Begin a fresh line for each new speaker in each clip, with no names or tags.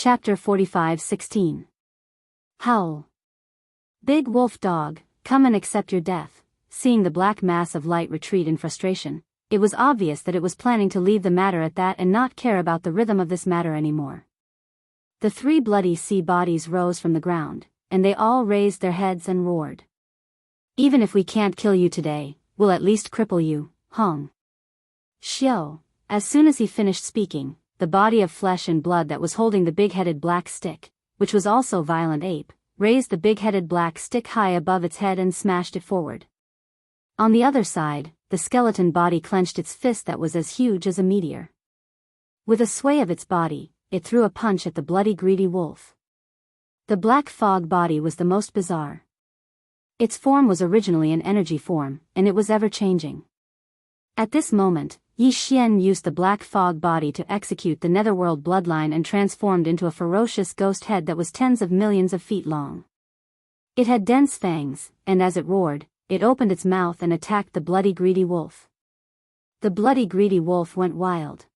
Chapter 45:16. Howl. Big wolf dog, come and accept your death. Seeing the black mass of light retreat in frustration, it was obvious that it was planning to leave the matter at that and not care about the rhythm of this matter anymore. The three bloody sea bodies rose from the ground, and they all raised their heads and roared. Even if we can't kill you today, we'll at least cripple you, Hong. Xiao. As soon as he finished speaking, the body of flesh and blood that was holding the big-headed black stick, which was also Violent Ape, raised the big-headed black stick high above its head and smashed it forward. On the other side, the skeleton body clenched its fist that was as huge as a meteor. With a sway of its body, it threw a punch at the bloody greedy wolf. The black fog body was the most bizarre. Its form was originally an energy form, and it was ever-changing. At this moment, Yi Xian used the black fog body to execute the netherworld bloodline and transformed into a ferocious ghost head that was tens of millions of feet long. It had dense fangs, and as it roared, it opened its mouth and attacked the bloody greedy wolf. The bloody greedy wolf went wild.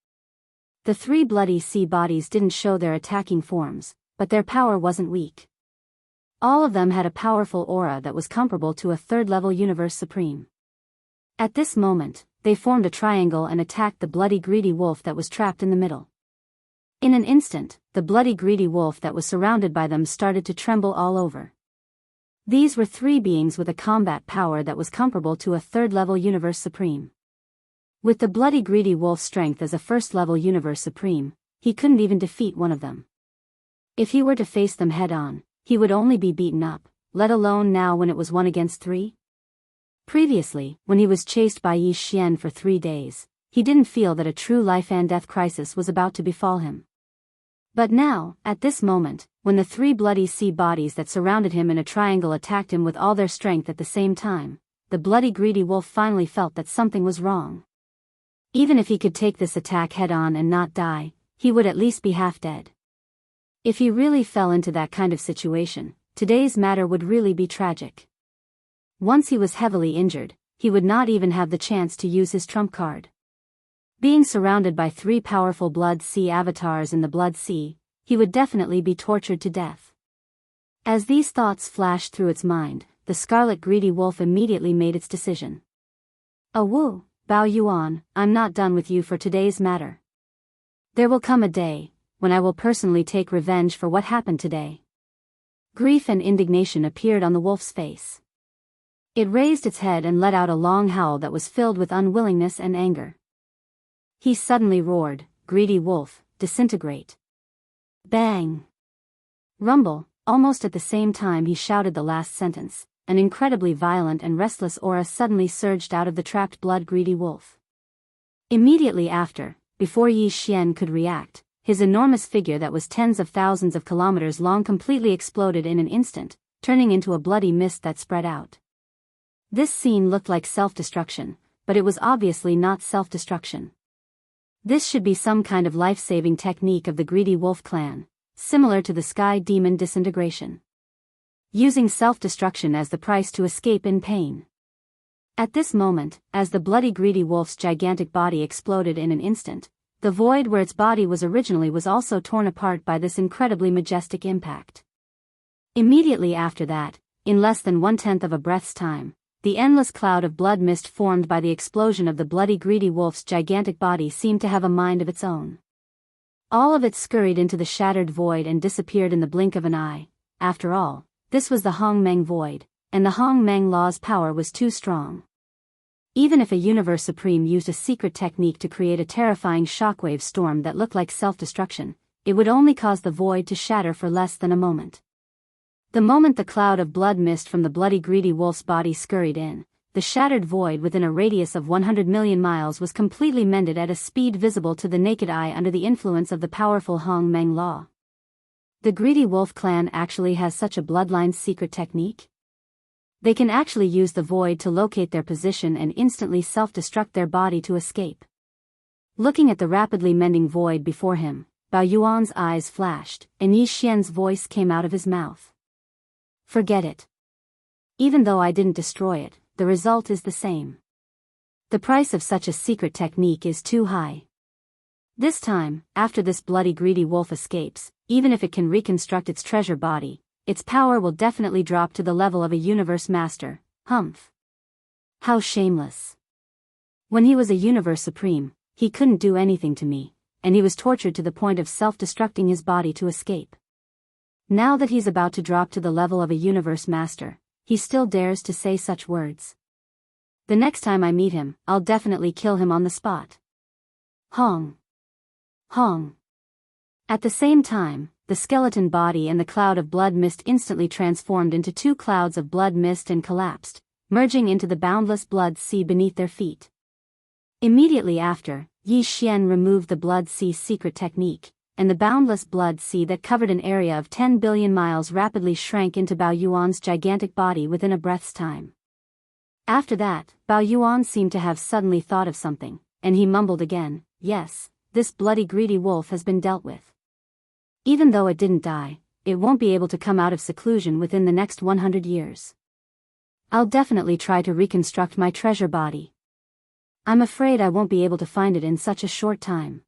The three bloody sea bodies didn't show their attacking forms, but their power wasn't weak. All of them had a powerful aura that was comparable to a third-level universe supreme. At this moment, they formed a triangle and attacked the bloody greedy wolf that was trapped in the middle. In an instant, the bloody greedy wolf that was surrounded by them started to tremble all over. These were three beings with a combat power that was comparable to a third-level universe supreme. With the bloody greedy wolf's strength as a first-level universe supreme, he couldn't even defeat one of them. If he were to face them head-on, he would only be beaten up, let alone now when it was 1 against 3. Previously, when he was chased by Yi Xian for 3 days, he didn't feel that a true life-and-death crisis was about to befall him. But now, at this moment, when the three bloody sea bodies that surrounded him in a triangle attacked him with all their strength at the same time, the bloody greedy wolf finally felt that something was wrong. Even if he could take this attack head-on and not die, he would at least be half dead. If he really fell into that kind of situation, today's matter would really be tragic. Once he was heavily injured, he would not even have the chance to use his trump card. Being surrounded by 3 powerful Blood Sea avatars in the Blood Sea, he would definitely be tortured to death. As these thoughts flashed through its mind, the scarlet greedy wolf immediately made its decision. "Wu, Bao Yuan, I'm not done with you for today's matter. There will come a day when I will personally take revenge for what happened today." Grief and indignation appeared on the wolf's face. It raised its head and let out a long howl that was filled with unwillingness and anger. He suddenly roared, "Greedy wolf, disintegrate." Bang! Rumble, almost at the same time he shouted the last sentence, an incredibly violent and restless aura suddenly surged out of the trapped blood-greedy wolf. Immediately after, before Yi Xian could react, his enormous figure that was tens of thousands of kilometers long completely exploded in an instant, turning into a bloody mist that spread out. This scene looked like self-destruction, but it was obviously not self-destruction. This should be some kind of life-saving technique of the greedy wolf clan, similar to the sky demon disintegration. Using self-destruction as the price to escape in pain. At this moment, as the bloody greedy wolf's gigantic body exploded in an instant, the void where its body was originally was also torn apart by this incredibly majestic impact. Immediately after that, in less than 1/10 of a breath's time, the endless cloud of blood mist formed by the explosion of the bloody greedy wolf's gigantic body seemed to have a mind of its own. All of it scurried into the shattered void and disappeared in the blink of an eye. After all, this was the Hong Meng void, and the Hong Meng law's power was too strong. Even if a universe supreme used a secret technique to create a terrifying shockwave storm that looked like self-destruction, it would only cause the void to shatter for less than a moment. The moment the cloud of blood mist from the bloody greedy wolf's body scurried in, the shattered void within a radius of 100 million miles was completely mended at a speed visible to the naked eye under the influence of the powerful Hong Meng law. The greedy wolf clan actually has such a bloodline's secret technique? They can actually use the void to locate their position and instantly self-destruct their body to escape. Looking at the rapidly mending void before him, Bao Yuan's eyes flashed, and Yi Xian's voice came out of his mouth. "Forget it. Even though I didn't destroy it, the result is the same. The price of such a secret technique is too high. This time, after this bloody greedy wolf escapes, even if it can reconstruct its treasure body, its power will definitely drop to the level of a universe master. Humph. How shameless. When he was a universe supreme, he couldn't do anything to me, and he was tortured to the point of self-destructing his body to escape. Now that he's about to drop to the level of a universe master, he still dares to say such words. The next time I meet him, I'll definitely kill him on the spot. Hong. Hong. At the same time, the skeleton body and the cloud of blood mist instantly transformed into two clouds of blood mist and collapsed, merging into the boundless blood sea beneath their feet. Immediately after, Yi Xian removed the blood sea's secret technique, and the boundless blood sea that covered an area of 10 billion miles rapidly shrank into Bao Yuan's gigantic body within a breath's time. After that, Bao Yuan seemed to have suddenly thought of something, and he mumbled again, "Yes, this bloody greedy wolf has been dealt with. Even though it didn't die, it won't be able to come out of seclusion within the next 100 years. I'll definitely try to reconstruct my treasure body. I'm afraid I won't be able to find it in such a short time."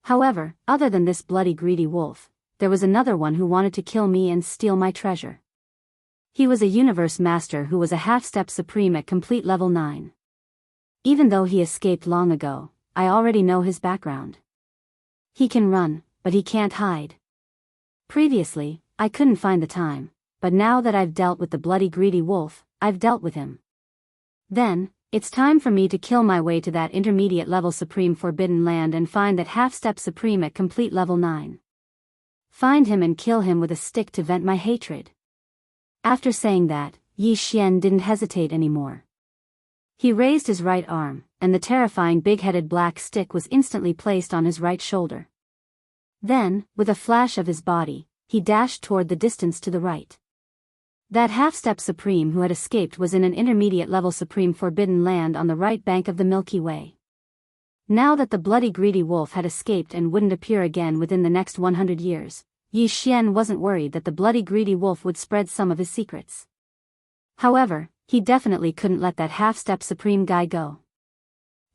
However, other than this bloody greedy wolf, there was another one who wanted to kill me and steal my treasure. He was a universe master who was a half-step supreme at complete level 9. Even though he escaped long ago, I already know his background. He can run, but he can't hide. Previously, I couldn't find the time, but now that I've dealt with the bloody greedy wolf, I've dealt with him. Then, it's time for me to kill my way to that intermediate level supreme forbidden land and find that half-step supreme at complete level 9. Find him and kill him with a stick to vent my hatred. After saying that, Yi Xian didn't hesitate anymore. He raised his right arm, and the terrifying big-headed black stick was instantly placed on his right shoulder. Then, with a flash of his body, he dashed toward the distance to the right. That half-step supreme who had escaped was in an intermediate level supreme forbidden land on the right bank of the Milky Way. Now that the bloody greedy wolf had escaped and wouldn't appear again within the next 100 years, Yi Xian wasn't worried that the bloody greedy wolf would spread some of his secrets. However, he definitely couldn't let that half-step supreme guy go.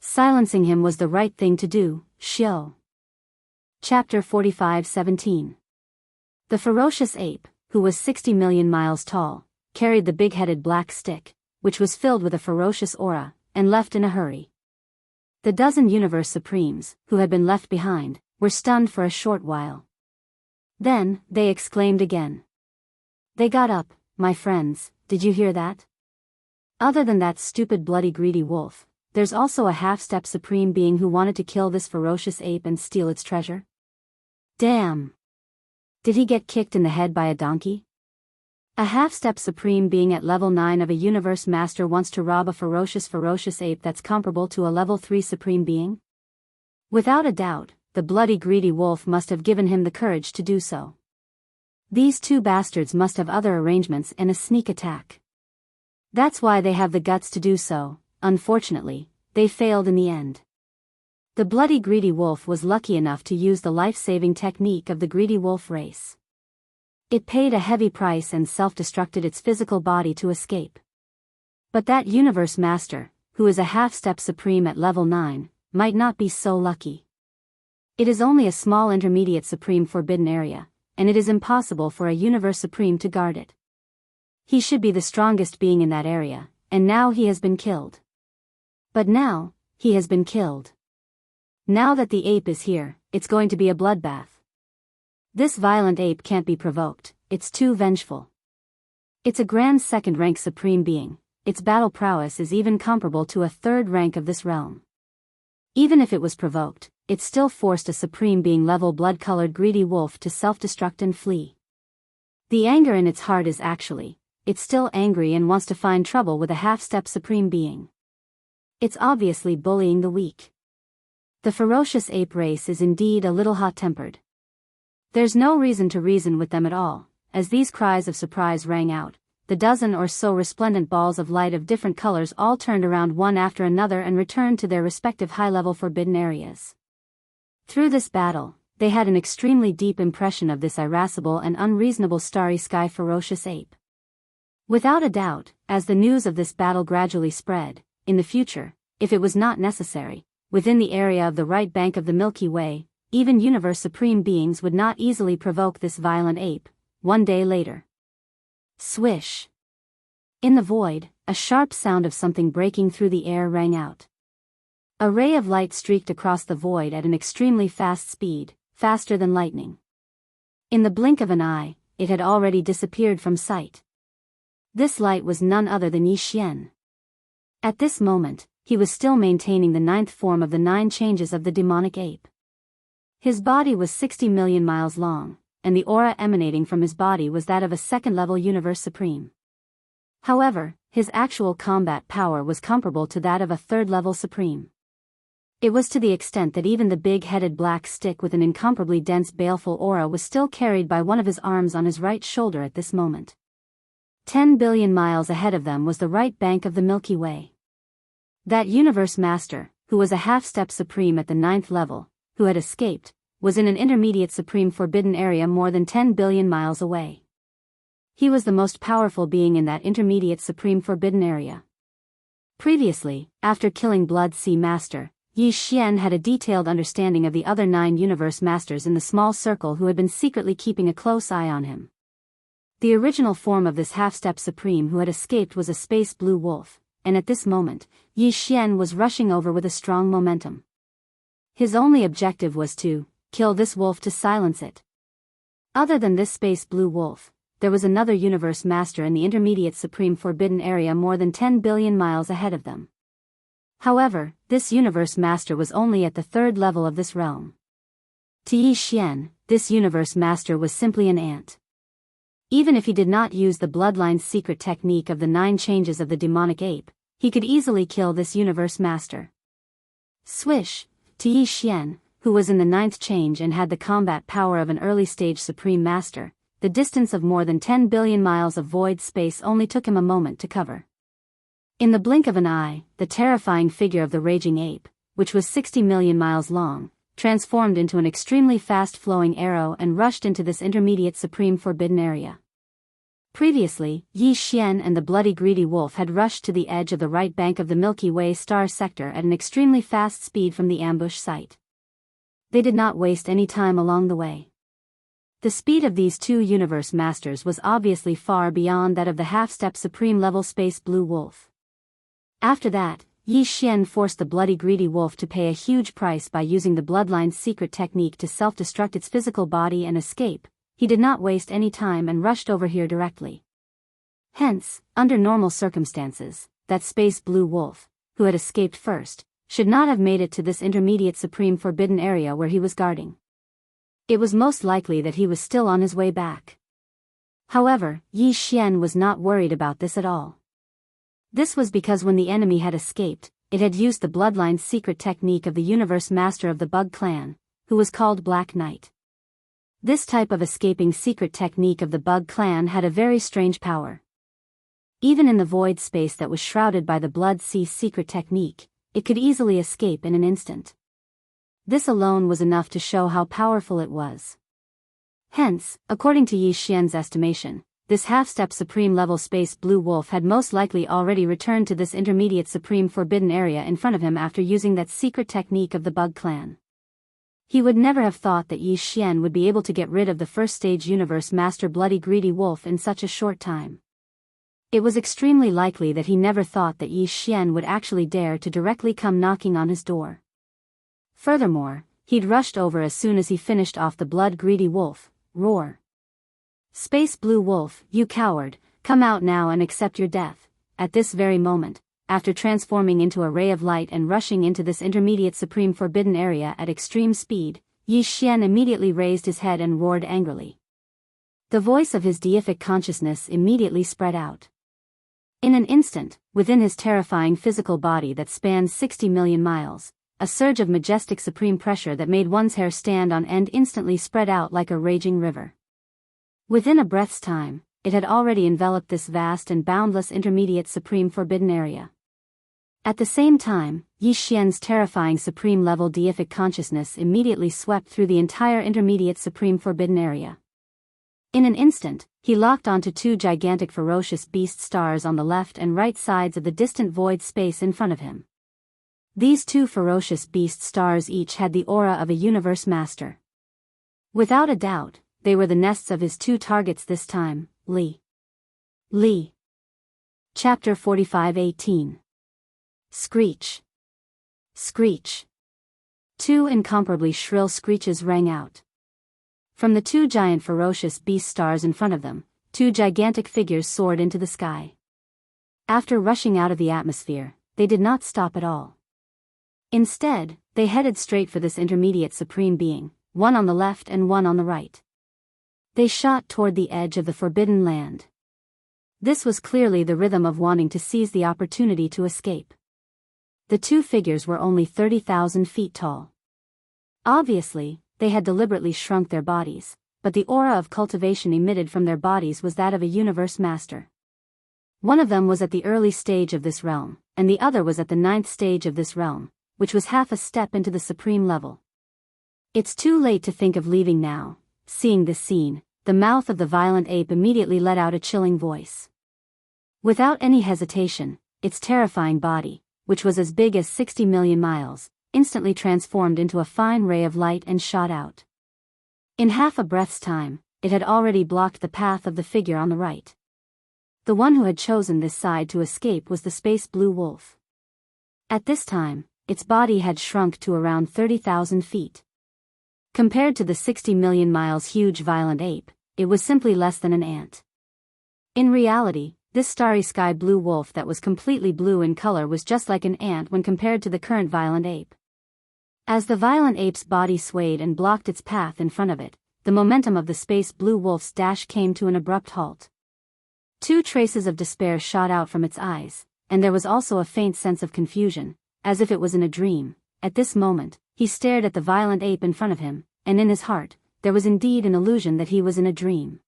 Silencing him was the right thing to do. Xiao. Chapter 45:17. The ferocious ape, who was 60 million miles tall, carried the big-headed black stick, which was filled with a ferocious aura, and left in a hurry. The dozen universe supremes, who had been left behind, were stunned for a short while. Then, they exclaimed again. They got up. My friends, did you hear that? Other than that stupid bloody greedy wolf, there's also a half-step supreme being who wanted to kill this ferocious ape and steal its treasure. Damn! Did he get kicked in the head by a donkey? A half-step supreme being at level 9 of a universe master wants to rob a ferocious ape that's comparable to a level 3 supreme being? Without a doubt, the bloody greedy wolf must have given him the courage to do so. These two bastards must have other arrangements and a sneak attack. That's why they have the guts to do so. Unfortunately, they failed in the end. The bloody greedy wolf was lucky enough to use the life-saving technique of the greedy wolf race. It paid a heavy price and self-destructed its physical body to escape. But that universe master, who is a half-step supreme at level 9, might not be so lucky. It is only a small intermediate supreme forbidden area, and it is impossible for a universe supreme to guard it. He should be the strongest being in that area, and now he has been killed. But now, he has been killed. Now that the ape is here, it's going to be a bloodbath. This violent ape can't be provoked, it's too vengeful. It's a grand second-rank supreme being, its battle prowess is even comparable to a third rank of this realm. Even if it was provoked, it still forced a supreme being level blood-colored greedy wolf to self-destruct and flee. The anger in its heart is actually, it's still angry and wants to find trouble with a half-step supreme being. It's obviously bullying the weak. The ferocious ape race is indeed a little hot-tempered. There's no reason to reason with them at all. As these cries of surprise rang out, the dozen or so resplendent balls of light of different colors all turned around one after another and returned to their respective high-level forbidden areas. Through this battle, they had an extremely deep impression of this irascible and unreasonable starry sky ferocious ape. Without a doubt, as the news of this battle gradually spread, in the future, if it was not necessary, within the area of the right bank of the Milky Way, even Universe Supreme beings would not easily provoke this violent ape. One day later. Swish. In the void, a sharp sound of something breaking through the air rang out. A ray of light streaked across the void at an extremely fast speed, faster than lightning. In the blink of an eye, it had already disappeared from sight. This light was none other than Yi Xian. At this moment, he was still maintaining the 9th form of the 9 changes of the demonic ape. His body was 60 million miles long, and the aura emanating from his body was that of a second-level Universe Supreme. However, his actual combat power was comparable to that of a third-level Supreme. It was to the extent that even the big-headed black stick with an incomparably dense baleful aura was still carried by one of his arms on his right shoulder at this moment. 10 billion miles ahead of them was the right bank of the Milky Way. That Universe Master, who was a half-step Supreme at the 9th level, who had escaped, was in an intermediate Supreme Forbidden Area more than 10 billion miles away. He was the most powerful being in that intermediate Supreme Forbidden Area. Previously, after killing Blood Sea Master, Yi Xian had a detailed understanding of the other 9 Universe Masters in the small circle who had been secretly keeping a close eye on him. The original form of this half-step Supreme who had escaped was a space blue wolf, and at this moment, Yi Xian was rushing over with a strong momentum. His only objective was to kill this wolf to silence it. Other than this space blue wolf, there was another Universe Master in the intermediate Supreme Forbidden Area more than 10 billion miles ahead of them. However, this Universe Master was only at the 3rd level of this realm. To Yi Xian, this Universe Master was simply an ant. Even if he did not use the Bloodline's secret technique of the 9 changes of the demonic ape, he could easily kill this Universe Master. Swish, to Yi Xian, who was in the 9th change and had the combat power of an early-stage Supreme Master, the distance of more than 10 billion miles of void space only took him a moment to cover. In the blink of an eye, the terrifying figure of the raging ape, which was 60 million miles long, transformed into an extremely fast-flowing arrow and rushed into this intermediate Supreme Forbidden Area. Previously, Yi Xian and the bloody greedy wolf had rushed to the edge of the right bank of the Milky Way star sector at an extremely fast speed from the ambush site. They did not waste any time along the way. The speed of these 2 Universe Masters was obviously far beyond that of the half-step Supreme level space blue wolf. After that, Yi Xian forced the bloody greedy wolf to pay a huge price by using the Bloodline's secret technique to self-destruct its physical body and escape. He did not waste any time and rushed over here directly. Hence, under normal circumstances, that space blue wolf, who had escaped first, should not have made it to this intermediate Supreme Forbidden Area where he was guarding. It was most likely that he was still on his way back. However, Yi Xian was not worried about this at all. This was because when the enemy had escaped, it had used the Bloodline's secret technique of the Universe Master of the Bug Clan, who was called Black Knight. This type of escaping secret technique of the Bug Clan had a very strange power. Even in the void space that was shrouded by the Blood Sea's secret technique, it could easily escape in an instant. This alone was enough to show how powerful it was. Hence, according to Yi Xian's estimation, this half-step Supreme level space blue wolf had most likely already returned to this intermediate Supreme Forbidden Area in front of him after using that secret technique of the Bug Clan. He would never have thought that Yi Xian would be able to get rid of the first-stage Universe Master bloody greedy wolf in such a short time. It was extremely likely that he never thought that Yi Xian would actually dare to directly come knocking on his door. Furthermore, he'd rushed over as soon as he finished off the blood-greedy wolf. Roar. Space Blue Wolf, you coward, come out now and accept your death. At this very moment, after transforming into a ray of light and rushing into this intermediate Supreme Forbidden Area at extreme speed, Yi Xian immediately raised his head and roared angrily. The voice of his deific consciousness immediately spread out. In an instant, within his terrifying physical body that spanned 60 million miles, a surge of majestic supreme pressure that made one's hair stand on end instantly spread out like a raging river. Within a breath's time, it had already enveloped this vast and boundless intermediate Supreme Forbidden Area. At the same time, Yi Xian's terrifying supreme-level deific consciousness immediately swept through the entire intermediate Supreme Forbidden Area. In an instant, he locked onto 2 gigantic ferocious beast stars on the left and right sides of the distant void space in front of him. These two ferocious beast stars each had the aura of a universe master. Without a doubt, they were the nests of his two targets this time, Li. Chapter 45:18. Screech. Screech. Two incomparably shrill screeches rang out. From the two giant ferocious beast stars in front of them, two gigantic figures soared into the sky. After rushing out of the atmosphere, they did not stop at all. Instead, they headed straight for this intermediate supreme being, one on the left and one on the right. They shot toward the edge of the forbidden land. This was clearly the rhythm of wanting to seize the opportunity to escape. The two figures were only 30,000 feet tall. Obviously, they had deliberately shrunk their bodies, but the aura of cultivation emitted from their bodies was that of a universe master. One of them was at the early stage of this realm, and the other was at the 9th stage of this realm, which was half a step into the supreme level. It's too late to think of leaving now. Seeing this scene, the mouth of the violent ape immediately let out a chilling voice. Without any hesitation, its terrifying body, which was as big as 60 million miles, instantly transformed into a fine ray of light and shot out. In half a breath's time, it had already blocked the path of the figure on the right. The one who had chosen this side to escape was the space blue wolf. At this time, its body had shrunk to around 30,000 feet. Compared to the 60 million miles huge violent ape, it was simply less than an ant. In reality, this starry sky blue wolf that was completely blue in color was just like an ant when compared to the current violent ape. As the violent ape's body swayed and blocked its path in front of it, the momentum of the space blue wolf's dash came to an abrupt halt. Two traces of despair shot out from its eyes, and there was also a faint sense of confusion, as if it was in a dream. At this moment, he stared at the violent ape in front of him, and in his heart, there was indeed an illusion that he was in a dream.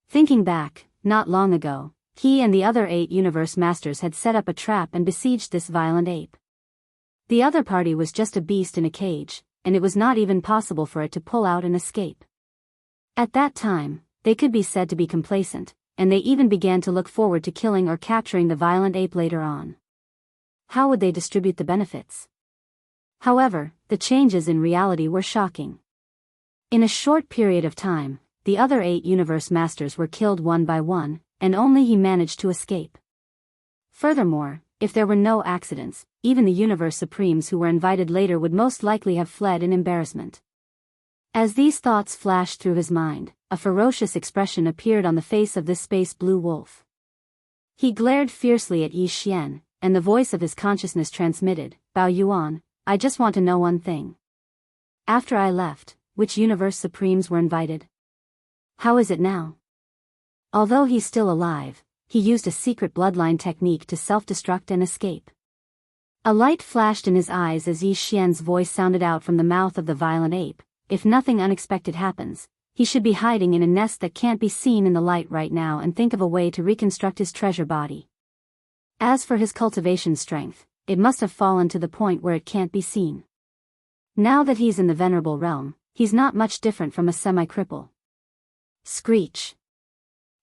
Thinking back, not long ago, he and the other 8 universe masters had set up a trap and besieged this violent ape. The other party was just a beast in a cage, and it was not even possible for it to pull out and escape. At that time, they could be said to be complacent, and they even began to look forward to killing or capturing the violent ape later on. How would they distribute the benefits? However, the changes in reality were shocking. In a short period of time, the other 8 universe masters were killed one by one, and only he managed to escape. Furthermore, if there were no accidents, even the universe supremes who were invited later would most likely have fled in embarrassment. As these thoughts flashed through his mind, a ferocious expression appeared on the face of this space blue wolf. He glared fiercely at Yi Xian, and the voice of his consciousness transmitted, "Bao Yuan, I just want to know one thing. After I left, which universe supremes were invited? How is it now?" Although he's still alive, he used a secret bloodline technique to self-destruct and escape. A light flashed in his eyes as Yi Xian's voice sounded out from the mouth of the violent ape. If nothing unexpected happens, he should be hiding in a nest that can't be seen in the light right now and think of a way to reconstruct his treasure body. As for his cultivation strength, it must have fallen to the point where it can't be seen. Now that he's in the venerable realm, he's not much different from a semi-cripple. Screech.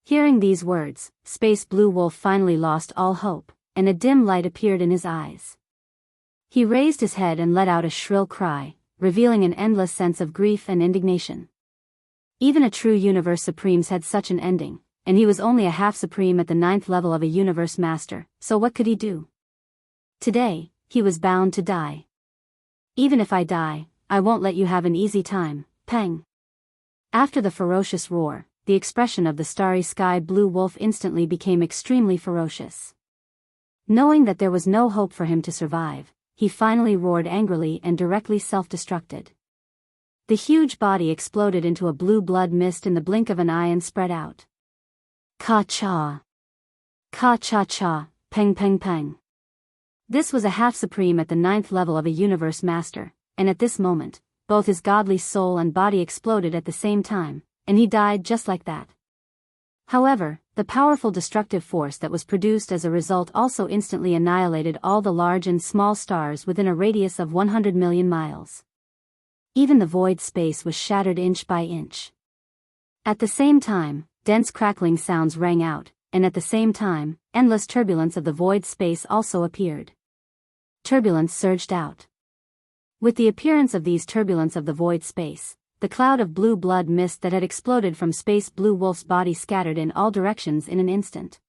Hearing these words, Space Blue Wolf finally lost all hope, and a dim light appeared in his eyes. He raised his head and let out a shrill cry, revealing an endless sense of grief and indignation. Even a true universe supremes had such an ending, and he was only a half supreme at the 9th level of a universe master, so what could he do? Today, he was bound to die. "Even if I die, I won't let you have an easy time, Peng." After the ferocious roar, the expression of the starry sky blue wolf instantly became extremely ferocious. Knowing that there was no hope for him to survive, he finally roared angrily and directly self-destructed. The huge body exploded into a blue blood mist in the blink of an eye and spread out. Ka-cha! Ka-cha-cha, peng peng peng. This was a half-supreme at the 9th level of a universe master, and at this moment, both his godly soul and body exploded at the same time, and he died just like that. However, the powerful destructive force that was produced as a result also instantly annihilated all the large and small stars within a radius of 100 million miles. Even the void space was shattered inch by inch. At the same time, dense crackling sounds rang out, and at the same time, endless turbulence of the void space also appeared. Turbulence surged out. With the appearance of these turbulence of the void space, the cloud of blue blood mist that had exploded from Space Blue Wolf's body scattered in all directions in an instant.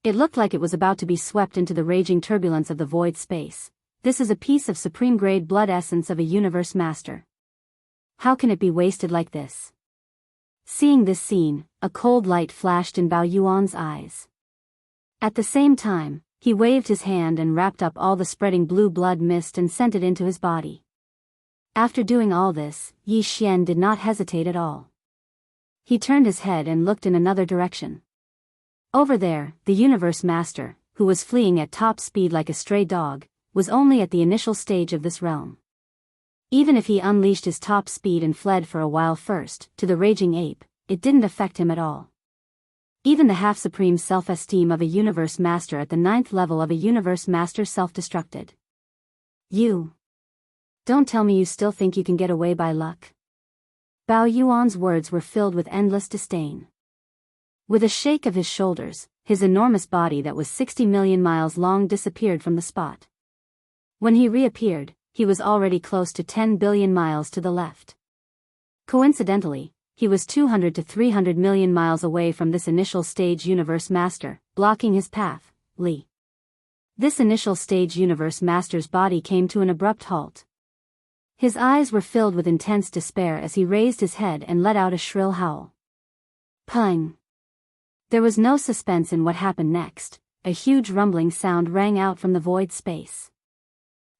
It looked like it was about to be swept into the raging turbulence of the void space. This is a piece of supreme-grade blood essence of a universe master. How can it be wasted like this? Seeing this scene, a cold light flashed in Bao Yuan's eyes. At the same time, he waved his hand and wrapped up all the spreading blue blood mist and sent it into his body. After doing all this, Yi Xian did not hesitate at all. He turned his head and looked in another direction. Over there, the universe master, who was fleeing at top speed like a stray dog, was only at the initial stage of this realm. Even if he unleashed his top speed and fled for a while first, to the raging ape, it didn't affect him at all. Even the half-supreme self-esteem of a universe master at the 9th level of a universe master self-destructed. You. Don't tell me you still think you can get away by luck. Bao Yuan's words were filled with endless disdain. With a shake of his shoulders, his enormous body that was 60 million miles long disappeared from the spot. When he reappeared, he was already close to 10 billion miles to the left. Coincidentally, he was 200 to 300 million miles away from this initial stage universe master, blocking his path. Li. This initial stage universe master's body came to an abrupt halt. His eyes were filled with intense despair as he raised his head and let out a shrill howl. Pung! There was no suspense in what happened next. A huge rumbling sound rang out from the void space.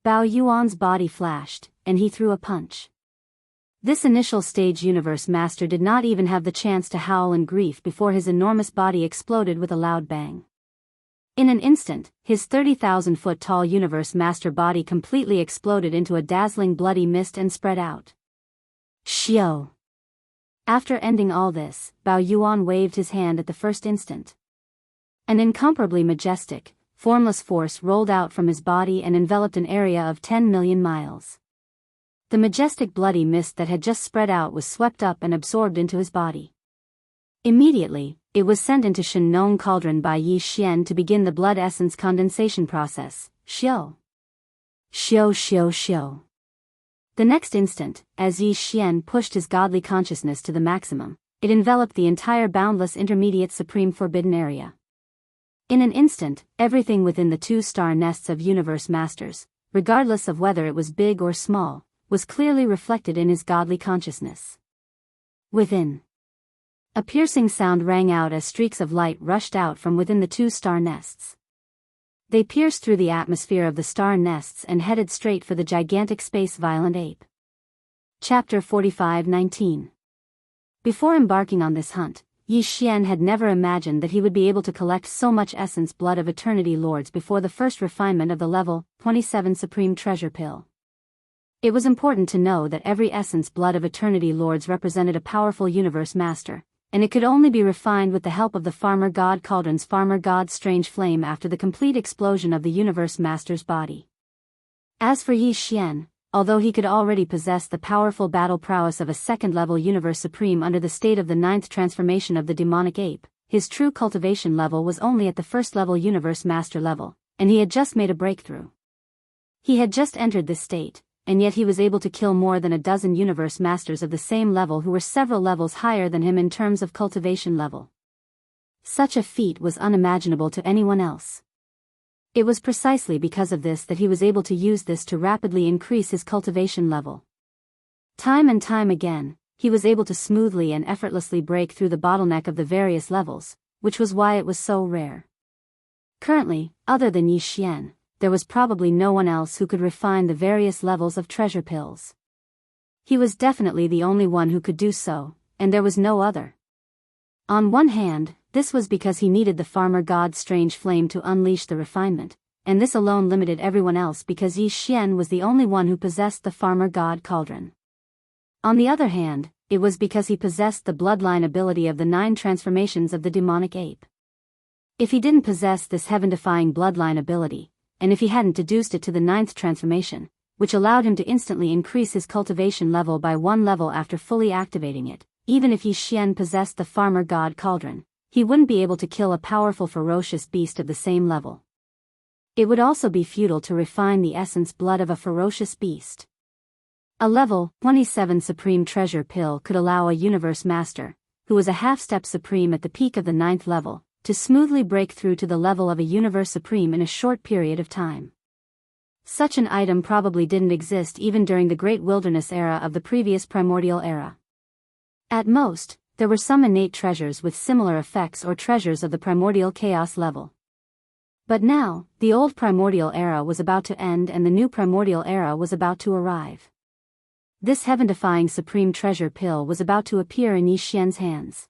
Bao Yuan's body flashed, and he threw a punch. This initial stage universe master did not even have the chance to howl in grief before his enormous body exploded with a loud bang. In an instant, his 30,000-foot-tall universe master body completely exploded into a dazzling bloody mist and spread out. Xiao! After ending all this, Bao Yuan waved his hand at the first instant. An incomparably majestic, formless force rolled out from his body and enveloped an area of 10 million miles. The majestic bloody mist that had just spread out was swept up and absorbed into his body. Immediately, it was sent into Shenong Cauldron by Yi Xian to begin the blood essence condensation process. Xiao. Xiao xiao xiao. The next instant, as Yi Xian pushed his godly consciousness to the maximum, it enveloped the entire boundless intermediate supreme forbidden area. In an instant, everything within the 2-star nests of universe masters, regardless of whether it was big or small, was clearly reflected in his godly consciousness. Within. A piercing sound rang out as streaks of light rushed out from within the 2-star nests. They pierced through the atmosphere of the star nests and headed straight for the gigantic space-violent ape. Chapter 45:19. Before embarking on this hunt, Yi Xian had never imagined that he would be able to collect so much essence blood of eternity lords before the first refinement of the level 27 supreme treasure pill. It was important to know that every essence blood of eternity lords represented a powerful universe master, and it could only be refined with the help of the Farmer God Cauldron's Farmer God's strange flame after the complete explosion of the universe master's body. As for Yi Xian, although he could already possess the powerful battle prowess of a second-level universe supreme under the state of the 9th transformation of the demonic ape, his true cultivation level was only at the first-level universe master level, and he had just made a breakthrough. He had just entered this state, and yet he was able to kill more than a dozen universe masters of the same level who were several levels higher than him in terms of cultivation level. Such a feat was unimaginable to anyone else. It was precisely because of this that he was able to use this to rapidly increase his cultivation level. Time and time again, he was able to smoothly and effortlessly break through the bottleneck of the various levels, which was why it was so rare. Currently, other than Yi Xian, there was probably no one else who could refine the various levels of treasure pills. He was definitely the only one who could do so, and there was no other. On one hand, this was because he needed the Farmer God's strange flame to unleash the refinement, and this alone limited everyone else because Yi Xian was the only one who possessed the Farmer God Cauldron. On the other hand, it was because he possessed the bloodline ability of the 9 transformations of the demonic ape. If he didn't possess this heaven-defying bloodline ability, and if he hadn't deduced it to the 9th transformation, which allowed him to instantly increase his cultivation level by 1 level after fully activating it, even if Yi Xian possessed the Farmer God Cauldron, he wouldn't be able to kill a powerful ferocious beast of the same level. It would also be futile to refine the essence blood of a ferocious beast. A level 27 Supreme Treasure Pill could allow a Universe Master, who was a half-step Supreme at the peak of the 9th level, to smoothly break through to the level of a Universe Supreme in a short period of time. Such an item probably didn't exist even during the Great Wilderness era of the previous Primordial era. At most, there were some innate treasures with similar effects or treasures of the Primordial Chaos level. But now, the old Primordial era was about to end and the new Primordial era was about to arrive. This heaven-defying Supreme Treasure Pill was about to appear in Yi Xian's hands.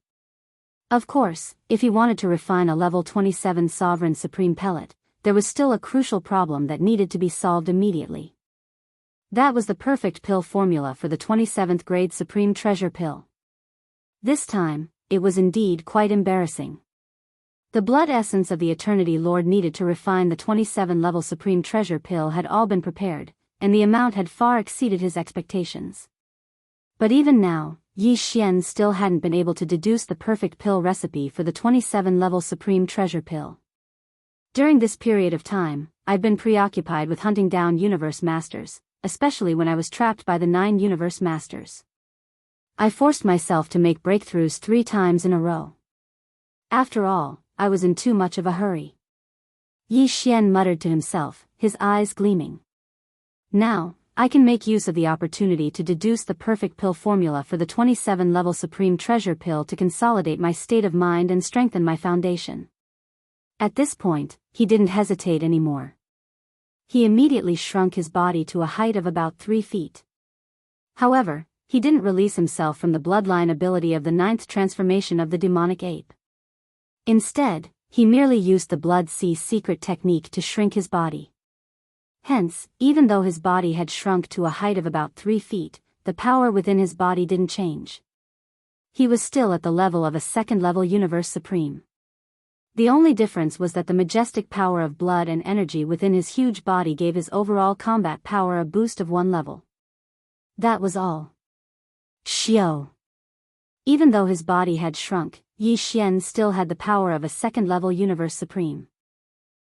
Of course, if he wanted to refine a level 27 Sovereign Supreme Pellet, there was still a crucial problem that needed to be solved immediately. That was the perfect pill formula for the 27th grade Supreme Treasure Pill. This time, it was indeed quite embarrassing. The blood essence of the Eternity Lord needed to refine the 27-level Supreme Treasure Pill had all been prepared, and the amount had far exceeded his expectations. But even now, Yi Xian still hadn't been able to deduce the perfect pill recipe for the 27-level Supreme Treasure Pill. During this period of time, I'd been preoccupied with hunting down Universe Masters, especially when I was trapped by the 9 Universe Masters. I forced myself to make breakthroughs 3 times in a row. After all, I was in too much of a hurry. Yi Xian muttered to himself, his eyes gleaming. Now, I can make use of the opportunity to deduce the perfect pill formula for the 27-level Supreme Treasure Pill to consolidate my state of mind and strengthen my foundation. At this point, he didn't hesitate anymore. He immediately shrunk his body to a height of about 3 feet. However, he didn't release himself from the bloodline ability of the 9th transformation of the demonic ape. Instead, he merely used the Blood Sea secret technique to shrink his body. Hence, even though his body had shrunk to a height of about 3 feet, the power within his body didn't change. He was still at the level of a 2nd-level Universe Supreme. The only difference was that the majestic power of blood and energy within his huge body gave his overall combat power a boost of 1 level. That was all. Xiao. Even though his body had shrunk, Yi Xian still had the power of a 2nd-level Universe Supreme.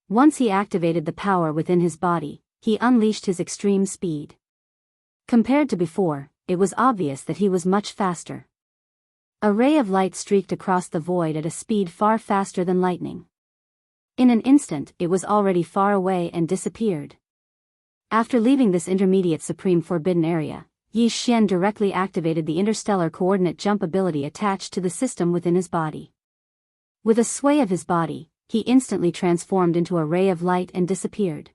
Once he activated the power within his body, he unleashed his extreme speed. Compared to before, it was obvious that he was much faster. A ray of light streaked across the void at a speed far faster than lightning. In an instant, it was already far away and disappeared. After leaving this intermediate Supreme Forbidden Area, Yi Xian directly activated the interstellar coordinate jump ability attached to the system within his body. With a sway of his body, he instantly transformed into a ray of light and disappeared.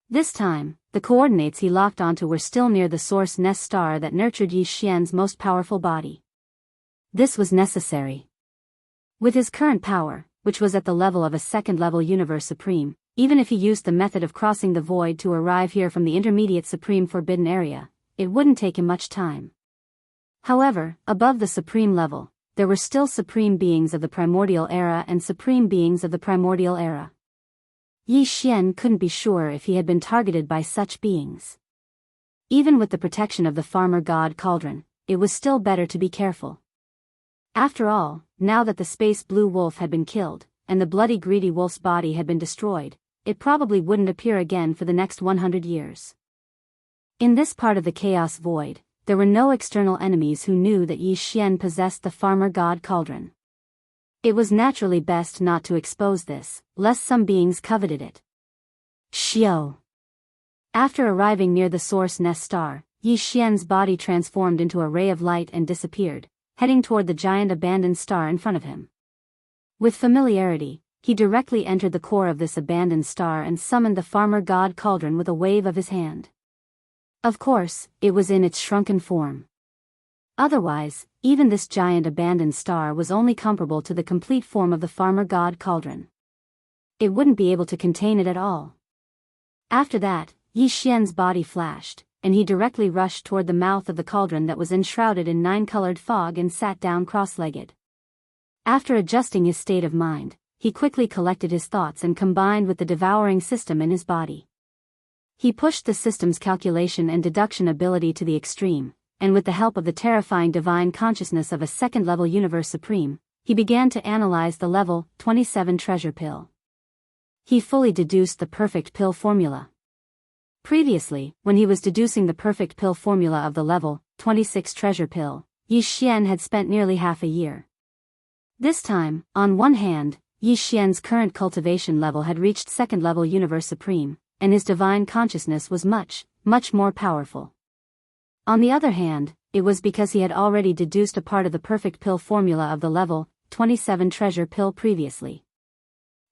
This time, the coordinates he locked onto were still near the source nest star that nurtured Yi Xian's most powerful body. This was necessary. With his current power, which was at the level of a 2nd-level Universe Supreme, even if he used the method of crossing the void to arrive here from the intermediate Supreme Forbidden Area, it wouldn't take him much time. However, above the Supreme level, there were still Supreme Beings of the Primordial Era and Supreme Beings of the Primordial Era. Yi Xian couldn't be sure if he had been targeted by such beings. Even with the protection of the Farmer God Cauldron, it was still better to be careful. After all, now that the Space Blue Wolf had been killed, and the bloody greedy wolf's body had been destroyed, it probably wouldn't appear again for the next 100 years. In this part of the Chaos Void, there were no external enemies who knew that Yi Xian possessed the Farmer God Cauldron. It was naturally best not to expose this, lest some beings coveted it. Xiao. After arriving near the source nest star, Yi Xian's body transformed into a ray of light and disappeared, heading toward the giant abandoned star in front of him. With familiarity, he directly entered the core of this abandoned star and summoned the Farmer God Cauldron with a wave of his hand. Of course, it was in its shrunken form. Otherwise, even this giant abandoned star was only comparable to the complete form of the Farmer God Cauldron. It wouldn't be able to contain it at all. After that, Yi Xian's body flashed, and he directly rushed toward the mouth of the cauldron that was enshrouded in 9-colored fog and sat down cross-legged. After adjusting his state of mind, he quickly collected his thoughts and combined with the devouring system in his body. He pushed the system's calculation and deduction ability to the extreme, and with the help of the terrifying divine consciousness of a 2nd-level Universe Supreme, he began to analyze the level 27 treasure pill. he fully deduced the perfect pill formula. Previously, when he was deducing the perfect pill formula of the level 26 treasure pill, Yi Xian had spent nearly half a year. This time, on one hand, Yi Xian's current cultivation level had reached second level Universe Supreme, and his divine consciousness was much, much more powerful. On the other hand, it was because he had already deduced a part of the perfect pill formula of the level 27 treasure pill previously.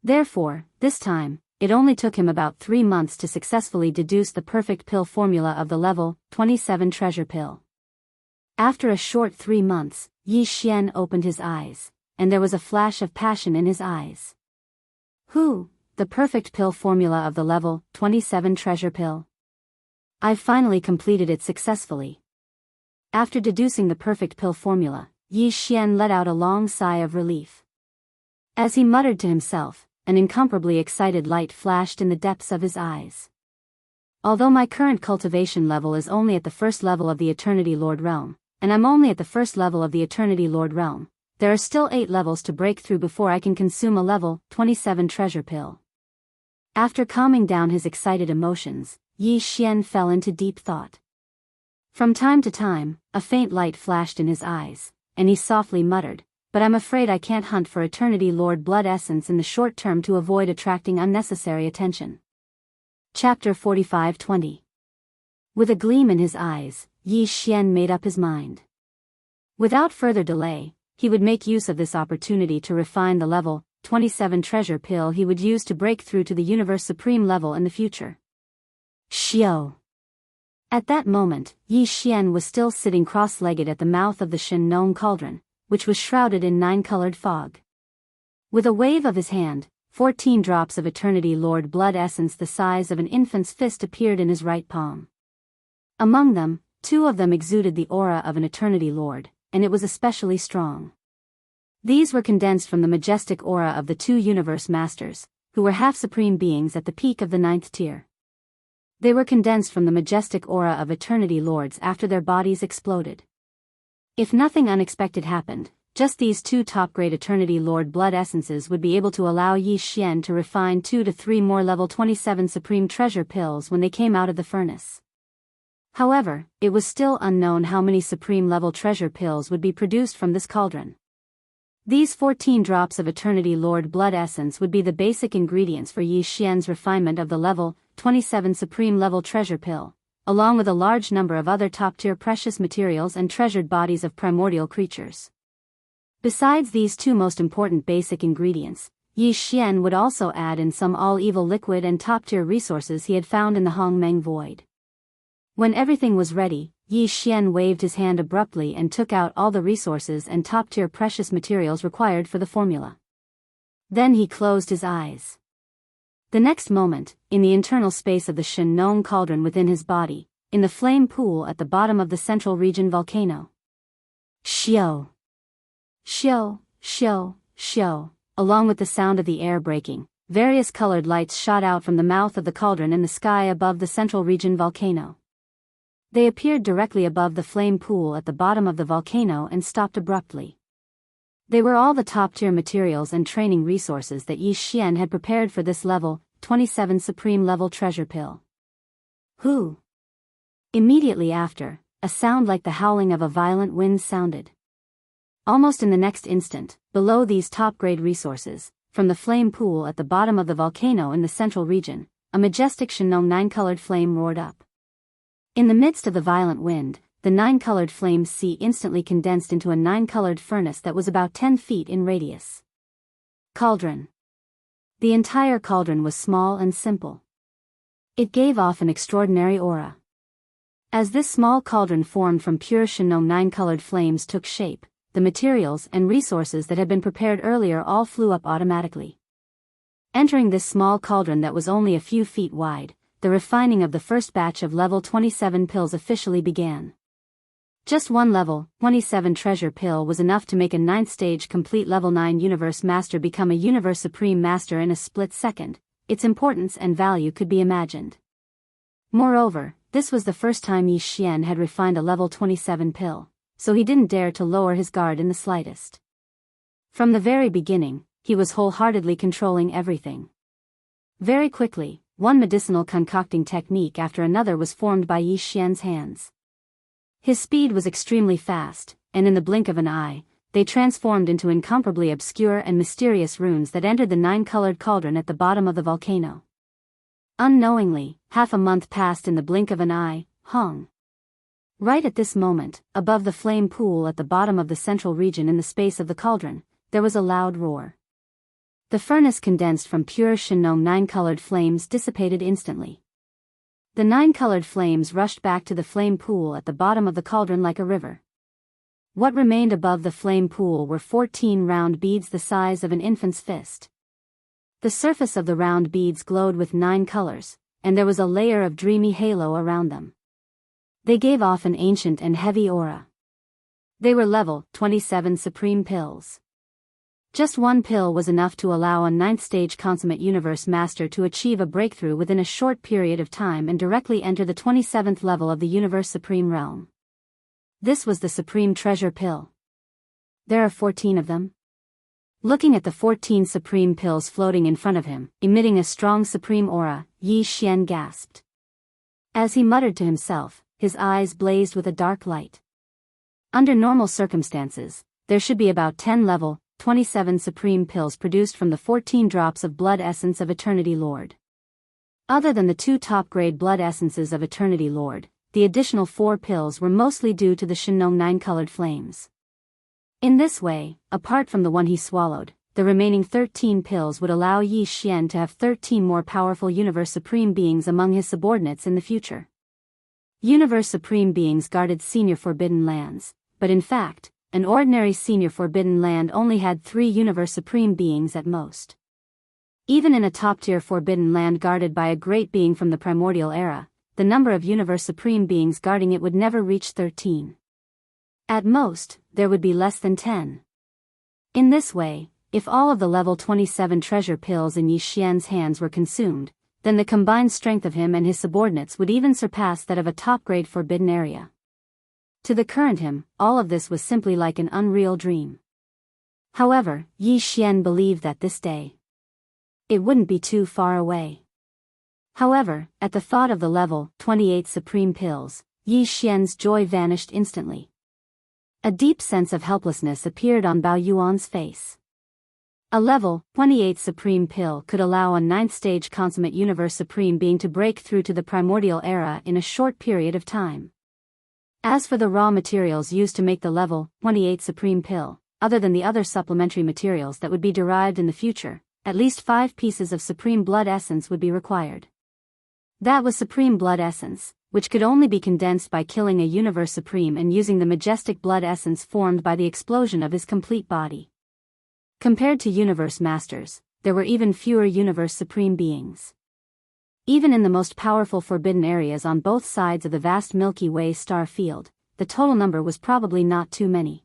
Therefore, this time, it only took him about 3 months to successfully deduce the perfect pill formula of the level 27 treasure pill. After a short 3 months, Yi Xian opened his eyes, and there was a flash of passion in his eyes. The perfect pill formula of the level 27 treasure pill. I've finally completed it successfully. After deducing the perfect pill formula, Yi Xian let out a long sigh of relief. As he muttered to himself, an incomparably excited light flashed in the depths of his eyes. Although my current cultivation level is only at the first level of the Eternity Lord Realm, and I'm only at the first level of the Eternity Lord Realm, there are still 8 levels to break through before I can consume a level 27 treasure pill. After calming down his excited emotions, Yi Xian fell into deep thought. From time to time, a faint light flashed in his eyes, and he softly muttered, "But I'm afraid I can't hunt for Eternity Lord Blood Essence in the short term to avoid attracting unnecessary attention." Chapter 45-20. With a gleam in his eyes, Yi Xian made up his mind. Without further delay, he would make use of this opportunity to refine the level 27 treasure pill he would use to break through to the Universe Supreme level in the future. Xiao. At that moment, Yi Xian was still sitting cross-legged at the mouth of the Shen Nong cauldron, which was shrouded in 9-colored fog. With a wave of his hand, 14 drops of Eternity Lord Blood Essence the size of an infant's fist appeared in his right palm. Among them, 2 of them exuded the aura of an Eternity Lord, and it was especially strong. These were condensed from the majestic aura of the 2 Universe Masters, who were half-supreme beings at the peak of the 9th tier. They were condensed from the majestic aura of Eternity Lords after their bodies exploded. If nothing unexpected happened, just these 2 top-grade Eternity Lord Blood Essences would be able to allow Yi Xian to refine 2 to 3 more level 27 Supreme Treasure Pills when they came out of the furnace. However, it was still unknown how many Supreme level Treasure Pills would be produced from this cauldron. These 14 drops of Eternity Lord Blood Essence would be the basic ingredients for Yi Xian's refinement of the level 27 Supreme level Treasure Pill, along with a large number of other top-tier precious materials and treasured bodies of primordial creatures. Besides these 2 most important basic ingredients, Yi Xian would also add in some all-evil liquid and top-tier resources he had found in the Hongmeng Void. When everything was ready, Yi Xian waved his hand abruptly and took out all the resources and top-tier precious materials required for the formula. Then he closed his eyes. The next moment, in the internal space of the Shen Nong cauldron within his body, in the flame pool at the bottom of the central region volcano. Xiao. Xiao, xiao, xiao, along with the sound of the air breaking, various colored lights shot out from the mouth of the cauldron in the sky above the central region volcano. They appeared directly above the flame pool at the bottom of the volcano and stopped abruptly. They were all the top-tier materials and training resources that Yi Xian had prepared for this level 27 Supreme level treasure pill. Immediately after, a sound like the howling of a violent wind sounded. Almost in the next instant, below these top-grade resources, from the flame pool at the bottom of the volcano in the central region, a majestic Shenong 9-colored flame roared up. In the midst of the violent wind, the 9-colored flame sea instantly condensed into a 9-colored furnace that was about 10 feet in radius. Cauldron. The entire cauldron was small and simple. It gave off an extraordinary aura. As this small cauldron formed from pure Shenong 9-colored flames took shape, the materials and resources that had been prepared earlier all flew up automatically. Entering this small cauldron that was only a few feet wide, the refining of the first batch of level 27 pills officially began. Just one level 27 treasure pill was enough to make a 9th stage complete level 9 Universe Master become a Universe Supreme Master in a split second. Its importance and value could be imagined. Moreover, this was the first time Yi Xian had refined a level 27 pill, so he didn't dare to lower his guard in the slightest. From the very beginning, he was wholeheartedly controlling everything. Very quickly, one medicinal concocting technique after another was formed by Yi Xian's hands. His speed was extremely fast, and in the blink of an eye, they transformed into incomparably obscure and mysterious runes that entered the 9-colored cauldron at the bottom of the volcano. Unknowingly, half a month passed in the blink of an eye, Hong. Right at this moment, above the flame pool at the bottom of the central region in the space of the cauldron, there was a loud roar. The furnace condensed from pure Shinong 9-colored flames dissipated instantly. The 9-colored flames rushed back to the flame pool at the bottom of the cauldron like a river. What remained above the flame pool were 14 round beads the size of an infant's fist. The surface of the round beads glowed with 9 colors, and there was a layer of dreamy halo around them. They gave off an ancient and heavy aura. They were level 27 supreme pills. Just one pill was enough to allow a 9th-stage consummate universe master to achieve a breakthrough within a short period of time and directly enter the 27th level of the universe supreme realm. This was the supreme treasure pill. There are 14 of them. Looking at the 14 supreme pills floating in front of him, emitting a strong supreme aura, Yi Xian gasped. As he muttered to himself, his eyes blazed with a dark light. Under normal circumstances, there should be about 10 level 27 supreme pills produced from the 14 drops of blood essence of Eternity Lord. Other than the 2 top-grade blood essences of Eternity Lord, the additional 4 pills were mostly due to the Shinong 9-colored flames. In this way, apart from the one he swallowed, the remaining 13 pills would allow Yi Xian to have 13 more powerful Universe Supreme Beings among his subordinates in the future. Universe Supreme Beings guarded senior Forbidden Lands, but in fact, an ordinary senior Forbidden Land only had 3 Universe Supreme Beings at most. Even in a top-tier Forbidden Land guarded by a great being from the primordial era, the number of Universe Supreme Beings guarding it would never reach 13. At most, there would be less than 10. In this way, if all of the level 27 treasure pills in Yi Xian's hands were consumed, then the combined strength of him and his subordinates would even surpass that of a top-grade Forbidden Area. To the current him, all of this was simply like an unreal dream. However, Yi Xian believed that this day, it wouldn't be too far away. However, at the thought of the level 28 supreme pills, Yi Xian's joy vanished instantly. A deep sense of helplessness appeared on Bao Yuan's face. A level 28 supreme pill could allow a 9th-stage consummate universe supreme being to break through to the primordial era in a short period of time. As for the raw materials used to make the level 28 supreme pill, other than the other supplementary materials that would be derived in the future, at least 5 pieces of supreme blood essence would be required. That was supreme blood essence, which could only be condensed by killing a universe supreme and using the majestic blood essence formed by the explosion of his complete body. Compared to universe masters, there were even fewer universe supreme beings. Even in the most powerful forbidden areas on both sides of the vast Milky Way star field, the total number was probably not too many.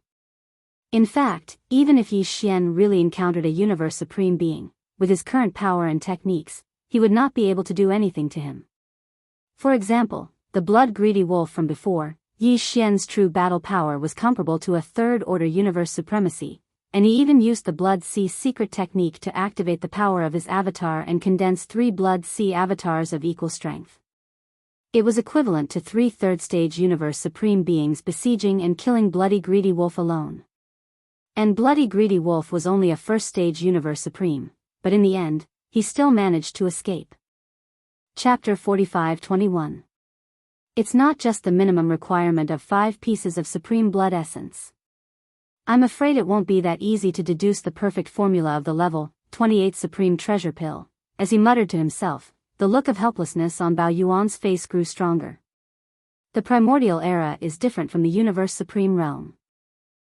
In fact, even if Yi Xian really encountered a universe supreme being, with his current power and techniques, he would not be able to do anything to him. For example, the blood-greedy wolf from before, Yi Xian's true battle power was comparable to a third-order universe supremacy, and he even used the Blood Sea secret technique to activate the power of his avatar and condense 3 Blood Sea avatars of equal strength. It was equivalent to 3 third-stage universe supreme beings besieging and killing Bloody Greedy Wolf alone. And Bloody Greedy Wolf was only a first-stage universe supreme, but in the end, he still managed to escape. Chapter 45-21. It's not just the minimum requirement of 5 pieces of supreme blood essence. I'm afraid it won't be that easy to deduce the perfect formula of the level 28 supreme treasure pill. As he muttered to himself, the look of helplessness on Bao Yuan's face grew stronger. The primordial era is different from the universe supreme realm.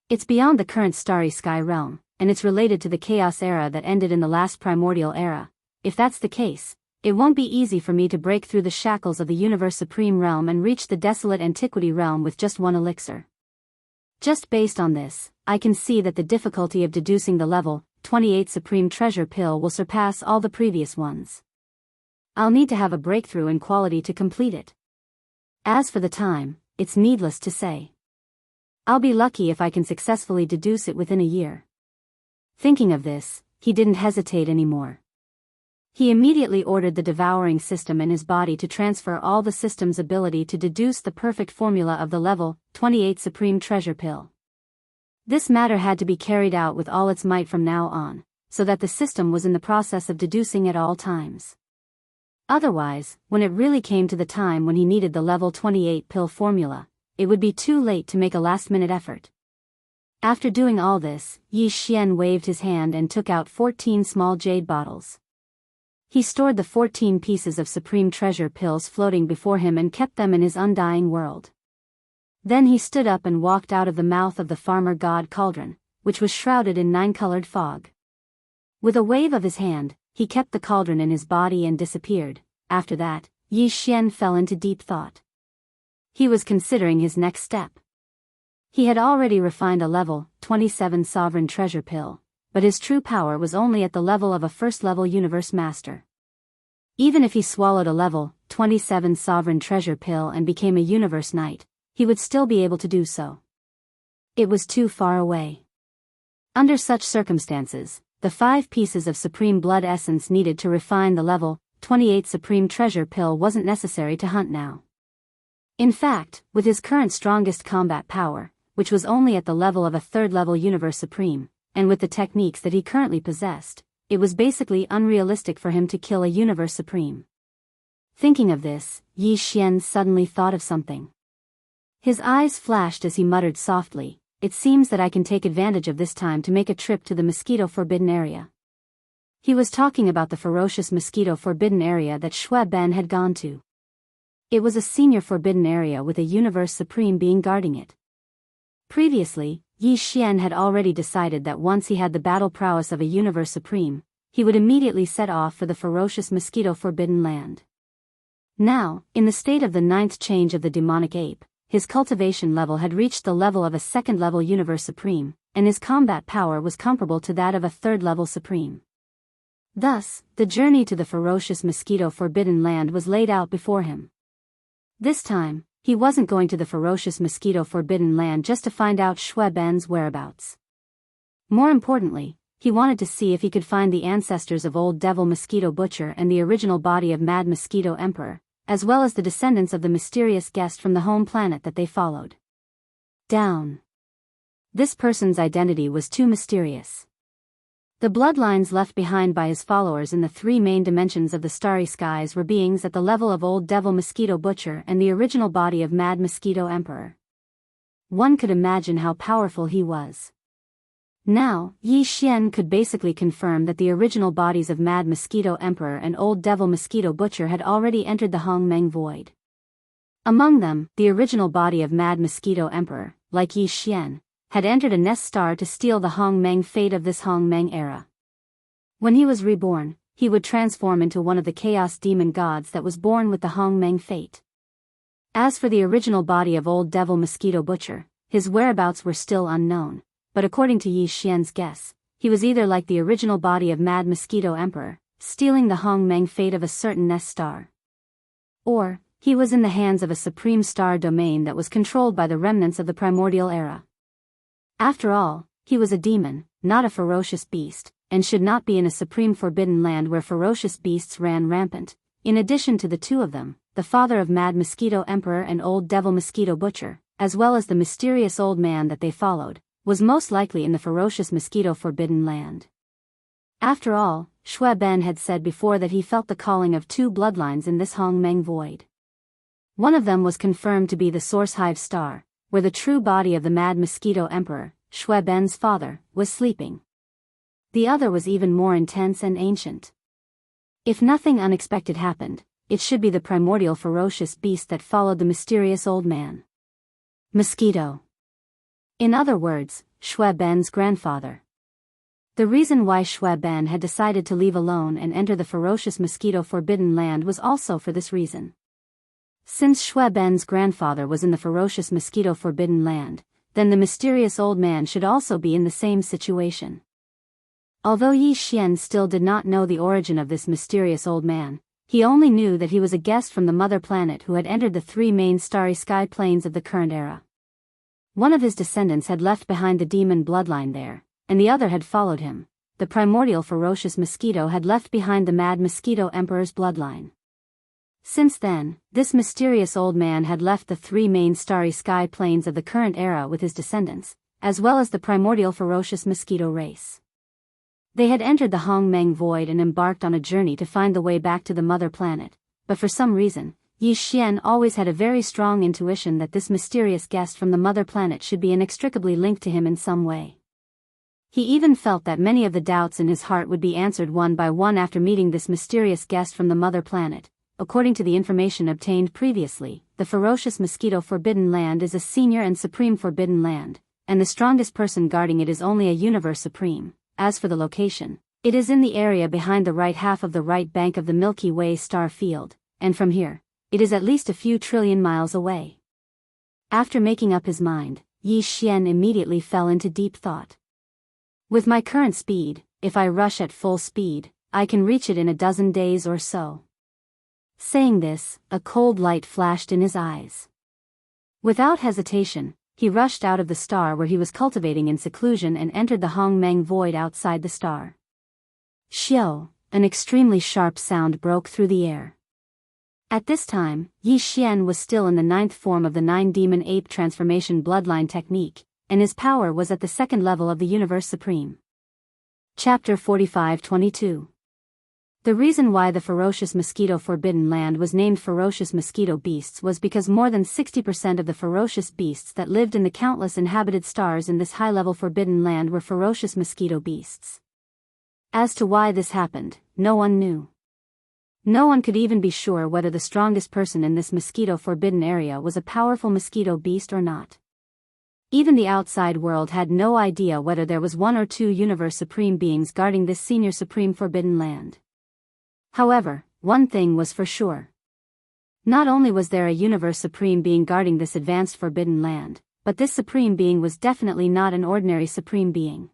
It's beyond the current starry sky realm, and it's related to the chaos era that ended in the last primordial era. If that's the case, it won't be easy for me to break through the shackles of the universe supreme realm and reach the desolate antiquity realm with just one elixir. Just based on this, I can see that the difficulty of deducing the level 28 supreme treasure pill will surpass all the previous ones. I'll need to have a breakthrough in quality to complete it. As for the time, it's needless to say. I'll be lucky if I can successfully deduce it within a year. Thinking of this, he didn't hesitate anymore. He immediately ordered the devouring system in his body to transfer all the system's ability to deduce the perfect formula of the level 28 Supreme Treasure Pill. This matter had to be carried out with all its might from now on, so that the system was in the process of deducing at all times. Otherwise, when it really came to the time when he needed the level 28 pill formula, it would be too late to make a last-minute effort. After doing all this, Yi Xian waved his hand and took out 14 small jade bottles. He stored the 14 pieces of supreme treasure pills floating before him and kept them in his undying world. Then he stood up and walked out of the mouth of the farmer god cauldron, which was shrouded in 9-colored fog. With a wave of his hand, he kept the cauldron in his body and disappeared. After that, Yi Xian fell into deep thought. He was considering his next step. He had already refined a level 27 sovereign treasure pill, but his true power was only at the level of a first-level universe master. Even if he swallowed a level 27 sovereign treasure pill and became a universe knight, he would still be able to do so. It was too far away. Under such circumstances, the 5 pieces of supreme blood essence needed to refine the level 28 supreme treasure pill wasn't necessary to hunt now. In fact, with his current strongest combat power, which was only at the level of a third-level universe supreme, and with the techniques that he currently possessed, it was basically unrealistic for him to kill a universe supreme. Thinking of this, Yi Xian suddenly thought of something. His eyes flashed as he muttered softly, "It seems that I can take advantage of this time to make a trip to the Mosquito Forbidden Area." He was talking about the ferocious Mosquito Forbidden Area that Shui Ben had gone to. It was a senior forbidden area with a universe supreme being guarding it. Previously, Yi Xian had already decided that once he had the battle prowess of a universe supreme, he would immediately set off for the ferocious Mosquito Forbidden Land. Now, in the state of the 9th change of the demonic ape, his cultivation level had reached the level of a second-level universe supreme, and his combat power was comparable to that of a third-level supreme. Thus, the journey to the ferocious Mosquito Forbidden Land was laid out before him. This time, he wasn't going to the ferocious Mosquito Forbidden Land just to find out Shui Ben's whereabouts. More importantly, he wanted to see if he could find the ancestors of Old Devil Mosquito Butcher and the original body of Mad Mosquito Emperor, as well as the descendants of the mysterious guest from the home planet that they followed. Down. This person's identity was too mysterious. The bloodlines left behind by his followers in the 3 main dimensions of the starry skies were beings at the level of Old Devil Mosquito Butcher and the original body of Mad Mosquito Emperor. One could imagine how powerful he was. Now, Yi Xian could basically confirm that the original bodies of Mad Mosquito Emperor and Old Devil Mosquito Butcher had already entered the Hongmeng Void. Among them, the original body of Mad Mosquito Emperor, like Yi Xian, had entered a nest star to steal the Hongmeng fate of this Hongmeng era. When he was reborn, he would transform into one of the chaos demon gods that was born with the Hongmeng fate. As for the original body of Old Devil Mosquito Butcher, his whereabouts were still unknown, but according to Yi Xian's guess, he was either like the original body of Mad Mosquito Emperor, stealing the Hongmeng fate of a certain nest star, or he was in the hands of a supreme star domain that was controlled by the remnants of the primordial era. After all, he was a demon, not a ferocious beast, and should not be in a supreme forbidden land where ferocious beasts ran rampant. In addition to the 2 of them, the father of Mad Mosquito Emperor and Old Devil Mosquito Butcher, as well as the mysterious old man that they followed, was most likely in the ferocious Mosquito Forbidden Land. After all, Shui Ben had said before that he felt the calling of 2 bloodlines in this Hongmeng Void. One of them was confirmed to be the Source Hive Star, where the true body of the Mad Mosquito Emperor, Shui Ben's father, was sleeping. The other was even more intense and ancient. If nothing unexpected happened, it should be the primordial ferocious beast that followed the mysterious old man. Mosquito. In other words, Shui Ben's grandfather. The reason why Shui Ben had decided to leave alone and enter the ferocious Mosquito Forbidden Land was also for this reason. Since Shui Ben's grandfather was in the ferocious Mosquito Forbidden Land, then the mysterious old man should also be in the same situation. Although Yi Xian still did not know the origin of this mysterious old man, he only knew that he was a guest from the mother planet who had entered the 3 main starry sky planes of the current era. One of his descendants had left behind the demon bloodline there, and the other had followed him, the primordial ferocious mosquito had left behind the mad mosquito emperor's bloodline. Since then, this mysterious old man had left the three main starry sky planes of the current era with his descendants, as well as the primordial ferocious mosquito race. They had entered the Hongmeng void and embarked on a journey to find the way back to the mother planet, but for some reason, Yi Xian always had a very strong intuition that this mysterious guest from the mother planet should be inextricably linked to him in some way. He even felt that many of the doubts in his heart would be answered one by one after meeting this mysterious guest from the mother planet. According to the information obtained previously, the ferocious mosquito forbidden land is a senior and supreme forbidden land, and the strongest person guarding it is only a universe supreme. As for the location, it is in the area behind the right half of the right bank of the Milky Way star field, and from here, it is at least a few trillion miles away. After making up his mind, Yi Xian immediately fell into deep thought. With my current speed, if I rush at full speed, I can reach it in a dozen days or so. Saying this, a cold light flashed in his eyes. Without hesitation, he rushed out of the star where he was cultivating in seclusion and entered the Hongmeng void outside the star. Xiao, an extremely sharp sound broke through the air. At this time, Yi Xian was still in the 9th form of the 9-demon ape transformation bloodline technique, and his power was at the 2nd level of the Universe Supreme. Chapter 45-22. The reason why the ferocious mosquito forbidden land was named ferocious mosquito beasts was because more than 60% of the ferocious beasts that lived in the countless inhabited stars in this high-level forbidden land were ferocious mosquito beasts. As to why this happened, no one knew. No one could even be sure whether the strongest person in this mosquito forbidden area was a powerful mosquito beast or not. Even the outside world had no idea whether there was one or two universe supreme beings guarding this senior supreme forbidden land. However, one thing was for sure. Not only was there a universe supreme being guarding this advanced forbidden land, but this supreme being was definitely not an ordinary supreme being.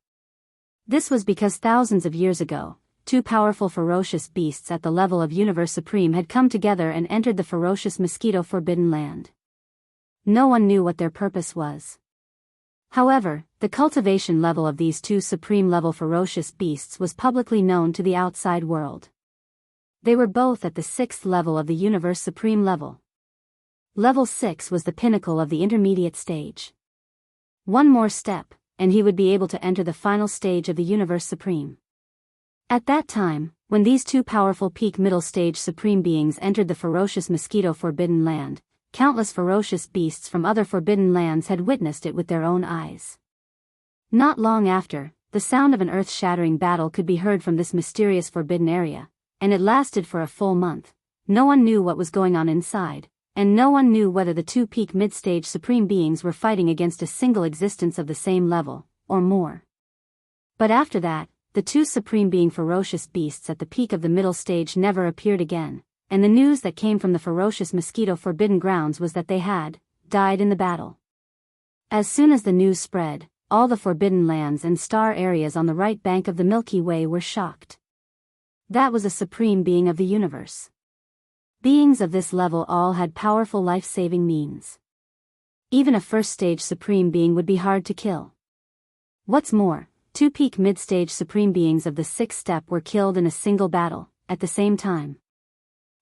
This was because thousands of years ago, two powerful ferocious beasts at the level of Universe Supreme had come together and entered the ferocious mosquito forbidden land. No one knew what their purpose was. However, the cultivation level of these two supreme-level ferocious beasts was publicly known to the outside world. They were both at the 6th level of the Universe Supreme level. Level 6 was the pinnacle of the intermediate stage. One more step, and he would be able to enter the final stage of the Universe Supreme. At that time, when these two powerful peak middle stage supreme beings entered the ferocious mosquito forbidden land, countless ferocious beasts from other forbidden lands had witnessed it with their own eyes. Not long after, the sound of an earth-shattering battle could be heard from this mysterious forbidden area, and it lasted for a full month. No one knew what was going on inside, and no one knew whether the two peak mid-stage supreme beings were fighting against a single existence of the same level, or more. But after that, the two supreme being ferocious beasts at the peak of the middle stage never appeared again, and the news that came from the ferocious mosquito forbidden grounds was that they had died in the battle. As soon as the news spread, all the forbidden lands and star areas on the right bank of the Milky Way were shocked. That was a supreme being of the universe. Beings of this level all had powerful life-saving means. Even a first-stage supreme being would be hard to kill. What's more, two peak mid-stage supreme beings of the 6th step were killed in a single battle, at the same time.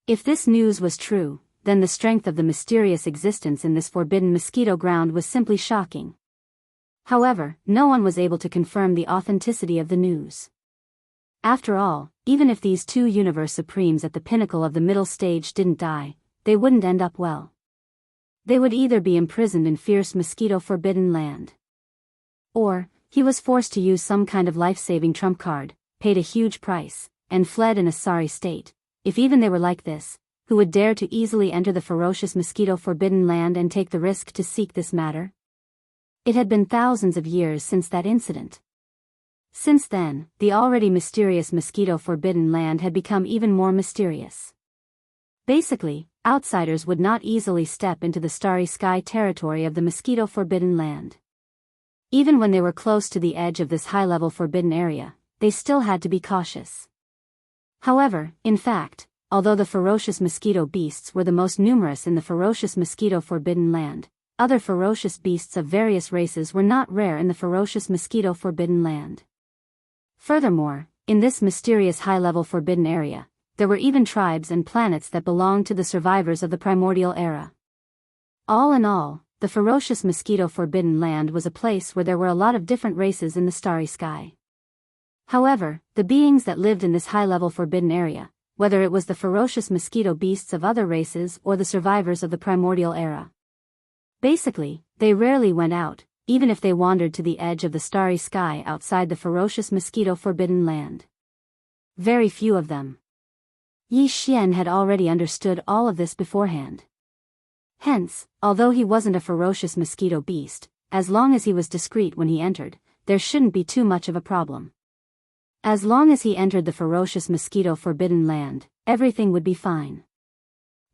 If this news was true, then the strength of the mysterious existence in this forbidden mosquito ground was simply shocking. However, no one was able to confirm the authenticity of the news. After all, even if these two universe supremes at the pinnacle of the middle stage didn't die, they wouldn't end up well. They would either be imprisoned in fierce mosquito forbidden land, or he was forced to use some kind of life-saving trump card, paid a huge price, and fled in a sorry state. If even they were like this, who would dare to easily enter the ferocious mosquito forbidden land and take the risk to seek this matter? It had been thousands of years since that incident. Since then, the already mysterious mosquito forbidden land had become even more mysterious. Basically, outsiders would not easily step into the starry sky territory of the mosquito forbidden land. Even when they were close to the edge of this high-level forbidden area, they still had to be cautious. However, in fact, although the ferocious mosquito beasts were the most numerous in the ferocious mosquito forbidden land, other ferocious beasts of various races were not rare in the ferocious mosquito forbidden land. Furthermore, in this mysterious high-level forbidden area, there were even tribes and planets that belonged to the survivors of the primordial era. All in all, the ferocious mosquito forbidden land was a place where there were a lot of different races in the starry sky. However, the beings that lived in this high-level forbidden area, whether it was the ferocious mosquito beasts of other races or the survivors of the primordial era, basically, they rarely went out, even if they wandered to the edge of the starry sky outside the ferocious mosquito forbidden land. Very few of them. Yi Xian had already understood all of this beforehand. Hence, although he wasn't a ferocious mosquito beast, as long as he was discreet when he entered, there shouldn't be too much of a problem. As long as he entered the ferocious mosquito forbidden land, everything would be fine.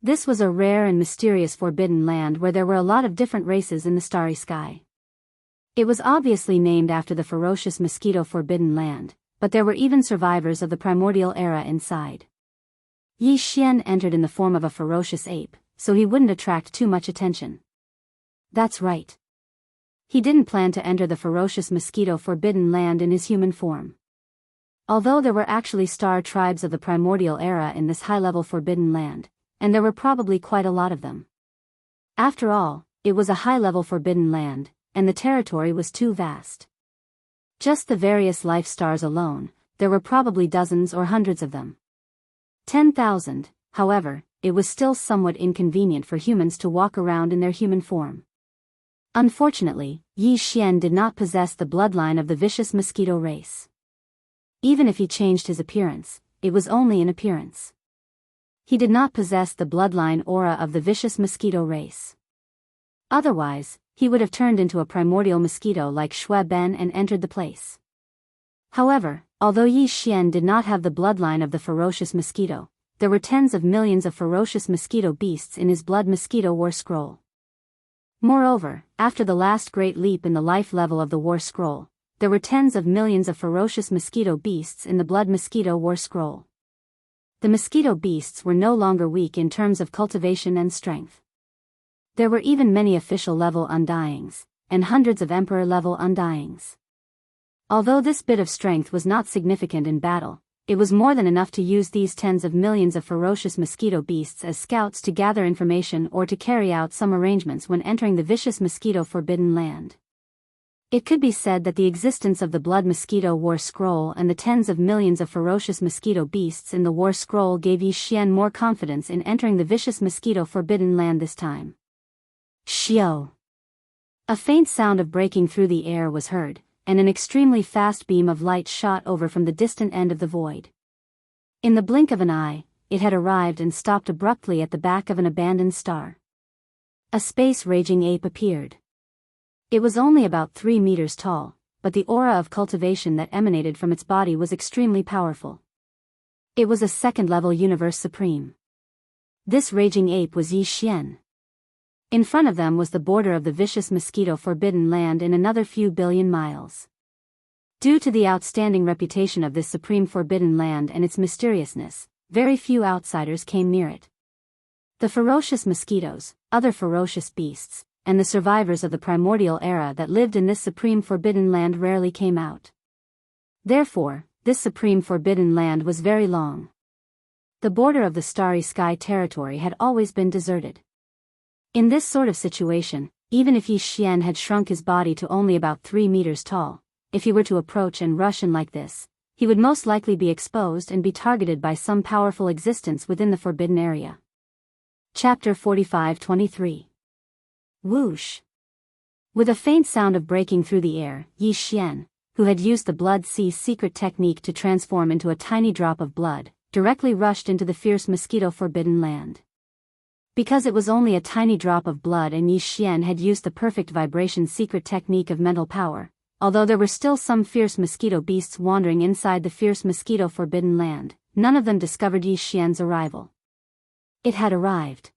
This was a rare and mysterious forbidden land where there were a lot of different races in the starry sky. It was obviously named after the ferocious mosquito forbidden land, but there were even survivors of the primordial era inside. Yi Xian entered in the form of a ferocious ape, so he wouldn't attract too much attention. That's right. He didn't plan to enter the ferocious mosquito forbidden land in his human form. Although there were actually star tribes of the primordial era in this high-level forbidden land, and there were probably quite a lot of them. After all, it was a high-level forbidden land, and the territory was too vast. Just the various life stars alone, there were probably dozens or hundreds of them. 10,000, however, it was still somewhat inconvenient for humans to walk around in their human form. Unfortunately, Yi Xian did not possess the bloodline of the vicious mosquito race. Even if he changed his appearance, it was only an appearance. He did not possess the bloodline aura of the vicious mosquito race. Otherwise, he would have turned into a primordial mosquito like Xue Ben and entered the place. However, although Yi Xian did not have the bloodline of the ferocious mosquito, there were tens of millions of ferocious mosquito beasts in his blood mosquito war scroll. Moreover, after the last great leap in the life level of the war scroll, there were tens of millions of ferocious mosquito beasts in the blood mosquito war scroll. The mosquito beasts were no longer weak in terms of cultivation and strength. There were even many official-level undyings, and hundreds of emperor-level undyings. Although this bit of strength was not significant in battle, it was more than enough to use these tens of millions of ferocious mosquito beasts as scouts to gather information or to carry out some arrangements when entering the vicious mosquito forbidden land. It could be said that the existence of the blood mosquito war scroll and the tens of millions of ferocious mosquito beasts in the war scroll gave Yi Xian more confidence in entering the vicious mosquito forbidden land this time. Xiao! A faint sound of breaking through the air was heard, and an extremely fast beam of light shot over from the distant end of the void. In the blink of an eye, it had arrived and stopped abruptly at the back of an abandoned star. A space-raging ape appeared. It was only about 3 meters tall, but the aura of cultivation that emanated from its body was extremely powerful. It was a second-level universe supreme. This raging ape was Yi Xian. In front of them was the border of the vicious mosquito forbidden land in another few billion miles. Due to the outstanding reputation of this supreme forbidden land and its mysteriousness, very few outsiders came near it. The ferocious mosquitoes, other ferocious beasts, and the survivors of the primordial era that lived in this supreme forbidden land rarely came out. Therefore, this supreme forbidden land was very long. The border of the starry sky territory had always been deserted. In this sort of situation, even if Yi Xian had shrunk his body to only about 3 meters tall, if he were to approach and rush in like this, he would most likely be exposed and be targeted by some powerful existence within the forbidden area. Chapter 45-23. Whoosh! With a faint sound of breaking through the air, Yi Xian, who had used the Blood Sea's secret technique to transform into a tiny drop of blood, directly rushed into the fierce mosquito forbidden land. Because it was only a tiny drop of blood and Yi Xian had used the perfect vibration secret technique of mental power, although there were still some fierce mosquito beasts wandering inside the fierce mosquito forbidden land, none of them discovered Yi Xian's arrival. It had arrived.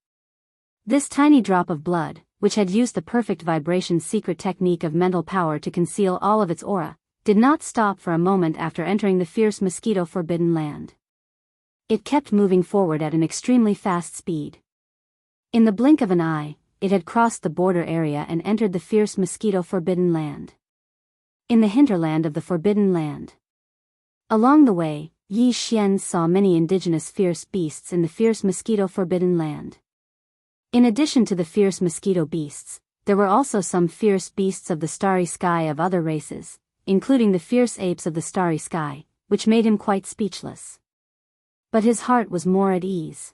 This tiny drop of blood, which had used the perfect vibration secret technique of mental power to conceal all of its aura, did not stop for a moment after entering the fierce mosquito forbidden land. It kept moving forward at an extremely fast speed. In the blink of an eye, it had crossed the border area and entered the fierce mosquito forbidden land. In the hinterland of the forbidden land. Along the way, Yi Xian saw many indigenous fierce beasts in the fierce mosquito forbidden land. In addition to the fierce mosquito beasts, there were also some fierce beasts of the starry sky of other races, including the fierce apes of the starry sky, which made him quite speechless. But his heart was more at ease.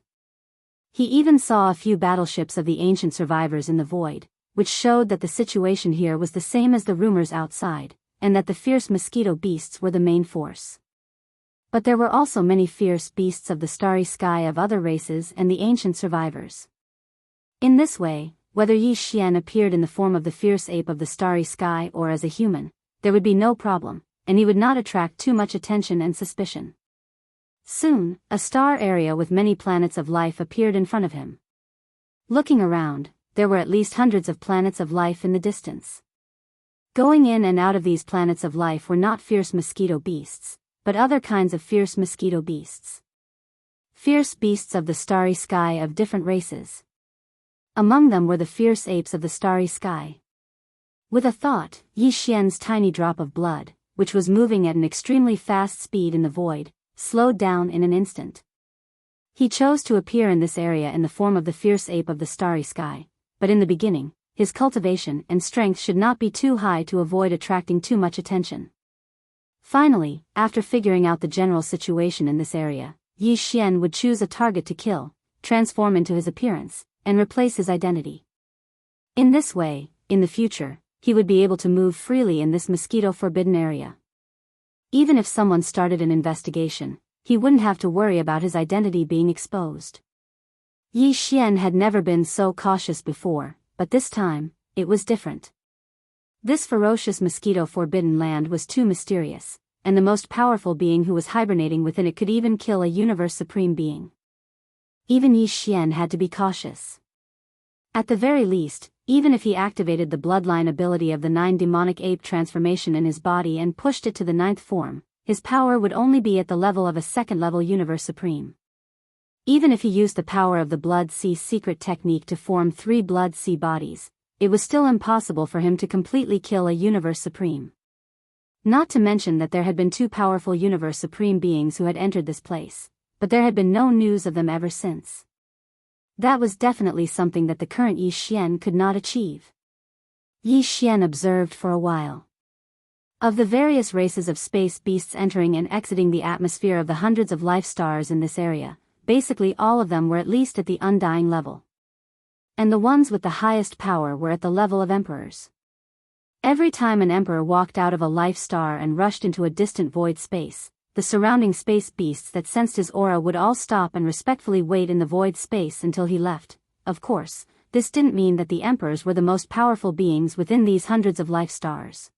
He even saw a few battleships of the ancient survivors in the void, which showed that the situation here was the same as the rumors outside, and that the fierce mosquito beasts were the main force. But there were also many fierce beasts of the starry sky of other races and the ancient survivors. In this way, whether Yi Xian appeared in the form of the fierce ape of the starry sky or as a human, there would be no problem, and he would not attract too much attention and suspicion. Soon, a star area with many planets of life appeared in front of him. Looking around, there were at least hundreds of planets of life in the distance. Going in and out of these planets of life were not fierce mosquito beasts, but other kinds of fierce mosquito beasts. Fierce beasts of the starry sky of different races. Among them were the fierce apes of the starry sky. With a thought, Yi Xian's tiny drop of blood, which was moving at an extremely fast speed in the void, slowed down in an instant. He chose to appear in this area in the form of the fierce ape of the starry sky, but in the beginning, his cultivation and strength should not be too high to avoid attracting too much attention. Finally, after figuring out the general situation in this area, Yi Xian would choose a target to kill, transform into his appearance, and replace his identity. In this way, in the future, he would be able to move freely in this mosquito-forbidden area. Even if someone started an investigation, he wouldn't have to worry about his identity being exposed. Yi Xian had never been so cautious before, but this time, it was different. This ferocious mosquito-forbidden land was too mysterious, and the most powerful being who was hibernating within it could even kill a universe supreme being. Even Yi Xian had to be cautious. At the very least, even if he activated the bloodline ability of the 9 demonic ape transformation in his body and pushed it to the 9th form, his power would only be at the level of a 2nd-level universe supreme. Even if he used the power of the Blood Sea secret technique to form 3 Blood Sea bodies, it was still impossible for him to completely kill a universe supreme. Not to mention that there had been 2 powerful universe supreme beings who had entered this place, but there had been no news of them ever since. That was definitely something that the current Yi Xian could not achieve. Yi Xian observed for a while. Of the various races of space beasts entering and exiting the atmosphere of the hundreds of life stars in this area, basically all of them were at least at the undying level. And the ones with the highest power were at the level of emperors. Every time an emperor walked out of a life star and rushed into a distant void space, the surrounding space beasts that sensed his aura would all stop and respectfully wait in the void space until he left. Of course, this didn't mean that the emperors were the most powerful beings within these hundreds of life stars.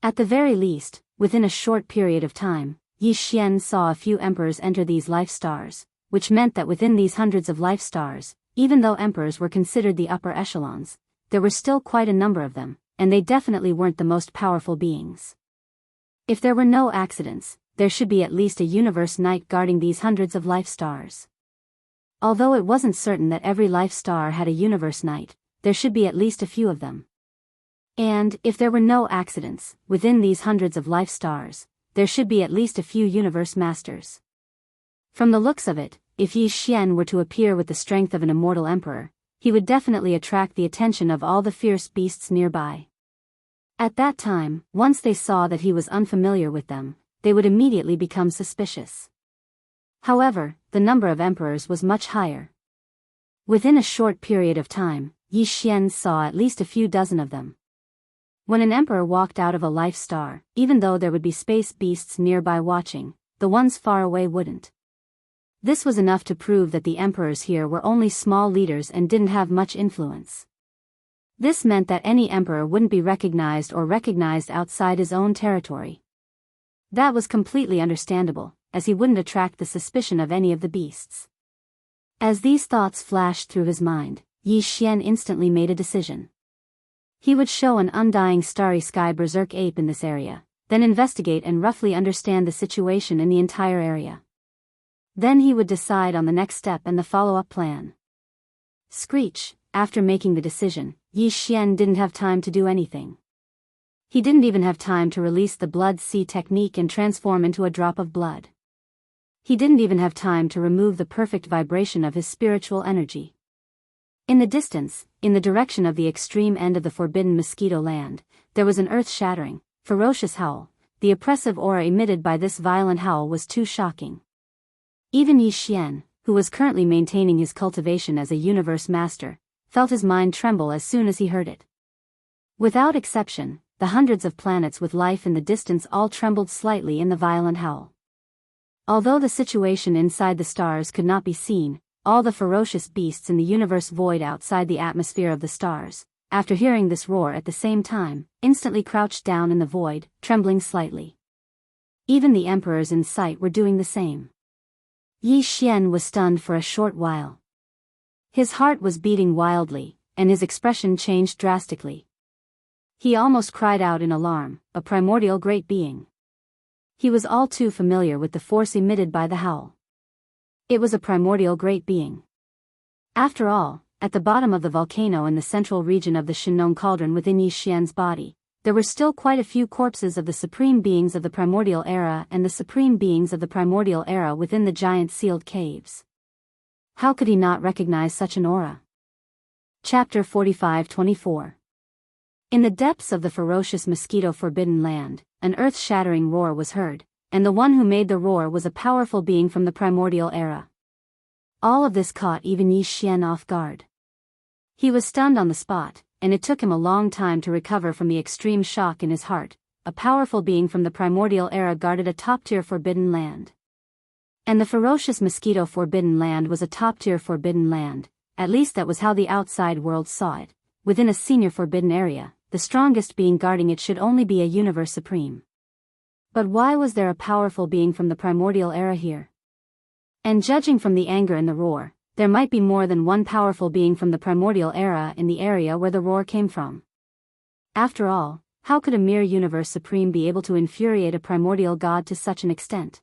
At the very least, within a short period of time, Yi Xian saw a few emperors enter these life stars, which meant that within these hundreds of life stars, even though emperors were considered the upper echelons, there were still quite a number of them, and they definitely weren't the most powerful beings. If there were no accidents, there should be at least a universe knight guarding these hundreds of life stars. Although it wasn't certain that every life star had a universe knight, there should be at least a few of them. And, if there were no accidents, within these hundreds of life stars, there should be at least a few universe masters. From the looks of it, if Yi Xian were to appear with the strength of an immortal emperor, he would definitely attract the attention of all the fierce beasts nearby. At that time, once they saw that he was unfamiliar with them, they would immediately become suspicious. However, the number of emperors was much higher. Within a short period of time, Yi Xian saw at least a few dozen of them. When an emperor walked out of a life star, even though there would be space beasts nearby watching, the ones far away wouldn't. This was enough to prove that the emperors here were only small leaders and didn't have much influence. This meant that any emperor wouldn't be recognized or recognized outside his own territory. That was completely understandable, as he wouldn't attract the suspicion of any of the beasts. As these thoughts flashed through his mind, Yi Xian instantly made a decision. He would show an undying starry sky berserk ape in this area, then investigate and roughly understand the situation in the entire area. Then he would decide on the next step and the follow-up plan. Screech, after making the decision, Yi Xian didn't have time to do anything. He didn't even have time to release the blood sea technique and transform into a drop of blood. He didn't even have time to remove the perfect vibration of his spiritual energy. In the distance, in the direction of the extreme end of the forbidden mosquito land, there was an earth-shattering, ferocious howl. The oppressive aura emitted by this violent howl was too shocking. Even Yi Xian, who was currently maintaining his cultivation as a universe master, felt his mind tremble as soon as he heard it. Without exception, the hundreds of planets with life in the distance all trembled slightly in the violent howl. Although the situation inside the stars could not be seen, all the ferocious beasts in the universe void outside the atmosphere of the stars, after hearing this roar at the same time, instantly crouched down in the void, trembling slightly. Even the emperors in sight were doing the same. Yi Xian was stunned for a short while. His heart was beating wildly, and his expression changed drastically. He almost cried out in alarm, a primordial great being. He was all too familiar with the force emitted by the howl. It was a primordial great being. After all, at the bottom of the volcano in the central region of the Shinong cauldron within Yi Xian's body, there were still quite a few corpses of the supreme beings of the primordial era and the supreme beings of the primordial era within the giant sealed caves. How could he not recognize such an aura? Chapter 45-24. In the depths of the ferocious mosquito forbidden land, an earth-shattering roar was heard, and the one who made the roar was a powerful being from the primordial era. All of this caught even Yi Xian off guard. He was stunned on the spot, and it took him a long time to recover from the extreme shock in his heart. A powerful being from the primordial era guarded a top-tier forbidden land. And the ferocious mosquito forbidden land was a top-tier forbidden land, at least that was how the outside world saw it. Within a senior forbidden area, the strongest being guarding it should only be a universe supreme. But why was there a powerful being from the primordial era here? And judging from the anger and the roar, there might be more than one powerful being from the primordial era in the area where the roar came from. After all, how could a mere universe supreme be able to infuriate a primordial god to such an extent?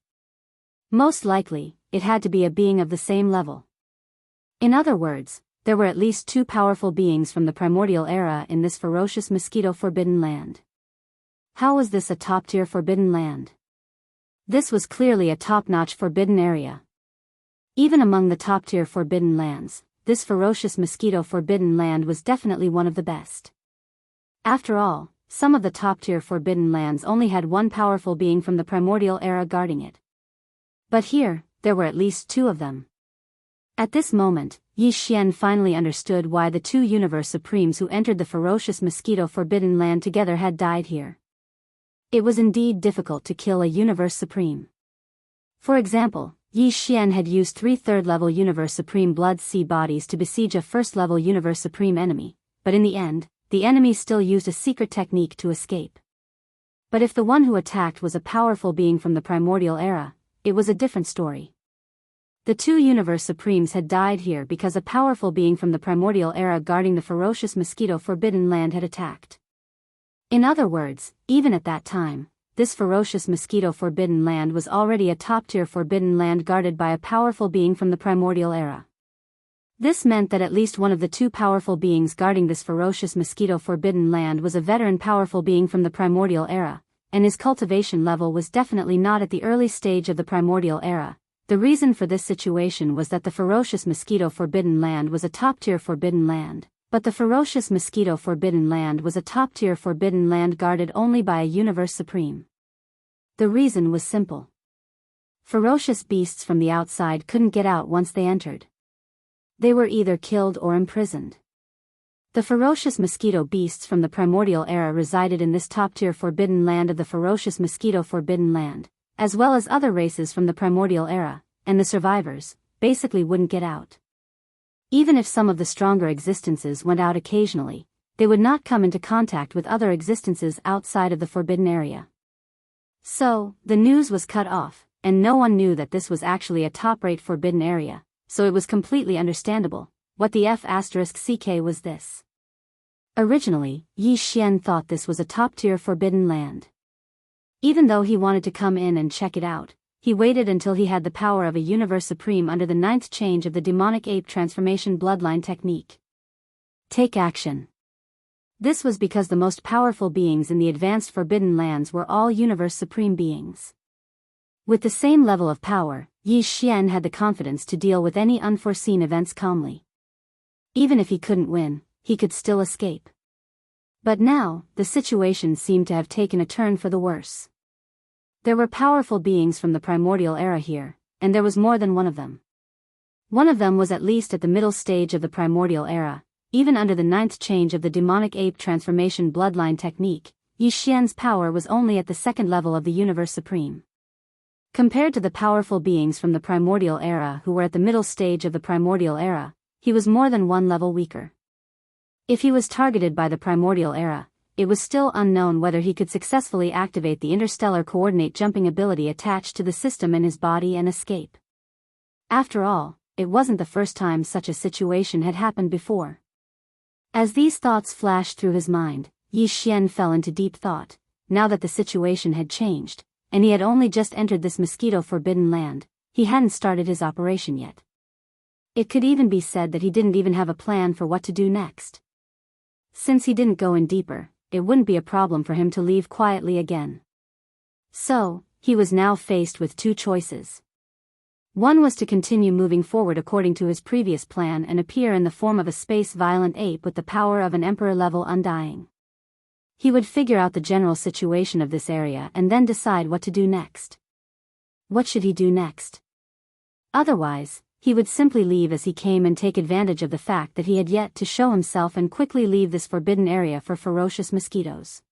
Most likely, it had to be a being of the same level. In other words, there were at least two powerful beings from the primordial era in this ferocious mosquito forbidden land. How was this a top-tier forbidden land? This was clearly a top-notch forbidden area. Even among the top-tier forbidden lands, this ferocious mosquito forbidden land was definitely one of the best. After all, some of the top-tier forbidden lands only had one powerful being from the primordial era guarding it. But here, there were at least two of them. At this moment, Yi Xian finally understood why the two universe supremes who entered the ferocious mosquito forbidden land together had died here. It was indeed difficult to kill a universe supreme. For example, Yi Xian had used 3 third-level universe supreme blood sea bodies to besiege a first-level universe supreme enemy, but in the end, the enemy still used a secret technique to escape. But if the one who attacked was a powerful being from the primordial era, it was a different story. The two universe supremes had died here because a powerful being from the primordial era guarding the ferocious mosquito forbidden land had attacked. In other words, even at that time, this ferocious mosquito forbidden land was already a top-tier forbidden land guarded by a powerful being from the primordial era. This meant that at least one of the two powerful beings guarding this ferocious mosquito forbidden land was a veteran powerful being from the primordial era, and his cultivation level was definitely not at the early stage of the primordial era. The reason for this situation was that the ferocious mosquito forbidden land was a top-tier forbidden land, but the ferocious mosquito forbidden land was a top-tier forbidden land guarded only by a universe supreme. The reason was simple. Ferocious beasts from the outside couldn't get out once they entered. They were either killed or imprisoned. The ferocious mosquito beasts from the primordial era resided in this top-tier forbidden land of the ferocious mosquito forbidden land, as well as other races from the primordial era, and the survivors, basically wouldn't get out. Even if some of the stronger existences went out occasionally, they would not come into contact with other existences outside of the forbidden area. So, the news was cut off, and no one knew that this was actually a top-rate forbidden area, so it was completely understandable. What the F***ck was this? Originally, Yi Xian thought this was a top-tier forbidden land. Even though he wanted to come in and check it out, he waited until he had the power of a universe supreme under the 9th change of the demonic ape transformation bloodline technique. Take action. This was because the most powerful beings in the advanced Forbidden Lands were all universe supreme beings. With the same level of power, Yi Xian had the confidence to deal with any unforeseen events calmly. Even if he couldn't win, he could still escape. But now, the situation seemed to have taken a turn for the worse. There were powerful beings from the primordial era here, and there was more than one of them. One of them was at least at the middle stage of the primordial era. Even under the 9th change of the demonic ape transformation bloodline technique, Yi Xian's power was only at the 2nd level of the universe supreme. Compared to the powerful beings from the primordial era who were at the middle stage of the primordial era, he was more than one level weaker. If he was targeted by the primordial era, it was still unknown whether he could successfully activate the interstellar coordinate jumping ability attached to the system in his body and escape. After all, it wasn't the first time such a situation had happened before. As these thoughts flashed through his mind, Yi Xian fell into deep thought. Now that the situation had changed, and he had only just entered this mosquito forbidden land, he hadn't started his operation yet. It could even be said that he didn't even have a plan for what to do next. Since he didn't go in deeper, it wouldn't be a problem for him to leave quietly again. So, he was now faced with two choices. One was to continue moving forward according to his previous plan and appear in the form of a space-violent ape with the power of an emperor-level undying. He would figure out the general situation of this area and then decide what to do next. What should he do next? Otherwise, he would simply leave as he came and take advantage of the fact that he had yet to show himself and quickly leave this forbidden area for ferocious mosquitoes.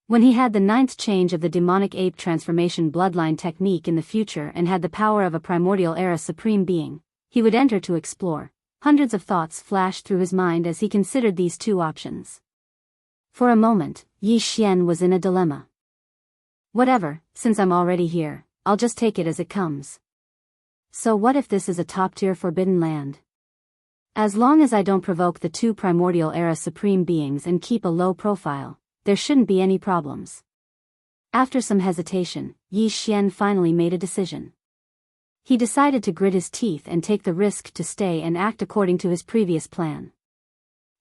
When he had the 9th change of the demonic ape transformation bloodline technique in the future and had the power of a primordial era supreme being, he would enter to explore. Hundreds of thoughts flashed through his mind as he considered these two options. For a moment, Yi Xian was in a dilemma. Whatever, since I'm already here, I'll just take it as it comes. So what if this is a top-tier forbidden land? As long as I don't provoke the two primordial era supreme beings and keep a low profile, there shouldn't be any problems. After some hesitation, Yi Xian finally made a decision. He decided to grit his teeth and take the risk to stay and act according to his previous plan.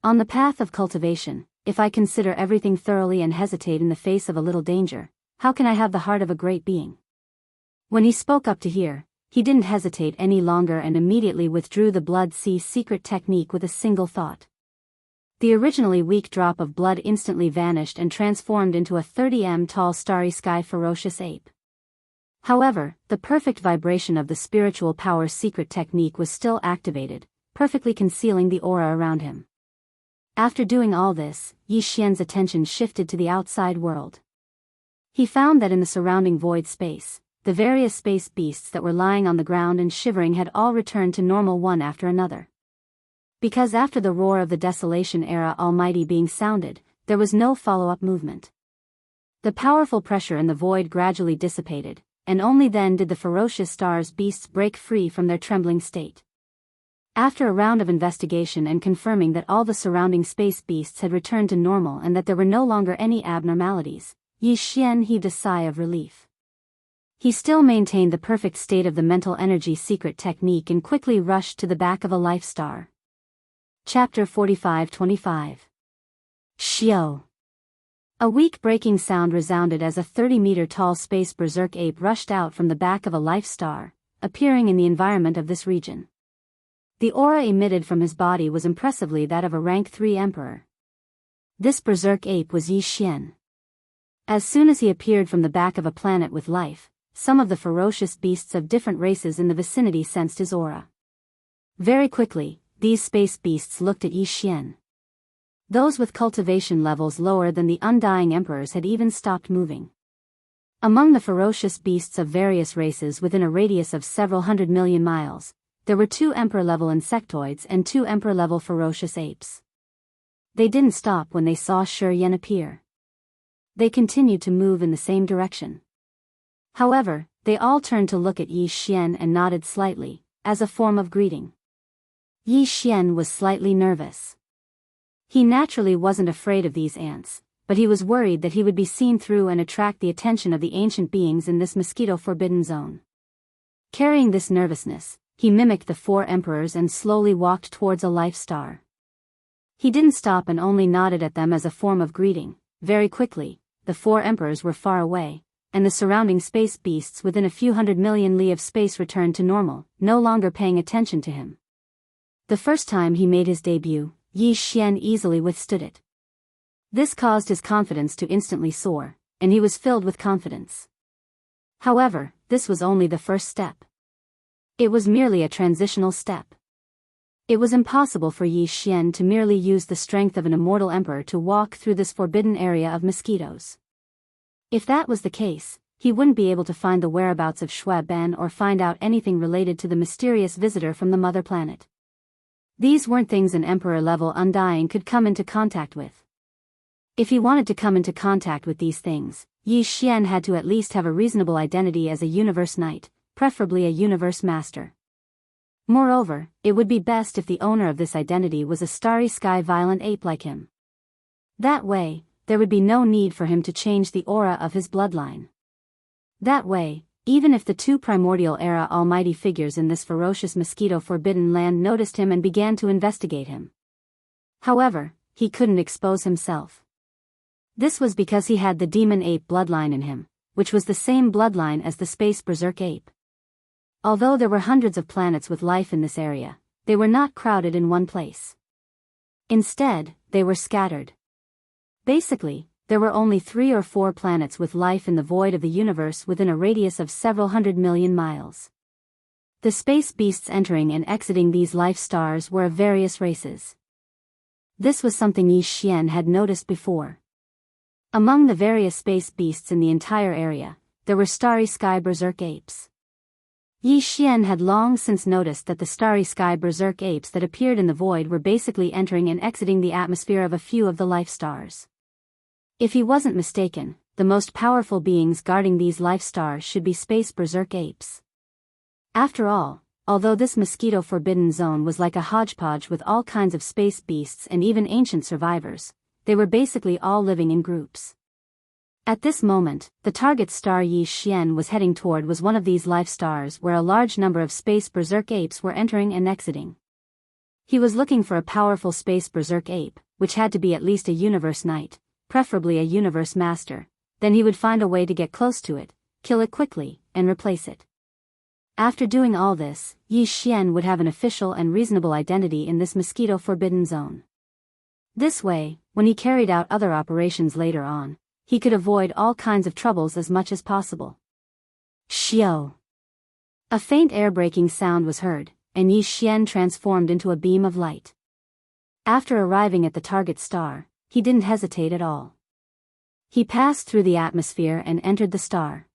On the path of cultivation, if I consider everything thoroughly and hesitate in the face of a little danger, how can I have the heart of a great being? When he spoke up to here, he didn't hesitate any longer and immediately withdrew the blood sea secret technique with a single thought. The originally weak drop of blood instantly vanished and transformed into a 30 m tall starry sky ferocious ape. However, the perfect vibration of the spiritual power secret technique was still activated, perfectly concealing the aura around him. After doing all this, Yi Xian's attention shifted to the outside world. He found that in the surrounding void space, the various space beasts that were lying on the ground and shivering had all returned to normal one after another. Because after the roar of the Desolation Era Almighty being sounded, there was no follow-up movement. The powerful pressure in the void gradually dissipated, and only then did the ferocious stars beasts break free from their trembling state. After a round of investigation and confirming that all the surrounding space beasts had returned to normal and that there were no longer any abnormalities, Yi Xian heaved a sigh of relief. He still maintained the perfect state of the mental energy secret technique and quickly rushed to the back of a life star. Chapter 45-25. Xiao. A weak breaking sound resounded as a 30-meter-tall space berserk ape rushed out from the back of a life star, appearing in the environment of this region. The aura emitted from his body was impressively that of a rank 3 emperor. This berserk ape was Yi Xian. As soon as he appeared from the back of a planet with life, some of the ferocious beasts of different races in the vicinity sensed his aura. Very quickly, these space beasts looked at Yi Xian. Those with cultivation levels lower than the undying emperors had even stopped moving. Among the ferocious beasts of various races within a radius of several 100 million miles, there were 2 emperor-level insectoids and 2 emperor-level ferocious apes. They didn't stop when they saw Shi Yan appear. They continued to move in the same direction. However, they all turned to look at Yi Xian and nodded slightly, as a form of greeting. Yi Xian was slightly nervous. He naturally wasn't afraid of these ants, but he was worried that he would be seen through and attract the attention of the ancient beings in this mosquito-forbidden zone. Carrying this nervousness, he mimicked the 4 emperors and slowly walked towards a life star. He didn't stop and only nodded at them as a form of greeting. Very quickly, the four emperors were far away, and the surrounding space beasts within a few hundred million li of space returned to normal, no longer paying attention to him. The first time he made his debut, Yi Xian easily withstood it. This caused his confidence to instantly soar, and he was filled with confidence. However, this was only the first step. It was merely a transitional step. It was impossible for Yi Xian to merely use the strength of an immortal emperor to walk through this forbidden area of mosquitoes. If that was the case, he wouldn't be able to find the whereabouts of Shui Ben or find out anything related to the mysterious visitor from the mother planet. These weren't things an emperor-level undying could come into contact with. If he wanted to come into contact with these things, Yi Xian had to at least have a reasonable identity as a universe knight, preferably a universe master. Moreover, it would be best if the owner of this identity was a starry sky violent ape like him. That way, there would be no need for him to change the aura of his bloodline. That way, even if the two primordial era almighty figures in this ferocious mosquito forbidden land noticed him and began to investigate him. However, he couldn't expose himself. This was because he had the demon ape bloodline in him, which was the same bloodline as the space berserk ape. Although there were hundreds of planets with life in this area, they were not crowded in one place. Instead, they were scattered. Basically, there were only 3 or 4 planets with life in the void of the universe within a radius of several hundred million miles. The space beasts entering and exiting these life stars were of various races. This was something Yi Xian had noticed before. Among the various space beasts in the entire area, there were starry sky berserk apes. Yi Xian had long since noticed that the starry sky berserk apes that appeared in the void were basically entering and exiting the atmosphere of a few of the life stars. If he wasn't mistaken, the most powerful beings guarding these life stars should be space berserk apes. After all, although this mosquito forbidden zone was like a hodgepodge with all kinds of space beasts and even ancient survivors, they were basically all living in groups. At this moment, the target star Yi Xian was heading toward was one of these life stars where a large number of space berserk apes were entering and exiting. He was looking for a powerful space berserk ape, which had to be at least a universe knight, preferably a universe master. Then he would find a way to get close to it, kill it quickly, and replace it. After doing all this, Yi Xian would have an official and reasonable identity in this mosquito forbidden zone. This way, when he carried out other operations later on, he could avoid all kinds of troubles as much as possible. Xiao! A faint air-breaking sound was heard, and Yi Xian transformed into a beam of light. After arriving at the target star, he didn't hesitate at all. He passed through the atmosphere and entered the star.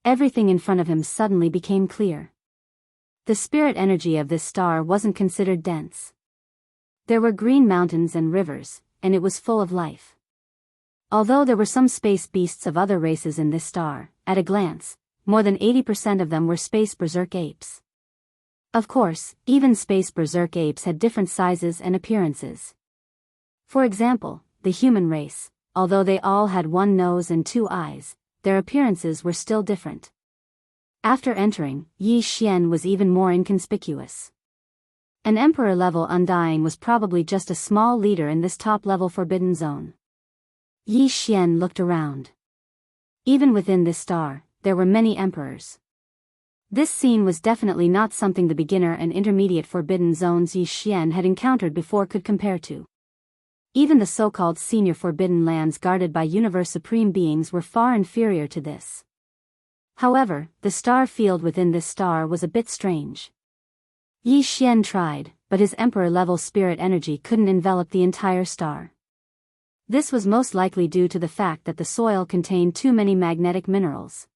Everything in front of him suddenly became clear. The spirit energy of this star wasn't considered dense. There were green mountains and rivers, and it was full of life. Although there were some space beasts of other races in this star, at a glance, more than 80% of them were space berserk apes. Of course, even space berserk apes had different sizes and appearances. For example, the human race, although they all had one nose and 2 eyes, their appearances were still different. After entering, Yi Xian was even more inconspicuous. An emperor-level undying was probably just a small leader in this top-level forbidden zone. Yi Xian looked around. Even within this star, there were many emperors. This scene was definitely not something the beginner and intermediate forbidden zones Yi Xian had encountered before could compare to. Even the so-called senior forbidden lands guarded by universe supreme beings were far inferior to this. However, the star field within this star was a bit strange. Yi Xian tried, but his emperor-level spirit energy couldn't envelop the entire star. This was most likely due to the fact that the soil contained too many magnetic minerals.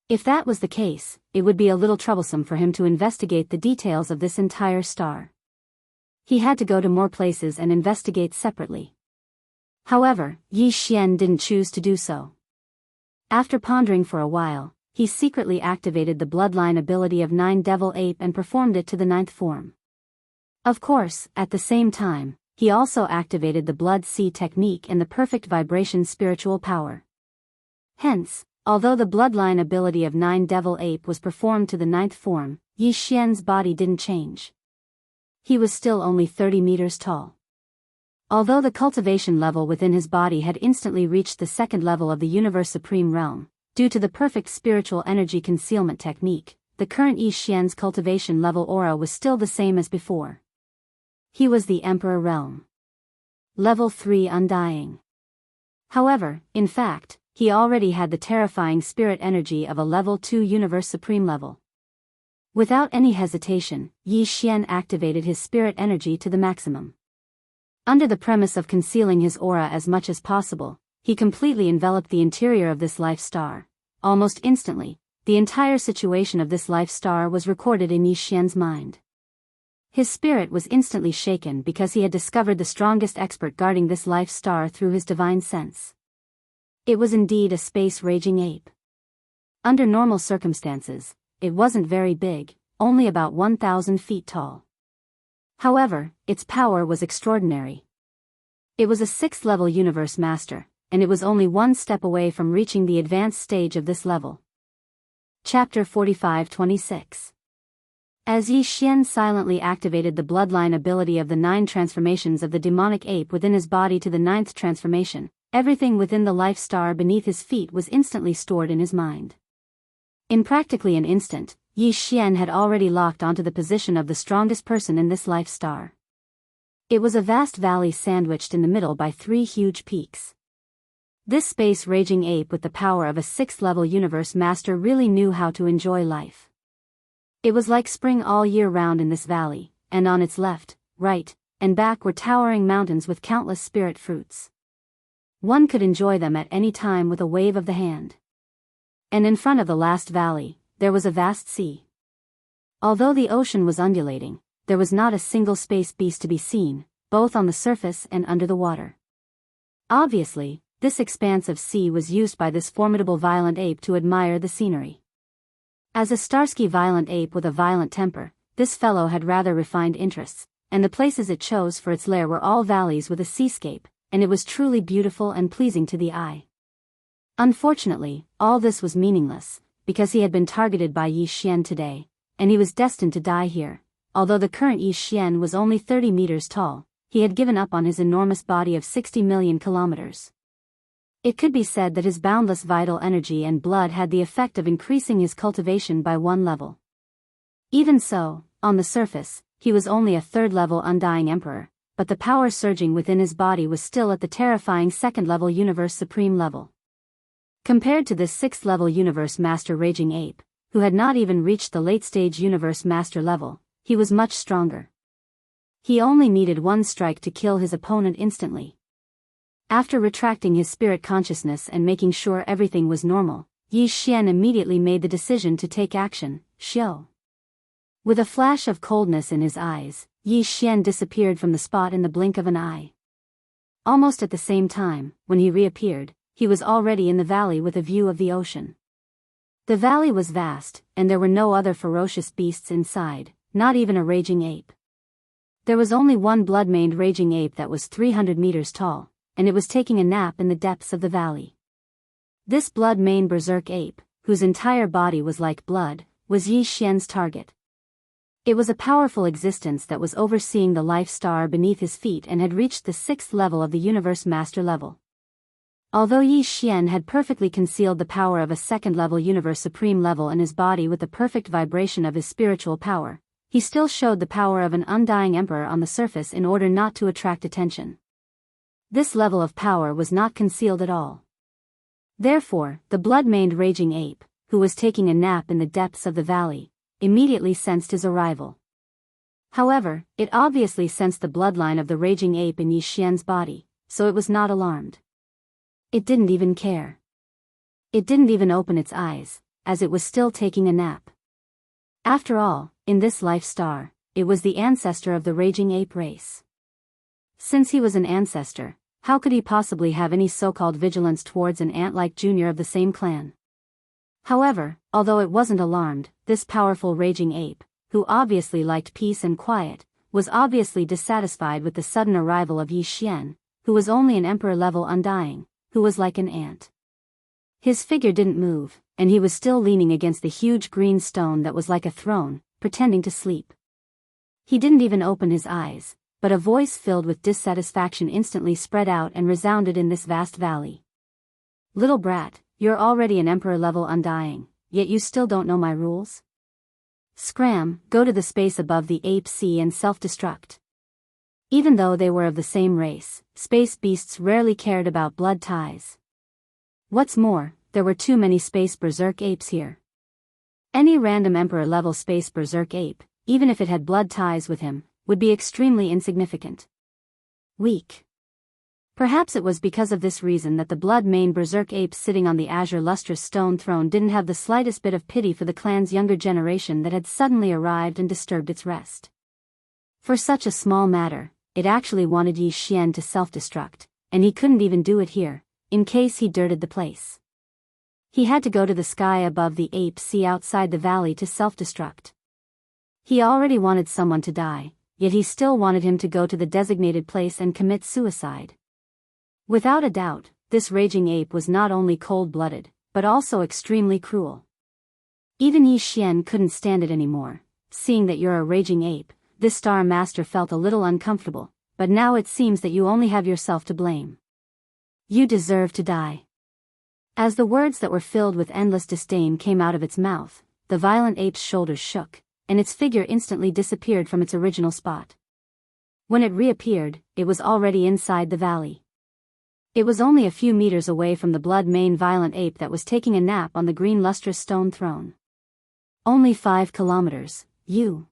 If that was the case, it would be a little troublesome for him to investigate the details of this entire star. He had to go to more places and investigate separately. However, Yi Xian didn't choose to do so. After pondering for a while, he secretly activated the bloodline ability of 9 Devil Ape and performed it to the 9th form. Of course, at the same time, he also activated the Blood Sea technique and the Perfect Vibration spiritual power. Hence, although the bloodline ability of 9 Devil Ape was performed to the 9th form, Yi Xian's body didn't change. He was still only 30 meters tall. Although the cultivation level within his body had instantly reached the second level of the Universe Supreme Realm, due to the perfect spiritual energy concealment technique, the current Yi Xian's cultivation level aura was still the same as before. He was the Emperor Realm. Level 3 Undying. However, in fact, he already had the terrifying spirit energy of a level 2 Universe Supreme level. Without any hesitation, Yi Xian activated his spirit energy to the maximum. Under the premise of concealing his aura as much as possible, he completely enveloped the interior of this life star. Almost instantly, the entire situation of this life star was recorded in Yi Xian's mind. His spirit was instantly shaken because he had discovered the strongest expert guarding this life star through his divine sense. It was indeed a space raging ape. Under normal circumstances, it wasn't very big, only about 1,000 feet tall. However, its power was extraordinary. It was a 6th level universe master, and it was only one step away from reaching the advanced stage of this level. Chapter 45-26. As Yi Xian silently activated the bloodline ability of the 9 transformations of the demonic ape within his body to the 9th transformation, everything within the life star beneath his feet was instantly stored in his mind. In practically an instant, Yi Xian had already locked onto the position of the strongest person in this life star. It was a vast valley sandwiched in the middle by 3 huge peaks. This space-raging ape with the power of a 6th-level universe master really knew how to enjoy life. It was like spring all year round in this valley, and on its left, right, and back were towering mountains with countless spirit fruits. One could enjoy them at any time with a wave of the hand. And in front of the last valley, there was a vast sea. Although the ocean was undulating, there was not a single space beast to be seen, both on the surface and under the water. Obviously, this expanse of sea was used by this formidable violent ape to admire the scenery. As a Starsky violent ape with a violent temper, this fellow had rather refined interests, and the places it chose for its lair were all valleys with a seascape, and it was truly beautiful and pleasing to the eye. Unfortunately, all this was meaningless, because he had been targeted by Yi Xian today, and he was destined to die here. Although the current Yi Xian was only 30 meters tall, he had given up on his enormous body of 60 million kilometers. It could be said that his boundless vital energy and blood had the effect of increasing his cultivation by 1 level. Even so, on the surface, he was only a 3rd-level undying emperor, but the power surging within his body was still at the terrifying 2nd-level Universe Supreme level. Compared to this 6th-level Universe Master Raging Ape, who had not even reached the late-stage Universe Master level, he was much stronger. He only needed 1 strike to kill his opponent instantly. After retracting his spirit consciousness and making sure everything was normal, Yi Xian immediately made the decision to take action. Xiao. With a flash of coldness in his eyes, Yi Xian disappeared from the spot in the blink of an eye. Almost at the same time, when he reappeared, he was already in the valley with a view of the ocean. The valley was vast, and there were no other ferocious beasts inside, not even a raging ape. There was only one blood-maned raging ape that was 300 meters tall, and it was taking a nap in the depths of the valley. This blood-maned berserk ape, whose entire body was like blood, was Yi Xian's target. It was a powerful existence that was overseeing the life star beneath his feet and had reached the 6th level of the Universe Master level. Although Yi Xian had perfectly concealed the power of a 2nd-level Universe Supreme level in his body with the perfect vibration of his spiritual power, he still showed the power of an undying emperor on the surface in order not to attract attention. This level of power was not concealed at all. Therefore, the blood-maned raging ape, who was taking a nap in the depths of the valley, immediately sensed his arrival. However, it obviously sensed the bloodline of the raging ape in Yi Xian's body, so it was not alarmed. It didn't even care. It didn't even open its eyes, as it was still taking a nap. After all, in this life star, it was the ancestor of the raging ape race. Since he was an ancestor, how could he possibly have any so-called vigilance towards an ant-like junior of the same clan? However, although it wasn't alarmed, this powerful raging ape, who obviously liked peace and quiet, was obviously dissatisfied with the sudden arrival of Yi Xian, who was only an emperor-level undying, who was like an ant. His figure didn't move, and he was still leaning against the huge green stone that was like a throne, pretending to sleep. He didn't even open his eyes, but a voice filled with dissatisfaction instantly spread out and resounded in this vast valley. "Little brat, you're already an emperor level undying, yet you still don't know my rules? Scram, go to the space above the ape sea and self-destruct." Even though they were of the same race, space beasts rarely cared about blood ties. What's more, there were too many space berserk apes here. Any random emperor-level space berserk ape, even if it had blood ties with him, would be extremely insignificant. Weak. Perhaps it was because of this reason that the blood-mane berserk apes sitting on the azure lustrous stone throne didn't have the slightest bit of pity for the clan's younger generation that had suddenly arrived and disturbed its rest. For such a small matter, it actually wanted Yi Xian to self-destruct, and he couldn't even do it here, in case he dirted the place. He had to go to the sky above the ape sea outside the valley to self-destruct. He already wanted someone to die, yet he still wanted him to go to the designated place and commit suicide. Without a doubt, this raging ape was not only cold-blooded, but also extremely cruel. Even Yi Xian couldn't stand it anymore. "Seeing that you're a raging ape," this Star Master felt a little uncomfortable, "but now it seems that you only have yourself to blame. You deserve to die." As the words that were filled with endless disdain came out of its mouth, the violent ape's shoulders shook, and its figure instantly disappeared from its original spot. When it reappeared, it was already inside the valley. It was only a few meters away from the blood-mane violent ape that was taking a nap on the green lustrous stone throne. "Only 5 kilometers, you."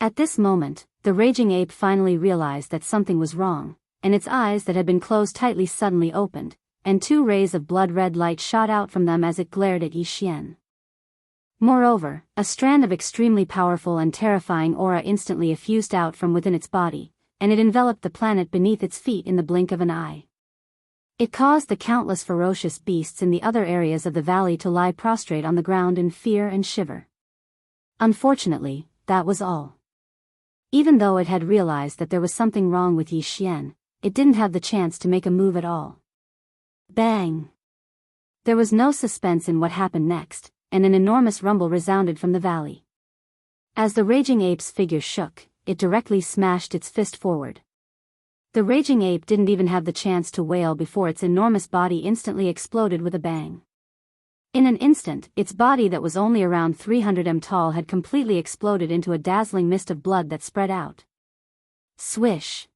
At this moment, the raging ape finally realized that something was wrong, and its eyes that had been closed tightly suddenly opened, and 2 rays of blood-red light shot out from them as it glared at Yi Xian. Moreover, a strand of extremely powerful and terrifying aura instantly effused out from within its body, and it enveloped the planet beneath its feet in the blink of an eye. It caused the countless ferocious beasts in the other areas of the valley to lie prostrate on the ground in fear and shiver. Unfortunately, that was all. Even though it had realized that there was something wrong with Yi Xian, it didn't have the chance to make a move at all. Bang! There was no suspense in what happened next, and an enormous rumble resounded from the valley. As the raging ape's figure shook, it directly smashed its fist forward. The raging ape didn't even have the chance to wail before its enormous body instantly exploded with a bang. In an instant, its body that was only around 300 m tall had completely exploded into a dazzling mist of blood that spread out. Swish!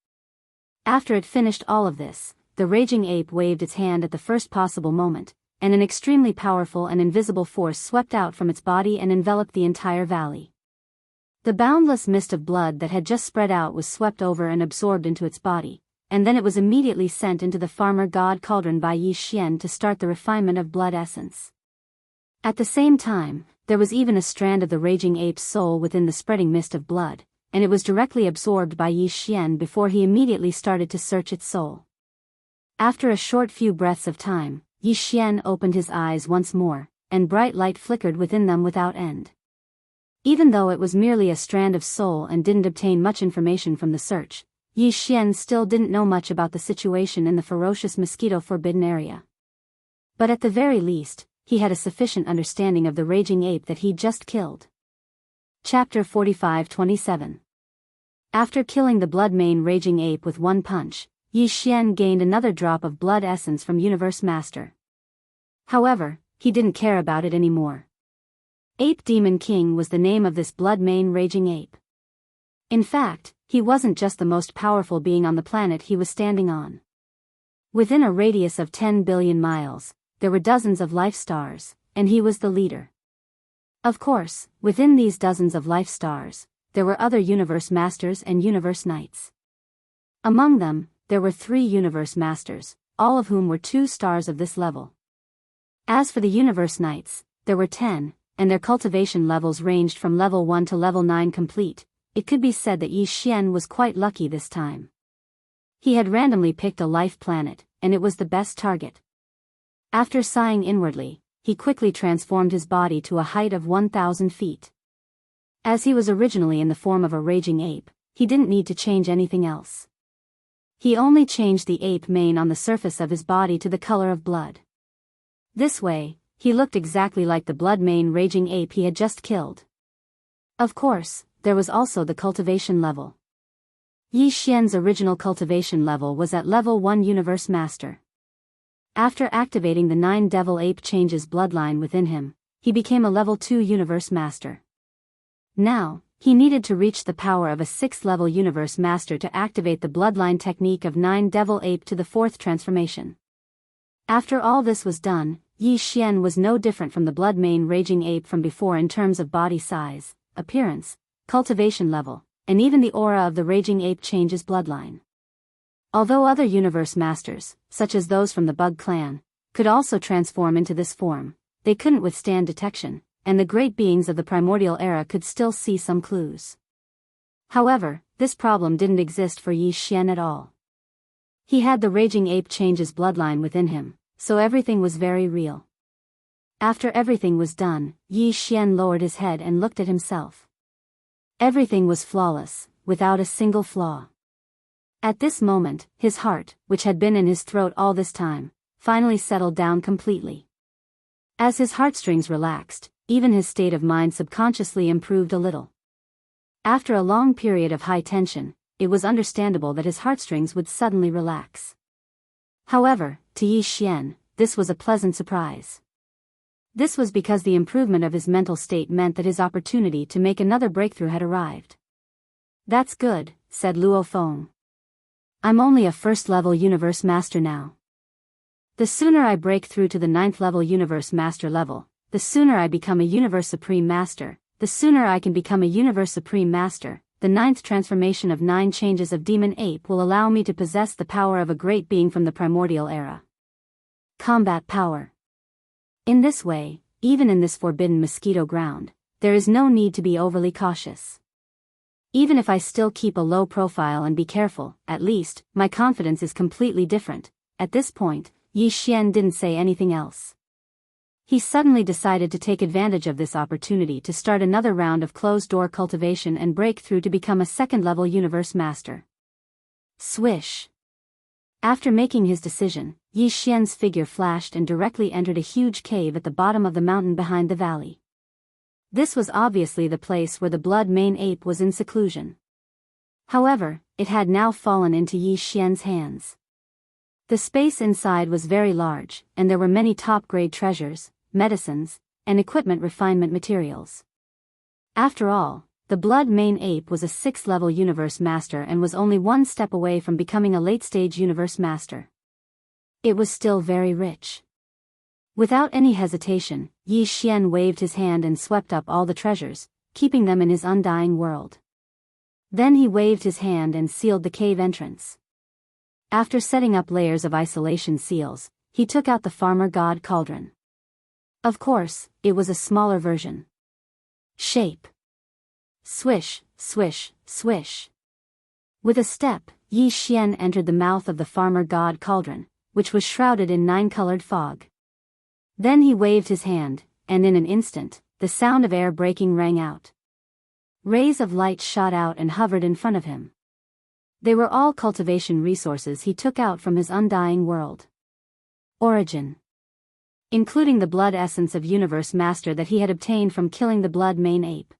After it finished all of this, the raging ape waved its hand at the first possible moment, and an extremely powerful and invisible force swept out from its body and enveloped the entire valley. The boundless mist of blood that had just spread out was swept over and absorbed into its body, and then it was immediately sent into the farmer god cauldron by Yi Xian to start the refinement of blood essence. At the same time, there was even a strand of the raging ape's soul within the spreading mist of blood, and it was directly absorbed by Yi Xian before he immediately started to search its soul. After a short few breaths of time, Yi Xian opened his eyes once more, and bright light flickered within them without end. Even though it was merely a strand of soul and didn't obtain much information from the search, Yi Xian still didn't know much about the situation in the ferocious mosquito-forbidden area. But at the very least, he had a sufficient understanding of the raging ape that he'd just killed. Chapter 45-27. After killing the blood-mane raging ape with one punch, Yi Xian gained another drop of blood essence from Universe Master. However, he didn't care about it anymore. Ape Demon King was the name of this blood-mane raging ape. In fact, he wasn't just the most powerful being on the planet he was standing on. Within a radius of 10 billion miles, there were dozens of life stars, and he was the leader. Of course, within these dozens of life stars, there were other Universe Masters and Universe Knights. Among them, there were 3 Universe Masters, all of whom were 2 stars of this level. As for the Universe Knights, there were 10, and their cultivation levels ranged from level 1 to level 9 complete. It could be said that Yi Xian was quite lucky this time. He had randomly picked a life planet, and it was the best target. After sighing inwardly, he quickly transformed his body to a height of 1,000 feet. As he was originally in the form of a raging ape, he didn't need to change anything else. He only changed the ape mane on the surface of his body to the color of blood. This way, he looked exactly like the blood-mane raging ape he had just killed. Of course, there was also the cultivation level. Yi Xian's original cultivation level was at level 1 Universe Master. After activating the 9 Devil Ape Changes bloodline within him, he became a level 2 Universe Master. Now, he needed to reach the power of a 6th level Universe Master to activate the bloodline technique of 9 Devil Ape to the 4th transformation. After all this was done, Yi Xian was no different from the blood main Raging Ape from before in terms of body size, appearance, cultivation level, and even the aura of the Raging Ape Changes bloodline. Although other Universe Masters, such as those from the Bug Clan, could also transform into this form, they couldn't withstand detection, and the great beings of the primordial era could still see some clues. However, this problem didn't exist for Yi Xian at all. He had the Raging Ape Changes bloodline within him, so everything was very real. After everything was done, Yi Xian lowered his head and looked at himself. Everything was flawless, without a single flaw. At this moment, his heart, which had been in his throat all this time, finally settled down completely. As his heartstrings relaxed, even his state of mind subconsciously improved a little. After a long period of high tension, it was understandable that his heartstrings would suddenly relax. However, to Yi Xian, this was a pleasant surprise. This was because the improvement of his mental state meant that his opportunity to make another breakthrough had arrived. "That's good," said Luo Feng. "I'm only a 1st level Universe Master now. The sooner I break through to the 9th level Universe Master level, the sooner I become a Universe Supreme Master, the sooner I can become a Universe Supreme Master. The 9th transformation of 9 changes of Demon Ape will allow me to possess the power of a great being from the primordial era. Combat power. In this way, even in this forbidden mosquito ground, there is no need to be overly cautious. Even if I still keep a low profile and be careful, at least, my confidence is completely different." At this point, Yi Xian didn't say anything else. He suddenly decided to take advantage of this opportunity to start another round of closed-door cultivation and break through to become a 2nd-level Universe Master. Swish! After making his decision, Yi Xian's figure flashed and directly entered a huge cave at the bottom of the mountain behind the valley. This was obviously the place where the blood main ape was in seclusion. However, it had now fallen into Yi Xian's hands. The space inside was very large, and there were many top-grade treasures, medicines, and equipment refinement materials. After all, the blood main ape was a 6th-level Universe Master and was only one step away from becoming a late-stage Universe Master. It was still very rich. Without any hesitation, Yi Xian waved his hand and swept up all the treasures, keeping them in his undying world. Then he waved his hand and sealed the cave entrance. After setting up layers of isolation seals, he took out the Farmer God Cauldron. Of course, it was a smaller version. Shape. Swish, swish, swish. With a step, Yi Xian entered the mouth of the Farmer God Cauldron, which was shrouded in 9-colored fog. Then he waved his hand, and in an instant, the sound of air breaking rang out. Rays of light shot out and hovered in front of him. They were all cultivation resources he took out from his undying world. Origin. Including the blood essence of Universe Master that he had obtained from killing the blood main ape.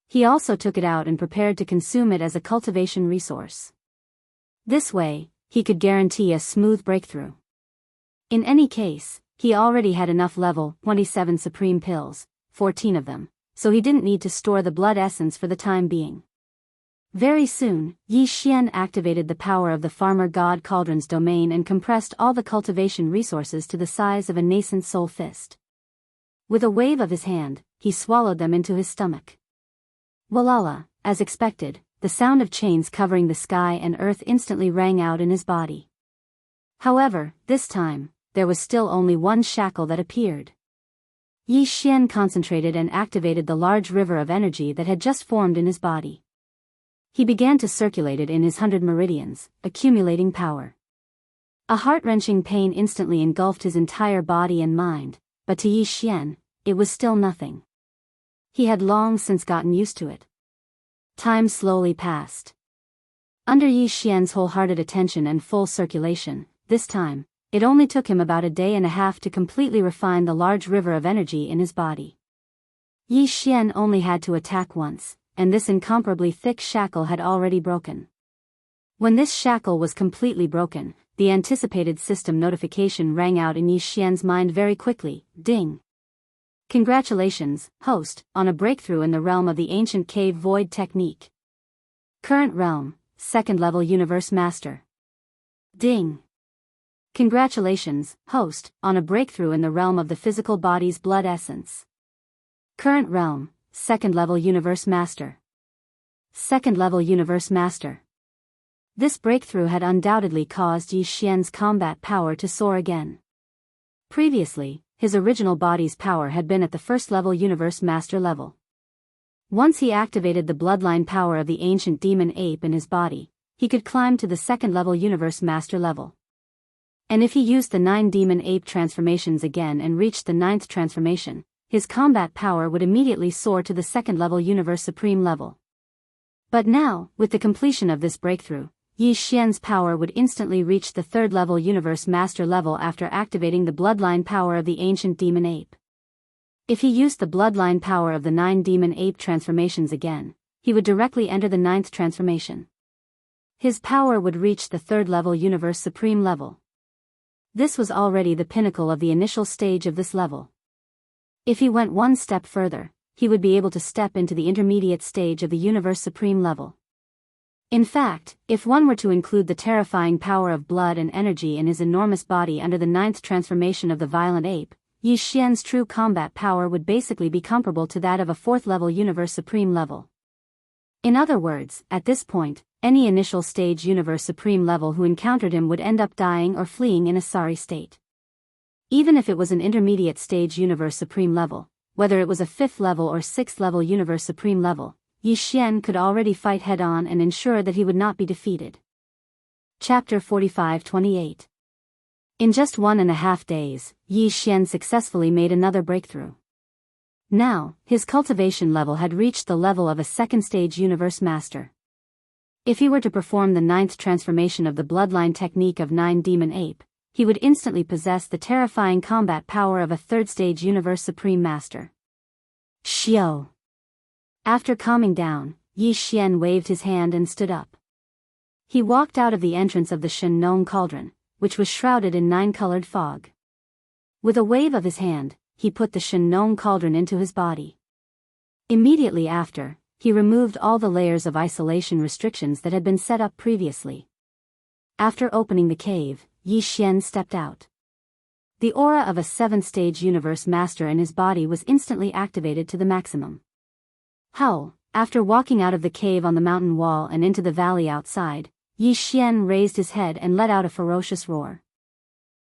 He also took it out and prepared to consume it as a cultivation resource. This way, he could guarantee a smooth breakthrough. In any case, he already had enough level 27 supreme pills, 14 of them, so he didn't need to store the blood essence for the time being. Very soon, Yi Xian activated the power of the Farmer God Cauldron's domain and compressed all the cultivation resources to the size of a nascent soul fist. With a wave of his hand, he swallowed them into his stomach. Walala, as expected, the sound of chains covering the sky and earth instantly rang out in his body. However, this time, there was still only one shackle that appeared. Yi Xian concentrated and activated the large river of energy that had just formed in his body. He began to circulate it in his 100 meridians, accumulating power. A heart-wrenching pain instantly engulfed his entire body and mind, but to Yi Xian, it was still nothing. He had long since gotten used to it. Time slowly passed. Under Yi Xian's wholehearted attention and full circulation, this time, it only took him about a day and a half to completely refine the large river of energy in his body. Yi Xian only had to attack once, and this incomparably thick shackle had already broken. When this shackle was completely broken, the anticipated system notification rang out in Yi Xian's mind very quickly. Ding! Congratulations, host, on a breakthrough in the realm of the ancient cave void technique. Current realm, 2nd level universe master. Ding! Congratulations, host, on a breakthrough in the realm of the physical body's blood essence. Current realm, 2nd level universe master. 2nd level universe master. This breakthrough had undoubtedly caused Yi Xian's combat power to soar again. Previously, his original body's power had been at the 1st level universe master level. Once he activated the bloodline power of the ancient demon ape in his body, he could climb to the 2nd level universe master level. And if he used the 9 demon ape transformations again and reached the 9th transformation, his combat power would immediately soar to the 2nd level universe supreme level. But now, with the completion of this breakthrough, Yi Xian's power would instantly reach the 3rd level universe master level after activating the bloodline power of the ancient demon ape. If he used the bloodline power of the 9 demon ape transformations again, he would directly enter the 9th transformation. His power would reach the 3rd level universe supreme level. This was already the pinnacle of the initial stage of this level. If he went one step further, he would be able to step into the intermediate stage of the universe supreme level. In fact, if one were to include the terrifying power of blood and energy in his enormous body under the 9th transformation of the violent ape, Yi Xian's true combat power would basically be comparable to that of a 4th level universe supreme level. In other words, at this point, any initial stage universe supreme level who encountered him would end up dying or fleeing in a sorry state. Even if it was an intermediate stage universe supreme level, whether it was a 5th level or 6th level universe supreme level, Yi Xian could already fight head-on and ensure that he would not be defeated. Chapter 45-28. In just 1.5 days, Yi Xian successfully made another breakthrough. Now, his cultivation level had reached the level of a 2nd stage universe master. If he were to perform the 9th transformation of the bloodline technique of 9 demon ape, he would instantly possess the terrifying combat power of a 3rd stage universe supreme master. Xiao. After calming down, Yi Xian waved his hand and stood up. He walked out of the entrance of the Shen cauldron, which was shrouded in 9-colored fog. With a wave of his hand, he put the Shen cauldron into his body. Immediately after, he removed all the layers of isolation restrictions that had been set up previously. After opening the cave, Yi Xian stepped out. The aura of a 7th stage universe master in his body was instantly activated to the maximum. Howl! After walking out of the cave on the mountain wall and into the valley outside, Yi Xian raised his head and let out a ferocious roar.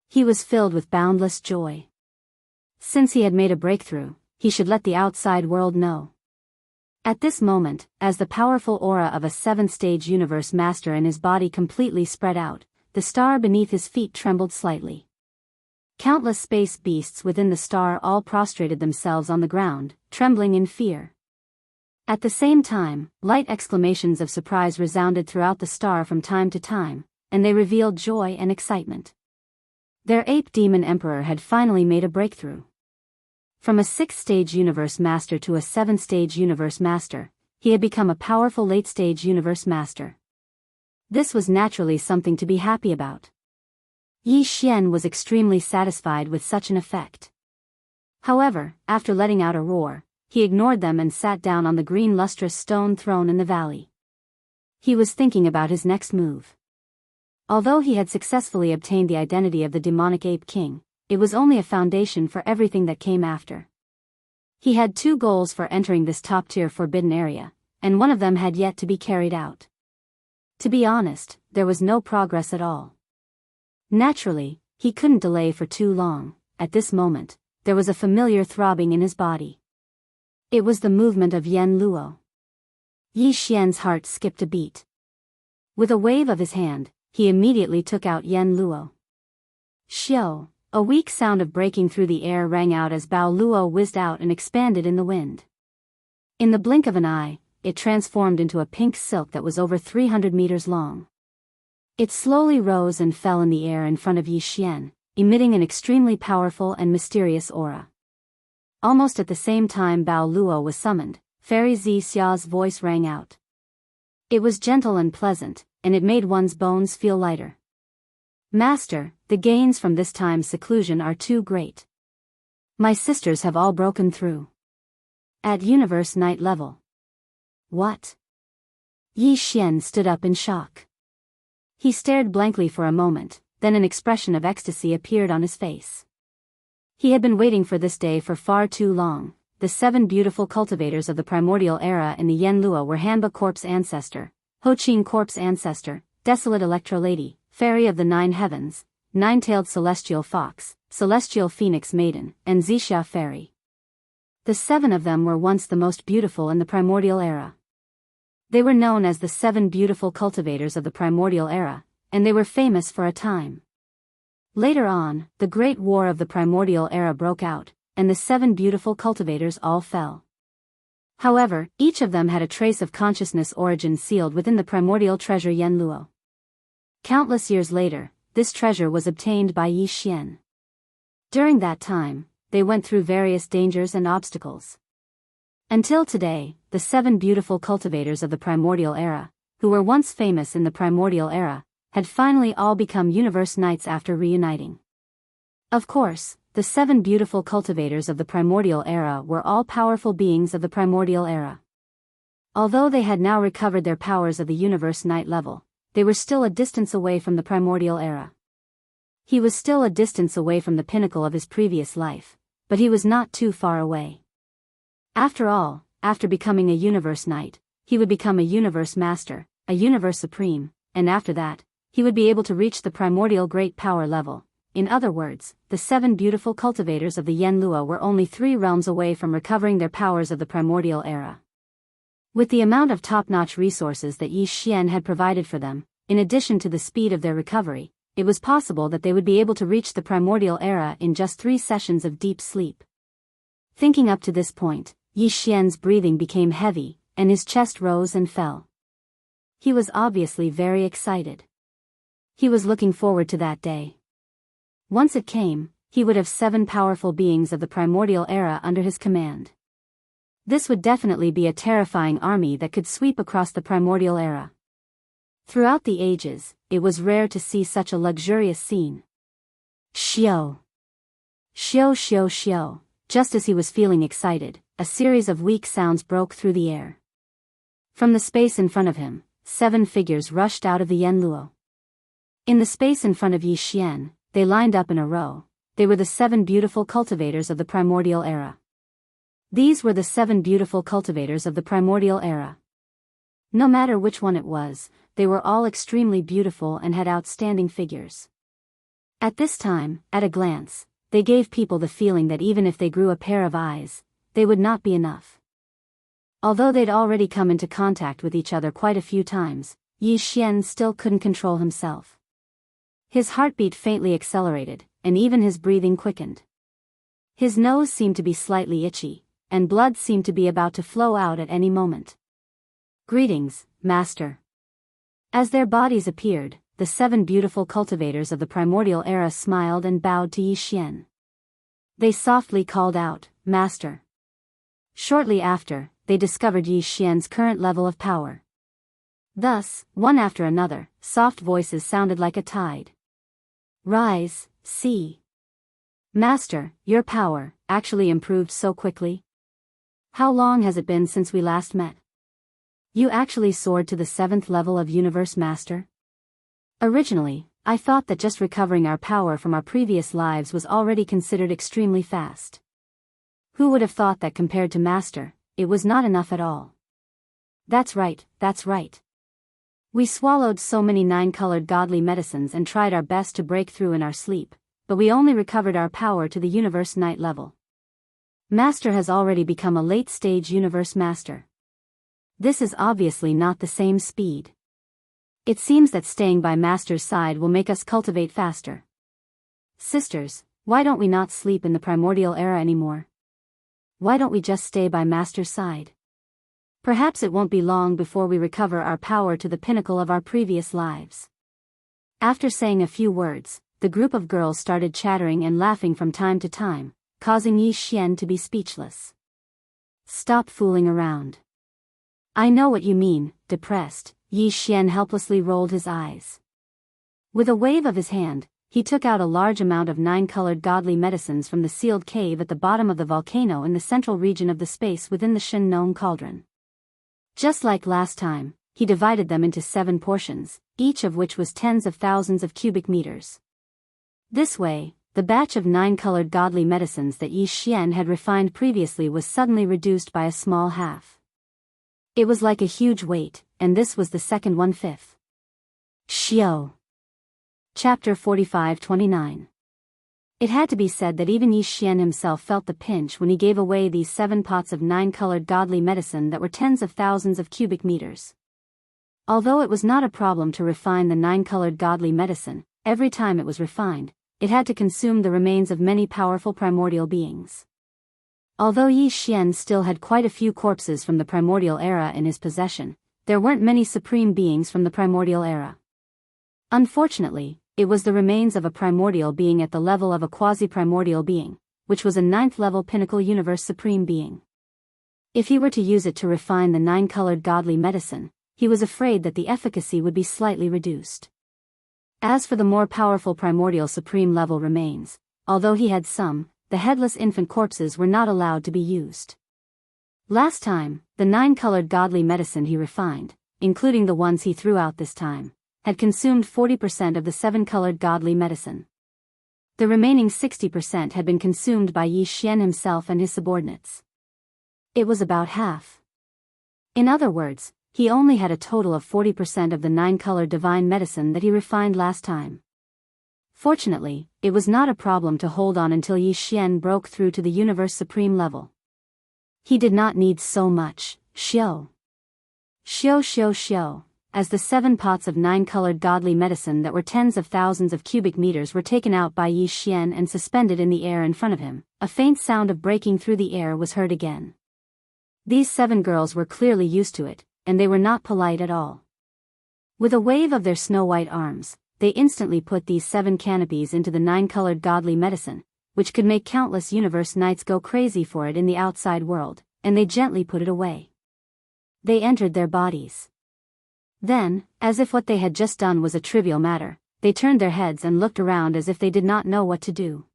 He was filled with boundless joy. Since he had made a breakthrough, he should let the outside world know. At this moment, as the powerful aura of a 7th stage universe master in his body completely spread out, the star beneath his feet trembled slightly. Countless space beasts within the star all prostrated themselves on the ground, trembling in fear. At the same time, light exclamations of surprise resounded throughout the star from time to time, and they revealed joy and excitement. Their ape demon emperor had finally made a breakthrough. From a 6th stage universe master to a 7th stage universe master, he had become a powerful late stage universe master. This was naturally something to be happy about. Yi Xian was extremely satisfied with such an effect. However, after letting out a roar, he ignored them and sat down on the green lustrous stone throne in the valley. He was thinking about his next move. Although he had successfully obtained the identity of the demonic ape king, it was only a foundation for everything that came after. He had 2 goals for entering this top-tier forbidden area, and one of them had yet to be carried out. To be honest, there was no progress at all. Naturally, he couldn't delay for too long. At this moment, there was a familiar throbbing in his body. It was the movement of Yan Luo. Yi Xian's heart skipped a beat. With a wave of his hand, he immediately took out Yan Luo. Xiao! A weak sound of breaking through the air rang out as Bao Luo whizzed out and expanded in the wind. In the blink of an eye, it transformed into a pink silk that was over 300 meters long. It slowly rose and fell in the air in front of Yi Xian, emitting an extremely powerful and mysterious aura. Almost at the same time Bao Luo was summoned, Fairy Zi Xia's voice rang out. It was gentle and pleasant, and it made one's bones feel lighter. Master, the gains from this time's seclusion are too great. My sisters have all broken through. At universe night level. What? Yi Xian stood up in shock. He stared blankly for a moment, then an expression of ecstasy appeared on his face. He had been waiting for this day for far too long. The 7 beautiful cultivators of the primordial era in the Yanluo were Hanba Corp's ancestor, Hoqing Corp's ancestor, Desolate Electro Lady, Fairy of the 9 Heavens, 9-tailed Celestial Fox, Celestial Phoenix Maiden, and Xixia Fairy. The 7 of them were once the most beautiful in the primordial era. They were known as the 7 beautiful cultivators of the primordial era, and they were famous for a time. Later on, the Great War of the primordial era broke out, and the 7 beautiful cultivators all fell. However, each of them had a trace of consciousness origin sealed within the primordial treasure Yanluo. Countless years later, this treasure was obtained by Yi Xian. During that time, they went through various dangers and obstacles. Until today, the 7 beautiful cultivators of the primordial era, who were once famous in the primordial era, had finally all become universe knights after reuniting. Of course, the 7 beautiful cultivators of the primordial era were all powerful beings of the primordial era. Although they had now recovered their powers of the universe knight level, they were still a distance away from the primordial era. He was still a distance away from the pinnacle of his previous life, but he was not too far away. After all, after becoming a universe knight, he would become a universe master, a universe supreme, and after that, he would be able to reach the primordial great power level. In other words, the 7 beautiful cultivators of the Yanluo were only 3 realms away from recovering their powers of the primordial era. With the amount of top-notch resources that Yi Xian had provided for them, in addition to the speed of their recovery, it was possible that they would be able to reach the primordial era in just 3 sessions of deep sleep. Thinking up to this point, Yi Xian's breathing became heavy, and his chest rose and fell. He was obviously very excited. He was looking forward to that day. Once it came, he would have 7 powerful beings of the primordial era under his command. This would definitely be a terrifying army that could sweep across the primordial era. Throughout the ages, it was rare to see such a luxurious scene. Xiao! Xiao xiao xiao! Just as he was feeling excited, a series of weak sounds broke through the air. From the space in front of him, 7 figures rushed out of the Yanluo. In the space in front of Yi Xian, they lined up in a row. They were the 7 beautiful cultivators of the primordial era. These were the 7 beautiful cultivators of the primordial era. No matter which one it was, they were all extremely beautiful and had outstanding figures. At this time, at a glance, they gave people the feeling that even if they grew a pair of eyes, they would not be enough. Although they'd already come into contact with each other quite a few times, Yi Xian still couldn't control himself. His heartbeat faintly accelerated, and even his breathing quickened. His nose seemed to be slightly itchy, and blood seemed to be about to flow out at any moment. Greetings, Master. As their bodies appeared, the 7 beautiful cultivators of the primordial era smiled and bowed to Yi Xian. They softly called out, Master. Shortly after, they discovered Yi Xian's current level of power. Thus, one after another, soft voices sounded like a tide. Rise, see. Master, your power actually improved so quickly. How long has it been since we last met? You actually soared to the 7th level of Universe Master? Originally, I thought that just recovering our power from our previous lives was already considered extremely fast. Who would have thought that compared to Master, it was not enough at all? That's right, that's right. We swallowed so many 9-colored godly medicines and tried our best to break through in our sleep, but we only recovered our power to the Universe Knight level. Master has already become a late-stage Universe Master. This is obviously not the same speed. It seems that staying by Master's side will make us cultivate faster. Sisters, why don't we not sleep in the primordial era anymore? Why don't we just stay by Master's side? Perhaps it won't be long before we recover our power to the pinnacle of our previous lives. After saying a few words, the group of girls started chattering and laughing from time to time, causing Yi Xian to be speechless. Stop fooling around. I know what you mean, depressed, Yi Xian helplessly rolled his eyes. With a wave of his hand, he took out a large amount of 9-colored godly medicines from the sealed cave at the bottom of the volcano in the central region of the space within the Shen Nong cauldron. Just like last time, he divided them into 7 portions, each of which was tens of thousands of cubic meters. This way, the batch of 9-colored godly medicines that Yi Xian had refined previously was suddenly reduced by a small half. It was like a huge weight, and this was the second 1/5. Xiao. Chapter 45-29. It had to be said that even Yi Xian himself felt the pinch when he gave away these 7 pots of 9-colored godly medicine that were tens of thousands of cubic meters. Although it was not a problem to refine the 9-colored godly medicine, every time it was refined, it had to consume the remains of many powerful primordial beings. Although Yi Xian still had quite a few corpses from the primordial era in his possession, there weren't many supreme beings from the primordial era. Unfortunately, it was the remains of a primordial being at the level of a quasi-primordial being, which was a 9th-level pinnacle universe supreme being. If he were to use it to refine the 9-colored godly medicine, he was afraid that the efficacy would be slightly reduced. As for the more powerful primordial supreme level remains, although he had some, the headless infant corpses were not allowed to be used. Last time, the 9-colored godly medicine he refined, including the ones he threw out this time, had consumed 40% of the 7-colored godly medicine. The remaining 60% had been consumed by Yi Xian himself and his subordinates. It was about half. In other words, he only had a total of 40% of the 9-colored divine medicine that he refined last time. Fortunately, it was not a problem to hold on until Yi Xian broke through to the universe supreme level. He did not need so much. Xiao. As the 7 pots of 9-colored godly medicine that were tens of thousands of cubic meters were taken out by Yi Xian and suspended in the air in front of him, a faint sound of breaking through the air was heard again. These 7 girls were clearly used to it, and they were not polite at all. With a wave of their snow-white arms, they instantly put these 7 canopies into the 9-colored godly medicine, which could make countless universe knights go crazy for it in the outside world, and they gently put it away. They entered their bodies. Then, as if what they had just done was a trivial matter, they turned their heads and looked around as if they did not know what to do.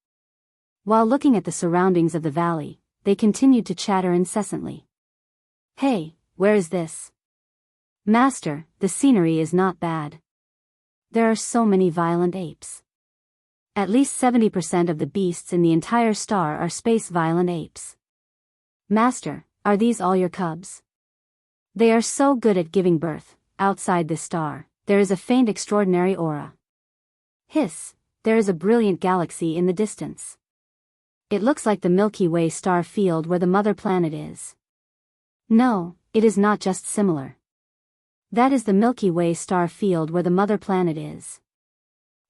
While looking at the surroundings of the valley, they continued to chatter incessantly. "Hey, where is this? Master, the scenery is not bad. There are so many violent apes. At least 70% of the beasts in the entire star are space violent apes. Master, are these all your cubs? They are so good at giving birth. Outside this star, there is a faint extraordinary aura. Hiss, there is a brilliant galaxy in the distance. It looks like the Milky Way star field where the mother planet is. No, it is not just similar. That is the Milky Way star field where the mother planet is.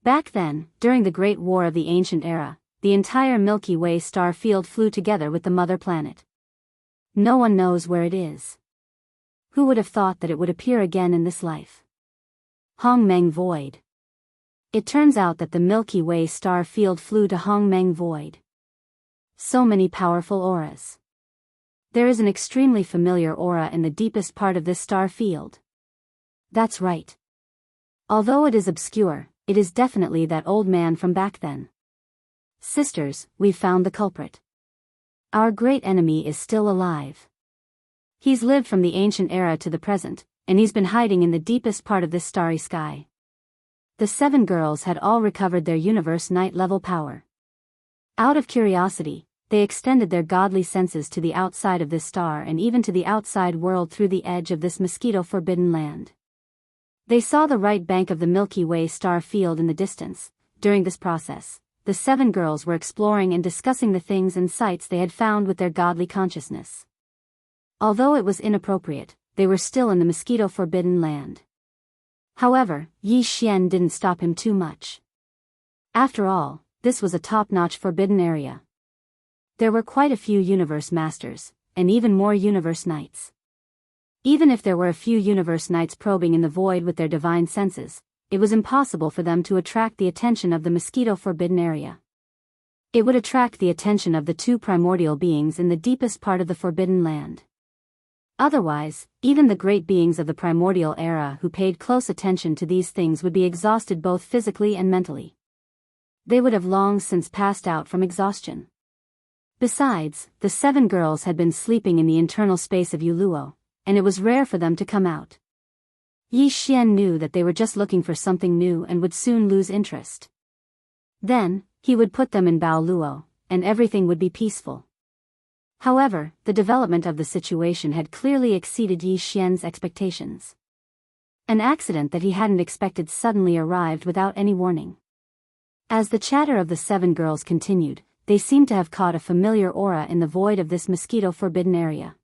Back then, during the Great War of the Ancient Era, the entire Milky Way star field flew together with the mother planet. No one knows where it is. Who would have thought that it would appear again in this life? Hongmeng Void. It turns out that the Milky Way star field flew to Hongmeng Void. So many powerful auras. There is an extremely familiar aura in the deepest part of this star field. That's right. Although it is obscure, it is definitely that old man from back then. Sisters, we've found the culprit. Our great enemy is still alive. He's lived from the ancient era to the present, and he's been hiding in the deepest part of this starry sky. The 7 girls had all recovered their universe night level power. Out of curiosity, they extended their godly senses to the outside of this star and even to the outside world through the edge of this mosquito-forbidden land. They saw the right bank of the Milky Way star field in the distance. During this process, the 7 girls were exploring and discussing the things and sights they had found with their godly consciousness. Although it was inappropriate, they were still in the mosquito-forbidden land. However, Yi Xian didn't stop him too much. After all, this was a top-notch forbidden area. There were quite a few universe masters, and even more universe knights. Even if there were a few universe knights probing in the void with their divine senses, it was impossible for them to attract the attention of the mosquito-forbidden area. It would attract the attention of the 2 primordial beings in the deepest part of the forbidden land. Otherwise, even the great beings of the primordial era who paid close attention to these things would be exhausted both physically and mentally. They would have long since passed out from exhaustion. Besides, the 7 girls had been sleeping in the internal space of Yuluo, and it was rare for them to come out. Yi Xian knew that they were just looking for something new and would soon lose interest. Then, he would put them in Bao Luo, and everything would be peaceful. However, the development of the situation had clearly exceeded Yi Xian's expectations. An accident that he hadn't expected suddenly arrived without any warning. As the chatter of the 7 girls continued, they seemed to have caught a familiar aura in the void of this mosquito-forbidden area.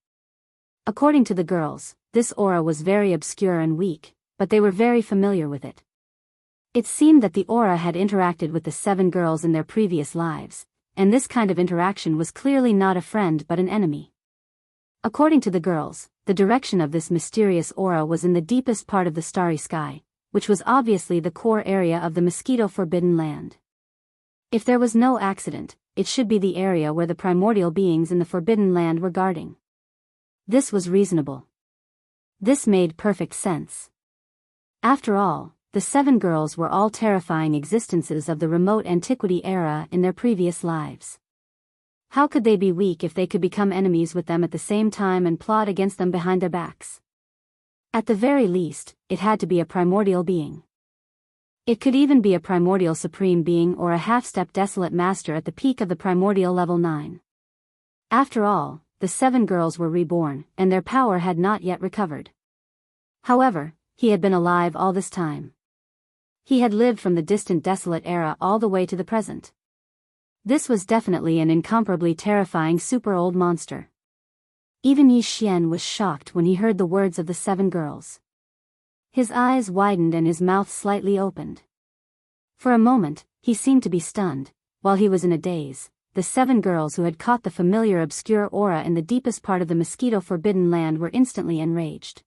According to the girls, this aura was very obscure and weak, but they were very familiar with it. It seemed that the aura had interacted with the 7 girls in their previous lives, and this kind of interaction was clearly not a friend but an enemy. According to the girls, the direction of this mysterious aura was in the deepest part of the starry sky, which was obviously the core area of the mosquito-forbidden land. If there was no accident, it should be the area where the primordial beings in the forbidden land were guarding. This was reasonable. This made perfect sense. After all, the 7 girls were all terrifying existences of the remote antiquity era in their previous lives. How could they be weak if they could become enemies with them at the same time and plot against them behind their backs? At the very least, it had to be a primordial being. It could even be a primordial supreme being or a half-step desolate master at the peak of the primordial level 9. After all, the 7 girls were reborn, and their power had not yet recovered. However, he had been alive all this time. He had lived from the distant desolate era all the way to the present. This was definitely an incomparably terrifying super-old monster. Even Yi Xian was shocked when he heard the words of the 7 girls. His eyes widened and his mouth slightly opened. For a moment, he seemed to be stunned. While he was in a daze, the 7 girls who had caught the familiar obscure aura in the deepest part of the mosquito-forbidden land were instantly enraged.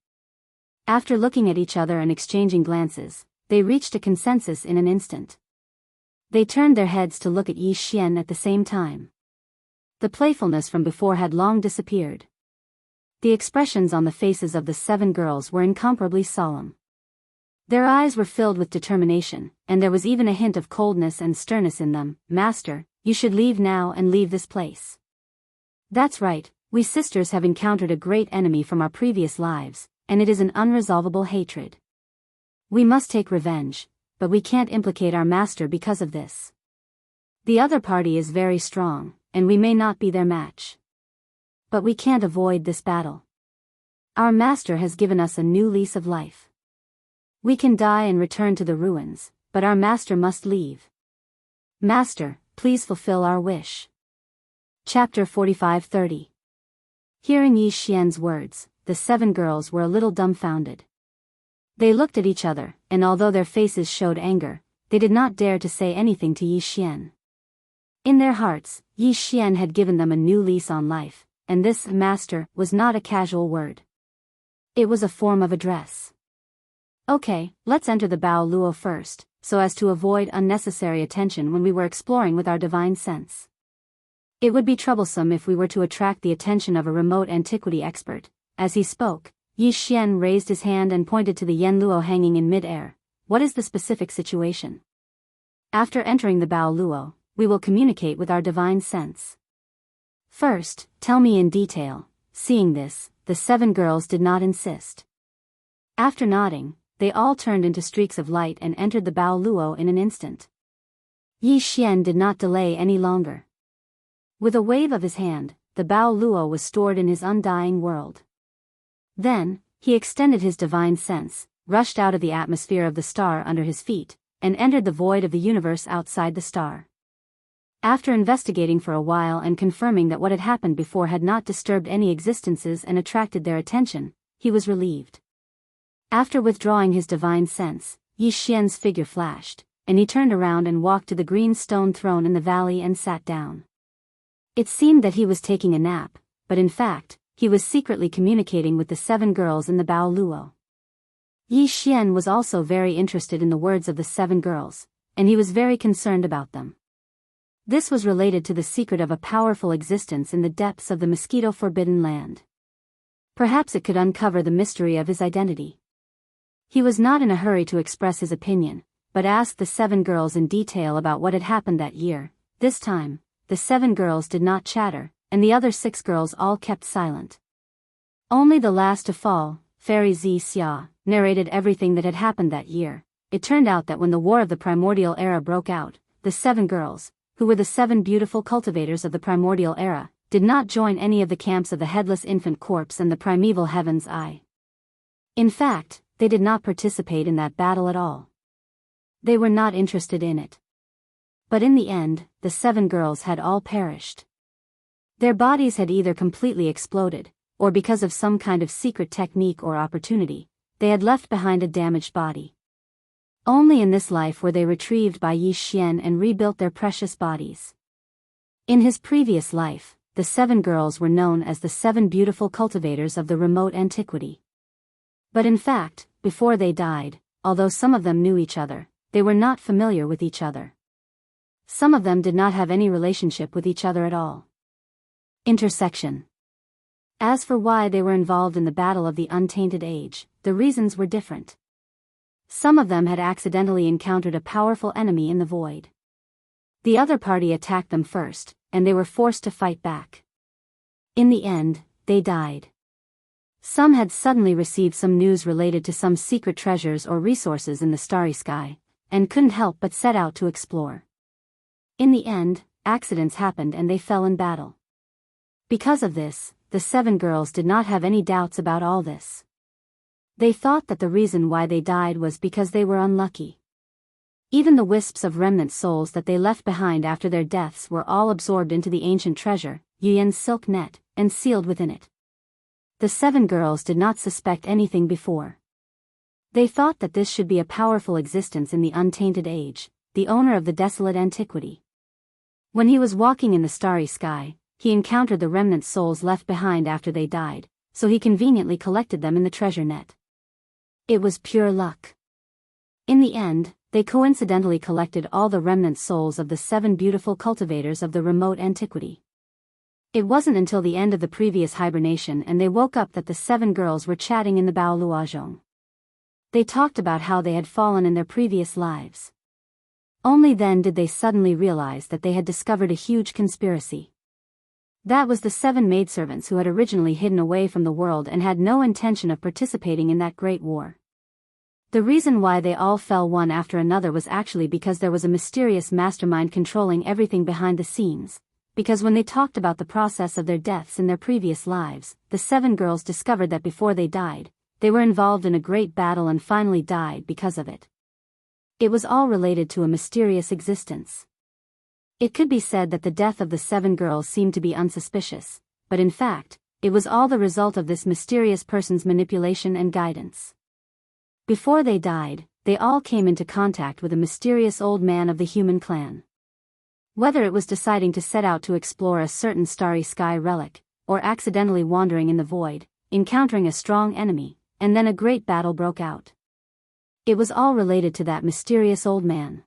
After looking at each other and exchanging glances, they reached a consensus in an instant. They turned their heads to look at Yi Xian at the same time. The playfulness from before had long disappeared. The expressions on the faces of the 7 girls were incomparably solemn. Their eyes were filled with determination, and there was even a hint of coldness and sternness in them. "Master, you should leave now and leave this place." "That's right, we sisters have encountered a great enemy from our previous lives, and it is an unresolvable hatred. We must take revenge, but we can't implicate our master because of this. The other party is very strong, and we may not be their match. But we can't avoid this battle. Our master has given us a new lease of life. We can die and return to the ruins, but our master must leave. Master, please fulfill our wish." Chapter 45-30. Hearing Yi Xian's words, the 7 girls were a little dumbfounded. They looked at each other, and although their faces showed anger, they did not dare to say anything to Yi Xian. In their hearts, Yi Xian had given them a new lease on life, and this "master" was not a casual word. It was a form of address. "Okay, let's enter the Bao Luo first, so as to avoid unnecessary attention when we were exploring with our divine sense. It would be troublesome if we were to attract the attention of a remote antiquity expert." As he spoke, Yi Xian raised his hand and pointed to the Yen Luo hanging in mid-air. "What is the specific situation? After entering the Bao Luo, we will communicate with our divine sense. First, tell me in detail." Seeing this, the 7 girls did not insist. After nodding, they all turned into streaks of light and entered the Bao Luo in an instant. Yi Xian did not delay any longer. With a wave of his hand, the Bao Luo was stored in his undying world. Then, he extended his divine sense, rushed out of the atmosphere of the star under his feet, and entered the void of the universe outside the star. After investigating for a while and confirming that what had happened before had not disturbed any existences and attracted their attention, he was relieved. After withdrawing his divine sense, Yi Xian's figure flashed, and he turned around and walked to the green stone throne in the valley and sat down. It seemed that he was taking a nap, but in fact, he was secretly communicating with the 7 girls in the Bao Luo. Yi Xian was also very interested in the words of the 7 girls, and he was very concerned about them. This was related to the secret of a powerful existence in the depths of the mosquito-forbidden land. Perhaps it could uncover the mystery of his identity. He was not in a hurry to express his opinion, but asked the 7 girls in detail about what had happened that year. This time, the 7 girls did not chatter, and the other 6 girls all kept silent. Only the last to fall, Fairy Xia, narrated everything that had happened that year. It turned out that when the War of the Primordial Era broke out, the 7 girls, who were the 7 beautiful cultivators of the Primordial Era, did not join any of the camps of the Headless Infant Corpse and the Primeval Heaven's Eye. In fact, they did not participate in that battle at all. They were not interested in it. But in the end, the 7 girls had all perished. Their bodies had either completely exploded, or because of some kind of secret technique or opportunity, they had left behind a damaged body. Only in this life were they retrieved by Yi Xian and rebuilt their precious bodies. In his previous life, the 7 girls were known as the 7 beautiful cultivators of the remote antiquity. But in fact, before they died, although some of them knew each other, they were not familiar with each other. Some of them did not have any relationship with each other at all. Intersection. As for why they were involved in the Battle of the Untainted Age, the reasons were different. Some of them had accidentally encountered a powerful enemy in the void. The other party attacked them first, and they were forced to fight back. In the end, they died. Some had suddenly received some news related to some secret treasures or resources in the starry sky, and couldn't help but set out to explore. In the end, accidents happened and they fell in battle. Because of this, the 7 girls did not have any doubts about all this. They thought that the reason why they died was because they were unlucky. Even the wisps of remnant souls that they left behind after their deaths were all absorbed into the ancient treasure, Yuyan's silk net, and sealed within it. The 7 girls did not suspect anything before. They thought that this should be a powerful existence in the Untainted Age, the owner of the desolate antiquity. When he was walking in the starry sky, he encountered the remnant souls left behind after they died, so he conveniently collected them in the treasure net. It was pure luck. In the end, they coincidentally collected all the remnant souls of the 7 beautiful cultivators of the remote antiquity. It wasn't until the end of the previous hibernation and they woke up that the 7 girls were chatting in the Bao Luozhong. They talked about how they had fallen in their previous lives. Only then did they suddenly realize that they had discovered a huge conspiracy. That was the 7 maidservants who had originally hidden away from the world and had no intention of participating in that great war. The reason why they all fell one after another was actually because there was a mysterious mastermind controlling everything behind the scenes. Because when they talked about the process of their deaths in their previous lives, the 7 girls discovered that before they died, they were involved in a great battle and finally died because of it. It was all related to a mysterious existence. It could be said that the death of the 7 girls seemed to be unsuspicious, but in fact, it was all the result of this mysterious person's manipulation and guidance. Before they died, they all came into contact with a mysterious old man of the human clan. Whether it was deciding to set out to explore a certain starry sky relic, or accidentally wandering in the void, encountering a strong enemy, and then a great battle broke out. It was all related to that mysterious old man.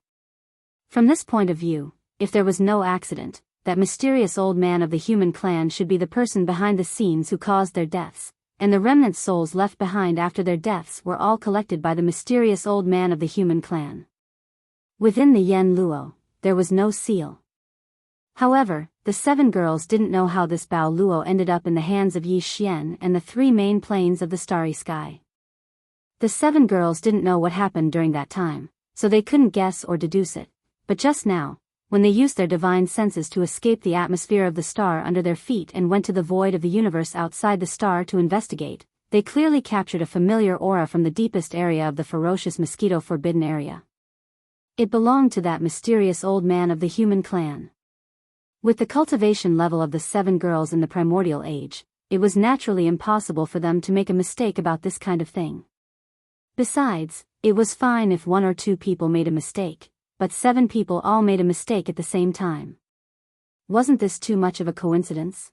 From this point of view, if there was no accident, that mysterious old man of the human clan should be the person behind the scenes who caused their deaths, and the remnant souls left behind after their deaths were all collected by the mysterious old man of the human clan. Within the Yen Luo, there was no seal. However, the 7 girls didn't know how this Bao Luo ended up in the hands of Yi Xian and the 3 main planes of the starry sky. The 7 girls didn't know what happened during that time, so they couldn't guess or deduce it, but just now, when they used their divine senses to escape the atmosphere of the star under their feet and went to the void of the universe outside the star to investigate, they clearly captured a familiar aura from the deepest area of the ferocious mosquito forbidden area. It belonged to that mysterious old man of the human clan. With the cultivation level of the 7 girls in the primordial age, it was naturally impossible for them to make a mistake about this kind of thing. Besides, it was fine if 1 or 2 people made a mistake, but 7 people all made a mistake at the same time. Wasn't this too much of a coincidence?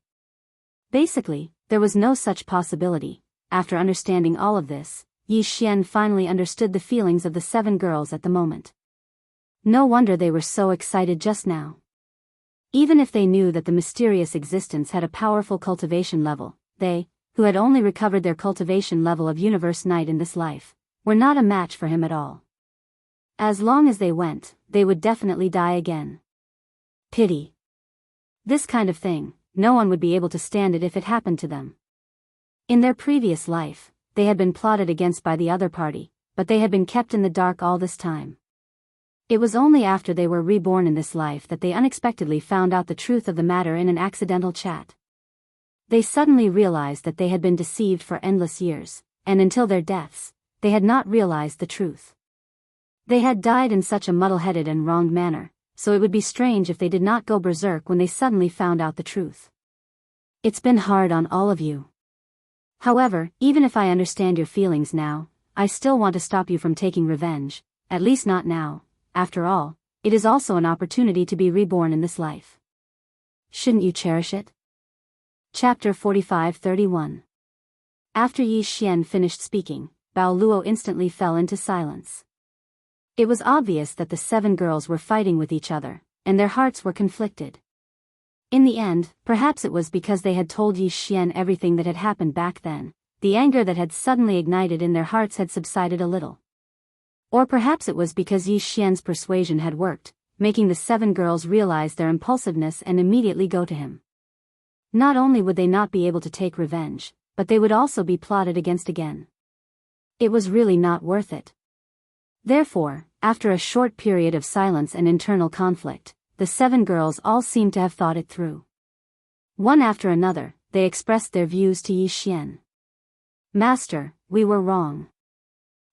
Basically, there was no such possibility. After understanding all of this, Yi Xian finally understood the feelings of the 7 girls at the moment. No wonder they were so excited just now. Even if they knew that the mysterious existence had a powerful cultivation level, they, who had only recovered their cultivation level of universe night in this life, were not a match for him at all. As long as they went, they would definitely die again. Pity. This kind of thing, no one would be able to stand it if it happened to them. In their previous life, they had been plotted against by the other party, but they had been kept in the dark all this time. It was only after they were reborn in this life that they unexpectedly found out the truth of the matter in an accidental chat. They suddenly realized that they had been deceived for endless years, and until their deaths, they had not realized the truth. They had died in such a muddle-headed and wronged manner, so it would be strange if they did not go berserk when they suddenly found out the truth. It's been hard on all of you. However, even if I understand your feelings now, I still want to stop you from taking revenge, at least not now. After all, it is also an opportunity to be reborn in this life. Shouldn't you cherish it? Chapter 45-31. After Yi Xian finished speaking, Bao Luo instantly fell into silence. It was obvious that the 7 girls were fighting with each other, and their hearts were conflicted. In the end, perhaps it was because they had told Yi Xian everything that had happened back then, the anger that had suddenly ignited in their hearts had subsided a little. Or perhaps it was because Yi Xian's persuasion had worked, making the 7 girls realize their impulsiveness and immediately go to him. Not only would they not be able to take revenge, but they would also be plotted against again. It was really not worth it. Therefore, after a short period of silence and internal conflict, the 7 girls all seemed to have thought it through. One after another, they expressed their views to Yi Xian. Master, we were wrong.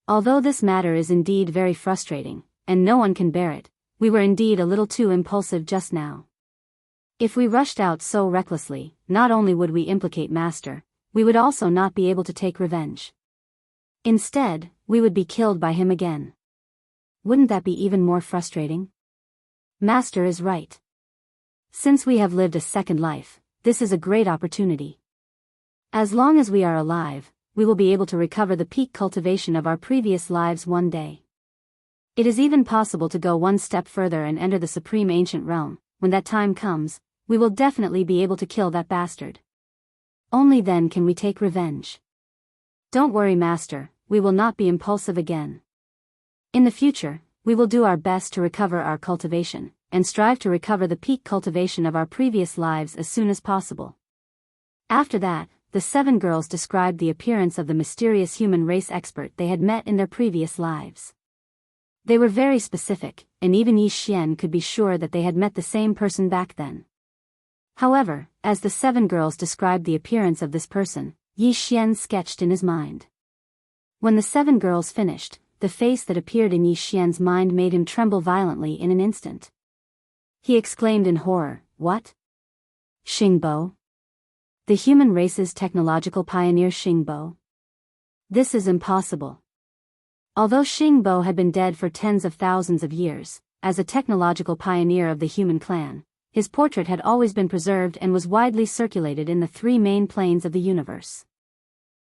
Although this matter is indeed very frustrating, and no one can bear it, we were indeed a little too impulsive just now. If we rushed out so recklessly, not only would we implicate Master, we would also not be able to take revenge. Instead, we would be killed by him again. Wouldn't that be even more frustrating? Master is right. Since we have lived a second life, this is a great opportunity. As long as we are alive, we will be able to recover the peak cultivation of our previous lives one day. It is even possible to go one step further and enter the supreme ancient realm. When that time comes, we will definitely be able to kill that bastard. Only then can we take revenge. Don't worry, Master, we will not be impulsive again. In the future, we will do our best to recover our cultivation, and strive to recover the peak cultivation of our previous lives as soon as possible. After that, the 7 girls described the appearance of the mysterious human race expert they had met in their previous lives. They were very specific, and even Yi Xian could be sure that they had met the same person back then. However, as the 7 girls described the appearance of this person, Yi Xian sketched in his mind. When the 7 girls finished, the face that appeared in Yi Xian's mind made him tremble violently in an instant. He exclaimed in horror, "What? Xingbo? The human race's technological pioneer Xingbo? This is impossible." Although Xingbo had been dead for tens of thousands of years, as a technological pioneer of the human clan, his portrait had always been preserved and was widely circulated in the 3 main planes of the universe.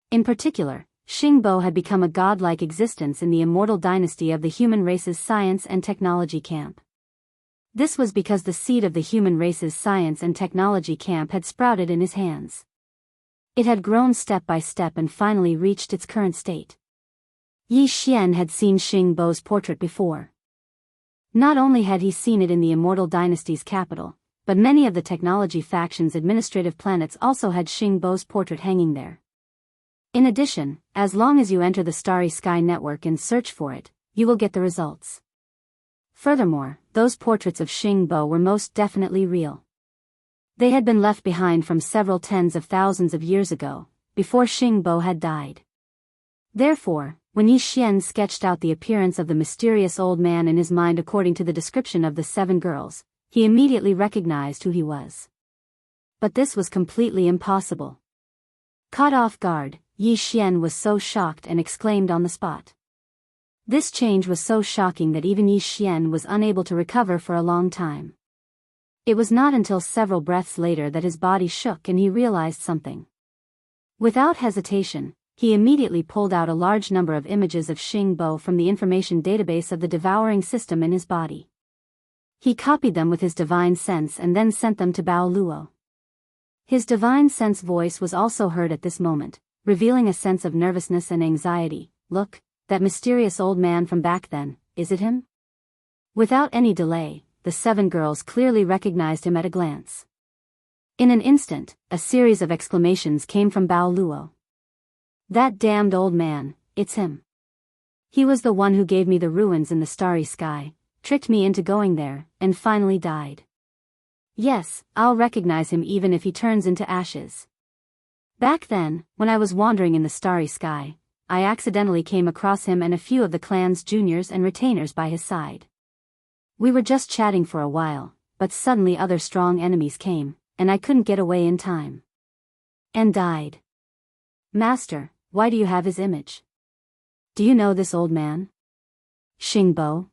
In particular, Xingbo had become a godlike existence in the immortal dynasty of the human race's science and technology camp. This was because the seed of the human race's science and technology camp had sprouted in his hands. It had grown step by step and finally reached its current state. Yi Xian had seen Xingbo's portrait before. Not only had he seen it in the immortal dynasty's capital, but many of the technology faction's administrative planets also had Xingbo's portrait hanging there. In addition, as long as you enter the Starry Sky network and search for it, you will get the results. Furthermore, those portraits of Xingbo were most definitely real. They had been left behind from several tens of thousands of years ago, before Xingbo had died. Therefore, when Yi Xian sketched out the appearance of the mysterious old man in his mind according to the description of the 7 girls, he immediately recognized who he was. But this was completely impossible. Caught off guard, Yi Xian was so shocked and exclaimed on the spot. This change was so shocking that even Yi Xian was unable to recover for a long time. It was not until several breaths later that his body shook and he realized something. Without hesitation, he immediately pulled out a large number of images of Xingbo from the information database of the devouring system in his body. He copied them with his divine sense and then sent them to Bao Luo. His divine sense voice was also heard at this moment, revealing a sense of nervousness and anxiety. "Look, that mysterious old man from back then, is it him?" Without any delay, the 7 girls clearly recognized him at a glance. In an instant, a series of exclamations came from Bao Luo. "That damned old man, it's him. He was the one who gave me the ruins in the starry sky, tricked me into going there, and finally died. Yes, I'll recognize him even if he turns into ashes. Back then, when I was wandering in the starry sky, I accidentally came across him and a few of the clan's juniors and retainers by his side. We were just chatting for a while, but suddenly other strong enemies came, and I couldn't get away in time. And died. Master, why do you have his image? Do you know this old man? Xingbo.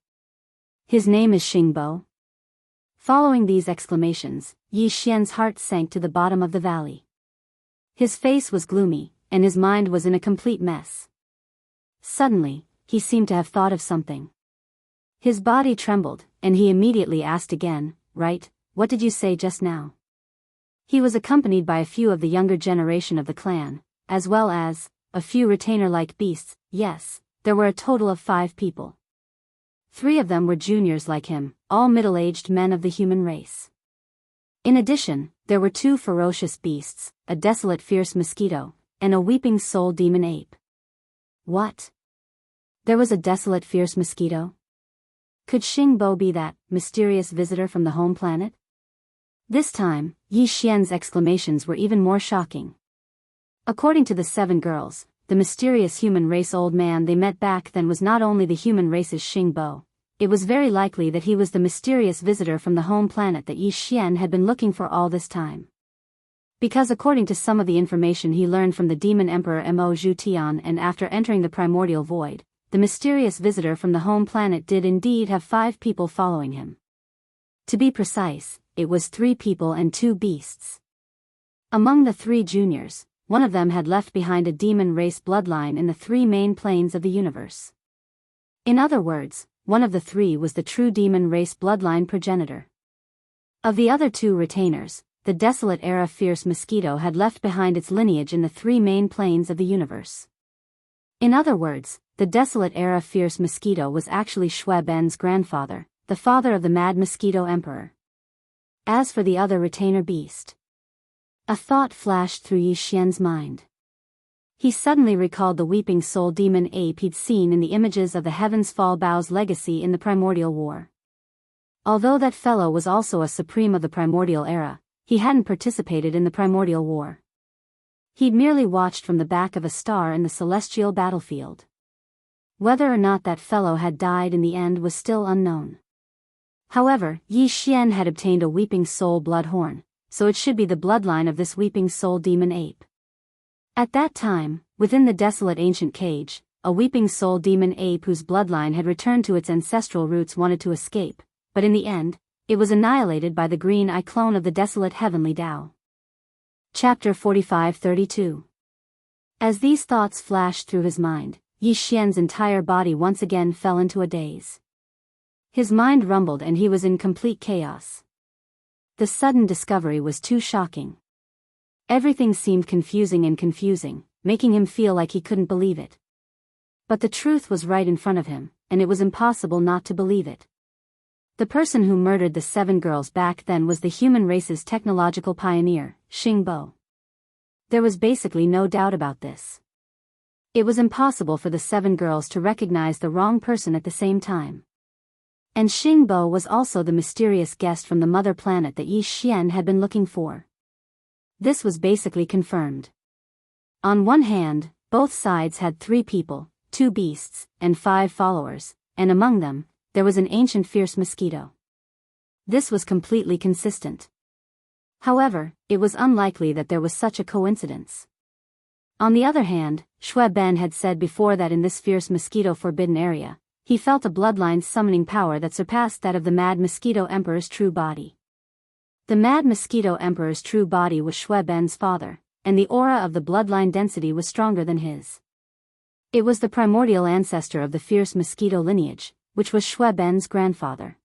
His name is Xingbo." Following these exclamations, Yi Xian's heart sank to the bottom of the valley. His face was gloomy, and his mind was in a complete mess. Suddenly, he seemed to have thought of something. His body trembled, and he immediately asked again, "Right, what did you say just now?" He was accompanied by a few of the younger generation of the clan, as well as a few retainer-like beasts. Yes, there were a total of 5 people. 3 of them were juniors like him, all middle-aged men of the human race. In addition, there were 2 ferocious beasts, a desolate fierce mosquito, and a weeping soul demon ape. What? There was a desolate fierce mosquito? Could Xingbo be that mysterious visitor from the home planet? This time, Yi Xian's exclamations were even more shocking. According to the 7 girls, the mysterious human race old man they met back then was not only the human race's Xingbo, it was very likely that he was the mysterious visitor from the home planet that Yi Xian had been looking for all this time. Because according to some of the information he learned from the demon emperor Mo Zhutian, and after entering the primordial void, the mysterious visitor from the home planet did indeed have 5 people following him. To be precise, it was 3 people and 2 beasts. Among the 3 juniors, one of them had left behind a demon race bloodline in the 3 main planes of the universe. In other words, one of the 3 was the true demon race bloodline progenitor. Of the other 2 retainers, the desolate era fierce mosquito had left behind its lineage in the 3 main planes of the universe. In other words, the desolate era fierce mosquito was actually Shui Ben's grandfather, the father of the mad mosquito emperor. As for the other retainer beast, a thought flashed through Yi Xian's mind. He suddenly recalled the weeping soul demon ape he'd seen in the images of the Heavens Fall Bao's legacy in the Primordial War. Although that fellow was also a supreme of the Primordial era, he hadn't participated in the Primordial War. He'd merely watched from the back of a star in the celestial battlefield. Whether or not that fellow had died in the end was still unknown. However, Yi Xian had obtained a weeping soul blood horn, so it should be the bloodline of this weeping soul demon ape. At that time, within the desolate ancient cage, a weeping soul demon ape whose bloodline had returned to its ancestral roots wanted to escape, but in the end, it was annihilated by the green eye clone of the desolate heavenly Tao. Chapter 45-32. As these thoughts flashed through his mind, Yi Xian's entire body once again fell into a daze. His mind rumbled and he was in complete chaos. The sudden discovery was too shocking. Everything seemed confusing, making him feel like he couldn't believe it. But the truth was right in front of him, and it was impossible not to believe it. The person who murdered the 7 girls back then was the human race's technological pioneer, Xingbo. There was basically no doubt about this. It was impossible for the 7 girls to recognize the wrong person at the same time. And Xingbo was also the mysterious guest from the mother planet that Yi Xian had been looking for. This was basically confirmed. On one hand, both sides had 3 people, 2 beasts, and 5 followers, and among them, there was an ancient fierce mosquito. This was completely consistent. However, it was unlikely that there was such a coincidence. On the other hand, Shui Ben had said before that in this fierce mosquito forbidden area, he felt a bloodline summoning power that surpassed that of the Mad Mosquito Emperor's true body. The Mad Mosquito Emperor's true body was Shui Ben's father, and the aura of the bloodline density was stronger than his. It was the primordial ancestor of the fierce mosquito lineage, which was Shui Ben's grandfather.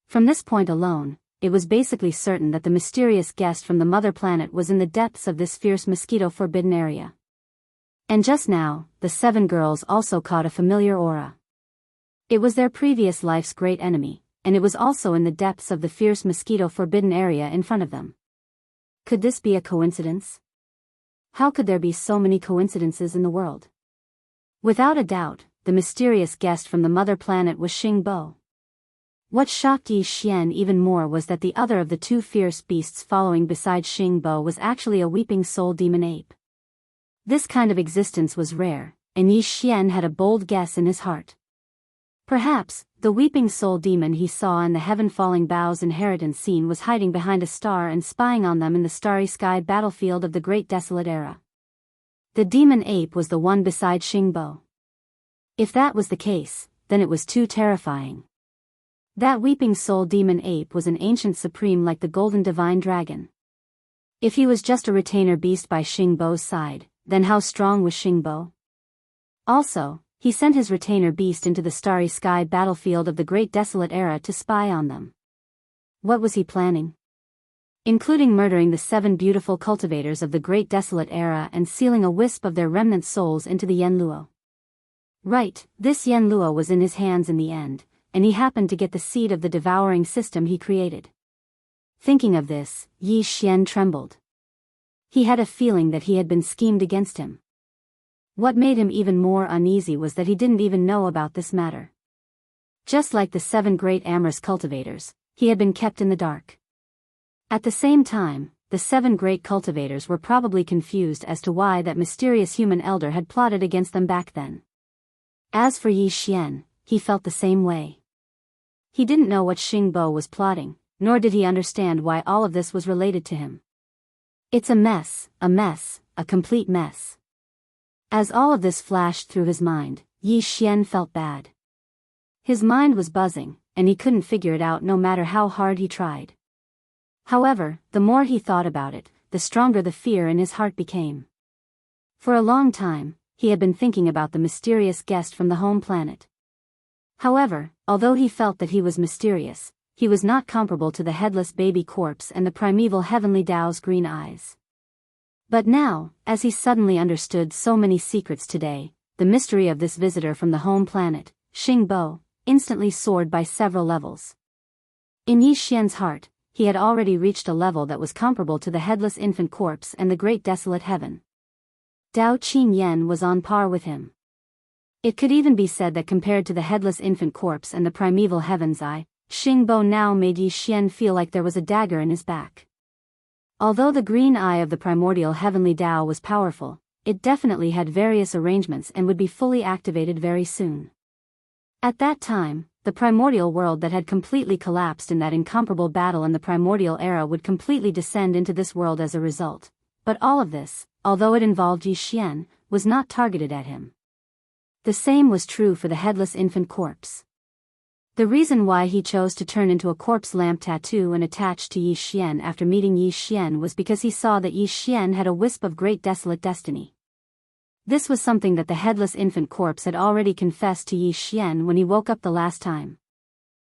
From this point alone, it was basically certain that the mysterious guest from the mother planet was in the depths of this fierce mosquito-forbidden area. And just now, the 7 girls also caught a familiar aura. It was their previous life's great enemy, and it was also in the depths of the fierce mosquito-forbidden area in front of them. Could this be a coincidence? How could there be so many coincidences in the world? Without a doubt, the mysterious guest from the mother planet was Xingbo. What shocked Yi Xian even more was that the other of the 2 fierce beasts following beside Xingbo was actually a weeping soul demon ape. This kind of existence was rare, and Yi Xian had a bold guess in his heart. Perhaps, the weeping soul demon he saw in the heaven-falling boughs inheritance scene was hiding behind a star and spying on them in the starry sky battlefield of the Great Desolate Era. The demon ape was the one beside Xingbo. If that was the case, then it was too terrifying. That weeping soul demon ape was an ancient supreme like the golden divine dragon. If he was just a retainer beast by Xingbo's side, then how strong was Xingbo? Also, he sent his retainer beast into the starry sky battlefield of the Great Desolate Era to spy on them. What was he planning? Including murdering the 7 beautiful cultivators of the Great Desolate Era and sealing a wisp of their remnant souls into the Yanluo. Right, this Yanluo was in his hands in the end, and he happened to get the seed of the devouring system he created. Thinking of this, Yi Xian trembled. He had a feeling that he had been schemed against him. What made him even more uneasy was that he didn't even know about this matter. Just like the 7 great amorous cultivators, he had been kept in the dark. At the same time, the 7 great cultivators were probably confused as to why that mysterious human elder had plotted against them back then. As for Yi Xian, he felt the same way. He didn't know what Xingbo was plotting, nor did he understand why all of this was related to him. It's a mess, a complete mess. As all of this flashed through his mind, Yi Xian felt bad. His mind was buzzing, and he couldn't figure it out no matter how hard he tried. However, the more he thought about it, the stronger the fear in his heart became. For a long time, he had been thinking about the mysterious guest from the home planet. However, although he felt that he was mysterious, he was not comparable to the headless baby corpse and the primeval heavenly Tao's green eyes. But now, as he suddenly understood so many secrets today, the mystery of this visitor from the home planet, Xingbo, instantly soared by several levels. In Yi Xian's heart, he had already reached a level that was comparable to the headless infant corpse and the great desolate heaven. Dao Qinyan was on par with him. It could even be said that compared to the headless infant corpse and the primeval heaven's eye, Xingbo now made Yi Xian feel like there was a dagger in his back. Although the green eye of the primordial heavenly Tao was powerful, it definitely had various arrangements and would be fully activated very soon. At that time, the primordial world that had completely collapsed in that incomparable battle in the primordial era would completely descend into this world as a result. But all of this, although it involved Yi Xian, was not targeted at him. The same was true for the headless infant corpse. The reason why he chose to turn into a corpse lamp tattoo and attach to Yi Xian after meeting Yi Xian was because he saw that Yi Xian had a wisp of great desolate destiny. This was something that the headless infant corpse had already confessed to Yi Xian when he woke up the last time.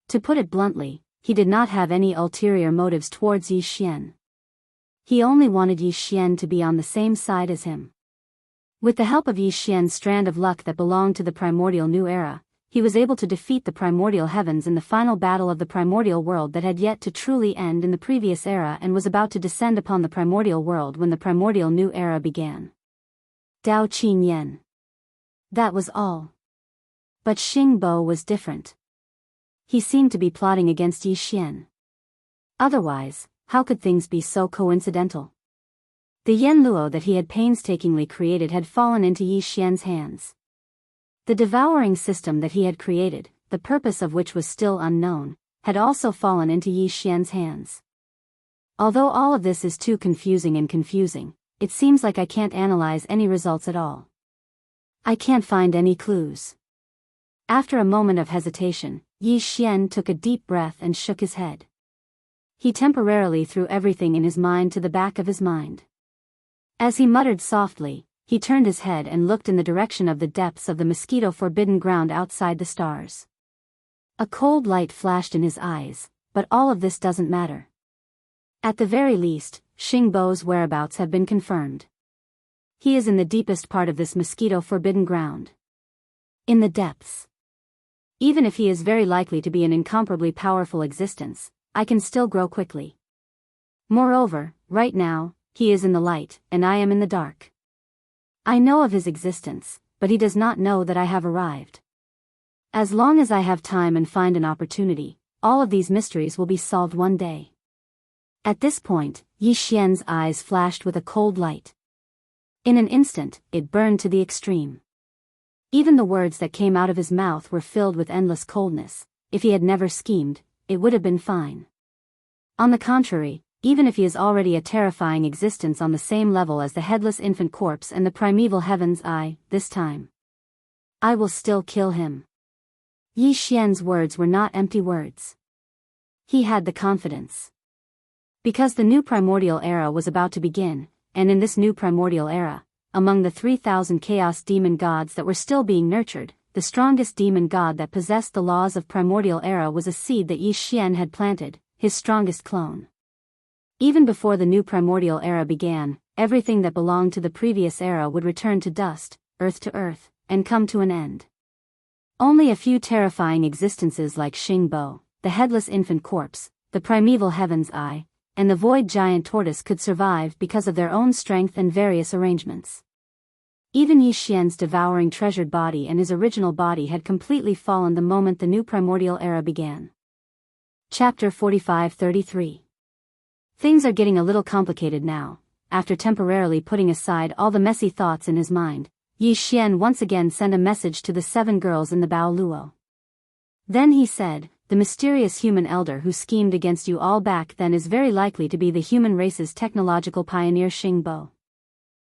To put it bluntly, he did not have any ulterior motives towards Yi Xian. He only wanted Yi Xian to be on the same side as him. With the help of Yi Xian's strand of luck that belonged to the primordial new era, he was able to defeat the primordial heavens in the final battle of the primordial world that had yet to truly end in the previous era and was about to descend upon the primordial world when the primordial new era began. Dao Qinyan. That was all. But Xingbo was different. He seemed to be plotting against Yi Xian. Otherwise, how could things be so coincidental? The Yanluo that he had painstakingly created had fallen into Yi Xian's hands. The devouring system that he had created, the purpose of which was still unknown, had also fallen into Yi Xian's hands. Although all of this is too confusing, it seems like I can't analyze any results at all. I can't find any clues. After a moment of hesitation, Yi Xian took a deep breath and shook his head. He temporarily threw everything in his mind to the back of his mind. As he muttered softly, he turned his head and looked in the direction of the depths of the mosquito-forbidden ground outside the stars. A cold light flashed in his eyes, but all of this doesn't matter. At the very least, Xingbo's whereabouts have been confirmed. He is in the deepest part of this mosquito-forbidden ground. In the depths. Even if he is very likely to be an incomparably powerful existence, I can still grow quickly. Moreover, right now, he is in the light, and I am in the dark. I know of his existence, but he does not know that I have arrived. As long as I have time and find an opportunity, all of these mysteries will be solved one day. At this point, Yi Xian's eyes flashed with a cold light. In an instant, it burned to the extreme. Even the words that came out of his mouth were filled with endless coldness. If he had never schemed, it would have been fine. On the contrary, even if he is already a terrifying existence on the same level as the headless infant corpse and the primeval heavens, this time, I will still kill him. Yi Xian's words were not empty words. He had the confidence. Because the new primordial era was about to begin, and in this new primordial era, among the 3,000 chaos demon gods that were still being nurtured, the strongest demon god that possessed the laws of primordial era was a seed that Yi Xian had planted, his strongest clone. Even before the new primordial era began, everything that belonged to the previous era would return to dust, to earth, and come to an end. Only a few terrifying existences like Xingbo, the headless infant corpse, the primeval heaven's eye, and the void giant tortoise could survive because of their own strength and various arrangements. Even Yi Xian's devouring treasured body and his original body had completely fallen the moment the new primordial era began. Chapter 45-33. Things are getting a little complicated now. After temporarily putting aside all the messy thoughts in his mind, Yi Xian once again sent a message to the 7 girls in the Bao Luo. Then he said, "The mysterious human elder who schemed against you all back then is very likely to be the human race's technological pioneer Xingbo.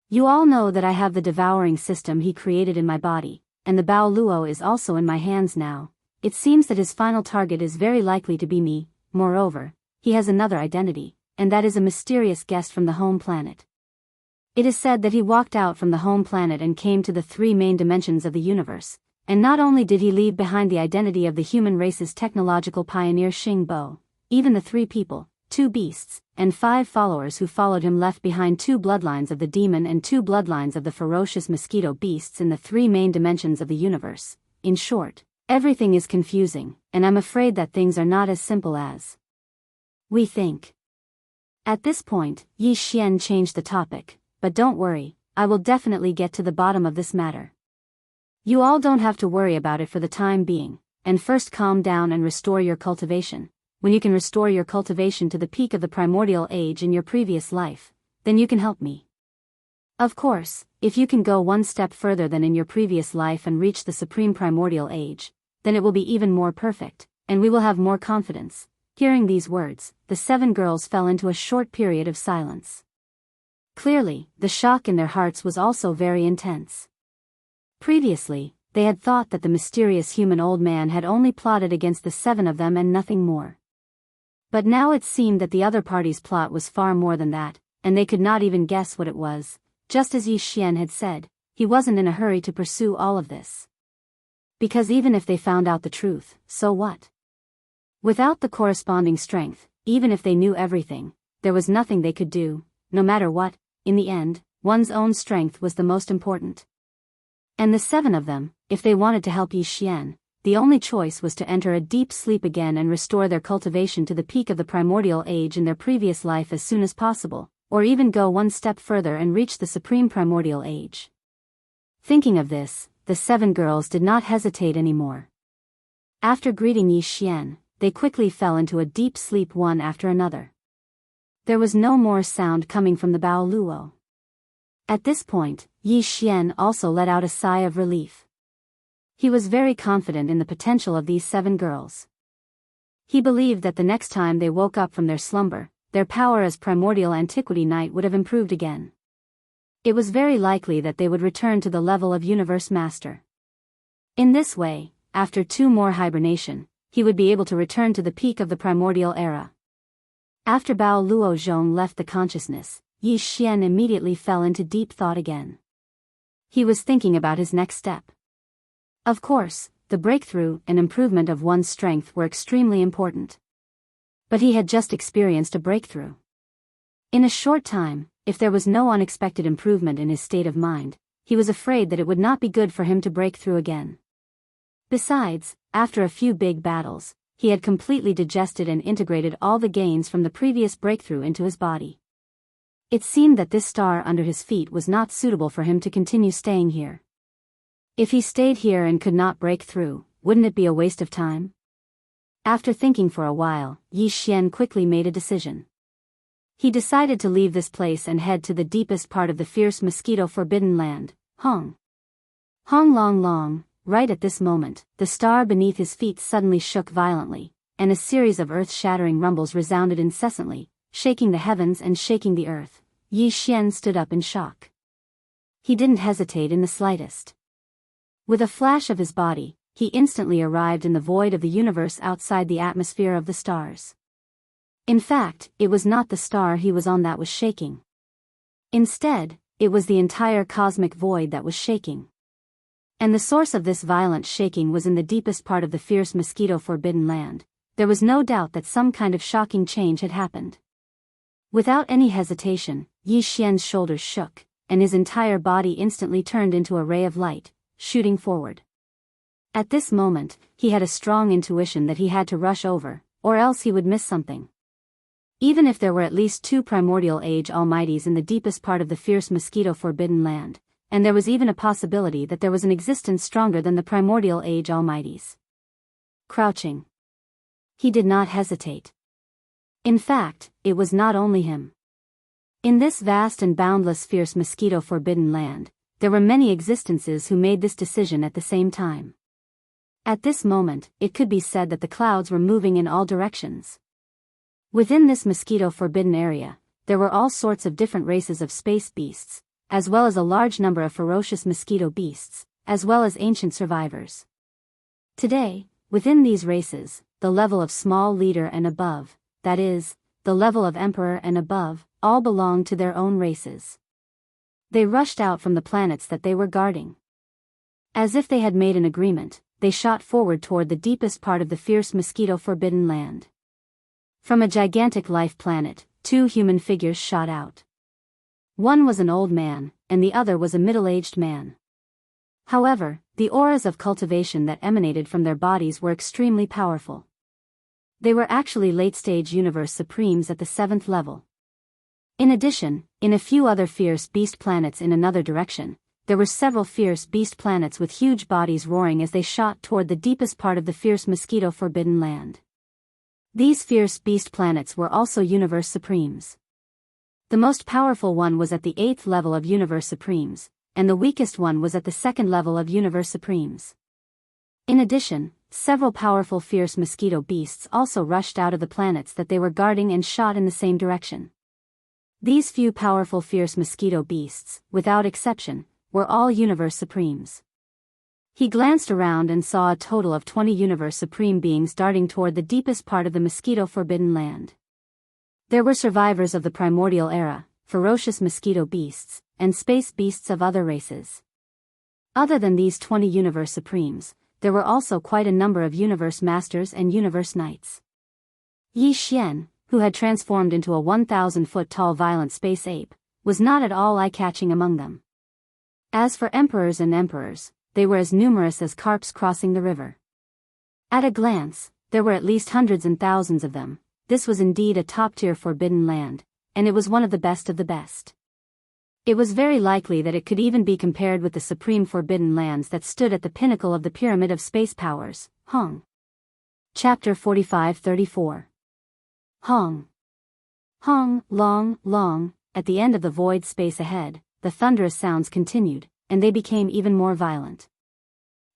You all know that I have the devouring system he created in my body, and the Bao Luo is also in my hands now. It seems that his final target is very likely to be me. Moreover, he has another identity, and that is a mysterious guest from the home planet. It is said that he walked out from the home planet and came to the 3 main dimensions of the universe, and not only did he leave behind the identity of the human race's technological pioneer Xingbo, even the 3 people, 2 beasts, and 5 followers who followed him left behind 2 bloodlines of the demon and 2 bloodlines of the ferocious mosquito beasts in the 3 main dimensions of the universe. In short, everything is confusing, and I'm afraid that things are not as simple as we think." At this point, Yi Xian changed the topic, "But don't worry, I will definitely get to the bottom of this matter. You all don't have to worry about it for the time being, and first calm down and restore your cultivation. When you can restore your cultivation to the peak of the primordial age in your previous life, then you can help me. Of course, if you can go one step further than in your previous life and reach the supreme primordial age, then it will be even more perfect, and we will have more confidence." Hearing these words, the 7 girls fell into a short period of silence. Clearly, the shock in their hearts was also very intense. Previously, they had thought that the mysterious human old man had only plotted against the 7 of them and nothing more. But now it seemed that the other party's plot was far more than that, and they could not even guess what it was. Just as Yi Xian had said, he wasn't in a hurry to pursue all of this. Because even if they found out the truth, so what? Without the corresponding strength, even if they knew everything, there was nothing they could do. No matter what, in the end, one's own strength was the most important. And the 7 of them, if they wanted to help Yi Xian, the only choice was to enter a deep sleep again and restore their cultivation to the peak of the primordial age in their previous life as soon as possible, or even go one step further and reach the supreme primordial age. Thinking of this, the 7 girls did not hesitate anymore. After greeting Yi Xian, they quickly fell into a deep sleep one after another. There was no more sound coming from the Bao Luo. At this point, Yi Xian also let out a sigh of relief. He was very confident in the potential of these 7 girls. He believed that the next time they woke up from their slumber, their power as primordial antiquity knight would have improved again. It was very likely that they would return to the level of universe master. In this way, after 2 more hibernation, he would be able to return to the peak of the primordial era. After Bao Luo Zhong left the consciousness, Yi Xian immediately fell into deep thought again. He was thinking about his next step. Of course, the breakthrough and improvement of one's strength were extremely important. But he had just experienced a breakthrough. In a short time, if there was no unexpected improvement in his state of mind, he was afraid that it would not be good for him to break through again. Besides, after a few big battles, he had completely digested and integrated all the gains from the previous breakthrough into his body. It seemed that this star under his feet was not suitable for him to continue staying here. If he stayed here and could not break through, wouldn't it be a waste of time? After thinking for a while, Yi Xian quickly made a decision. He decided to leave this place and head to the deepest part of the fierce mosquito forbidden land, Hong. Hong Long Long. Right at this moment, the star beneath his feet suddenly shook violently, and a series of earth-shattering rumbles resounded incessantly, shaking the heavens and shaking the earth. Yi Xian stood up in shock. He didn't hesitate in the slightest. With a flash of his body, he instantly arrived in the void of the universe outside the atmosphere of the stars. In fact, it was not the star he was on that was shaking. Instead, it was the entire cosmic void that was shaking. And the source of this violent shaking was in the deepest part of the fierce mosquito forbidden land. There was no doubt that some kind of shocking change had happened. Without any hesitation, Yi Xian's shoulders shook, and his entire body instantly turned into a ray of light, shooting forward. At this moment, he had a strong intuition that he had to rush over, or else he would miss something. Even if there were at least 2 primordial age almighties in the deepest part of the fierce mosquito forbidden land, and there was even a possibility that there was an existence stronger than the primordial age almighties. Crouching. He did not hesitate. In fact, it was not only him. In this vast and boundless fierce mosquito forbidden land, there were many existences who made this decision at the same time. At this moment, it could be said that the clouds were moving in all directions. Within this mosquito forbidden area, there were all sorts of different races of space beasts, as well as a large number of ferocious mosquito beasts, as well as ancient survivors. Today, within these races, the level of small leader and above, that is, the level of emperor and above, all belonged to their own races. They rushed out from the planets that they were guarding. As if they had made an agreement, they shot forward toward the deepest part of the fierce mosquito forbidden land. From a gigantic life planet, 2 human figures shot out. One was an old man, and the other was a middle-aged man. However, the auras of cultivation that emanated from their bodies were extremely powerful. They were actually late-stage universe supremes at the 7th level. In addition, in a few other fierce beast planets in another direction, there were several fierce beast planets with huge bodies roaring as they shot toward the deepest part of the fierce mosquito forbidden land. These fierce beast planets were also universe supremes. The most powerful one was at the 8th level of Universe Supremes, and the weakest one was at the 2nd level of Universe Supremes. In addition, several powerful fierce mosquito beasts also rushed out of the planets that they were guarding and shot in the same direction. These few powerful fierce mosquito beasts, without exception, were all Universe Supremes. He glanced around and saw a total of 20 Universe Supreme beings darting toward the deepest part of the mosquito forbidden land. There were survivors of the primordial era, ferocious mosquito beasts, and space beasts of other races. Other than these 20 Universe Supremes, there were also quite a number of Universe Masters and Universe Knights. Yi Xian, who had transformed into a 1,000-foot-tall violent space ape, was not at all eye-catching among them. As for emperors and emperors, they were as numerous as carps crossing the river. At a glance, there were at least hundreds and thousands of them. This was indeed a top-tier forbidden land, and it was one of the best of the best. It was very likely that it could even be compared with the supreme forbidden lands that stood at the pinnacle of the pyramid of space powers, Hong. Chapter 45-34. Hong. Hong, long, long, at the end of the void space ahead, the thunderous sounds continued, and they became even more violent.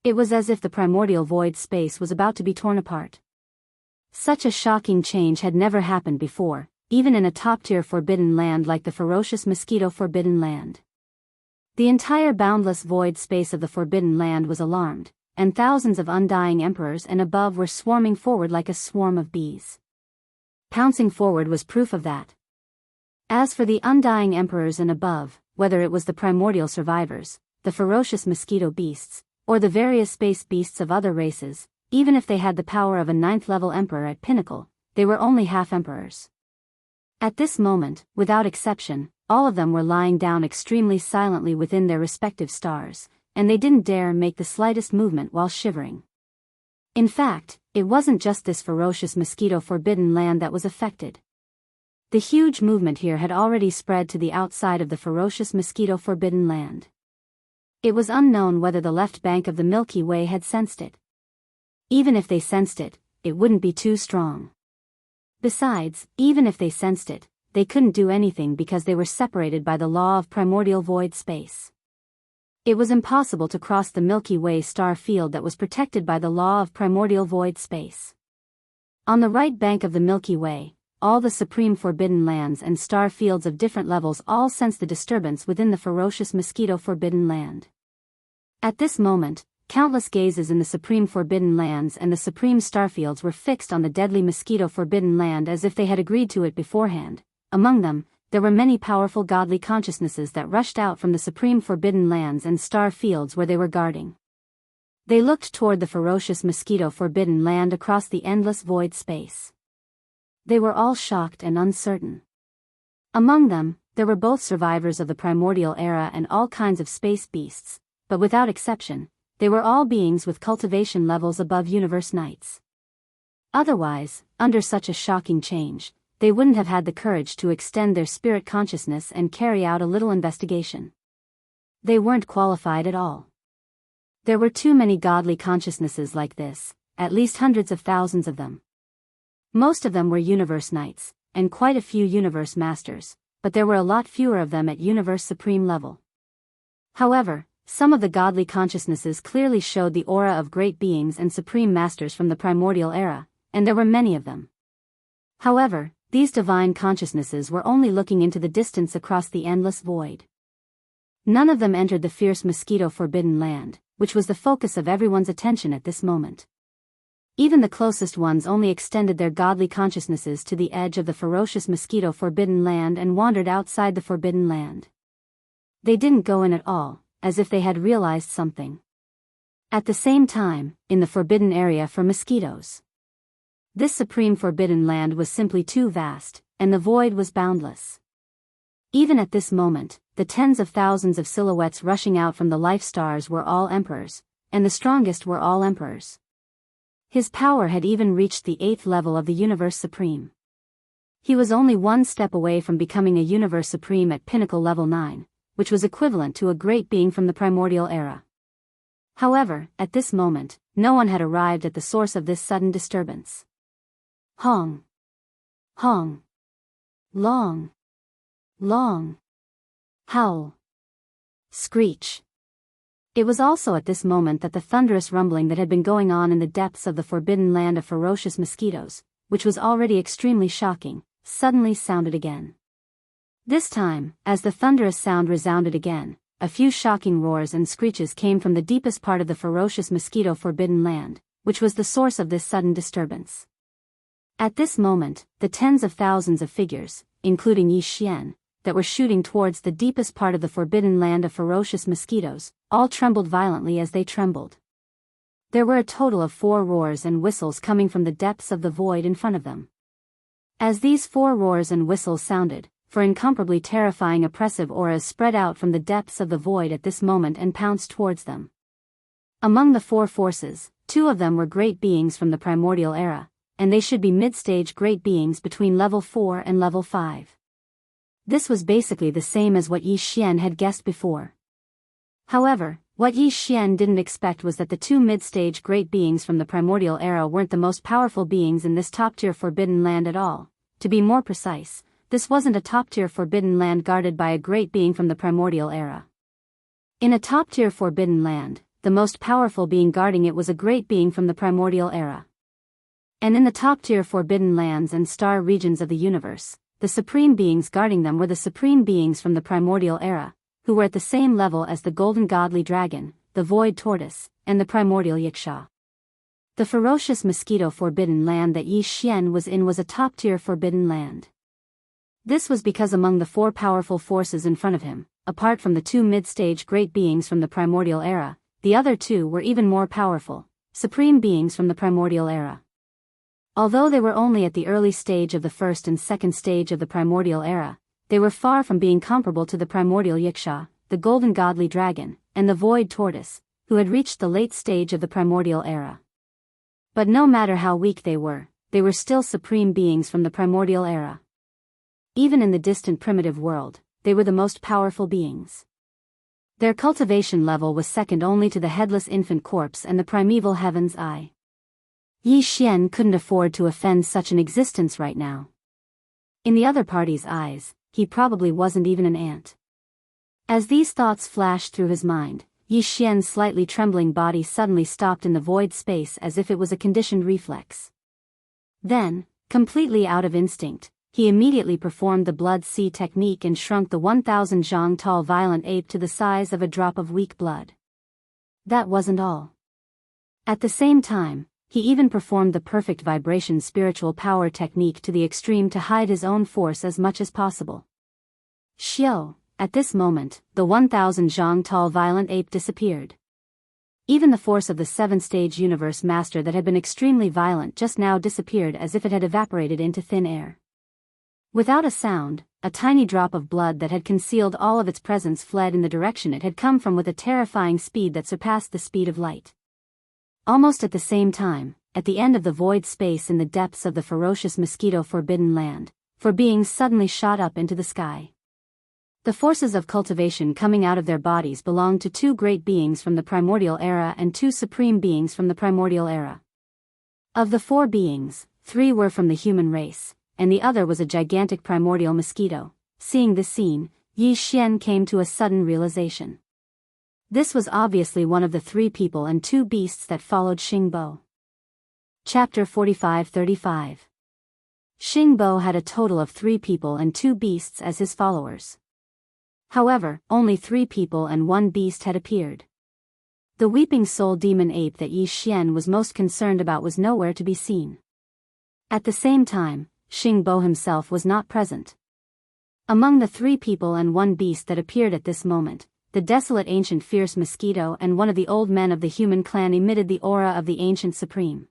It was as if the primordial void space was about to be torn apart. Such a shocking change had never happened before, even in a top-tier forbidden land like the ferocious mosquito forbidden land. The entire boundless void space of the forbidden land was alarmed, and thousands of undying emperors and above were swarming forward like a swarm of bees. Pouncing forward was proof of that. As for the undying emperors and above, whether it was the primordial survivors, the ferocious mosquito beasts, or the various space beasts of other races, even if they had the power of a 9th-level emperor at pinnacle, they were only half-emperors. At this moment, without exception, all of them were lying down extremely silently within their respective stars, and they didn't dare make the slightest movement while shivering. In fact, it wasn't just this ferocious mosquito forbidden land that was affected. The huge movement here had already spread to the outside of the ferocious mosquito forbidden land. It was unknown whether the left bank of the Milky Way had sensed it. Even if they sensed it, it wouldn't be too strong. Besides, even if they sensed it, they couldn't do anything because they were separated by the law of primordial void space. It was impossible to cross the Milky Way star field that was protected by the law of primordial void space. On the right bank of the Milky Way, all the supreme forbidden lands and star fields of different levels all sensed the disturbance within the ferocious mosquito forbidden land. At this moment, countless gazes in the supreme forbidden lands and the supreme starfields were fixed on the deadly mosquito forbidden land as if they had agreed to it beforehand. Among them, there were many powerful godly consciousnesses that rushed out from the supreme forbidden lands and star fields where they were guarding. They looked toward the ferocious mosquito forbidden land across the endless void space. They were all shocked and uncertain. Among them, there were both survivors of the primordial era and all kinds of space beasts, but without exception, they were all beings with cultivation levels above universe knights. Otherwise, under such a shocking change, they wouldn't have had the courage to extend their spirit consciousness and carry out a little investigation. They weren't qualified at all. There were too many godly consciousnesses like this, at least hundreds of thousands of them. Most of them were universe knights, and quite a few universe masters, but there were a lot fewer of them at universe supreme level. However, some of the godly consciousnesses clearly showed the aura of great beings and supreme masters from the primordial era, and there were many of them. However, these divine consciousnesses were only looking into the distance across the endless void. None of them entered the fierce mosquito forbidden land, which was the focus of everyone's attention at this moment. Even the closest ones only extended their godly consciousnesses to the edge of the ferocious mosquito forbidden land and wandered outside the forbidden land. They didn't go in at all, as if they had realized something. At the same time, in the forbidden area for mosquitoes. This supreme forbidden land was simply too vast, and the void was boundless. Even at this moment, the tens of thousands of silhouettes rushing out from the life stars were all emperors, and the strongest were all emperors. His power had even reached the 8th level of the Universe Supreme. He was only one step away from becoming a Universe Supreme at Pinnacle Level 9, which was equivalent to a great being from the primordial era. However, at this moment, no one had arrived at the source of this sudden disturbance. Hong. Hong. Long. Long. Howl. Screech. It was also at this moment that the thunderous rumbling that had been going on in the depths of the forbidden land of ferocious mosquitoes, which was already extremely shocking, suddenly sounded again. This time, as the thunderous sound resounded again, a few shocking roars and screeches came from the deepest part of the ferocious mosquito forbidden land, which was the source of this sudden disturbance. At this moment, the tens of thousands of figures, including Yi Xian, that were shooting towards the deepest part of the forbidden land of ferocious mosquitoes, all trembled violently as they trembled. There were a total of 4 roars and whistles coming from the depths of the void in front of them. As these 4 roars and whistles sounded, 4 incomparably terrifying oppressive auras spread out from the depths of the void at this moment and pounced towards them. Among the 4 forces, 2 of them were great beings from the primordial era, and they should be mid-stage great beings between level 4 and level 5. This was basically the same as what Yi Xian had guessed before. However, what Yi Xian didn't expect was that the 2 mid-stage great beings from the primordial era weren't the most powerful beings in this top-tier forbidden land at all. To be more precise, this wasn't a top-tier forbidden land guarded by a great being from the primordial era. In a top-tier forbidden land, the most powerful being guarding it was a great being from the primordial era. And in the top-tier forbidden lands and star regions of the universe, the supreme beings guarding them were the supreme beings from the primordial era, who were at the same level as the golden godly dragon, the void tortoise, and the primordial Yiksha. The ferocious mosquito forbidden land that Yi Xian was in was a top-tier forbidden land. This was because among the 4 powerful forces in front of him, apart from the 2 mid-stage great beings from the primordial era, the other 2 were even more powerful, supreme beings from the primordial era. Although they were only at the early stage of the first and second stage of the primordial era, they were far from being comparable to the primordial Yiksha, the golden godly dragon, and the void tortoise, who had reached the late stage of the primordial era. But no matter how weak they were still supreme beings from the primordial era. Even in the distant primitive world, they were the most powerful beings. Their cultivation level was second only to the headless infant corpse and the primeval heaven's eye. Yi Xian couldn't afford to offend such an existence right now. In the other party's eyes, he probably wasn't even an ant. As these thoughts flashed through his mind, Yi Xian's slightly trembling body suddenly stopped in the void space as if it was a conditioned reflex. Then, completely out of instinct, he immediately performed the blood sea technique and shrunk the 1,000 zhang tall violent ape to the size of a drop of weak blood. That wasn't all. At the same time, he even performed the perfect vibration spiritual power technique to the extreme to hide his own force as much as possible. Xiao, at this moment, the 1,000 zhang tall violent ape disappeared. Even the force of the 7th-stage universe master that had been extremely violent just now disappeared as if it had evaporated into thin air. Without a sound, a tiny drop of blood that had concealed all of its presence fled in the direction it had come from with a terrifying speed that surpassed the speed of light. Almost at the same time, at the end of the void space in the depths of the ferocious mosquito forbidden land, four beings suddenly shot up into the sky. The forces of cultivation coming out of their bodies belonged to two great beings from the primordial era and two supreme beings from the primordial era. Of the four beings, three were from the human race, and the other was a gigantic primordial mosquito. Seeing this scene, Yi Xian came to a sudden realization. This was obviously one of the three people and two beasts that followed Xingbo. Chapter 45-35. Xingbo had a total of 3 people and 2 beasts as his followers. However, only 3 people and 1 beast had appeared. The weeping soul demon ape that Yi Xian was most concerned about was nowhere to be seen. At the same time, Xingbo himself was not present. Among the 3 people and 1 beast that appeared at this moment, the desolate ancient fierce mosquito and one of the old men of the human clan emitted the aura of the ancient supreme.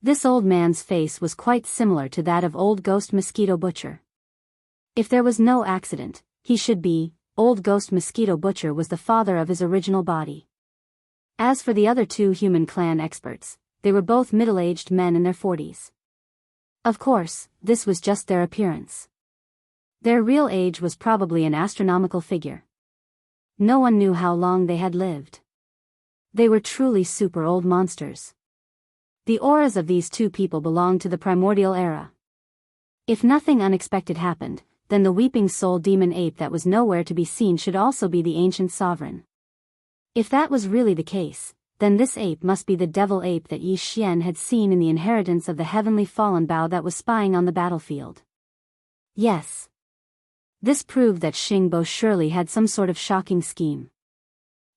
This old man's face was quite similar to that of old ghost mosquito butcher. If there was no accident, he should be, old ghost mosquito butcher was the father of his original body. As for the other 2 human clan experts, they were both middle-aged men in their 40s. Of course, this was just their appearance. Their real age was probably an astronomical figure. No one knew how long they had lived. They were truly super old monsters. The auras of these 2 people belonged to the primordial era. If nothing unexpected happened, then the weeping soul demon ape that was nowhere to be seen should also be the ancient sovereign. If that was really the case, then this ape must be the devil ape that Yi Xian had seen in the inheritance of the heavenly fallen bow that was spying on the battlefield. Yes. This proved that Xingbo surely had some sort of shocking scheme.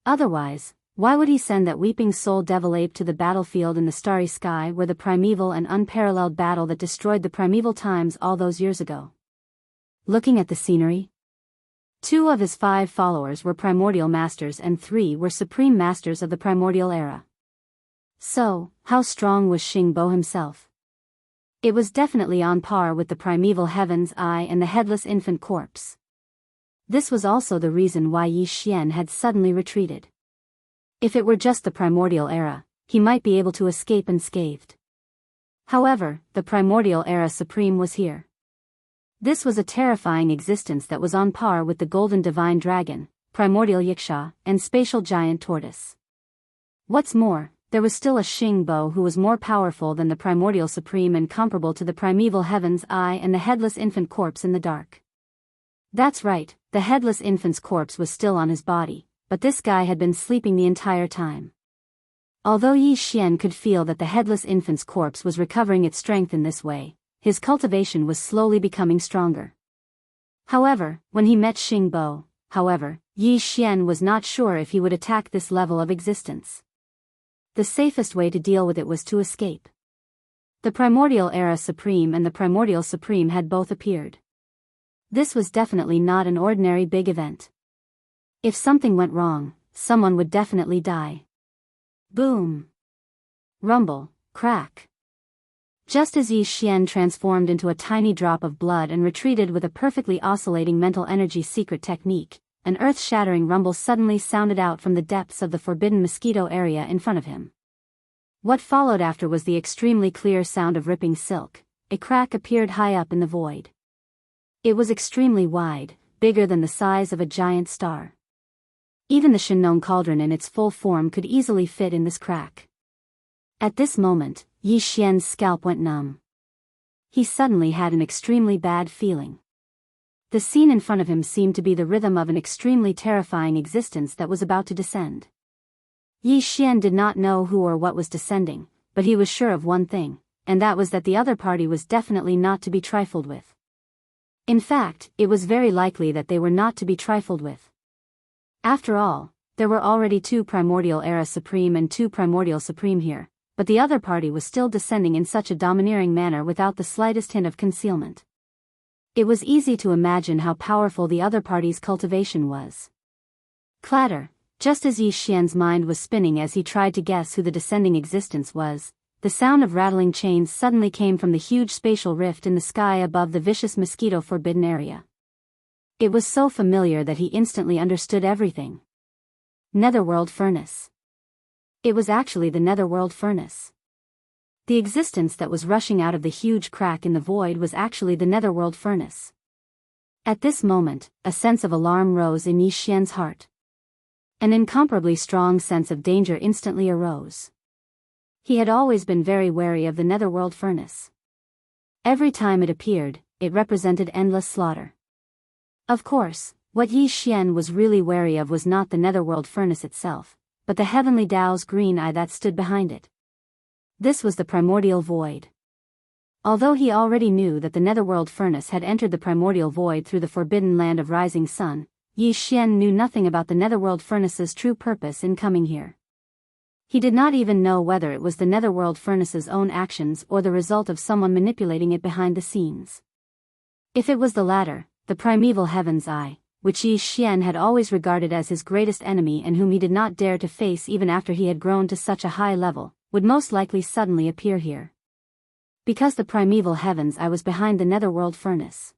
Otherwise, why would he send that weeping soul devil ape to the battlefield in the starry sky where the primeval and unparalleled battle that destroyed the primeval times all those years ago? Looking at the scenery, 2 of his 5 followers were primordial masters and 3 were supreme masters of the primordial era. So, how strong was Xingbo himself? It was definitely on par with the primeval heaven's eye and the headless infant corpse. This was also the reason why Yi Xian had suddenly retreated. If it were just the primordial era, he might be able to escape unscathed. However, the primordial era supreme was here. This was a terrifying existence that was on par with the golden divine dragon, primordial Yiksha, and spatial giant tortoise. What's more, there was still a Xingbo who was more powerful than the primordial supreme and comparable to the primeval heaven's eye and the headless infant corpse in the dark. That's right, the headless infant's corpse was still on his body, but this guy had been sleeping the entire time. Although Yi Xian could feel that the headless infant's corpse was recovering its strength in this way, his cultivation was slowly becoming stronger. However, when he met Xingbo, Yi Xian was not sure if he would attack this level of existence. The safest way to deal with it was to escape. The primordial era supreme and the primordial supreme had both appeared. This was definitely not an ordinary big event. If something went wrong, someone would definitely die. Boom. Rumble, crack. Just as Yi Xian transformed into a tiny drop of blood and retreated with a perfectly oscillating mental energy secret technique, an earth-shattering rumble suddenly sounded out from the depths of the forbidden mosquito area in front of him. What followed after was the extremely clear sound of ripping silk. A crack appeared high up in the void. It was extremely wide, bigger than the size of a giant star. Even the Shenong cauldron in its full form could easily fit in this crack. At this moment, Yi Xian's scalp went numb. He suddenly had an extremely bad feeling. The scene in front of him seemed to be the rhythm of an extremely terrifying existence that was about to descend. Yi Xian did not know who or what was descending, but he was sure of one thing, and that was that the other party was definitely not to be trifled with. In fact, it was very likely that they were not to be trifled with. After all, there were already 2 Primordial Era Supreme and 2 Primordial Supreme here, but the other party was still descending in such a domineering manner without the slightest hint of concealment. It was easy to imagine how powerful the other party's cultivation was. Clatter, just as Yi Xian's mind was spinning as he tried to guess who the descending existence was, the sound of rattling chains suddenly came from the huge spatial rift in the sky above the vicious mosquito forbidden area. It was so familiar that he instantly understood everything. Netherworld Furnace. It was actually the Netherworld Furnace. The existence that was rushing out of the huge crack in the void was actually the Netherworld Furnace. At this moment, a sense of alarm rose in Yi Xian's heart. An incomparably strong sense of danger instantly arose. He had always been very wary of the Netherworld Furnace. Every time it appeared, it represented endless slaughter. Of course, what Yi Xian was really wary of was not the Netherworld Furnace itself, but the heavenly Tao's green eye that stood behind it. This was the primordial void. Although he already knew that the Netherworld Furnace had entered the primordial void through the forbidden land of rising sun, Yi Xian knew nothing about the Netherworld Furnace's true purpose in coming here. He did not even know whether it was the Netherworld Furnace's own actions or the result of someone manipulating it behind the scenes. If it was the latter, the primeval Heaven's Eye, which Yi Xian had always regarded as his greatest enemy and whom he did not dare to face even after he had grown to such a high level, would most likely suddenly appear here. Because the primeval Heaven's Eye was behind the Netherworld Furnace.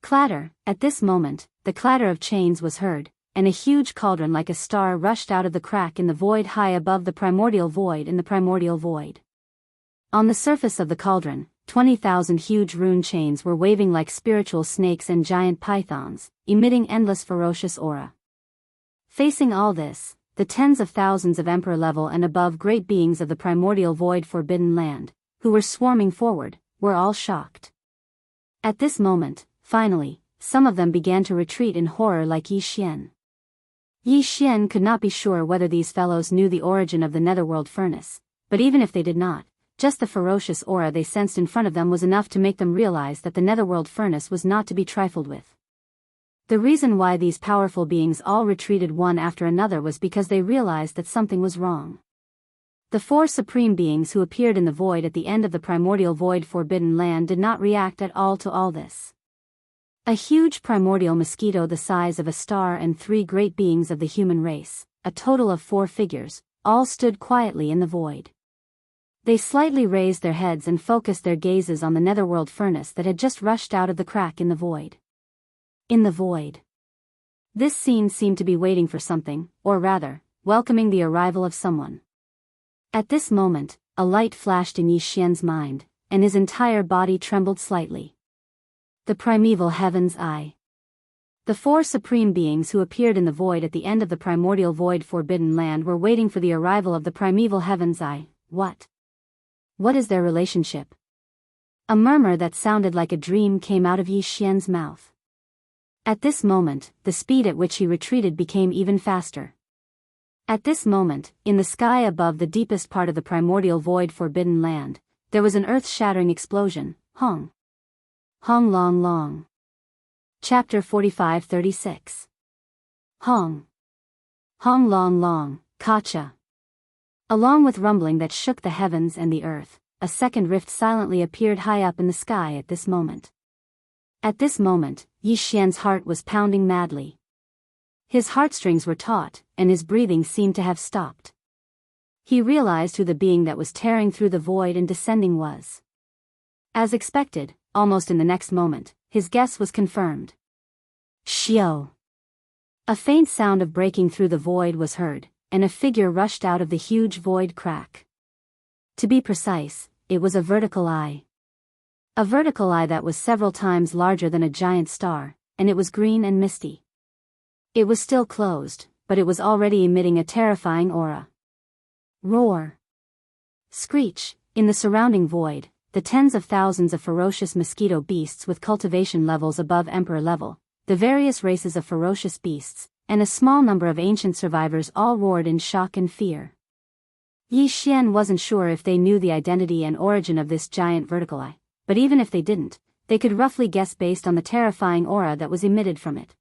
Clatter, at this moment, the clatter of chains was heard, and a huge cauldron like a star rushed out of the crack in the void high above the primordial void in the primordial void. On the surface of the cauldron, 20,000 huge rune chains were waving like spiritual snakes and giant pythons, emitting endless ferocious aura. Facing all this, the tens of thousands of emperor-level and above great beings of the primordial void forbidden land, who were swarming forward, were all shocked. At this moment, finally, some of them began to retreat in horror like Yi Xian. Yi Xian could not be sure whether these fellows knew the origin of the Netherworld Furnace, but even if they did not, just the ferocious aura they sensed in front of them was enough to make them realize that the Netherworld Furnace was not to be trifled with. The reason why these powerful beings all retreated one after another was because they realized that something was wrong. The 4 supreme beings who appeared in the void at the end of the primordial void forbidden land did not react at all to all this. A huge primordial mosquito the size of a star and 3 great beings of the human race, a total of 4 figures, all stood quietly in the void. They slightly raised their heads and focused their gazes on the Netherworld Furnace that had just rushed out of the crack in the void. In the void. This scene seemed to be waiting for something, or rather, welcoming the arrival of someone. At this moment, a light flashed in Yi Xian's mind, and his entire body trembled slightly. The primeval Heaven's Eye. The 4 supreme beings who appeared in the void at the end of the primordial void forbidden land were waiting for the arrival of the primeval Heaven's Eye. What? What is their relationship? A murmur that sounded like a dream came out of Yi Xian's mouth. At this moment, the speed at which he retreated became even faster. At this moment, in the sky above the deepest part of the primordial void forbidden land, there was an earth-shattering explosion. Hong. Hong long long. Chapter 45-36. Hong. Hong long long, Kacha. Along with rumbling that shook the heavens and the earth, a second rift silently appeared high up in the sky at this moment. At this moment, Yi Xian's heart was pounding madly. His heartstrings were taut, and his breathing seemed to have stopped. He realized who the being that was tearing through the void and descending was. As expected, almost in the next moment, his guess was confirmed. Shio! A faint sound of breaking through the void was heard, and a figure rushed out of the huge void crack. To be precise, it was a vertical eye. A vertical eye that was several times larger than a giant star, and it was green and misty. It was still closed, but it was already emitting a terrifying aura. Roar! Screech! In the surrounding void, the tens of thousands of ferocious mosquito beasts with cultivation levels above emperor level, the various races of ferocious beasts, and a small number of ancient survivors all roared in shock and fear. Yi Xian wasn't sure if they knew the identity and origin of this giant vertical eye, but even if they didn't, they could roughly guess based on the terrifying aura that was emitted from it.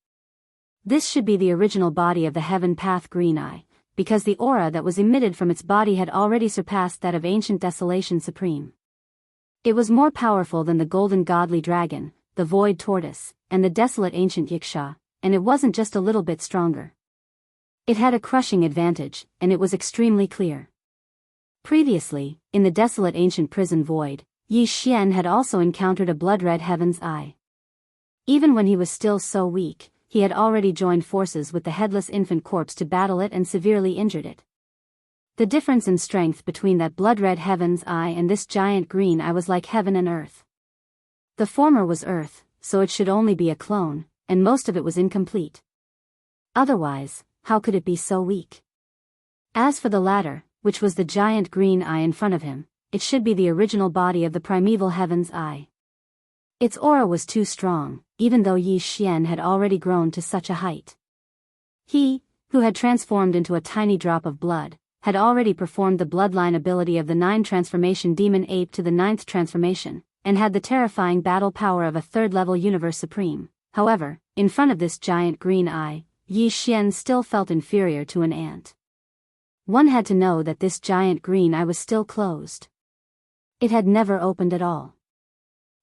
This should be the original body of the Heaven Path Green Eye, because the aura that was emitted from its body had already surpassed that of ancient Desolation Supreme. It was more powerful than the golden godly dragon, the void tortoise, and the desolate ancient Yiksha, and it wasn't just a little bit stronger. It had a crushing advantage, and it was extremely clear. Previously, in the desolate ancient prison void, Yi Xian had also encountered a blood-red Heaven's Eye. Even when he was still so weak, he had already joined forces with the headless infant corpse to battle it and severely injured it. The difference in strength between that blood-red Heaven's Eye and this giant green eye was like heaven and earth. The former was earth, so it should only be a clone, and most of it was incomplete. Otherwise, how could it be so weak? As for the latter, which was the giant green eye in front of him, it should be the original body of the primeval Heaven's Eye. Its aura was too strong, even though Yi Xian had already grown to such a height. He, who had transformed into a tiny drop of blood, had already performed the bloodline ability of the 9 transformation demon ape to the 9th transformation, and had the terrifying battle power of a 3rd-level universe supreme. However, in front of this giant green eye, Yi Xian still felt inferior to an ant. One had to know that this giant green eye was still closed. It had never opened at all.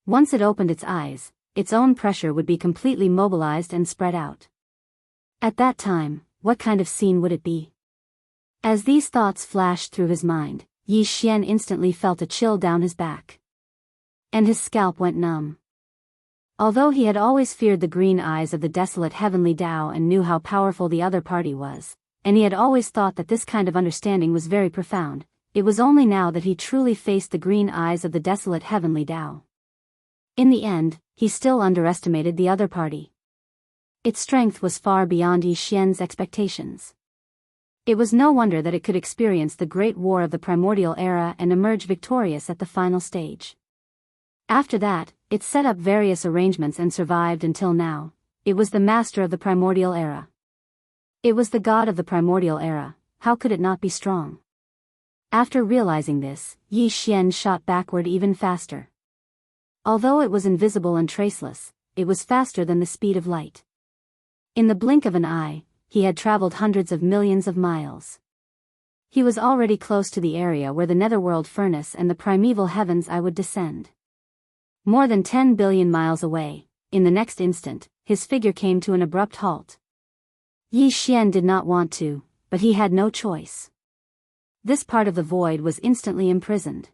Once it opened its eyes, its own pressure would be completely mobilized and spread out. At that time, what kind of scene would it be? As these thoughts flashed through his mind, Yi Xian instantly felt a chill down his back. And his scalp went numb. Although he had always feared the green eyes of the desolate heavenly Dao and knew how powerful the other party was, and he had always thought that this kind of understanding was very profound, it was only now that he truly faced the green eyes of the desolate heavenly Dao. In the end, he still underestimated the other party. Its strength was far beyond Yi Xian's expectations. It was no wonder that it could experience the Great War of the Primordial Era and emerge victorious at the final stage. After that, it set up various arrangements and survived until now. It was the master of the Primordial Era. It was the god of the Primordial Era. How could it not be strong? After realizing this, Yi Xian shot backward even faster. Although it was invisible and traceless, it was faster than the speed of light. In the blink of an eye, he had traveled hundreds of millions of miles. He was already close to the area where the netherworld furnace and the primeval heavens I would descend. More than 10 billion miles away, in the next instant, his figure came to an abrupt halt. Yi Xian did not want to, but he had no choice. This part of the void was instantly imprisoned.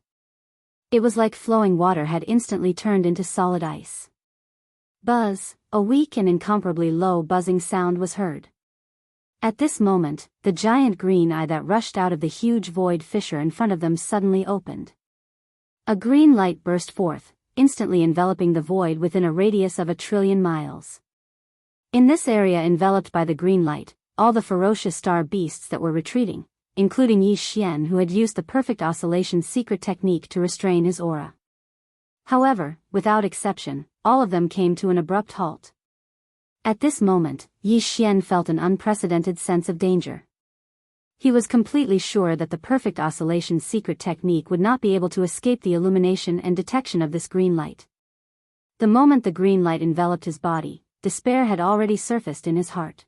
It was like flowing water had instantly turned into solid ice. Buzz, a weak and incomparably low buzzing sound was heard. At this moment, the giant green eye that rushed out of the huge void fissure in front of them suddenly opened. A green light burst forth, instantly enveloping the void within a radius of 1 trillion miles. In this area enveloped by the green light, all the ferocious star beasts that were retreating, including Yi Xian who had used the perfect oscillation secret technique to restrain his aura. However, without exception, all of them came to an abrupt halt. At this moment, Yi Xian felt an unprecedented sense of danger. He was completely sure that the perfect oscillation secret technique would not be able to escape the illumination and detection of this green light. The moment the green light enveloped his body, despair had already surfaced in his heart.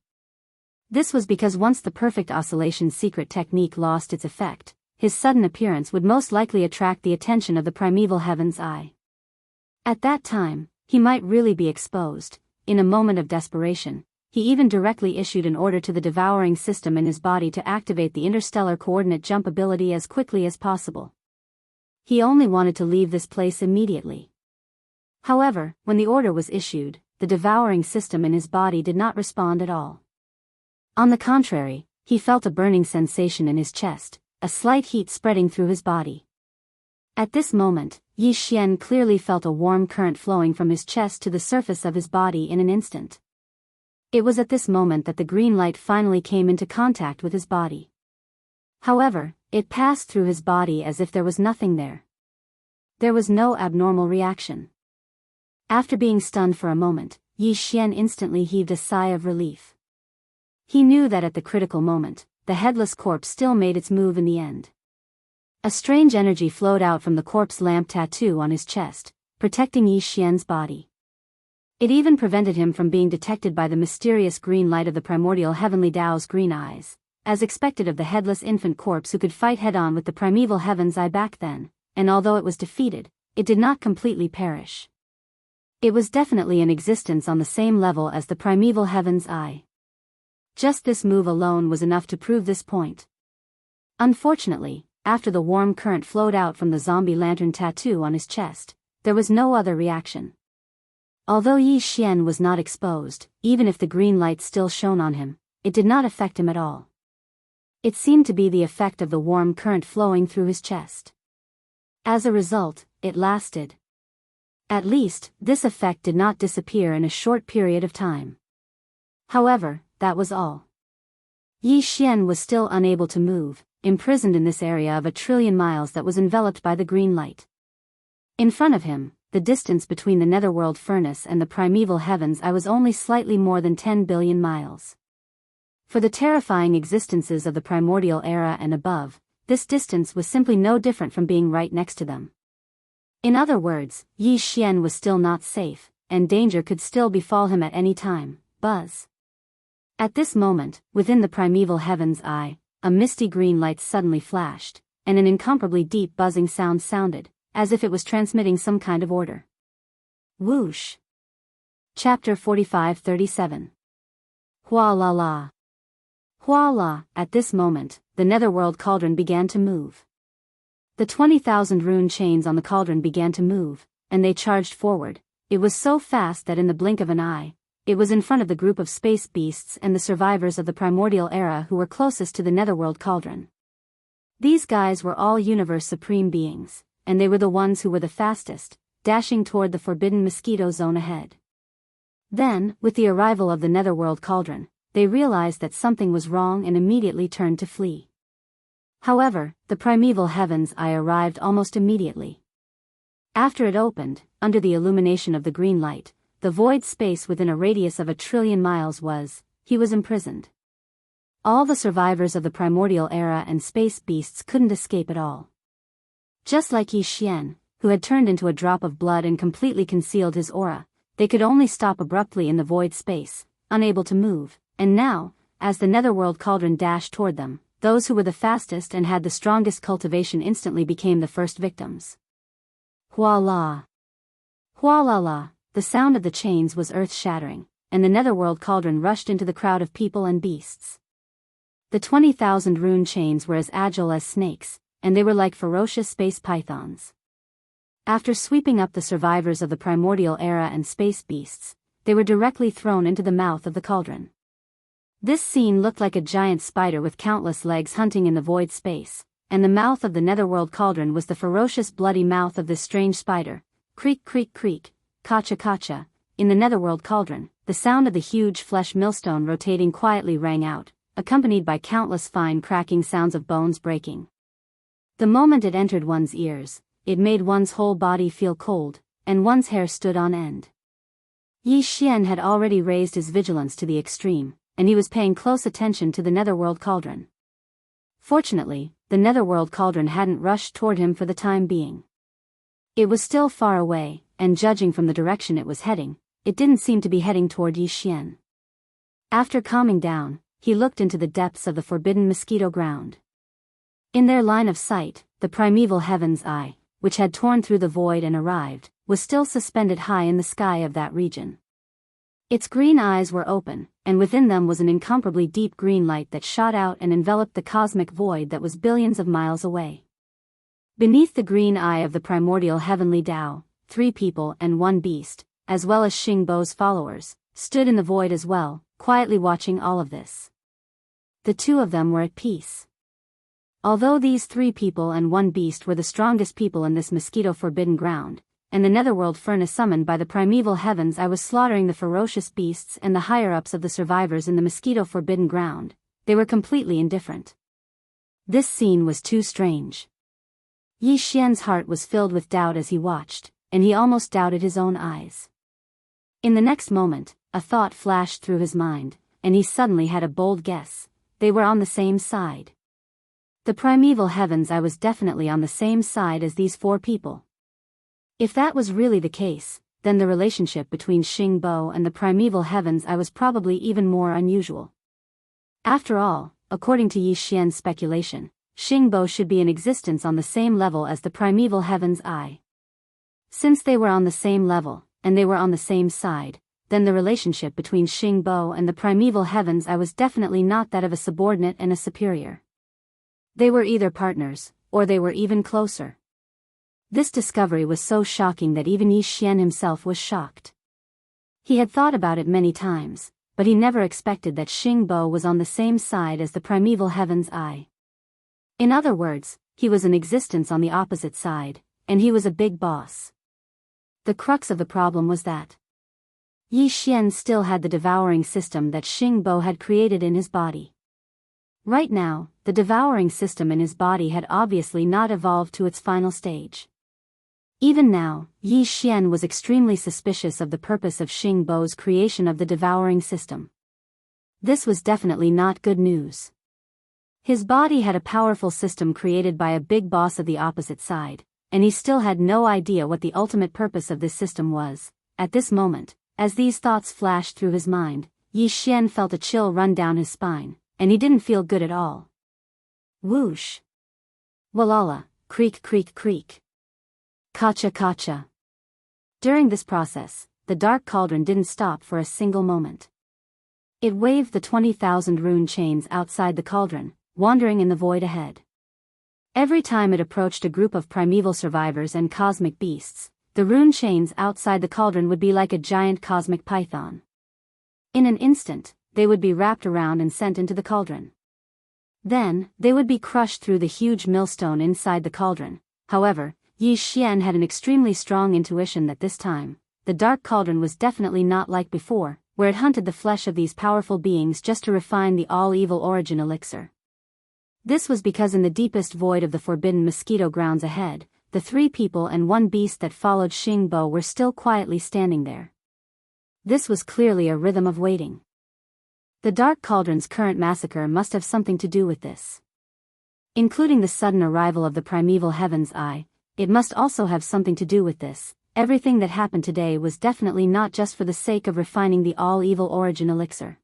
This was because once the perfect oscillation secret technique lost its effect, his sudden appearance would most likely attract the attention of the primeval Heaven's Eye. At that time, he might really be exposed. In a moment of desperation, he even directly issued an order to the devouring system in his body to activate the interstellar coordinate jump ability as quickly as possible. He only wanted to leave this place immediately. However, when the order was issued, the devouring system in his body did not respond at all. On the contrary, he felt a burning sensation in his chest, a slight heat spreading through his body. At this moment, Yi Xian clearly felt a warm current flowing from his chest to the surface of his body in an instant. It was at this moment that the green light finally came into contact with his body. However, it passed through his body as if there was nothing there. There was no abnormal reaction. After being stunned for a moment, Yi Xian instantly heaved a sigh of relief. He knew that at the critical moment, the headless corpse still made its move in the end. A strange energy flowed out from the corpse lamp tattoo on his chest, protecting Yi Xian's body. It even prevented him from being detected by the mysterious green light of the primordial heavenly Tao's green eyes, as expected of the headless infant corpse who could fight head-on with the primeval heaven's eye back then, and although it was defeated, it did not completely perish. It was definitely in existence on the same level as the primeval heaven's eye. Just this move alone was enough to prove this point. Unfortunately, after the warm current flowed out from the zombie lantern tattoo on his chest, there was no other reaction. Although Yi Xian was not exposed, even if the green light still shone on him, it did not affect him at all. It seemed to be the effect of the warm current flowing through his chest. As a result, it lasted. At least, this effect did not disappear in a short period of time. However, that was all. Yi Xian was still unable to move, imprisoned in this area of 1,000,000,000 miles that was enveloped by the green light. In front of him, the distance between the netherworld furnace and the primeval heavens eye was only slightly more than 10 billion miles. For the terrifying existences of the primordial era and above, this distance was simply no different from being right next to them. In other words, Yi Xian was still not safe, and danger could still befall him at any time. Buzz. At this moment, within the primeval heaven's eye, a misty green light suddenly flashed, and an incomparably deep buzzing sound sounded, as if it was transmitting some kind of order. Whoosh. Chapter 45-37. Hua la la. Hua la. At this moment, the netherworld cauldron began to move. The 20,000 rune chains on the cauldron began to move, and they charged forward. It was so fast that in the blink of an eye, it was in front of the group of space beasts and the survivors of the primordial era who were closest to the netherworld cauldron. These guys were all universe supreme beings, and they were the ones who were the fastest, dashing toward the forbidden mosquito zone ahead. Then, with the arrival of the netherworld cauldron, they realized that something was wrong and immediately turned to flee. However, the primeval heaven's eye arrived almost immediately. After it opened, under the illumination of the green light, the void space within a radius of 1,000,000,000,000 miles he was imprisoned. All the survivors of the primordial era and space beasts couldn't escape at all. Just like Yi Xian, who had turned into a drop of blood and completely concealed his aura, they could only stop abruptly in the void space, unable to move, and now, as the netherworld cauldron dashed toward them, those who were the fastest and had the strongest cultivation instantly became the first victims. Hua la. Hua la la. The sound of the chains was earth-shattering, and the netherworld cauldron rushed into the crowd of people and beasts. The 20,000 rune chains were as agile as snakes, and they were like ferocious space pythons. After sweeping up the survivors of the primordial era and space beasts, they were directly thrown into the mouth of the cauldron. This scene looked like a giant spider with countless legs hunting in the void space, and the mouth of the netherworld cauldron was the ferocious bloody mouth of this strange spider. Creak creak creak, kacha kacha. In the netherworld cauldron, the sound of the huge flesh millstone rotating quietly rang out, accompanied by countless fine cracking sounds of bones breaking. The moment it entered one's ears, it made one's whole body feel cold, and one's hair stood on end. Yi Xian had already raised his vigilance to the extreme, and he was paying close attention to the netherworld cauldron. Fortunately, the netherworld cauldron hadn't rushed toward him for the time being. It was still far away, and judging from the direction it was heading, it didn't seem to be heading toward Yi Xian. After calming down, he looked into the depths of the forbidden mosquito ground. In their line of sight, the primeval heaven's eye, which had torn through the void and arrived, was still suspended high in the sky of that region. Its green eyes were open, and within them was an incomparably deep green light that shot out and enveloped the cosmic void that was billions of miles away. Beneath the green eye of the primordial heavenly Tao, 3 people and 1 beast, as well as Xing Bo's followers, stood in the void as well, quietly watching all of this. The 2 of them were at peace. Although these 3 people and 1 beast were the strongest people in this mosquito-forbidden ground, and the netherworld furnace summoned by the primeval heavens, I was slaughtering the ferocious beasts and the higher-ups of the survivors in the mosquito-forbidden ground, they were completely indifferent. This scene was too strange. Yi Xian's heart was filled with doubt as he watched, and he almost doubted his own eyes. In the next moment, a thought flashed through his mind, and he suddenly had a bold guess. They were on the same side. The primeval heavens, I was definitely on the same side as these 4 people. If that was really the case, then the relationship between Xing Bo and the primeval heavens, I was probably even more unusual. After all, according to Yi Xian's speculation, Xing Bo should be in existence on the same level as the primeval heavens I. Since they were on the same level, and they were on the same side, then the relationship between Xing Bo and the primeval heavens, I was definitely not that of a subordinate and a superior. They were either partners, or they were even closer. This discovery was so shocking that even Yi Xian himself was shocked. He had thought about it many times, but he never expected that Xing Bo was on the same side as the primeval heavens I. In other words, he was in existence on the opposite side, and he was a big boss. The crux of the problem was that Yi Xian still had the devouring system that Xing Bo had created in his body. Right now, the devouring system in his body had obviously not evolved to its final stage. Even now, Yi Xian was extremely suspicious of the purpose of Xing Bo's creation of the devouring system. This was definitely not good news. His body had a powerful system created by a big boss of the opposite side, and he still had no idea what the ultimate purpose of this system was. At this moment, as these thoughts flashed through his mind, Yi Xian felt a chill run down his spine, and he didn't feel good at all. Whoosh! Walala, creak creak creak. Kacha kacha. During this process, the dark cauldron didn't stop for a single moment. It waved the 20,000 rune chains outside the cauldron, wandering in the void ahead. Every time it approached a group of primeval survivors and cosmic beasts, the rune chains outside the cauldron would be like a giant cosmic python. In an instant, they would be wrapped around and sent into the cauldron. Then, they would be crushed through the huge millstone inside the cauldron. However, Yi Xian had an extremely strong intuition that this time, the dark cauldron was definitely not like before, where it hunted the flesh of these powerful beings just to refine the all-evil origin elixir. This was because in the deepest void of the forbidden mosquito grounds ahead, the 3 people and 1 beast that followed Xing Bo were still quietly standing there. This was clearly a rhythm of waiting. The Dark Cauldron's current massacre must have something to do with this. Including the sudden arrival of the primeval heavens I, it must also have something to do with this. Everything that happened today was definitely not just for the sake of refining the all-evil origin elixir.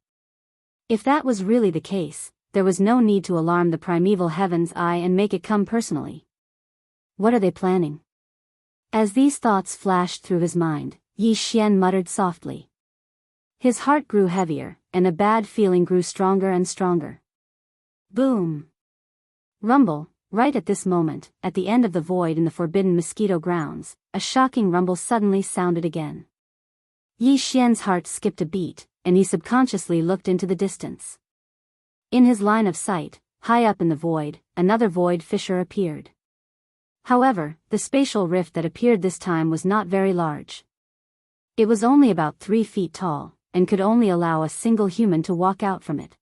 If that was really the case, there was no need to alarm the primeval heavens I and make it come personally. What are they planning? As these thoughts flashed through his mind, Yi Xian muttered softly. His heart grew heavier, and a bad feeling grew stronger and stronger. Boom! Rumble, right at this moment, at the end of the void in the forbidden mosquito grounds, a shocking rumble suddenly sounded again. Yi Xian's heart skipped a beat, and he subconsciously looked into the distance. In his line of sight, high up in the void, another void fissure appeared. However, the spatial rift that appeared this time was not very large. It was only about 3 feet tall, and could only allow a single human to walk out from it.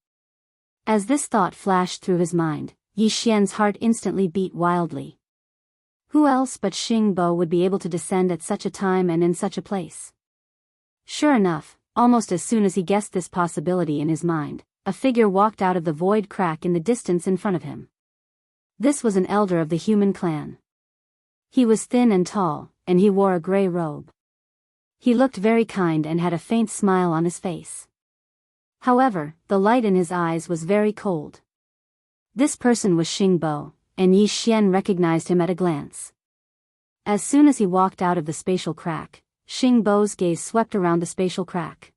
As this thought flashed through his mind, Yi Xian's heart instantly beat wildly. Who else but Xing Bo would be able to descend at such a time and in such a place? Sure enough, almost as soon as he guessed this possibility in his mind, a figure walked out of the void crack in the distance in front of him. This was an elder of the human clan. He was thin and tall, and he wore a gray robe. He looked very kind and had a faint smile on his face. However, the light in his eyes was very cold. This person was Xing Bo, and Yi Xian recognized him at a glance. As soon as he walked out of the spatial crack, Xing Bo's gaze swept around the spatial crack.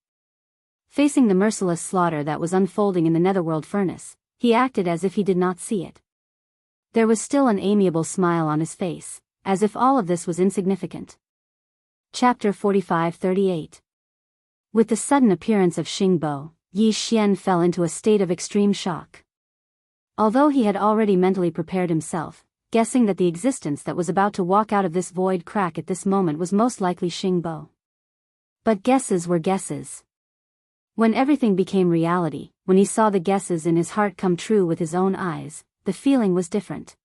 Facing the merciless slaughter that was unfolding in the netherworld furnace, he acted as if he did not see it. There was still an amiable smile on his face, as if all of this was insignificant. Chapter 45-38. With the sudden appearance of Xingbo, Yi Xian fell into a state of extreme shock. Although he had already mentally prepared himself, guessing that the existence that was about to walk out of this void crack at this moment was most likely Xingbo. But guesses were guesses. When everything became reality, when he saw the guesses in his heart come true with his own eyes, the feeling was different.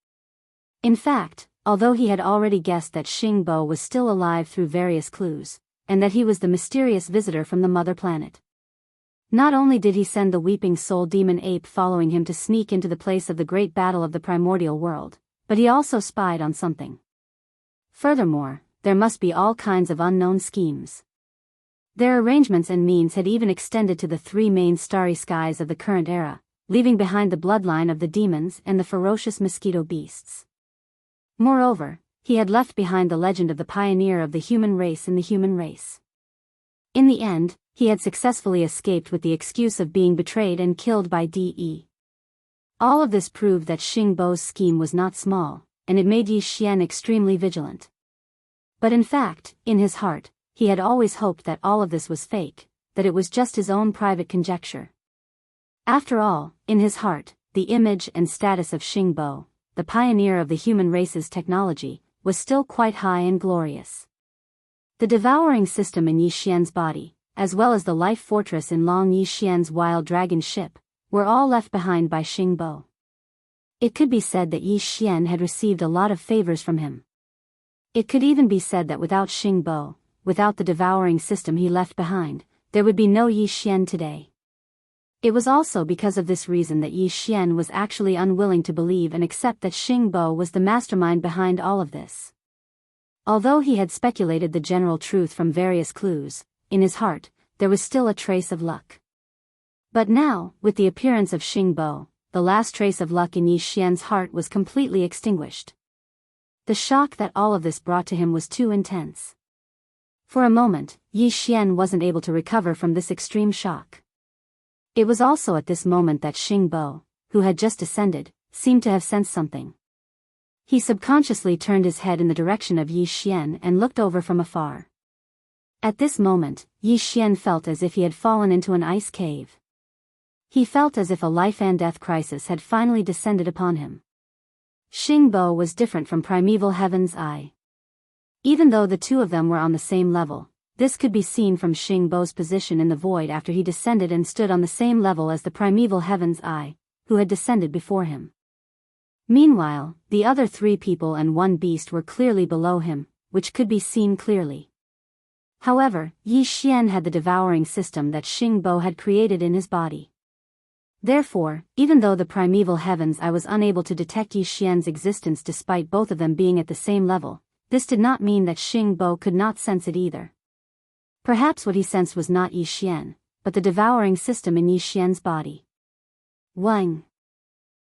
In fact, although he had already guessed that Xingbo was still alive through various clues, and that he was the mysterious visitor from the mother planet. Not only did he send the weeping soul demon ape following him to sneak into the place of the great battle of the primordial world, but he also spied on something. Furthermore, there must be all kinds of unknown schemes. Their arrangements and means had even extended to the three main starry skies of the current era, leaving behind the bloodline of the demons and the ferocious mosquito beasts. Moreover, he had left behind the legend of the pioneer of the human race in the human race. In the end, he had successfully escaped with the excuse of being betrayed and killed by De. All of this proved that Xingbo's scheme was not small, and it made Yi Xian extremely vigilant. But in fact, in his heart, he had always hoped that all of this was fake, that it was just his own private conjecture. After all, in his heart, the image and status of Xingbo, the pioneer of the human race's technology, was still quite high and glorious. The devouring system in Yi Xian's body, as well as the life fortress in Long Yi Xian's wild dragon ship, were all left behind by Xingbo. It could be said that Yi Xian had received a lot of favors from him. It could even be said that without Xingbo, without the devouring system he left behind, there would be no Yi Xian today. It was also because of this reason that Yi Xian was actually unwilling to believe and accept that Xingbo was the mastermind behind all of this. Although he had speculated the general truth from various clues, in his heart, there was still a trace of luck. But now, with the appearance of Xingbo, the last trace of luck in Yi Xian's heart was completely extinguished. The shock that all of this brought to him was too intense. For a moment, Yi Xian wasn't able to recover from this extreme shock. It was also at this moment that Xingbo, who had just descended, seemed to have sensed something. He subconsciously turned his head in the direction of Yi Xian and looked over from afar. At this moment, Yi Xian felt as if he had fallen into an ice cave. He felt as if a life and death crisis had finally descended upon him. Xingbo was different from Primeval Heaven's Eye. Even though the two of them were on the same level, this could be seen from Xingbo's position in the void after he descended and stood on the same level as the Primeval Heaven's Eye, who had descended before him. Meanwhile, the other three people and one beast were clearly below him, which could be seen clearly. However, Yi Xian had the devouring system that Xingbo had created in his body. Therefore, even though the Primeval Heaven's Eye was unable to detect Yi Xian's existence despite both of them being at the same level, this did not mean that Xingbo could not sense it either. Perhaps what he sensed was not Yi Xian, but the devouring system in Yi Xian's body. Wang.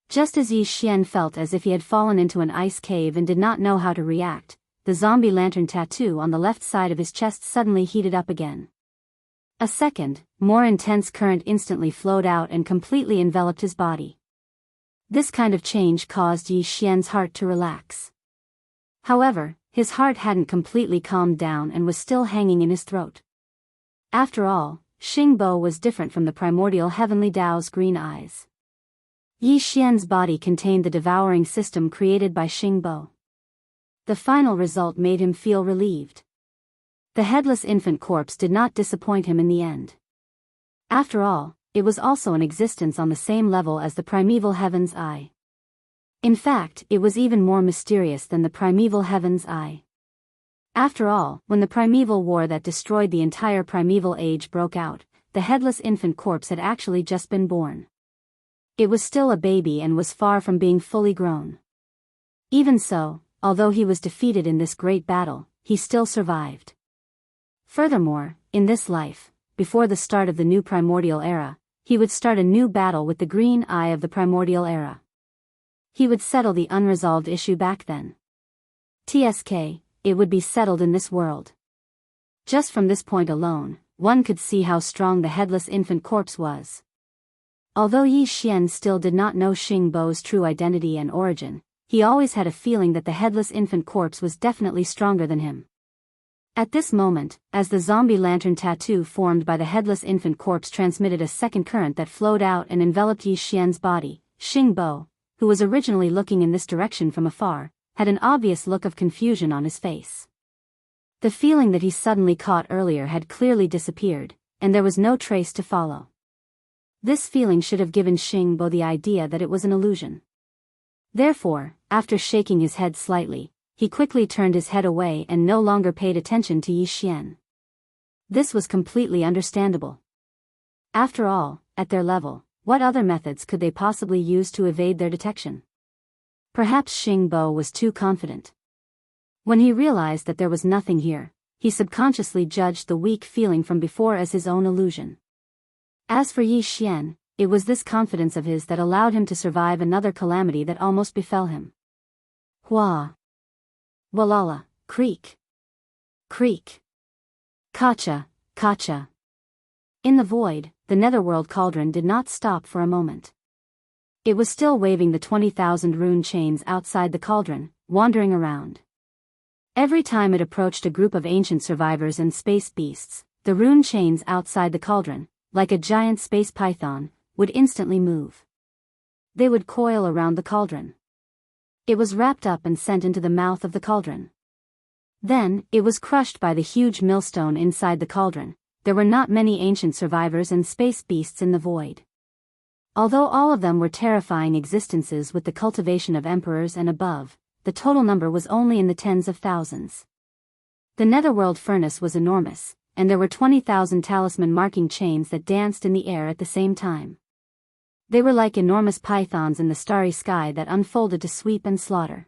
Just as Yi Xian felt as if he had fallen into an ice cave and did not know how to react, the zombie lantern tattoo on the left side of his chest suddenly heated up again. A second, more intense current instantly flowed out and completely enveloped his body. This kind of change caused Yi Xian's heart to relax. However, his heart hadn't completely calmed down and was still hanging in his throat. After all, Xingbo was different from the primordial heavenly Tao's green eyes. Yi Xian's body contained the devouring system created by Xingbo. The final result made him feel relieved. The headless infant corpse did not disappoint him in the end. After all, it was also in existence on the same level as the Primeval Heaven's Eye. In fact, it was even more mysterious than the Primeval Heaven's Eye. After all, when the primeval war that destroyed the entire primeval age broke out, the headless infant corpse had actually just been born. It was still a baby and was far from being fully grown. Even so, although he was defeated in this great battle, he still survived. Furthermore, in this life, before the start of the new primordial era, he would start a new battle with the green eye of the primordial era. He would settle the unresolved issue back then. TSK, it would be settled in this world. Just from this point alone, one could see how strong the headless infant corpse was. Although Yi Xian still did not know Xingbo's true identity and origin, he always had a feeling that the headless infant corpse was definitely stronger than him. At this moment, as the zombie lantern tattoo formed by the headless infant corpse transmitted a second current that flowed out and enveloped Yi Xian's body, Xingbo, who was originally looking in this direction from afar, had an obvious look of confusion on his face. The feeling that he suddenly caught earlier had clearly disappeared, and there was no trace to follow. This feeling should have given Xingbo the idea that it was an illusion. Therefore, after shaking his head slightly, he quickly turned his head away and no longer paid attention to Yi Xian. This was completely understandable. After all, at their level, what other methods could they possibly use to evade their detection? Perhaps Xingbo was too confident. When he realized that there was nothing here, he subconsciously judged the weak feeling from before as his own illusion. As for Yi Xian, it was this confidence of his that allowed him to survive another calamity that almost befell him. Hua! Walala, creak! Creak! Kacha, kacha! In the void, the netherworld cauldron did not stop for a moment. It was still waving the 20,000 rune chains outside the cauldron, wandering around. Every time it approached a group of ancient survivors and space beasts, the rune chains outside the cauldron, like a giant space python, would instantly move. They would coil around the cauldron. It was wrapped up and sent into the mouth of the cauldron. Then, it was crushed by the huge millstone inside the cauldron. There were not many ancient survivors and space beasts in the void. Although all of them were terrifying existences with the cultivation of emperors and above, the total number was only in the tens of thousands. The netherworld furnace was enormous, and there were 20,000 talisman marking chains that danced in the air at the same time. They were like enormous pythons in the starry sky that unfolded to sweep and slaughter.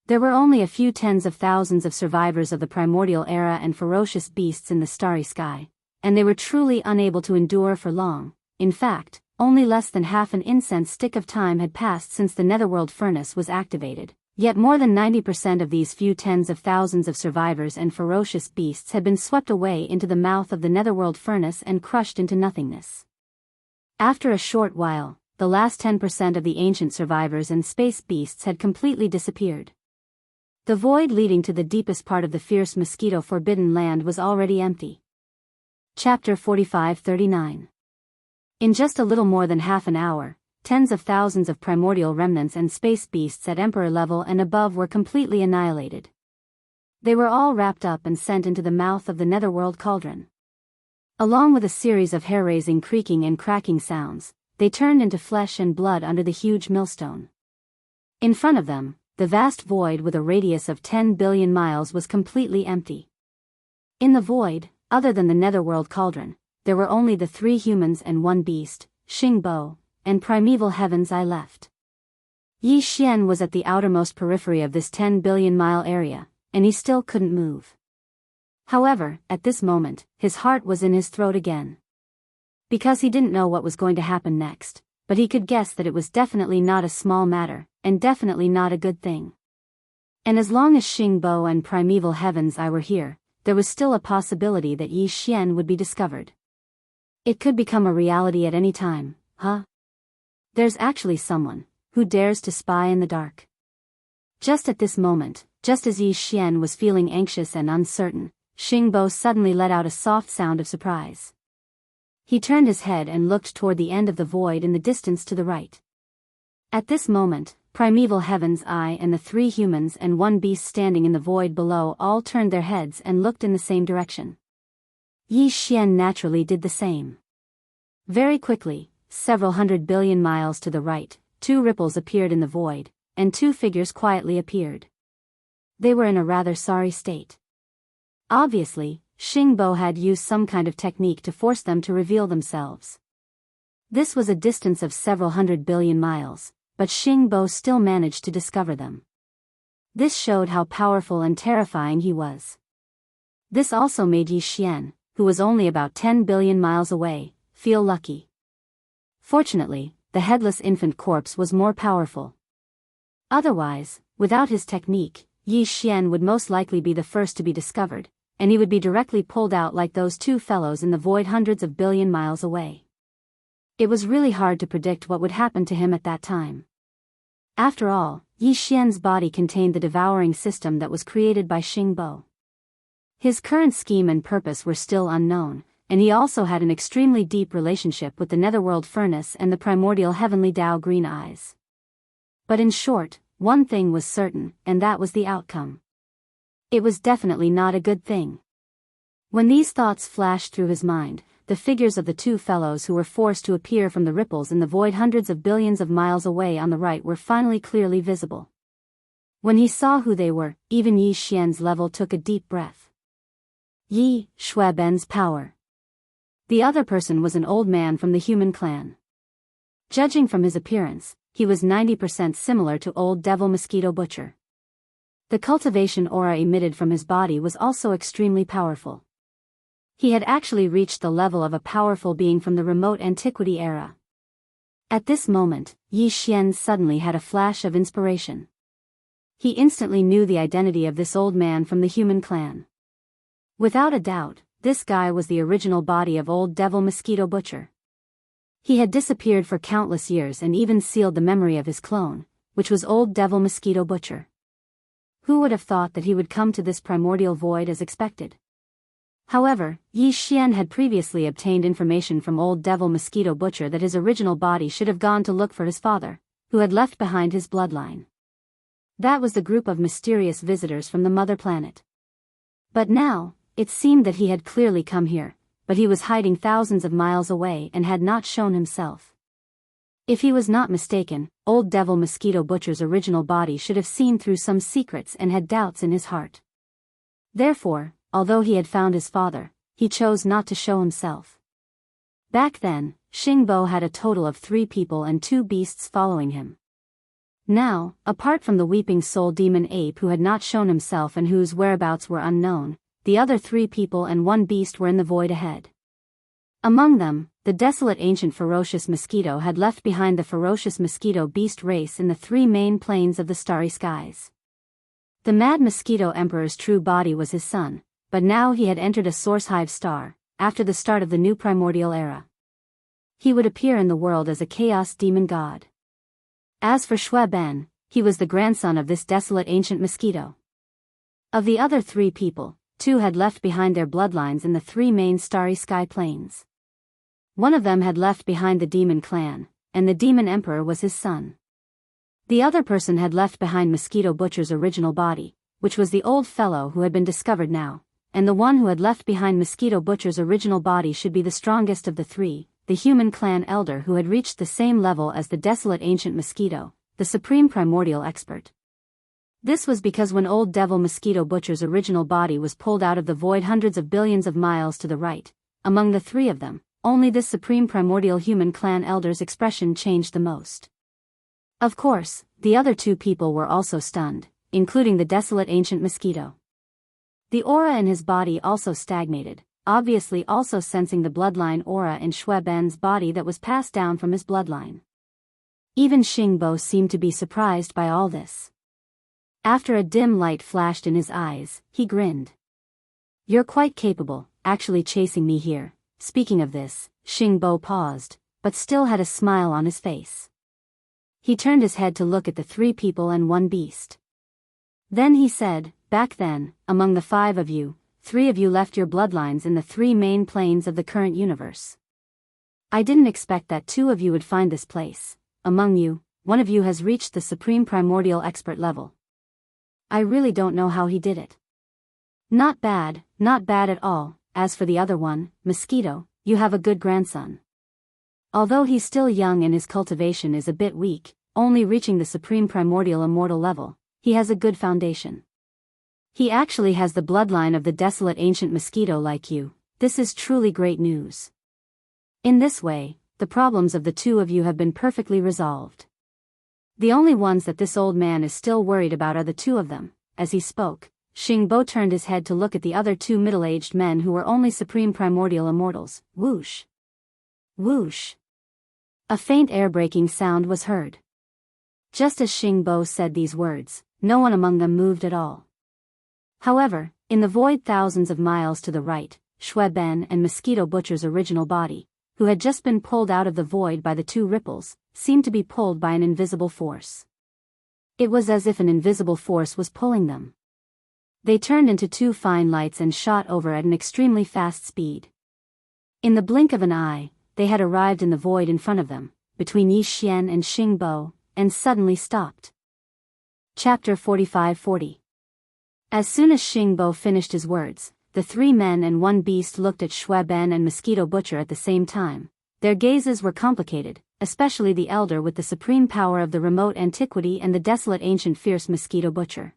There were only a few tens of thousands of survivors of the primordial era and ferocious beasts in the starry sky, and they were truly unable to endure for long. In fact, only less than half an incense stick of time had passed since the netherworld furnace was activated, yet more than 90% of these few tens of thousands of survivors and ferocious beasts had been swept away into the mouth of the netherworld furnace and crushed into nothingness. After a short while, the last 10% of the ancient survivors and space beasts had completely disappeared. The void leading to the deepest part of the fierce mosquito-forbidden land was already empty. Chapter 45-39. In just a little more than half an hour, tens of thousands of primordial remnants and space beasts at emperor level and above were completely annihilated. They were all wrapped up and sent into the mouth of the netherworld cauldron. Along with a series of hair-raising creaking and cracking sounds, they turned into flesh and blood under the huge millstone. In front of them, the vast void with a radius of 10 billion miles was completely empty. In the void, other than the netherworld cauldron, there were only the 3 humans and 1 beast, Xingbo, and primeval heavens I left. Yi Xian was at the outermost periphery of this 10 billion mile area, and he still couldn't move. However, at this moment, his heart was in his throat again. Because he didn't know what was going to happen next, but he could guess that it was definitely not a small matter, and definitely not a good thing. And as long as Xingbo and primeval heavens I were here, there was still a possibility that Yi Xian would be discovered. It could become a reality at any time, huh? There's actually someone who dares to spy in the dark. Just at this moment, just as Yi Xian was feeling anxious and uncertain, Xingbo suddenly let out a soft sound of surprise. He turned his head and looked toward the end of the void in the distance to the right. At this moment, primeval heavens I and the 3 humans and 1 beast standing in the void below all turned their heads and looked in the same direction. Yi Xian naturally did the same. Very quickly, several 100 billion miles to the right, 2 ripples appeared in the void, and 2 figures quietly appeared. They were in a rather sorry state. Obviously, Xingbo had used some kind of technique to force them to reveal themselves. This was a distance of several 100 billion miles, but Xingbo still managed to discover them. This showed how powerful and terrifying he was. This also made Yi Xian, who was only about 10 billion miles away, feel lucky. Fortunately, the headless infant corpse was more powerful. Otherwise, without his technique, Yi Xian would most likely be the first to be discovered, and he would be directly pulled out like those 2 fellows in the void hundreds of billion miles away. It was really hard to predict what would happen to him at that time. After all, Yi Xian's body contained the devouring system that was created by Xingbo. His current scheme and purpose were still unknown, and he also had an extremely deep relationship with the netherworld furnace and the primordial heavenly Dao green eyes. But in short, one thing was certain, and that was the outcome. It was definitely not a good thing. When these thoughts flashed through his mind, the figures of the two fellows who were forced to appear from the ripples in the void hundreds of billions of miles away on the right were finally clearly visible. When he saw who they were, even Yi Xian's level took a deep breath. Yi Shueben's power. The other person was an old man from the human clan. Judging from his appearance, he was 90% similar to old Devil Mosquito Butcher. The cultivation aura emitted from his body was also extremely powerful. He had actually reached the level of a powerful being from the remote antiquity era. At this moment, Yi Xian suddenly had a flash of inspiration. He instantly knew the identity of this old man from the human clan. Without a doubt, this guy was the original body of old Devil Mosquito Butcher. He had disappeared for countless years and even sealed the memory of his clone, which was old Devil Mosquito Butcher. Who would have thought that he would come to this primordial void as expected? However, Yi Xian had previously obtained information from old Devil Mosquito Butcher that his original body should have gone to look for his father, who had left behind his bloodline. That was the group of mysterious visitors from the mother planet. But now, it seemed that he had clearly come here, but he was hiding thousands of miles away and had not shown himself. If he was not mistaken, old Devil Mosquito Butcher's original body should have seen through some secrets and had doubts in his heart. Therefore, although he had found his father, he chose not to show himself. Back then, Xingbo had a total of 3 people and 2 beasts following him. Now, apart from the weeping soul demon ape who had not shown himself and whose whereabouts were unknown, the other 3 people and 1 beast were in the void ahead. Among them, the desolate ancient ferocious mosquito had left behind the ferocious mosquito beast race in the 3 main planes of the starry skies. The mad mosquito emperor's true body was his son, but now he had entered a source hive star, after the start of the new primordial era. He would appear in the world as a chaos demon god. As for Shueben, he was the grandson of this desolate ancient mosquito. Of the other 3 people, 2 had left behind their bloodlines in the 3 main starry sky planes. One of them had left behind the demon clan, and the demon emperor was his son. The other person had left behind Mosquito Butcher's original body, which was the old fellow who had been discovered now, and the one who had left behind Mosquito Butcher's original body should be the strongest of the 3, the human clan elder who had reached the same level as the desolate ancient mosquito, the supreme primordial expert. This was because when old Devil Mosquito Butcher's original body was pulled out of the void hundreds of billions of miles to the right, among the 3 of them, only this supreme primordial human clan elder's expression changed the most. Of course, the other 2 people were also stunned, including the desolate ancient mosquito. The aura in his body also stagnated, obviously also sensing the bloodline aura in Shueben's body that was passed down from his bloodline. Even Xingbo seemed to be surprised by all this. After a dim light flashed in his eyes, he grinned. "You're quite capable, actually chasing me here." Speaking of this, Xingbo paused, but still had a smile on his face. He turned his head to look at the 3 people and 1 beast. Then he said, "Back then, among the 5 of you, 3 of you left your bloodlines in the 3 main planes of the current universe. I didn't expect that 2 of you would find this place. Among you, 1 of you has reached the supreme primordial expert level. I really don't know how he did it. Not bad at all. As for the other one, Mosquito, you have a good grandson. Although he's still young and his cultivation is a bit weak, only reaching the supreme primordial immortal level, he has a good foundation. He actually has the bloodline of the desolate ancient mosquito like you. This is truly great news. In this way, the problems of the 2 of you have been perfectly resolved. The only ones that this old man is still worried about are the 2 of them." As he spoke, Xingbo turned his head to look at the other 2 middle-aged men who were only supreme primordial immortals. Whoosh! Whoosh! A faint air-breaking sound was heard. Just as Xingbo said these words, no one among them moved at all. However, in the void thousands of miles to the right, Shueben and Mosquito Butcher's original body, who had just been pulled out of the void by the 2 ripples, seemed to be pulled by an invisible force. It was as if an invisible force was pulling them. They turned into two fine lights and shot over at an extremely fast speed. In the blink of an eye, they had arrived in the void in front of them, between Yi Xian and Xing Bo, and suddenly stopped. Chapter 45-40. As soon as Xing Bo finished his words, the three men and one beast looked at Shui Ben and Mosquito Butcher at the same time. Their gazes were complicated, especially the elder with the supreme power of the remote antiquity and the desolate ancient fierce Mosquito Butcher.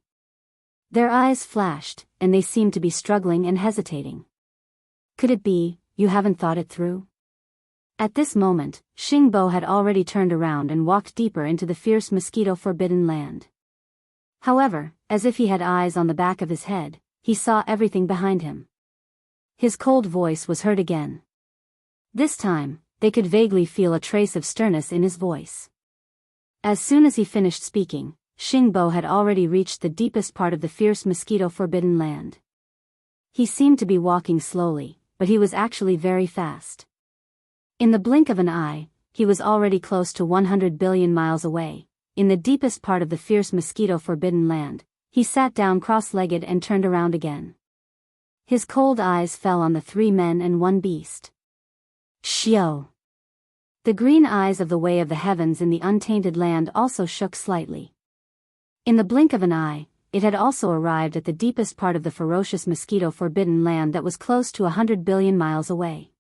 Their eyes flashed, and they seemed to be struggling and hesitating. Could it be, you haven't thought it through? At this moment, Xing Bo had already turned around and walked deeper into the fierce mosquito forbidden land. However, as if he had eyes on the back of his head, he saw everything behind him. His cold voice was heard again. This time, they could vaguely feel a trace of sternness in his voice. As soon as he finished speaking, Xing Bo had already reached the deepest part of the fierce mosquito forbidden land. He seemed to be walking slowly, but he was actually very fast. In the blink of an eye, he was already close to 100 billion miles away. In the deepest part of the fierce mosquito forbidden land, he sat down cross-legged and turned around again. His cold eyes fell on the three men and one beast. Xiao. The green eyes of the way of the heavens in the untainted land also shook slightly. In the blink of an eye, it had also arrived at the deepest part of the ferocious mosquito forbidden land that was close to 100 billion miles away.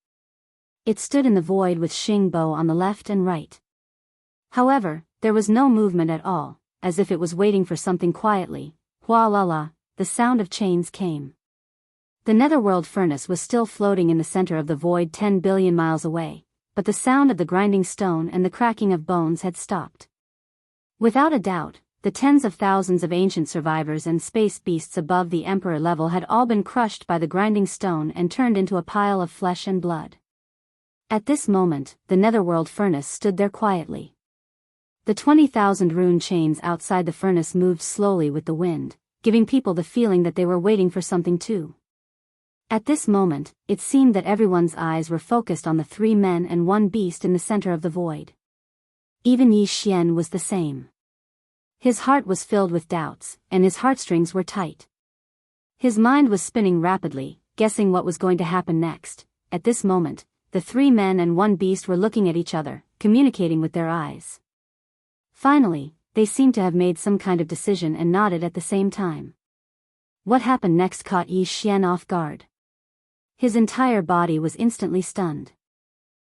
It stood in the void with Xing Bo on the left and right. However, there was no movement at all, as if it was waiting for something quietly. Hua la la, the sound of chains came. The netherworld furnace was still floating in the center of the void 10 billion miles away, but the sound of the grinding stone and the cracking of bones had stopped. Without a doubt, the tens of thousands of ancient survivors and space beasts above the emperor level had all been crushed by the grinding stone and turned into a pile of flesh and blood. At this moment, the netherworld furnace stood there quietly. The 20,000 rune chains outside the furnace moved slowly with the wind, giving people the feeling that they were waiting for something too. At this moment, it seemed that everyone's eyes were focused on the three men and one beast in the center of the void. Even Yi Xian was the same. His heart was filled with doubts, and his heartstrings were tight. His mind was spinning rapidly, guessing what was going to happen next. At this moment, the three men and one beast were looking at each other, communicating with their eyes. Finally, they seemed to have made some kind of decision and nodded at the same time. What happened next caught Yi Xian off guard. His entire body was instantly stunned.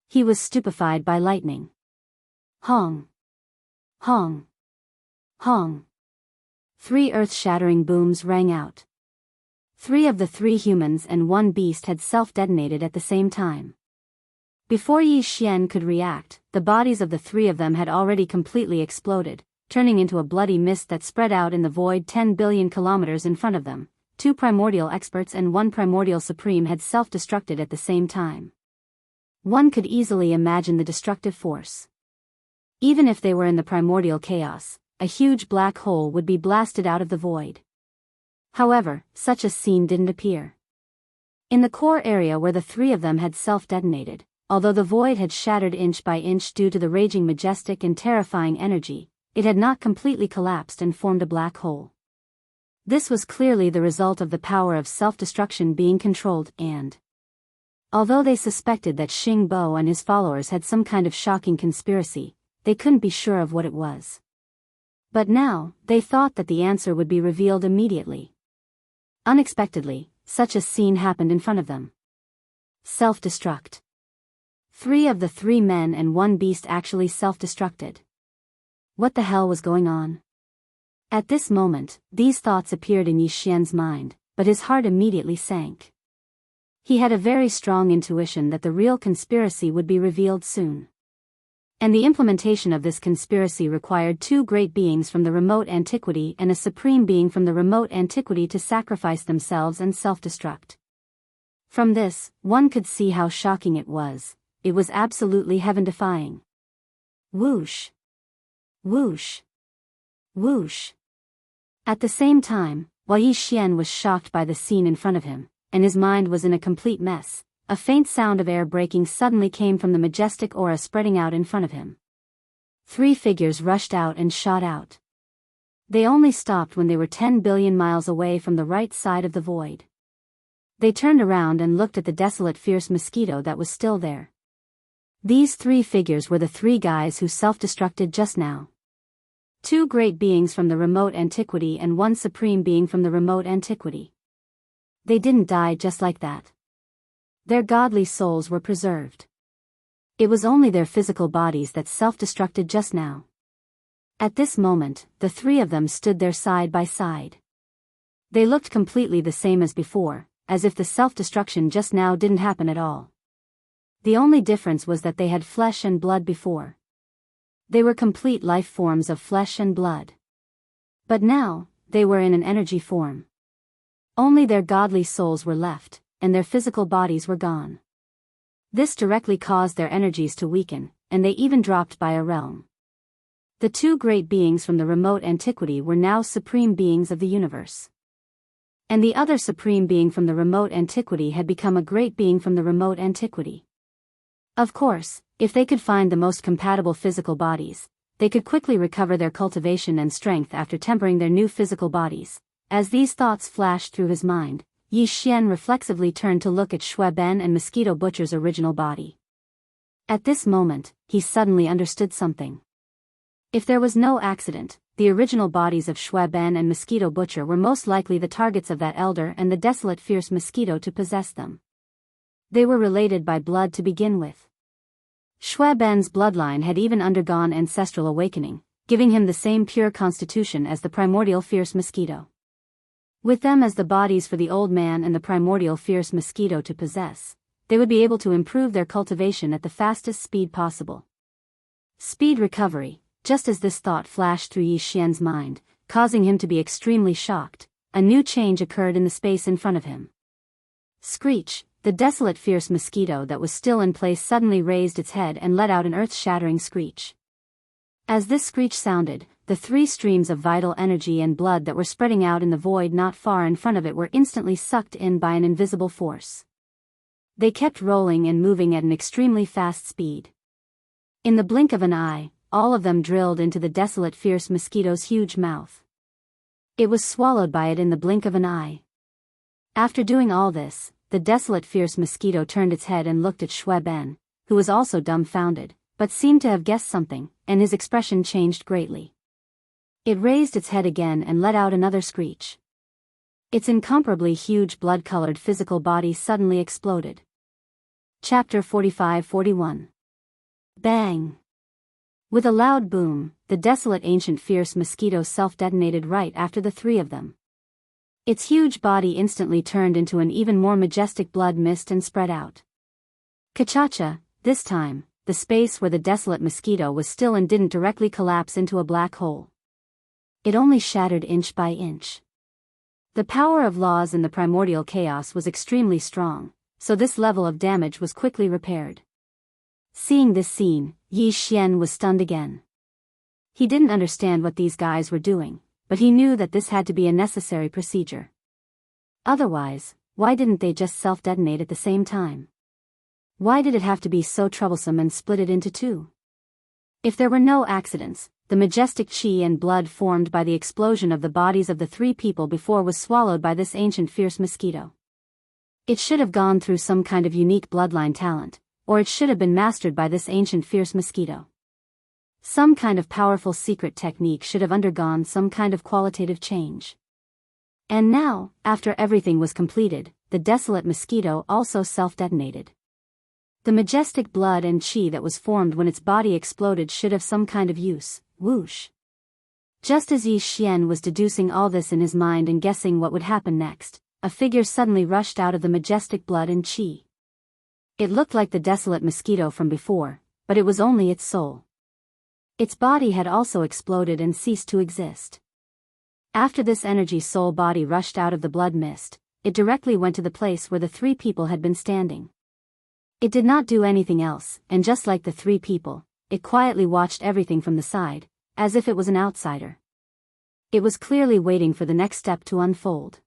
He was stupefied by lightning. Hong! Hong! Hong! 3 earth-shattering booms rang out. 3 of the 3 humans and 1 beast had self-detonated at the same time. Before Yi Xian could react, the bodies of the 3 of them had already completely exploded, turning into a bloody mist that spread out in the void 10 billion kilometers in front of them. 2 primordial experts and 1 primordial supreme had self-destructed at the same time. One could easily imagine the destructive force. Even if they were in the primordial chaos, a huge black hole would be blasted out of the void. However, such a scene didn't appear. In the core area where the 3 of them had self-detonated, although the void had shattered inch by inch due to the raging majestic and terrifying energy, it had not completely collapsed and formed a black hole. This was clearly the result of the power of self-destruction being controlled and... Although they suspected that Xing Bo and his followers had some kind of shocking conspiracy, they couldn't be sure of what it was. But now, they thought that the answer would be revealed immediately. Unexpectedly, such a scene happened in front of them. Self-destruct. 3 of the 3 men and 1 beast actually self-destructed. What the hell was going on? At this moment, these thoughts appeared in Yi Xian's mind, but his heart immediately sank. He had a very strong intuition that the real conspiracy would be revealed soon. And the implementation of this conspiracy required 2 great beings from the remote antiquity and a supreme being from the remote antiquity to sacrifice themselves and self-destruct. From this, one could see how shocking it was. It was absolutely heaven-defying. Whoosh! Whoosh! Whoosh! At the same time, while Yi Xian was shocked by the scene in front of him, and his mind was in a complete mess, a faint sound of air breaking suddenly came from the majestic aura spreading out in front of him. 3 figures rushed out and shot out. They only stopped when they were 10 billion miles away from the right side of the void. They turned around and looked at the desolate fierce mosquito that was still there. These three figures were the three guys who self-destructed just now. Two great beings from the remote antiquity and one supreme being from the remote antiquity. They didn't die just like that. Their godly souls were preserved. It was only their physical bodies that self-destructed just now. At this moment, the three of them stood there side by side. They looked completely the same as before, as if the self-destruction just now didn't happen at all. The only difference was that they had flesh and blood before. They were complete life forms of flesh and blood. But now, they were in an energy form. Only their godly souls were left, and their physical bodies were gone. This directly caused their energies to weaken, and they even dropped by a realm. The two great beings from the remote antiquity were now supreme beings of the universe. And the other supreme being from the remote antiquity had become a great being from the remote antiquity. Of course, if they could find the most compatible physical bodies, they could quickly recover their cultivation and strength after tempering their new physical bodies. As these thoughts flashed through his mind, Yi Xian reflexively turned to look at Shui Ben and Mosquito Butcher's original body. At this moment, he suddenly understood something. If there was no accident, the original bodies of Shui Ben and Mosquito Butcher were most likely the targets of that elder and the desolate fierce mosquito to possess them. They were related by blood to begin with. Shui Ben's bloodline had even undergone ancestral awakening, giving him the same pure constitution as the primordial fierce mosquito. With them as the bodies for the old man and the primordial fierce mosquito to possess, they would be able to improve their cultivation at the fastest speed possible. Speed recovery. Just as this thought flashed through Yi Xian's mind, causing him to be extremely shocked, a new change occurred in the space in front of him. Screech, the desolate fierce mosquito that was still in place suddenly raised its head and let out an earth-shattering screech. As this screech sounded, the three streams of vital energy and blood that were spreading out in the void not far in front of it were instantly sucked in by an invisible force. They kept rolling and moving at an extremely fast speed. In the blink of an eye, all of them drilled into the desolate fierce mosquito's huge mouth. It was swallowed by it in the blink of an eye. After doing all this, the desolate fierce mosquito turned its head and looked at Shui Ben, who was also dumbfounded, but seemed to have guessed something, and his expression changed greatly. It raised its head again and let out another screech. Its incomparably huge blood-colored physical body suddenly exploded. Chapter 45-41. Bang! With a loud boom, the desolate ancient fierce mosquito self-detonated right after the three of them. Its huge body instantly turned into an even more majestic blood mist and spread out. Kachacha, this time, the space where the desolate mosquito was still and didn't directly collapse into a black hole. It only shattered inch by inch. The power of laws in the primordial chaos was extremely strong, so this level of damage was quickly repaired. Seeing this scene, Yi Xian was stunned again. He didn't understand what these guys were doing, but he knew that this had to be a necessary procedure. Otherwise, why didn't they just self-detonate at the same time? Why did it have to be so troublesome and split it into two? If there were no accidents, the majestic qi and blood formed by the explosion of the bodies of the three people before was swallowed by this ancient fierce mosquito. It should have gone through some kind of unique bloodline talent, or it should have been mastered by this ancient fierce mosquito. Some kind of powerful secret technique should have undergone some kind of qualitative change. And now, after everything was completed, the desolate mosquito also self-detonated. The majestic blood and qi that was formed when its body exploded should have some kind of use. Whoosh! Just as Yi Xian was deducing all this in his mind and guessing what would happen next, a figure suddenly rushed out of the majestic blood and qi. It looked like the desolate mosquito from before, but it was only its soul. Its body had also exploded and ceased to exist. After this energy soul body rushed out of the blood mist, it directly went to the place where the three people had been standing. It did not do anything else, and just like the three people, it quietly watched everything from the side, as if it was an outsider. It was clearly waiting for the next step to unfold.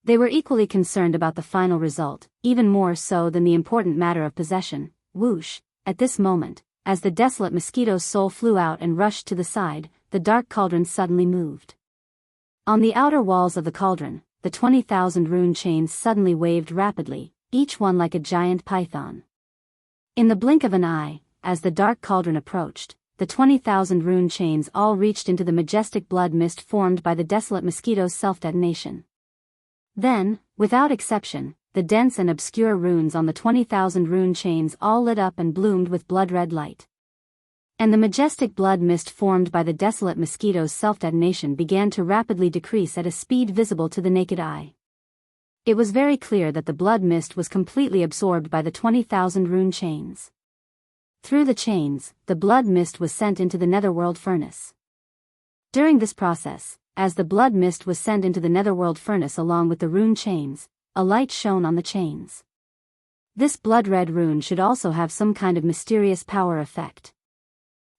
They were equally concerned about the final result, even more so than the important matter of possession. Whoosh! At this moment, as the desolate mosquito's soul flew out and rushed to the side, the dark cauldron suddenly moved. On the outer walls of the cauldron, the 20,000 rune chains suddenly waved rapidly, each one like a giant python. In the blink of an eye, as the dark cauldron approached, the 20,000 rune chains all reached into the majestic blood mist formed by the desolate mosquito's self-detonation. Then, without exception, the dense and obscure runes on the 20,000 rune chains all lit up and bloomed with blood-red light. And the majestic blood mist formed by the desolate mosquito's self-detonation began to rapidly decrease at a speed visible to the naked eye. It was very clear that the blood mist was completely absorbed by the 20,000 rune chains. Through the chains, the blood mist was sent into the netherworld furnace. During this process, as the blood mist was sent into the netherworld furnace along with the rune chains, a light shone on the chains. This blood-red rune should also have some kind of mysterious power effect.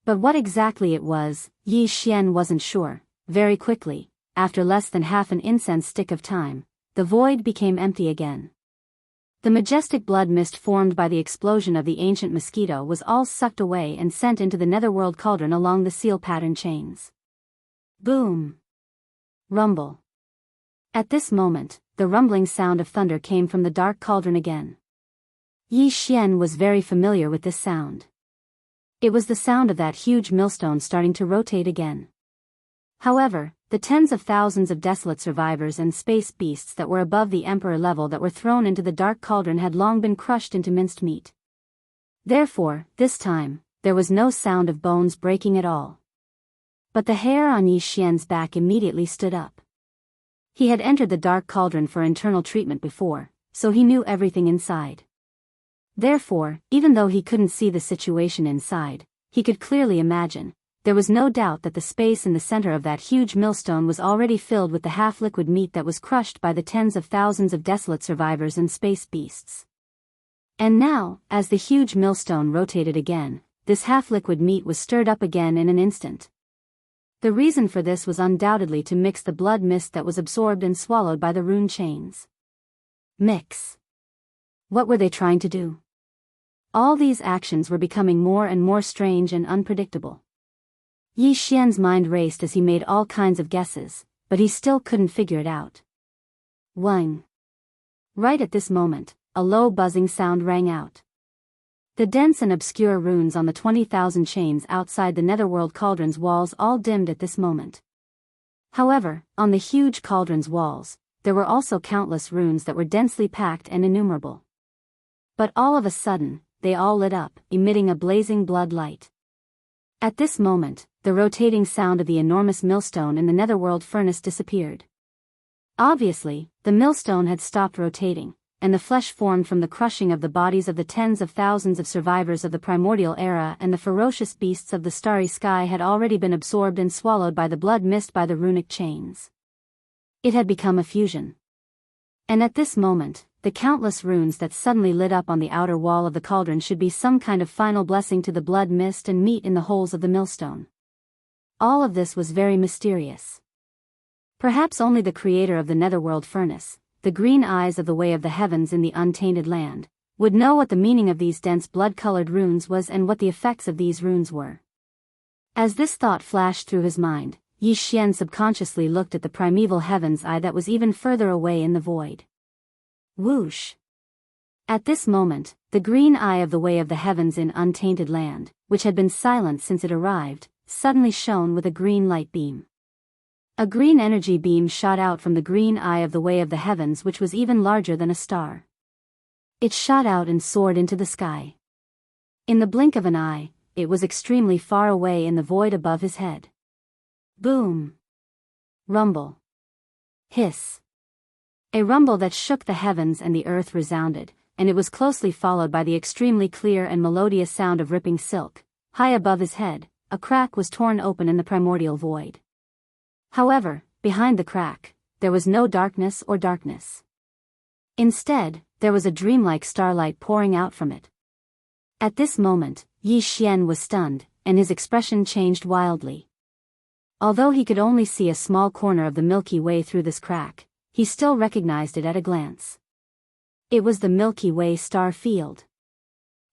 But what exactly it was, Yi Xian wasn't sure. Very quickly, after less than half an incense stick of time, the void became empty again. The majestic blood mist formed by the explosion of the ancient mosquito was all sucked away and sent into the netherworld cauldron along the seal pattern chains. Boom! Rumble. At this moment, the rumbling sound of thunder came from the dark cauldron again. Yi Xian was very familiar with this sound. It was the sound of that huge millstone starting to rotate again. However, the tens of thousands of desolate survivors and space beasts that were above the emperor level that were thrown into the dark cauldron had long been crushed into minced meat. Therefore, this time, there was no sound of bones breaking at all. But the hair on Yi Xian's back immediately stood up. He had entered the dark cauldron for internal treatment before, so he knew everything inside. Therefore, even though he couldn't see the situation inside, he could clearly imagine. There was no doubt that the space in the center of that huge millstone was already filled with the half-liquid meat that was crushed by the tens of thousands of desolate survivors and space beasts. And now, as the huge millstone rotated again, this half-liquid meat was stirred up again in an instant. The reason for this was undoubtedly to mix the blood mist that was absorbed and swallowed by the rune chains. Mix. What were they trying to do? All these actions were becoming more and more strange and unpredictable. Yi Xian's mind raced as he made all kinds of guesses, but he still couldn't figure it out. Wang. Right at this moment, a low buzzing sound rang out. The dense and obscure runes on the 20,000 chains outside the netherworld cauldron's walls all dimmed at this moment. However, on the huge cauldron's walls, there were also countless runes that were densely packed and innumerable. But all of a sudden, they all lit up, emitting a blazing blood light. At this moment, the rotating sound of the enormous millstone in the netherworld furnace disappeared. Obviously, the millstone had stopped rotating, and the flesh formed from the crushing of the bodies of the tens of thousands of survivors of the primordial era and the ferocious beasts of the starry sky had already been absorbed and swallowed by the blood mist by the runic chains. It had become a fusion. And at this moment, the countless runes that suddenly lit up on the outer wall of the cauldron should be some kind of final blessing to the blood mist and meat in the holes of the millstone. All of this was very mysterious. Perhaps only the creator of the netherworld furnace, the green eyes of the way of the heavens in the untainted land, would know what the meaning of these dense blood-colored runes was and what the effects of these runes were. As this thought flashed through his mind, Yi Xian subconsciously looked at the primeval heaven's eye that was even further away in the void. Whoosh! At this moment, the green eye of the way of the heavens in untainted land, which had been silent since it arrived, suddenly shone with a green light beam. A green energy beam shot out from the green eye of the way of the heavens, which was even larger than a star. It shot out and soared into the sky. In the blink of an eye, it was extremely far away in the void above his head. Boom! Rumble! Hiss! A rumble that shook the heavens and the earth resounded, and it was closely followed by the extremely clear and melodious sound of ripping silk. High above his head, a crack was torn open in the primordial void. However, behind the crack, there was no darkness or darkness. Instead, there was a dreamlike starlight pouring out from it. At this moment, Yi Xian was stunned, and his expression changed wildly. Although he could only see a small corner of the Milky Way through this crack, he still recognized it at a glance. It was the Milky Way star field.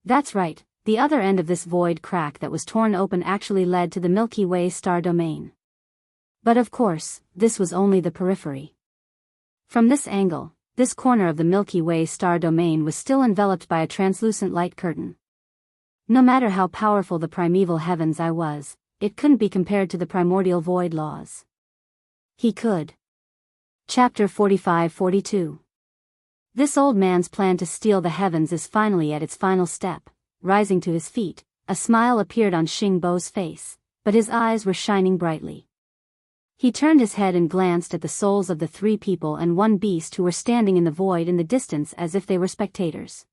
That's right, the other end of this void crack that was torn open actually led to the Milky Way star domain. But of course, this was only the periphery. From this angle, this corner of the Milky Way star domain was still enveloped by a translucent light curtain. No matter how powerful the primeval heaven's eye was, it couldn't be compared to the primordial void laws. He could. Chapter 45-42. This old man's plan to steal the heavens is finally at its final step. Rising to his feet, a smile appeared on Xingbo's face, but his eyes were shining brightly. He turned his head and glanced at the souls of the 3 people and 1 beast who were standing in the void in the distance as if they were spectators.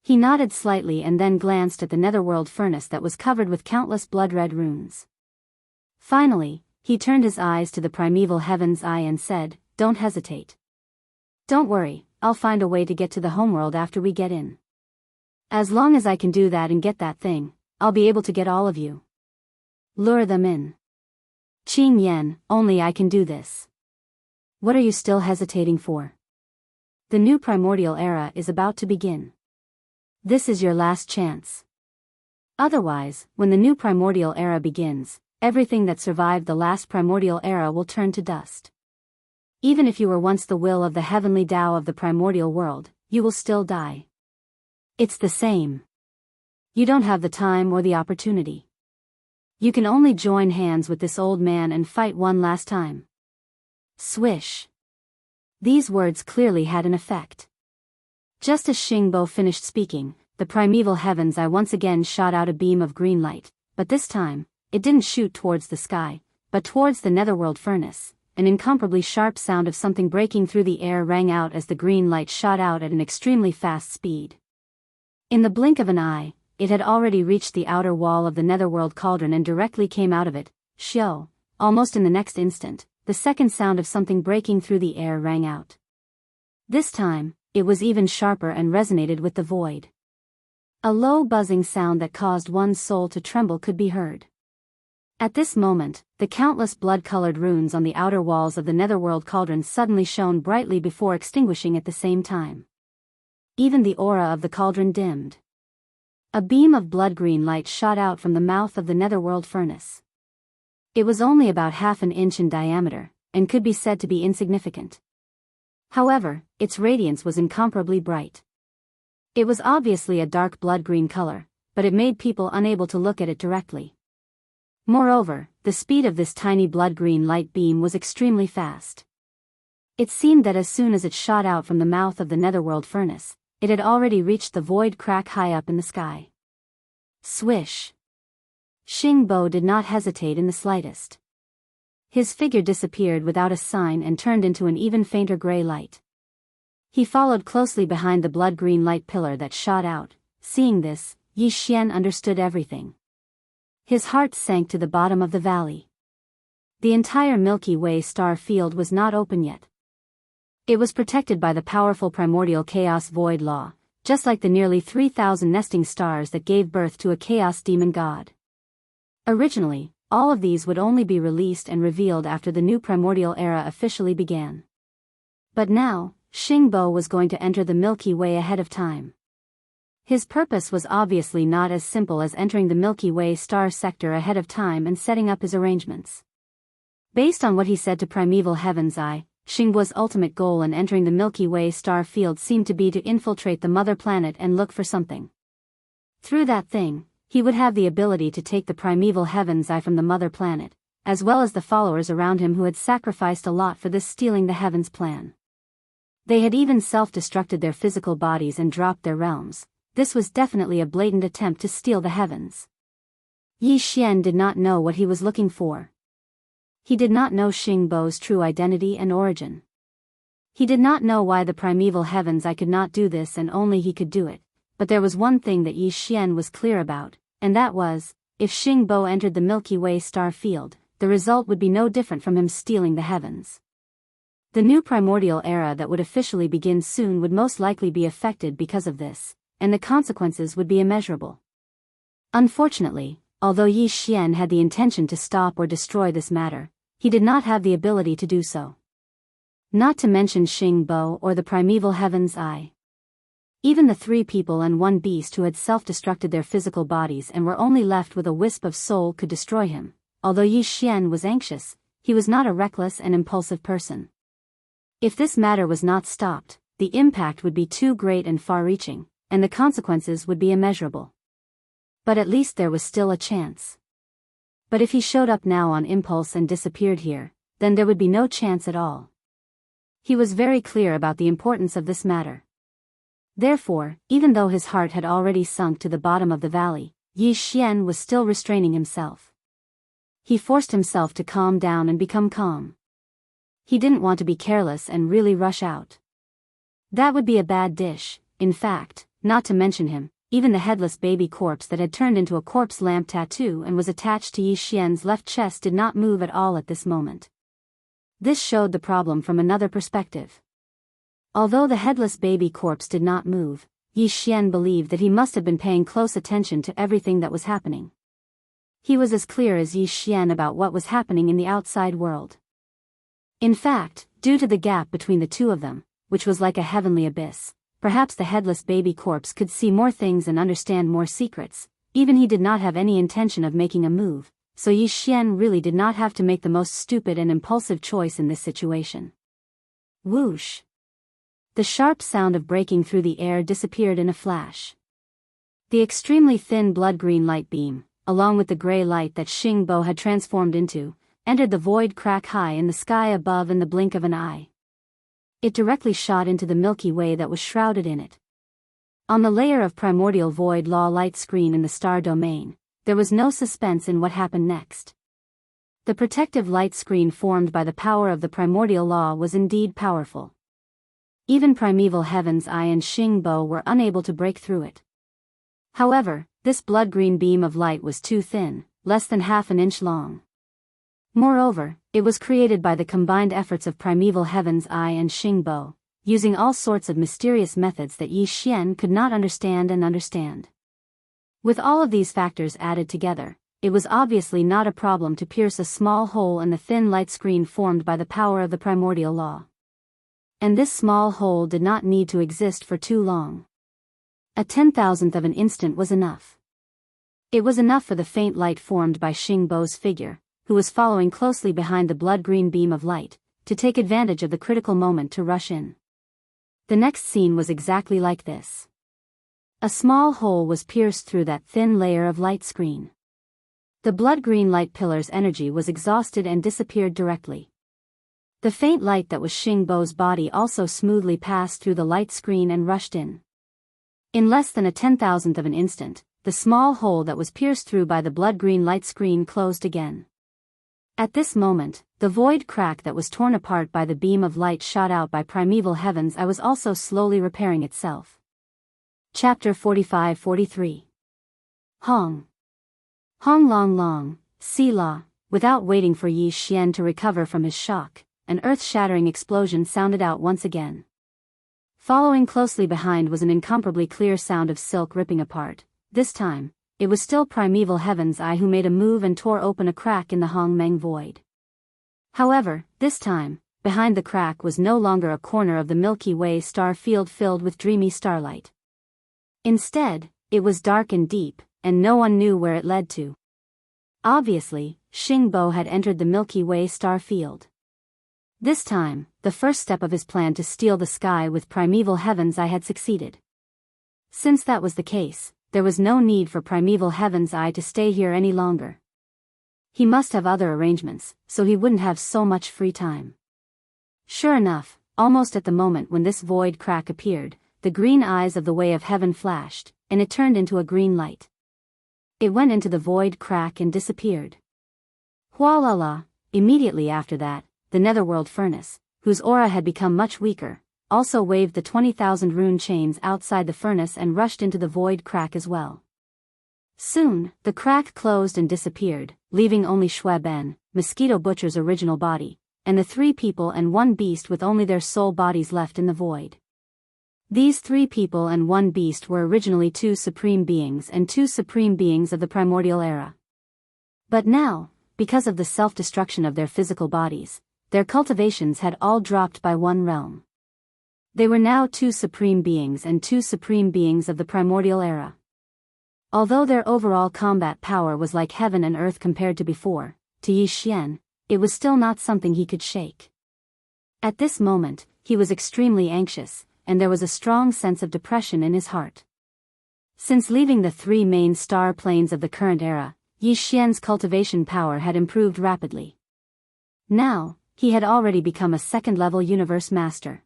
He nodded slightly and then glanced at the netherworld furnace that was covered with countless blood-red runes. Finally, he turned his eyes to the primeval heaven's eye and said, "Don't hesitate. Don't worry, I'll find a way to get to the homeworld after we get in. As long as I can do that and get that thing, I'll be able to get all of you. Lure them in. Qing Yan, only I can do this. What are you still hesitating for? The new primordial era is about to begin. This is your last chance. Otherwise, when the new primordial era begins, everything that survived the last primordial era will turn to dust. Even if you were once the will of the heavenly Tao of the primordial world, you will still die. It's the same. You don't have the time or the opportunity. You can only join hands with this old man and fight one last time." Swish. These words clearly had an effect. Just as Xingbo finished speaking, the primeval heaven's eye once again shot out a beam of green light, but this time, it didn't shoot towards the sky, but towards the netherworld furnace. An incomparably sharp sound of something breaking through the air rang out as the green light shot out at an extremely fast speed. In the blink of an eye, it had already reached the outer wall of the netherworld cauldron and directly came out of it. Shio. Almost in the next instant, the second sound of something breaking through the air rang out. This time, it was even sharper and resonated with the void. A low buzzing sound that caused one's soul to tremble could be heard. At this moment, the countless blood-colored runes on the outer walls of the netherworld cauldron suddenly shone brightly before extinguishing at the same time. Even the aura of the cauldron dimmed. A beam of blood-green light shot out from the mouth of the netherworld furnace. It was only about half an inch in diameter, and could be said to be insignificant. However, its radiance was incomparably bright. It was obviously a dark blood-green color, but it made people unable to look at it directly. Moreover, the speed of this tiny blood-green light beam was extremely fast. It seemed that as soon as it shot out from the mouth of the netherworld furnace, it had already reached the void crack high up in the sky. Swish. Xingbo did not hesitate in the slightest. His figure disappeared without a sign and turned into an even fainter gray light. He followed closely behind the blood-green light pillar that shot out. Seeing this, Yi Xian understood everything. His heart sank to the bottom of the valley. The entire Milky Way star field was not open yet. It was protected by the powerful primordial chaos void law, just like the nearly 3,000 nesting stars that gave birth to a chaos demon god. Originally, all of these would only be released and revealed after the new primordial era officially began. But now, Xingbo was going to enter the Milky Way ahead of time. His purpose was obviously not as simple as entering the Milky Way star sector ahead of time and setting up his arrangements. Based on what he said to Primeval Heaven's Eye, Xingbo's ultimate goal in entering the Milky Way star field seemed to be to infiltrate the mother planet and look for something. Through that thing, he would have the ability to take the Primeval Heaven's Eye from the mother planet, as well as the followers around him who had sacrificed a lot for this stealing the heavens plan. They had even self-destructed their physical bodies and dropped their realms. This was definitely a blatant attempt to steal the heavens. Yi Xian did not know what he was looking for. He did not know Xingbo's true identity and origin. He did not know why the Primeval Heavens Eye could not do this and only he could do it, but there was one thing that Yi Xian was clear about, and that was, if Xingbo entered the Milky Way star field, the result would be no different from him stealing the heavens. The new primordial era that would officially begin soon would most likely be affected because of this, and the consequences would be immeasurable. Unfortunately, although Yi Xian had the intention to stop or destroy this matter, he did not have the ability to do so. Not to mention Xingbo or the Primeval Heaven's Eye. Even the 3 people and 1 beast who had self-destructed their physical bodies and were only left with a wisp of soul could destroy him. Although Yi Xian was anxious, he was not a reckless and impulsive person. If this matter was not stopped, the impact would be too great and far-reaching, and the consequences would be immeasurable. But at least there was still a chance. But if he showed up now on impulse and disappeared here, then there would be no chance at all. He was very clear about the importance of this matter. Therefore, even though his heart had already sunk to the bottom of the valley, Yi Xian was still restraining himself. He forced himself to calm down and become calm. He didn't want to be careless and really rush out. That would be a bad dish, in fact, not to mention him. Even the headless baby corpse that had turned into a corpse lamp tattoo and was attached to Yi Xian's left chest did not move at all at this moment. This showed the problem from another perspective. Although the headless baby corpse did not move, Yi Xian believed that he must have been paying close attention to everything that was happening. He was as clear as Yi Xian about what was happening in the outside world. In fact, due to the gap between the two of them, which was like a heavenly abyss, perhaps the headless baby corpse could see more things and understand more secrets. Even he did not have any intention of making a move, so Yi Xian really did not have to make the most stupid and impulsive choice in this situation. Whoosh! The sharp sound of breaking through the air disappeared in a flash. The extremely thin blood-green light beam, along with the gray light that Xing Bo had transformed into, entered the void crack high in the sky above in the blink of an eye. It directly shot into the Milky Way that was shrouded in it. On the layer of primordial void law light screen in the star domain, there was no suspense in what happened next. The protective light screen formed by the power of the primordial law was indeed powerful. Even primeval Heaven's Eye and Xing Bo were unable to break through it. However, this blood-green beam of light was too thin, less than half an inch long. Moreover, it was created by the combined efforts of primeval Heaven's Eye and Xing Bo, using all sorts of mysterious methods that Yi Xian could not understand. With all of these factors added together, it was obviously not a problem to pierce a small hole in the thin light screen formed by the power of the primordial law. And this small hole did not need to exist for too long. A 10,000th of an instant was enough. It was enough for the faint light formed by Xing Bo's figure, who was following closely behind the blood-green beam of light, to take advantage of the critical moment to rush in. The next scene was exactly like this. A small hole was pierced through that thin layer of light screen. The blood-green light pillar's energy was exhausted and disappeared directly. The faint light that was Xing Bo's body also smoothly passed through the light screen and rushed in. In less than a 10,000th of an instant, the small hole that was pierced through by the blood-green light screen closed again. At this moment, the void crack that was torn apart by the beam of light shot out by primeval Heaven's Eye was also slowly repairing itself. Chapter 45-43. Hong. Hong long long, Sila. Without waiting for Yi Xian to recover from his shock, an earth-shattering explosion sounded out once again. Following closely behind was an incomparably clear sound of silk ripping apart. This time, it was still primeval Heaven's Eye who made a move and tore open a crack in the Hong Meng void. However, this time, behind the crack was no longer a corner of the Milky Way star field filled with dreamy starlight. Instead, it was dark and deep, and no one knew where it led to. Obviously, Xing Bo had entered the Milky Way star field. This time, the first step of his plan to steal the sky with primeval Heaven's Eye had succeeded. Since that was the case, there was no need for primeval Heaven's Eye to stay here any longer. He must have other arrangements, so he wouldn't have so much free time. Sure enough, almost at the moment when this void crack appeared, the green eyes of the Way of Heaven flashed, and it turned into a green light. It went into the void crack and disappeared. Hualala! Immediately after that, the netherworld furnace, whose aura had become much weaker, also waved the 20,000 rune chains outside the furnace and rushed into the void crack as well. Soon, the crack closed and disappeared, leaving only Xue Ben, Mosquito Butcher's original body, and the 3 people and 1 beast with only their soul bodies left in the void. These 3 people and 1 beast were originally 2 supreme beings and 2 supreme beings of the primordial era. But now, because of the self-destruction of their physical bodies, their cultivations had all dropped by 1 realm. They were now two supreme beings and two supreme beings of the primordial era. Although their overall combat power was like heaven and earth compared to before, to Yi Xian, it was still not something he could shake. At this moment, he was extremely anxious, and there was a strong sense of depression in his heart. Since leaving the three main star planes of the current era, Yi Xian's cultivation power had improved rapidly. Now, he had already become a second-level universe master.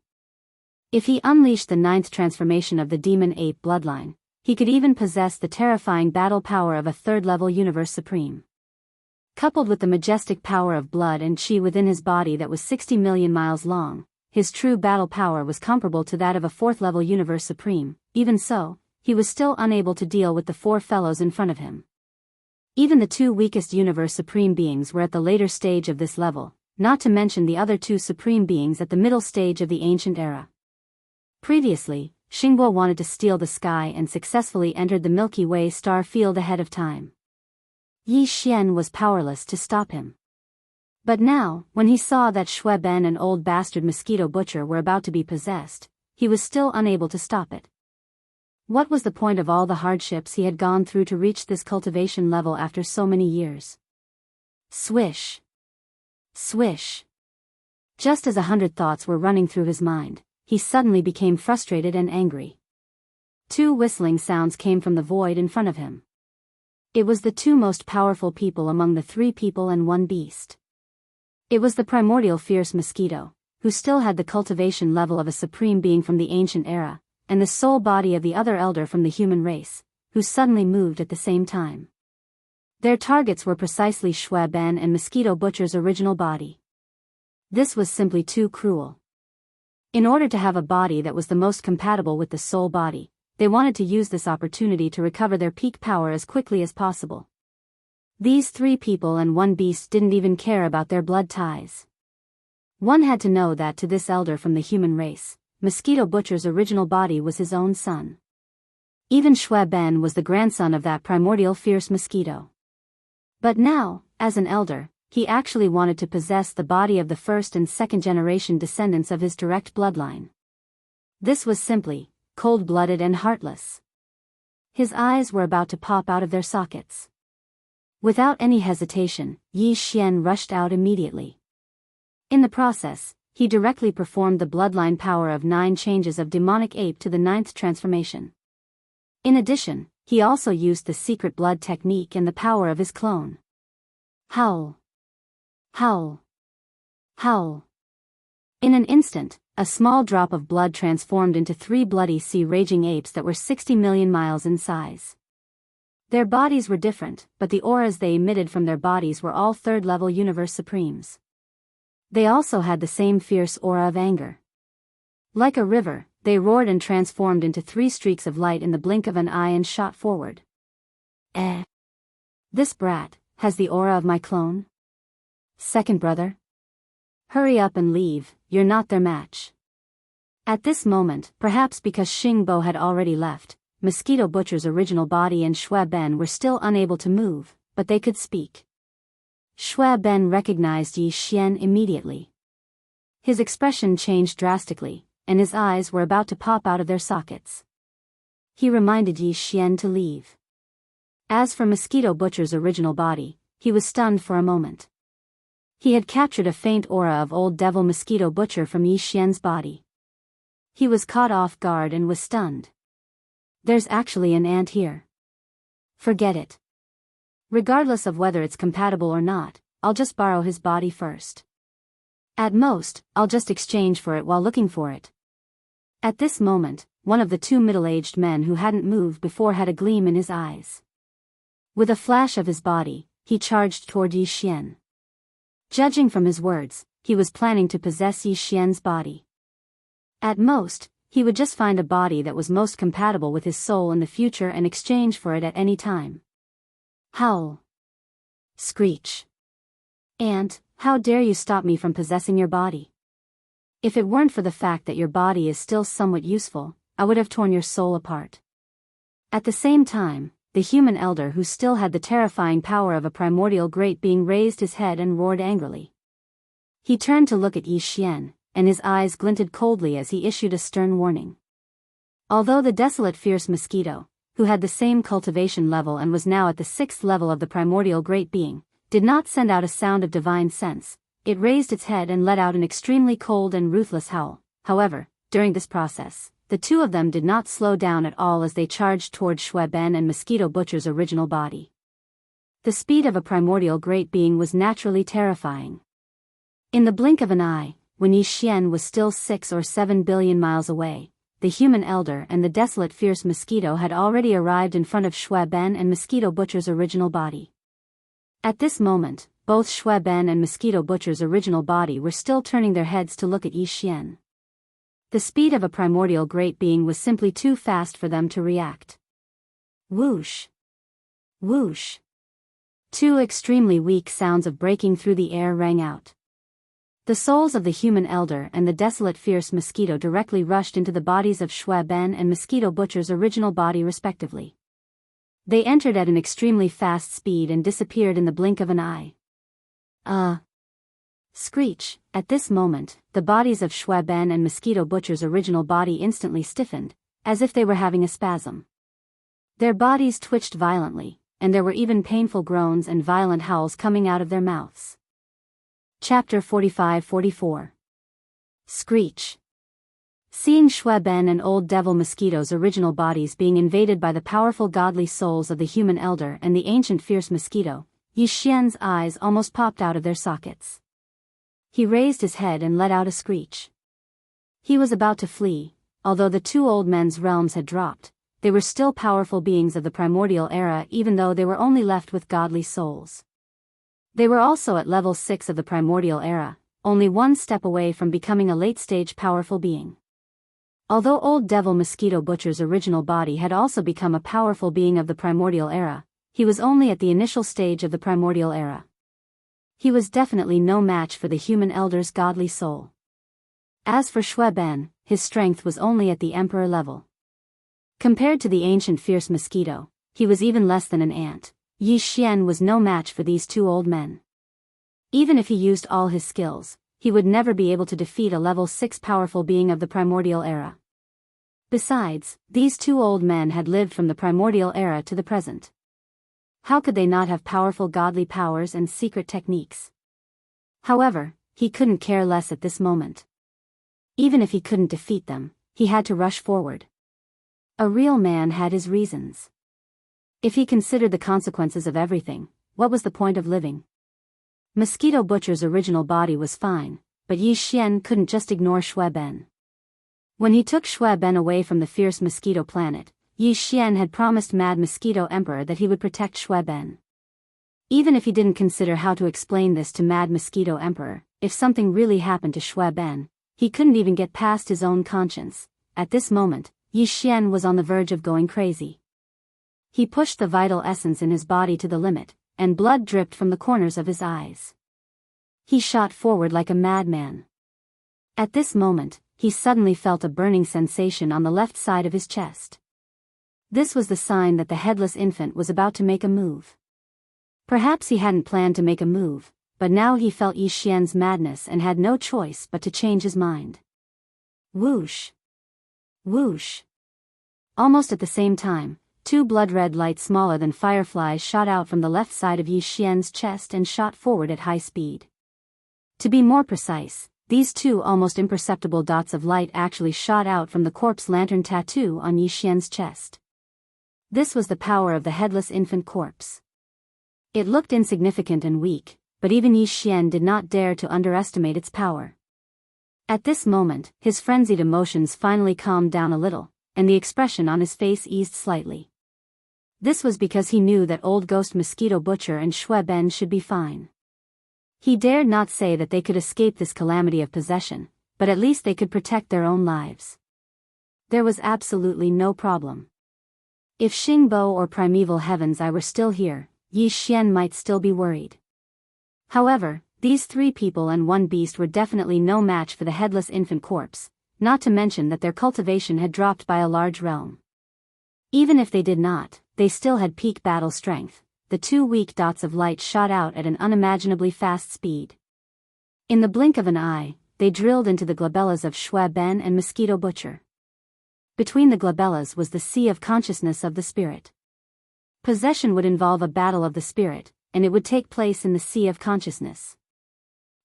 If he unleashed the ninth transformation of the demon ape bloodline, he could even possess the terrifying battle power of a third-level universe supreme. Coupled with the majestic power of blood and chi within his body that was 60 million miles long, his true battle power was comparable to that of a fourth-level universe supreme. Even so, he was still unable to deal with the four fellows in front of him. Even the two weakest universe supreme beings were at the later stage of this level, not to mention the other two supreme beings at the middle stage of the ancient era. Previously, Xingbo wanted to steal the sky and successfully entered the Milky Way star field ahead of time. Yi Xian was powerless to stop him. But now, when he saw that Shui Ben and old bastard Mosquito Butcher were about to be possessed, he was still unable to stop it. What was the point of all the hardships he had gone through to reach this cultivation level after so many years? Swish! Swish! Just as 100 thoughts were running through his mind, he suddenly became frustrated and angry. Two whistling sounds came from the void in front of him. It was the two most powerful people among the three people and one beast. It was the primordial fierce mosquito, who still had the cultivation level of a supreme being from the ancient era, and the soul body of the other elder from the human race, who suddenly moved at the same time. Their targets were precisely Shui Ben and Mosquito Butcher's original body. This was simply too cruel. In order to have a body that was the most compatible with the soul body, they wanted to use this opportunity to recover their peak power as quickly as possible. These three people and one beast didn't even care about their blood ties. One had to know that to this elder from the human race, Mosquito Butcher's original body was his own son. Even Shui Ben was the grandson of that primordial fierce mosquito. But now, as an elder, he actually wanted to possess the body of the first and second generation descendants of his direct bloodline. This was simply cold-blooded and heartless. His eyes were about to pop out of their sockets. Without any hesitation, Yi Xian rushed out immediately. In the process, he directly performed the bloodline power of 9 changes of demonic ape to the 9th transformation. In addition, he also used the secret blood technique and the power of his clone. Howl! Howl! Howl! In an instant, a small drop of blood transformed into 3 bloody sea-raging apes that were 60 million miles in size. Their bodies were different, but the auras they emitted from their bodies were all third-level universe supremes. They also had the same fierce aura of anger. Like a river, they roared and transformed into 3 streaks of light in the blink of an eye and shot forward. This brat has the aura of my clone? Second brother? Hurry up and leave, you're not their match. At this moment, perhaps because Xingbo had already left, Mosquito Butcher's original body and Shui Ben were still unable to move, but they could speak. Shui Ben recognized Yi Xian immediately. His expression changed drastically, and his eyes were about to pop out of their sockets. He reminded Yi Xian to leave. As for Mosquito Butcher's original body, he was stunned for a moment. He had captured a faint aura of old devil Mosquito Butcher from Yi Xian's body. He was caught off guard and was stunned. There's actually an ant here. Forget it. Regardless of whether it's compatible or not, I'll just borrow his body first. At most, I'll just exchange for it while looking for it. At this moment, one of the 2 middle-aged men who hadn't moved before had a gleam in his eyes. With a flash of his body, he charged toward Yi Xian. Judging from his words, he was planning to possess Yi Xian's body. At most, he would just find a body that was most compatible with his soul in the future and exchange for it at any time. Howl. Screech. Ant, how dare you stop me from possessing your body? If it weren't for the fact that your body is still somewhat useful, I would have torn your soul apart. At the same time, the human elder who still had the terrifying power of a primordial great being raised his head and roared angrily. He turned to look at Yi Xian, and his eyes glinted coldly as he issued a stern warning. Although the desolate fierce mosquito, who had the same cultivation level and was now at the 6th level of the primordial great being, did not send out a sound of divine sense, it raised its head and let out an extremely cold and ruthless howl. However, during this process, the two of them did not slow down at all as they charged toward Shui Ben and Mosquito Butcher's original body. The speed of a primordial great being was naturally terrifying. In the blink of an eye, when Yi Xian was still 6 or 7 billion miles away, the human elder and the desolate fierce mosquito had already arrived in front of Shui Ben and Mosquito Butcher's original body. At this moment, both Shui Ben and Mosquito Butcher's original body were still turning their heads to look at Yi Xian. The speed of a primordial great being was simply too fast for them to react. Whoosh! Whoosh! Two extremely weak sounds of breaking through the air rang out. The souls of the human elder and the desolate fierce mosquito directly rushed into the bodies of Shui Ben and Mosquito Butcher's original body respectively. They entered at an extremely fast speed and disappeared in the blink of an eye. Screech! At this moment, the bodies of Shui Ben and Mosquito Butcher's original body instantly stiffened, as if they were having a spasm. Their bodies twitched violently, and there were even painful groans and violent howls coming out of their mouths. Chapter 45-44. Screech. Seeing Shui Ben and Old Devil Mosquito's original bodies being invaded by the powerful godly souls of the human elder and the ancient fierce mosquito, Yi Xian's eyes almost popped out of their sockets. He raised his head and let out a screech. He was about to flee. Although the two old men's realms had dropped, they were still powerful beings of the primordial era even though they were only left with godly souls. They were also at level 6 of the primordial era, only one step away from becoming a late-stage powerful being. Although Old Devil Mosquito Butcher's original body had also become a powerful being of the primordial era, he was only at the initial stage of the primordial era. He was definitely no match for the human elder's godly soul. As for Shui Ben, his strength was only at the emperor level. Compared to the ancient fierce mosquito, he was even less than an ant. Yi Xian was no match for these two old men. Even if he used all his skills, he would never be able to defeat a level 6 powerful being of the primordial era. Besides, these two old men had lived from the primordial era to the present. How could they not have powerful godly powers and secret techniques? However, he couldn't care less at this moment. Even if he couldn't defeat them, he had to rush forward. A real man had his reasons. If he considered the consequences of everything, what was the point of living? Mosquito Butcher's original body was fine, but Yi Xian couldn't just ignore Shui Ben. When he took Shui Ben away from the fierce mosquito planet, Yi Xian had promised Mad Mosquito Emperor that he would protect Shui Ben. Even if he didn't consider how to explain this to Mad Mosquito Emperor, if something really happened to Shui Ben, he couldn't even get past his own conscience. At this moment, Yi Xian was on the verge of going crazy. He pushed the vital essence in his body to the limit, and blood dripped from the corners of his eyes. He shot forward like a madman. At this moment, he suddenly felt a burning sensation on the left side of his chest. This was the sign that the headless infant was about to make a move. Perhaps he hadn't planned to make a move, but now he felt Yi Xian's madness and had no choice but to change his mind. Whoosh! Whoosh! Almost at the same time, two blood-red lights smaller than fireflies shot out from the left side of Yi Xian's chest and shot forward at high speed. To be more precise, these two almost imperceptible dots of light actually shot out from the corpse lantern tattoo on Yi Xian's chest. This was the power of the headless infant corpse. It looked insignificant and weak, but even Yi Xian did not dare to underestimate its power. At this moment, his frenzied emotions finally calmed down a little, and the expression on his face eased slightly. This was because he knew that Old Ghost Mosquito Butcher and Shui Ben should be fine. He dared not say that they could escape this calamity of possession, but at least they could protect their own lives. There was absolutely no problem. If Xingbo or Primeval Heavens I were still here, Yi Xian might still be worried. However, these three people and one beast were definitely no match for the headless infant corpse, not to mention that their cultivation had dropped by a large realm. Even if they did not, they still had peak battle strength. The two weak dots of light shot out at an unimaginably fast speed. In the blink of an eye, they drilled into the glabellas of Shui Ben and Mosquito Butcher. Between the glabellas was the sea of consciousness of the spirit. Possession would involve a battle of the spirit, and it would take place in the sea of consciousness.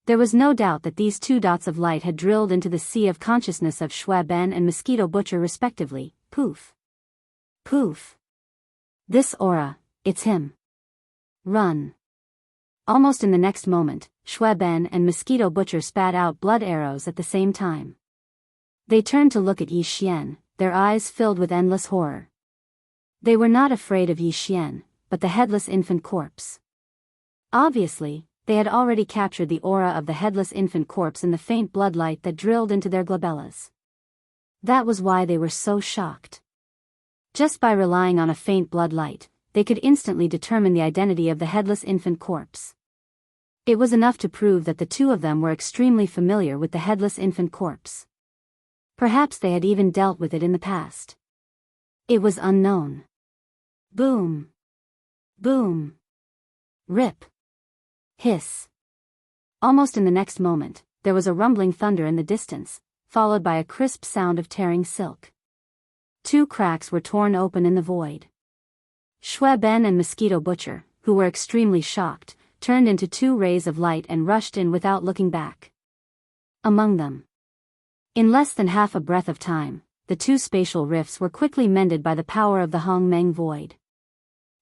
There was no doubt that these two dots of light had drilled into the sea of consciousness of Shui Ben and Mosquito Butcher respectively. Poof. Poof. This aura, it's him. Run. Almost in the next moment, Shui Ben and Mosquito Butcher spat out blood arrows at the same time. They turned to look at Yi Xian, their eyes filled with endless horror. They were not afraid of Yi Xian, but the headless infant corpse. Obviously, they had already captured the aura of the headless infant corpse in the faint bloodlight that drilled into their glabellas. That was why they were so shocked. Just by relying on a faint bloodlight, they could instantly determine the identity of the headless infant corpse. It was enough to prove that the two of them were extremely familiar with the headless infant corpse. Perhaps they had even dealt with it in the past. It was unknown. Boom. Boom. Rip. Hiss. Almost in the next moment, there was a rumbling thunder in the distance, followed by a crisp sound of tearing silk. Two cracks were torn open in the void. Shui Ben and Mosquito Butcher, who were extremely shocked, turned into two rays of light and rushed in without looking back. Among them, in less than half a breath of time, the two spatial rifts were quickly mended by the power of the Hong Meng void.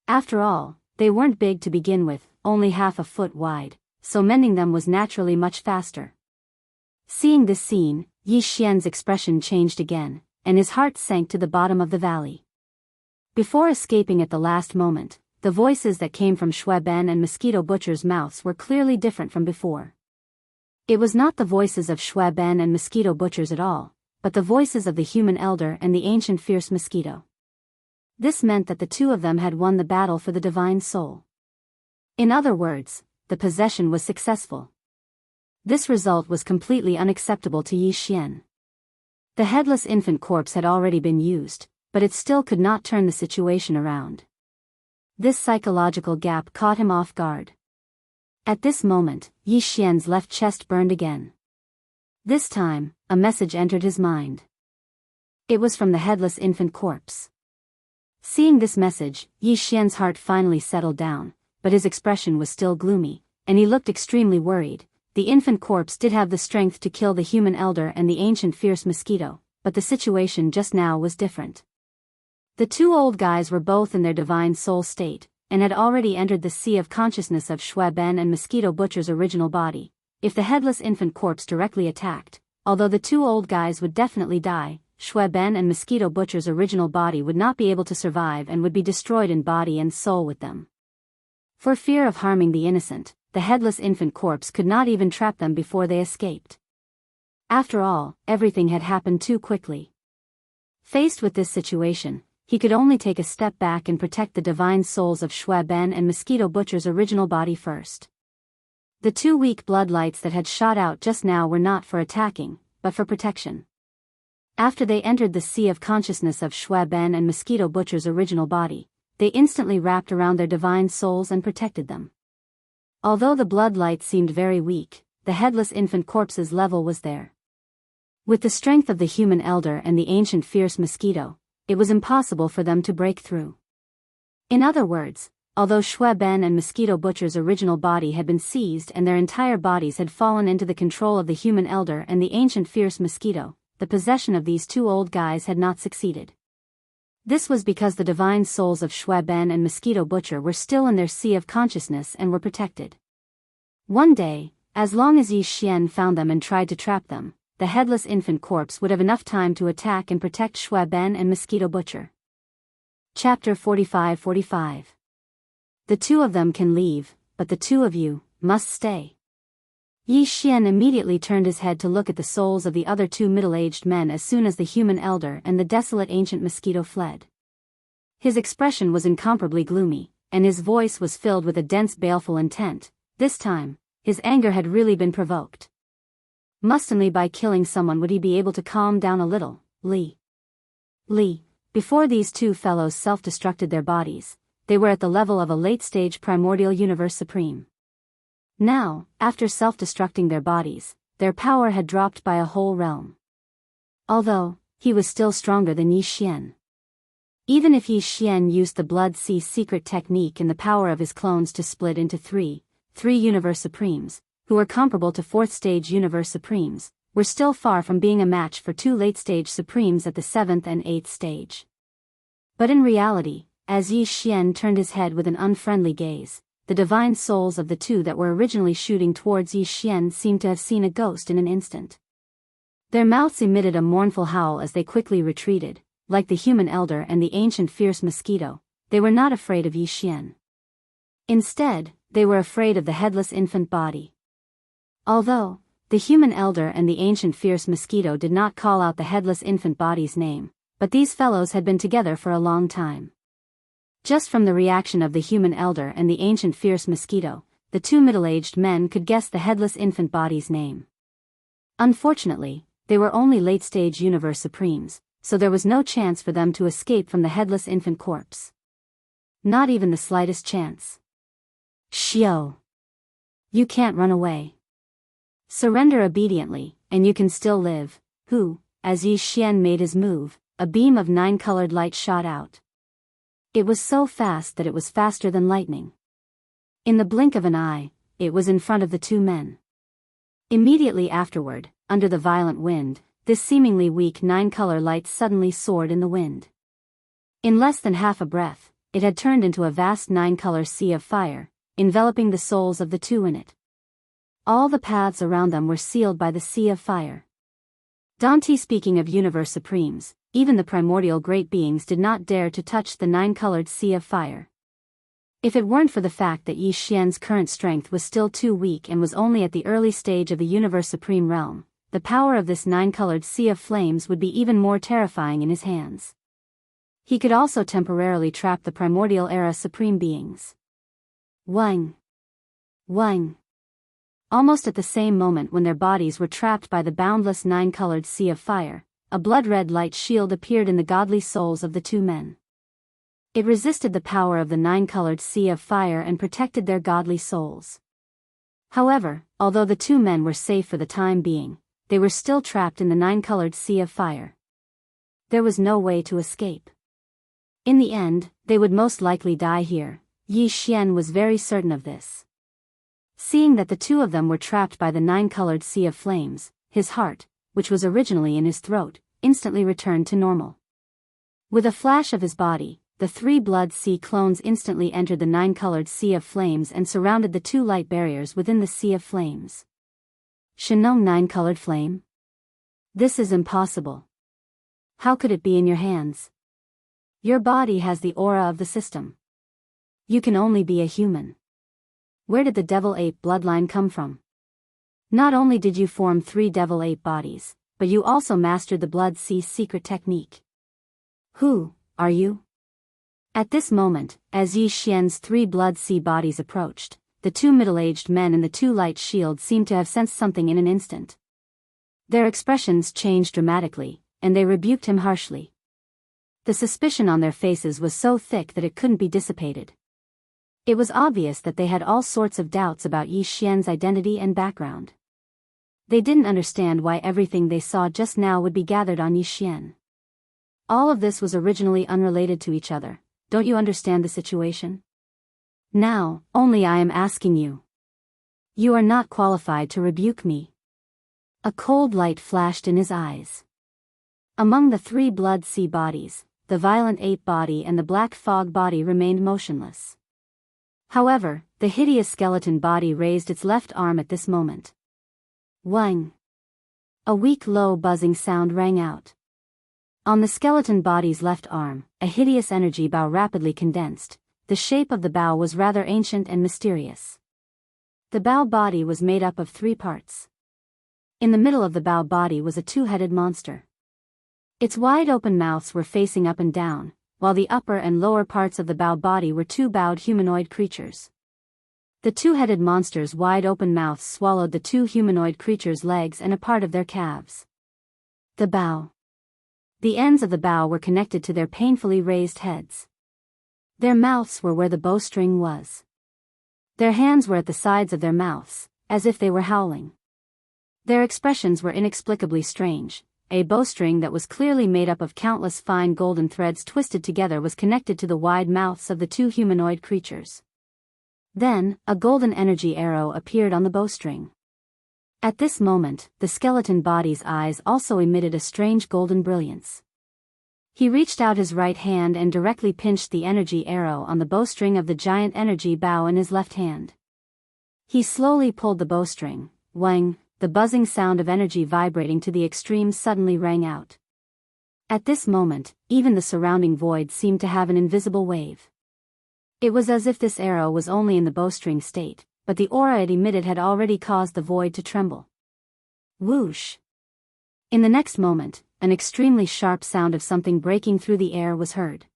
After all, they weren't big to begin with, only half a foot wide, so mending them was naturally much faster. Seeing this scene, Yi Xian's expression changed again, and his heart sank to the bottom of the valley. Before escaping at the last moment, the voices that came from Shui Ben and Mosquito Butcher's mouths were clearly different from before. It was not the voices of Shui Ben and Mosquito Butchers at all, but the voices of the human elder and the ancient fierce mosquito. This meant that the two of them had won the battle for the divine soul. In other words, the possession was successful. This result was completely unacceptable to Yi Xian. The headless infant corpse had already been used, but it still could not turn the situation around. This psychological gap caught him off guard. At this moment, Yi Xian's left chest burned again. This time, a message entered his mind. It was from the headless infant corpse. Seeing this message, Yi Xian's heart finally settled down, but his expression was still gloomy, and he looked extremely worried. The infant corpse did have the strength to kill the human elder and the ancient fierce mosquito, but the situation just now was different. The two old guys were both in their divine soul state, and had already entered the sea of consciousness of Shui Ben and Mosquito Butcher's original body. If the headless infant corpse directly attacked, although the two old guys would definitely die, Shui Ben and Mosquito Butcher's original body would not be able to survive and would be destroyed in body and soul with them. For fear of harming the innocent, the headless infant corpse could not even trap them before they escaped. After all, everything had happened too quickly. Faced with this situation, he could only take a step back and protect the divine souls of Shui Ben and Mosquito Butcher's original body first. The two weak bloodlights that had shot out just now were not for attacking, but for protection. After they entered the sea of consciousness of Shui Ben and Mosquito Butcher's original body, they instantly wrapped around their divine souls and protected them. Although the bloodlight seemed very weak, the headless infant corpse's level was there. With the strength of the human elder and the ancient fierce mosquito, it was impossible for them to break through. In other words, although Shui Ben and Mosquito Butcher's original body had been seized and their entire bodies had fallen into the control of the human elder and the ancient fierce mosquito, the possession of these two old guys had not succeeded. This was because the divine souls of Shui Ben and Mosquito Butcher were still in their sea of consciousness and were protected. One day, as long as Yi Xian found them and tried to trap them, the headless infant corpse would have enough time to attack and protect Shui Ben and Mosquito Butcher. Chapter 45-45. The two of them can leave, but the two of you must stay. Yi Xian immediately turned his head to look at the souls of the other two middle-aged men as soon as the human elder and the desolate ancient mosquito fled. His expression was incomparably gloomy, and his voice was filled with a dense baleful intent. This time, his anger had really been provoked. Must only by killing someone would he be able to calm down a little. Before these two fellows self-destructed their bodies, they were at the level of a late-stage primordial universe supreme. Now, after self-destructing their bodies, their power had dropped by a whole realm. Although, he was still stronger than Yi Xian. Even if Yi Xian used the Blood Sea secret technique and the power of his clones to split into three Universe Supremes, who were comparable to 4th Stage Universe Supremes, were still far from being a match for 2 late-stage Supremes at the 7th and 8th stage. But in reality, as Yi Xian turned his head with an unfriendly gaze, the divine souls of the two that were originally shooting towards Yi Xian seemed to have seen a ghost in an instant. Their mouths emitted a mournful howl as they quickly retreated. Like the human elder and the ancient fierce mosquito, they were not afraid of Yi Xian. Instead, they were afraid of the headless infant body. Although, the human elder and the ancient fierce mosquito did not call out the headless infant body's name, but these fellows had been together for a long time. Just from the reaction of the human elder and the ancient fierce mosquito, the two middle-aged men could guess the headless infant body's name. Unfortunately, they were only late-stage Universe Supremes, so there was no chance for them to escape from the headless infant corpse. Not even the slightest chance. Xiao. You can't run away. Surrender obediently, and you can still live. As Yi Xian made his move, a beam of 9-colored light shot out. It was so fast that it was faster than lightning. In the blink of an eye, it was in front of the two men. Immediately afterward, under the violent wind, this seemingly weak 9-color light suddenly soared in the wind. In less than half a breath, it had turned into a vast 9-color sea of fire, enveloping the souls of the two in it. All the paths around them were sealed by the sea of fire. Dante speaking of Universe Supremes, even the primordial great beings did not dare to touch the 9-colored sea of fire. If it weren't for the fact that Yi Xian's current strength was still too weak and was only at the early stage of the Universe Supreme realm, the power of this 9-colored sea of flames would be even more terrifying in his hands. He could also temporarily trap the primordial era supreme beings. Wang! Wang! Almost at the same moment when their bodies were trapped by the boundless 9-colored sea of fire, a blood-red light shield appeared in the godly souls of the two men. It resisted the power of the 9-colored sea of fire and protected their godly souls. However, although the two men were safe for the time being, they were still trapped in the 9-colored sea of fire. There was no way to escape. In the end, they would most likely die here. Yi Xian was very certain of this. Seeing that the two of them were trapped by the 9-colored sea of flames, his heart, which was originally in his throat, instantly returned to normal. With a flash of his body, the 3 Blood Sea clones instantly entered the 9-colored sea of flames and surrounded the 2 light barriers within the sea of flames. Shenong 9-colored flame? This is impossible. How could it be in your hands? Your body has the aura of the system. You can only be a human. Where did the devil-ape bloodline come from? Not only did you form 3 devil-ape bodies, but you also mastered the Blood Sea secret technique. Who are you? At this moment, as Yi Xian's 3 Blood Sea bodies approached, the 2 middle-aged men in the 2 light shields seemed to have sensed something in an instant. Their expressions changed dramatically, and they rebuked him harshly. The suspicion on their faces was so thick that it couldn't be dissipated. It was obvious that they had all sorts of doubts about Yi Xian's identity and background. They didn't understand why everything they saw just now would be gathered on Yi Xian. All of this was originally unrelated to each other. Don't you understand the situation? Now, only I am asking you. You are not qualified to rebuke me. A cold light flashed in his eyes. Among the 3 Blood Sea bodies, the violent ape body and the black fog body remained motionless. However, the hideous skeleton body raised its left arm at this moment. Wang! A weak low buzzing sound rang out. On the skeleton body's left arm, a hideous energy bow rapidly condensed. The shape of the bow was rather ancient and mysterious. The bow body was made up of 3 parts. In the middle of the bow body was a 2-headed monster. Its wide open mouths were facing up and down, while the upper and lower parts of the bow body were 2 bowed humanoid creatures. The 2-headed monster's wide open mouths swallowed the 2 humanoid creatures' legs and a part of their calves. The bow. The ends of the bow were connected to their painfully raised heads. Their mouths were where the bowstring was. Their hands were at the sides of their mouths, as if they were howling. Their expressions were inexplicably strange. A bowstring that was clearly made up of countless fine golden threads twisted together was connected to the wide mouths of the two humanoid creatures. Then, a golden energy arrow appeared on the bowstring. At this moment, the skeleton body's eyes also emitted a strange golden brilliance. He reached out his right hand and directly pinched the energy arrow on the bowstring of the giant energy bow in his left hand. He slowly pulled the bowstring. Wang, the buzzing sound of energy vibrating to the extreme suddenly rang out. At this moment, even the surrounding void seemed to have an invisible wave. It was as if this arrow was only in the bowstring state, but the aura it emitted had already caused the void to tremble. Whoosh! In the next moment, an extremely sharp sound of something breaking through the air was heard.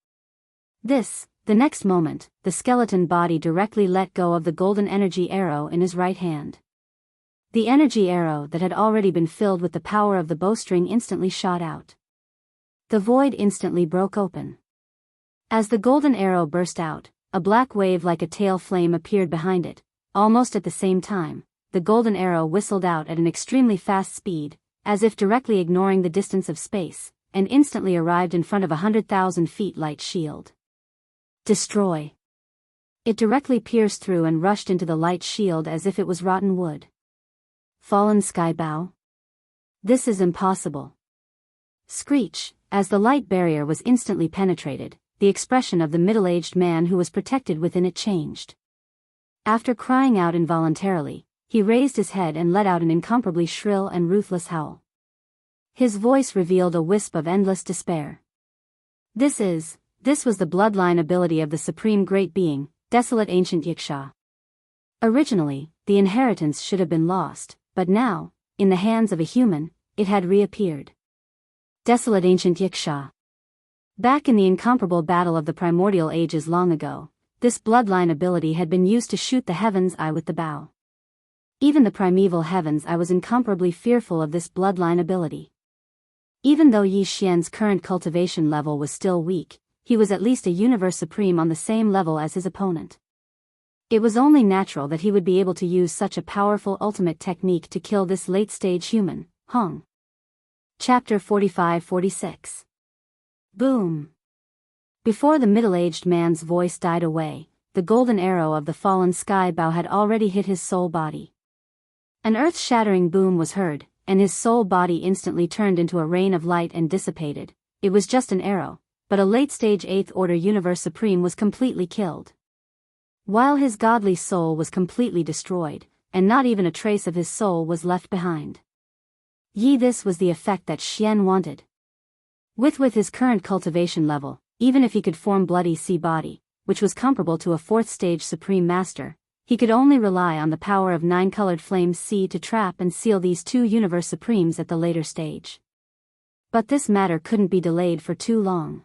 The next moment, the skeleton body directly let go of the golden energy arrow in his right hand. The energy arrow that had already been filled with the power of the bowstring instantly shot out. The void instantly broke open. As the golden arrow burst out, a black wave like a tail flame appeared behind it. Almost at the same time, the golden arrow whistled out at an extremely fast speed, as if directly ignoring the distance of space, and instantly arrived in front of 100,000 feet light shield. Destroy! It directly pierced through and rushed into the light shield as if it was rotten wood. Fallen sky bow? This is impossible. Screech, as the light barrier was instantly penetrated, the expression of the middle-aged man who was protected within it changed. After crying out involuntarily, he raised his head and let out an incomparably shrill and ruthless howl. His voice revealed a wisp of endless despair. This was the bloodline ability of the Supreme Great Being, Desolate Ancient Yiksha. Originally, the inheritance should have been lost, but now, in the hands of a human, it had reappeared. Desolate Ancient Yiksha. Back in the incomparable battle of the primordial ages long ago, this bloodline ability had been used to shoot the heaven's eye with the bow. Even the primeval heaven's eye was incomparably fearful of this bloodline ability. Even though Yi Xian's current cultivation level was still weak, he was at least a universe supreme on the same level as his opponent. It was only natural that he would be able to use such a powerful ultimate technique to kill this late-stage human, Hong. Chapter 45-46. Boom! Before the middle-aged man's voice died away, the golden arrow of the fallen sky bow had already hit his soul body. An earth-shattering boom was heard, and his soul body instantly turned into a rain of light and dissipated. It was just an arrow, but a late-stage 8th Order Universe Supreme was completely killed. While his godly soul was completely destroyed, and not even a trace of his soul was left behind. This was the effect that Xian wanted. With his current cultivation level, even if he could form Bloody Sea Body, which was comparable to a 4th stage Supreme Master, he could only rely on the power of 9-colored flames sea to trap and seal these two Universe Supremes at the later stage. But this matter couldn't be delayed for too long.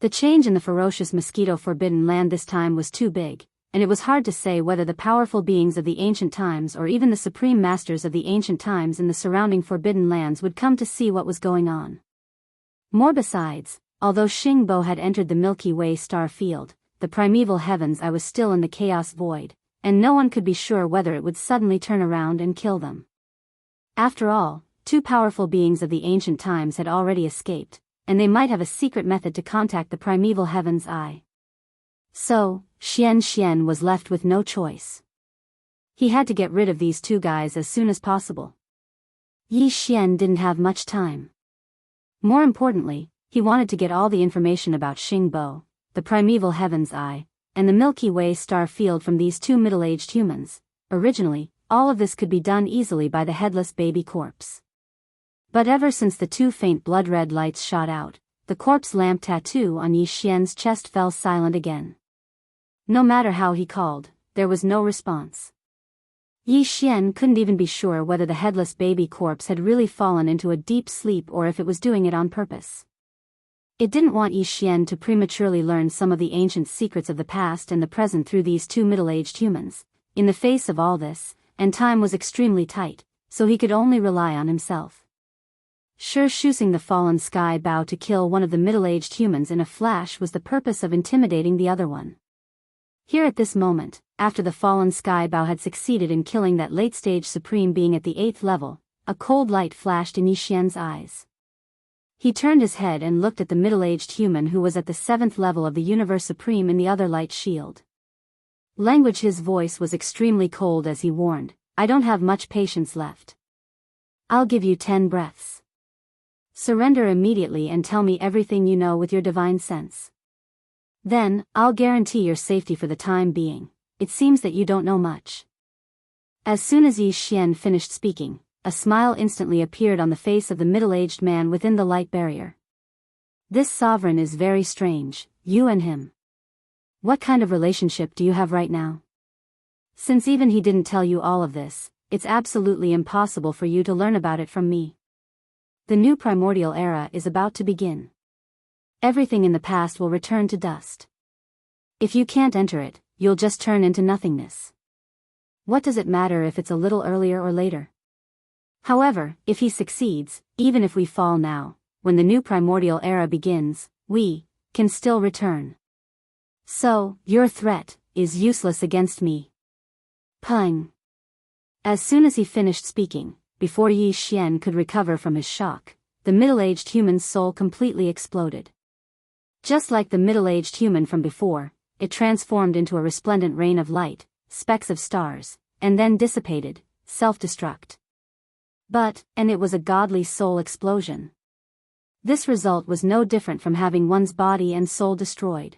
The change in the ferocious mosquito forbidden land this time was too big, and it was hard to say whether the powerful beings of the ancient times or even the supreme masters of the ancient times in the surrounding forbidden lands would come to see what was going on. More besides, although Xingbo had entered the Milky Way star field, the primeval heavens I was still in the chaos void, and no one could be sure whether it would suddenly turn around and kill them. After all, two powerful beings of the ancient times had already escaped, and they might have a secret method to contact the primeval heaven's eye. So, Xian was left with no choice. He had to get rid of these two guys as soon as possible. Yi Xian didn't have much time. More importantly, he wanted to get all the information about Xingbo, the primeval heaven's eye, and the Milky Way star field from these two middle-aged humans. Originally, all of this could be done easily by the headless baby corpse. But ever since the two faint blood-red lights shot out, the corpse lamp tattoo on Yi Xian's chest fell silent again. No matter how he called, there was no response. Yi Xian couldn't even be sure whether the headless baby corpse had really fallen into a deep sleep or if it was doing it on purpose. It didn't want Yi Xian to prematurely learn some of the ancient secrets of the past and the present through these two middle-aged humans. In the face of all this, and time was extremely tight, so he could only rely on himself. Sure, choosing the fallen sky bow to kill one of the middle-aged humans in a flash was the purpose of intimidating the other one. Here at this moment, after the fallen sky bow had succeeded in killing that late-stage supreme being at the 8th level, a cold light flashed in Yi Xian's eyes. He turned his head and looked at the middle-aged human who was at the 7th level of the Universe Supreme in the other light shield. Language. His voice was extremely cold as he warned, "I don't have much patience left. I'll give you 10 breaths. Surrender immediately and tell me everything you know with your divine sense. Then, I'll guarantee your safety for the time being. It seems that you don't know much." As soon as Yi Xian finished speaking, a smile instantly appeared on the face of the middle-aged man within the light barrier. "This sovereign is very strange, you and him. What kind of relationship do you have right now? Since even he didn't tell you all of this, it's absolutely impossible for you to learn about it from me. The new primordial era is about to begin. Everything in the past will return to dust. If you can't enter it, you'll just turn into nothingness. What does it matter if it's a little earlier or later? However, if he succeeds, even if we fall now, when the new primordial era begins, we can still return. So, your threat is useless against me." Pung. As soon as he finished speaking, before Yi Xian could recover from his shock, the middle-aged human's soul completely exploded. Just like the middle-aged human from before, it transformed into a resplendent rain of light, specks of stars, and then dissipated, self-destruct. And it was a godly soul explosion. This result was no different from having one's body and soul destroyed.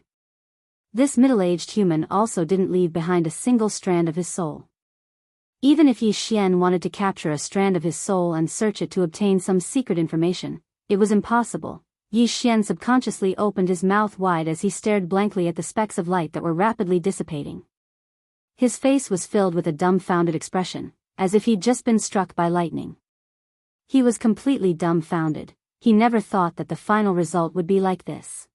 This middle-aged human also didn't leave behind a single strand of his soul. Even if Yi Xian wanted to capture a strand of his soul and search it to obtain some secret information, it was impossible. Yi Xian subconsciously opened his mouth wide as he stared blankly at the specks of light that were rapidly dissipating. His face was filled with a dumbfounded expression, as if he'd just been struck by lightning. He was completely dumbfounded. He never thought that the final result would be like this.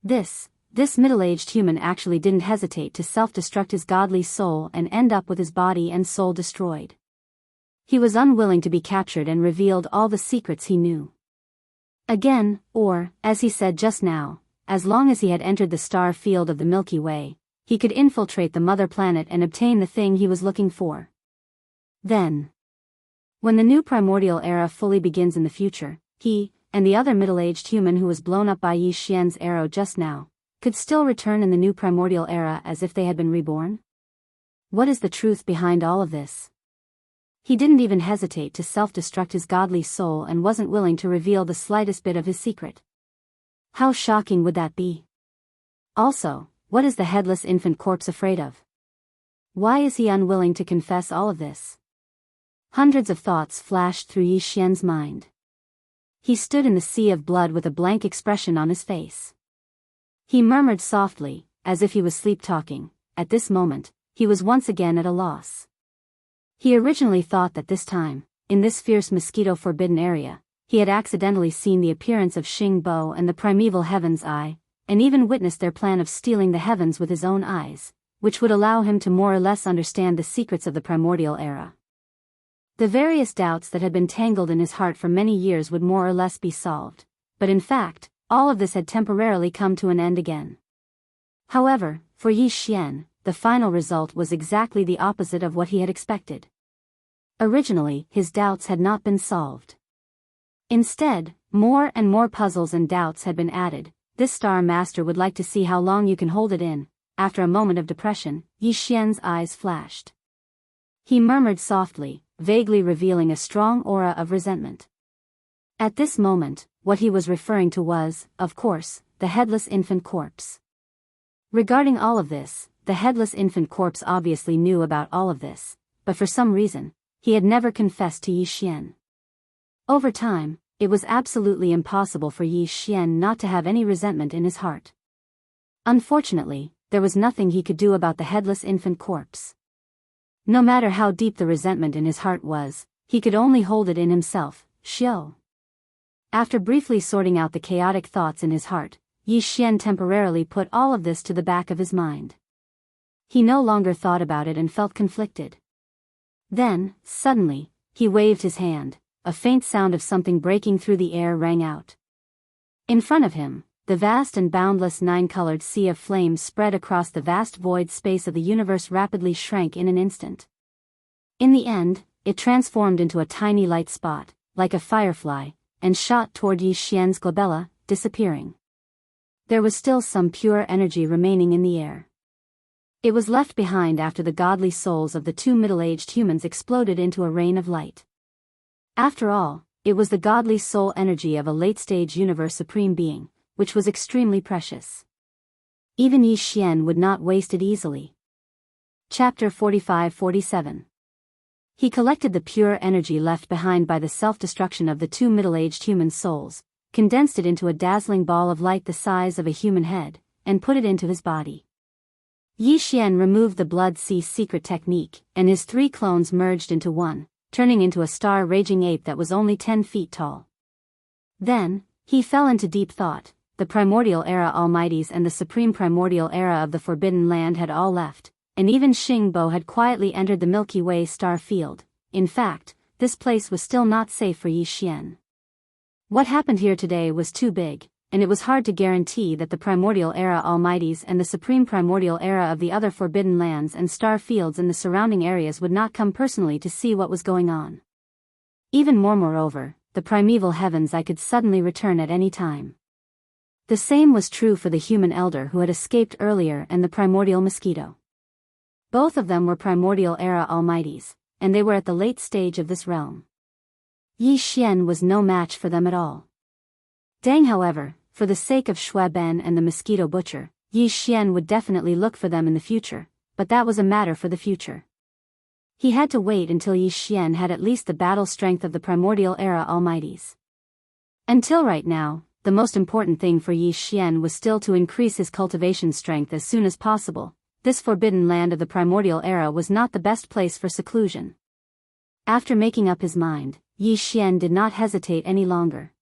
This middle-aged human actually didn't hesitate to self-destruct his godly soul and end up with his body and soul destroyed. He was unwilling to be captured and revealed all the secrets he knew. Again, or, as he said just now, as long as he had entered the star field of the Milky Way, he could infiltrate the mother planet and obtain the thing he was looking for. Then, when the new primordial era fully begins in the future, he, and the other middle-aged human who was blown up by Yi Xian's arrow just now, could still return in the new primordial era as if they had been reborn? What is the truth behind all of this? He didn't even hesitate to self-destruct his godly soul and wasn't willing to reveal the slightest bit of his secret. How shocking would that be? Also, what is the headless infant corpse afraid of? Why is he unwilling to confess all of this? Hundreds of thoughts flashed through Yi Xian's mind. He stood in the sea of blood with a blank expression on his face. He murmured softly, as if he was sleep-talking. At this moment, he was once again at a loss. He originally thought that this time, in this fierce mosquito-forbidden area, he had accidentally seen the appearance of Xing Bo and the primeval Heaven's Eye, and even witnessed their plan of stealing the heavens with his own eyes, which would allow him to more or less understand the secrets of the primordial era. The various doubts that had been tangled in his heart for many years would more or less be solved, but in fact, all of this had temporarily come to an end again. However, for Yi Xian, the final result was exactly the opposite of what he had expected. Originally, his doubts had not been solved. Instead, more and more puzzles and doubts had been added. This Star Master would like to see how long you can hold it in. After a moment of depression, Yi Xian's eyes flashed. He murmured softly, vaguely revealing a strong aura of resentment. At this moment, what he was referring to was, of course, the headless infant corpse. Regarding all of this, the headless infant corpse obviously knew about all of this, but for some reason, he had never confessed to Yi Xian. Over time, it was absolutely impossible for Yi Xian not to have any resentment in his heart. Unfortunately, there was nothing he could do about the headless infant corpse. No matter how deep the resentment in his heart was, he could only hold it in himself. Xiao. After briefly sorting out the chaotic thoughts in his heart, Yi Xian temporarily put all of this to the back of his mind. He no longer thought about it and felt conflicted. Then, suddenly, he waved his hand. A faint sound of something breaking through the air rang out. In front of him, the vast and boundless nine-colored sea of flames spread across the vast void space of the universe rapidly shrank in an instant. In the end, it transformed into a tiny light spot, like a firefly, and shot toward Yi Xian's glabella, disappearing. There was still some pure energy remaining in the air. It was left behind after the godly souls of the two middle-aged humans exploded into a rain of light. After all, it was the godly soul energy of a late-stage universe supreme being, which was extremely precious. Even Yi Xian would not waste it easily. Chapter 45-47. He collected the pure energy left behind by the self-destruction of the two middle-aged human souls, condensed it into a dazzling ball of light the size of a human head, and put it into his body. Yi Xian removed the Blood Sea secret technique, and his 3 clones merged into one, turning into a star-raging ape that was only 10 feet tall. Then, he fell into deep thought. The primordial era almighties and the supreme primordial era of the Forbidden Land had all left, and even Xingbo had quietly entered the Milky Way star field. In fact, this place was still not safe for Yi Xian. What happened here today was too big, and it was hard to guarantee that the primordial era almighties and the supreme primordial era of the other forbidden lands and star fields in the surrounding areas would not come personally to see what was going on. Even moreover, the primeval heavens I could suddenly return at any time. The same was true for the human elder who had escaped earlier and the primordial mosquito. Both of them were primordial era almighties, and they were at the late stage of this realm. Yi Xian was no match for them at all. Deng, however, for the sake of Xue Ben and the mosquito butcher, Yi Xian would definitely look for them in the future, but that was a matter for the future. He had to wait until Yi Xian had at least the battle strength of the primordial era almighties. Until right now, the most important thing for Yi Xian was still to increase his cultivation strength as soon as possible. This forbidden land of the primordial era was not the best place for seclusion. After making up his mind, Yi Xian did not hesitate any longer.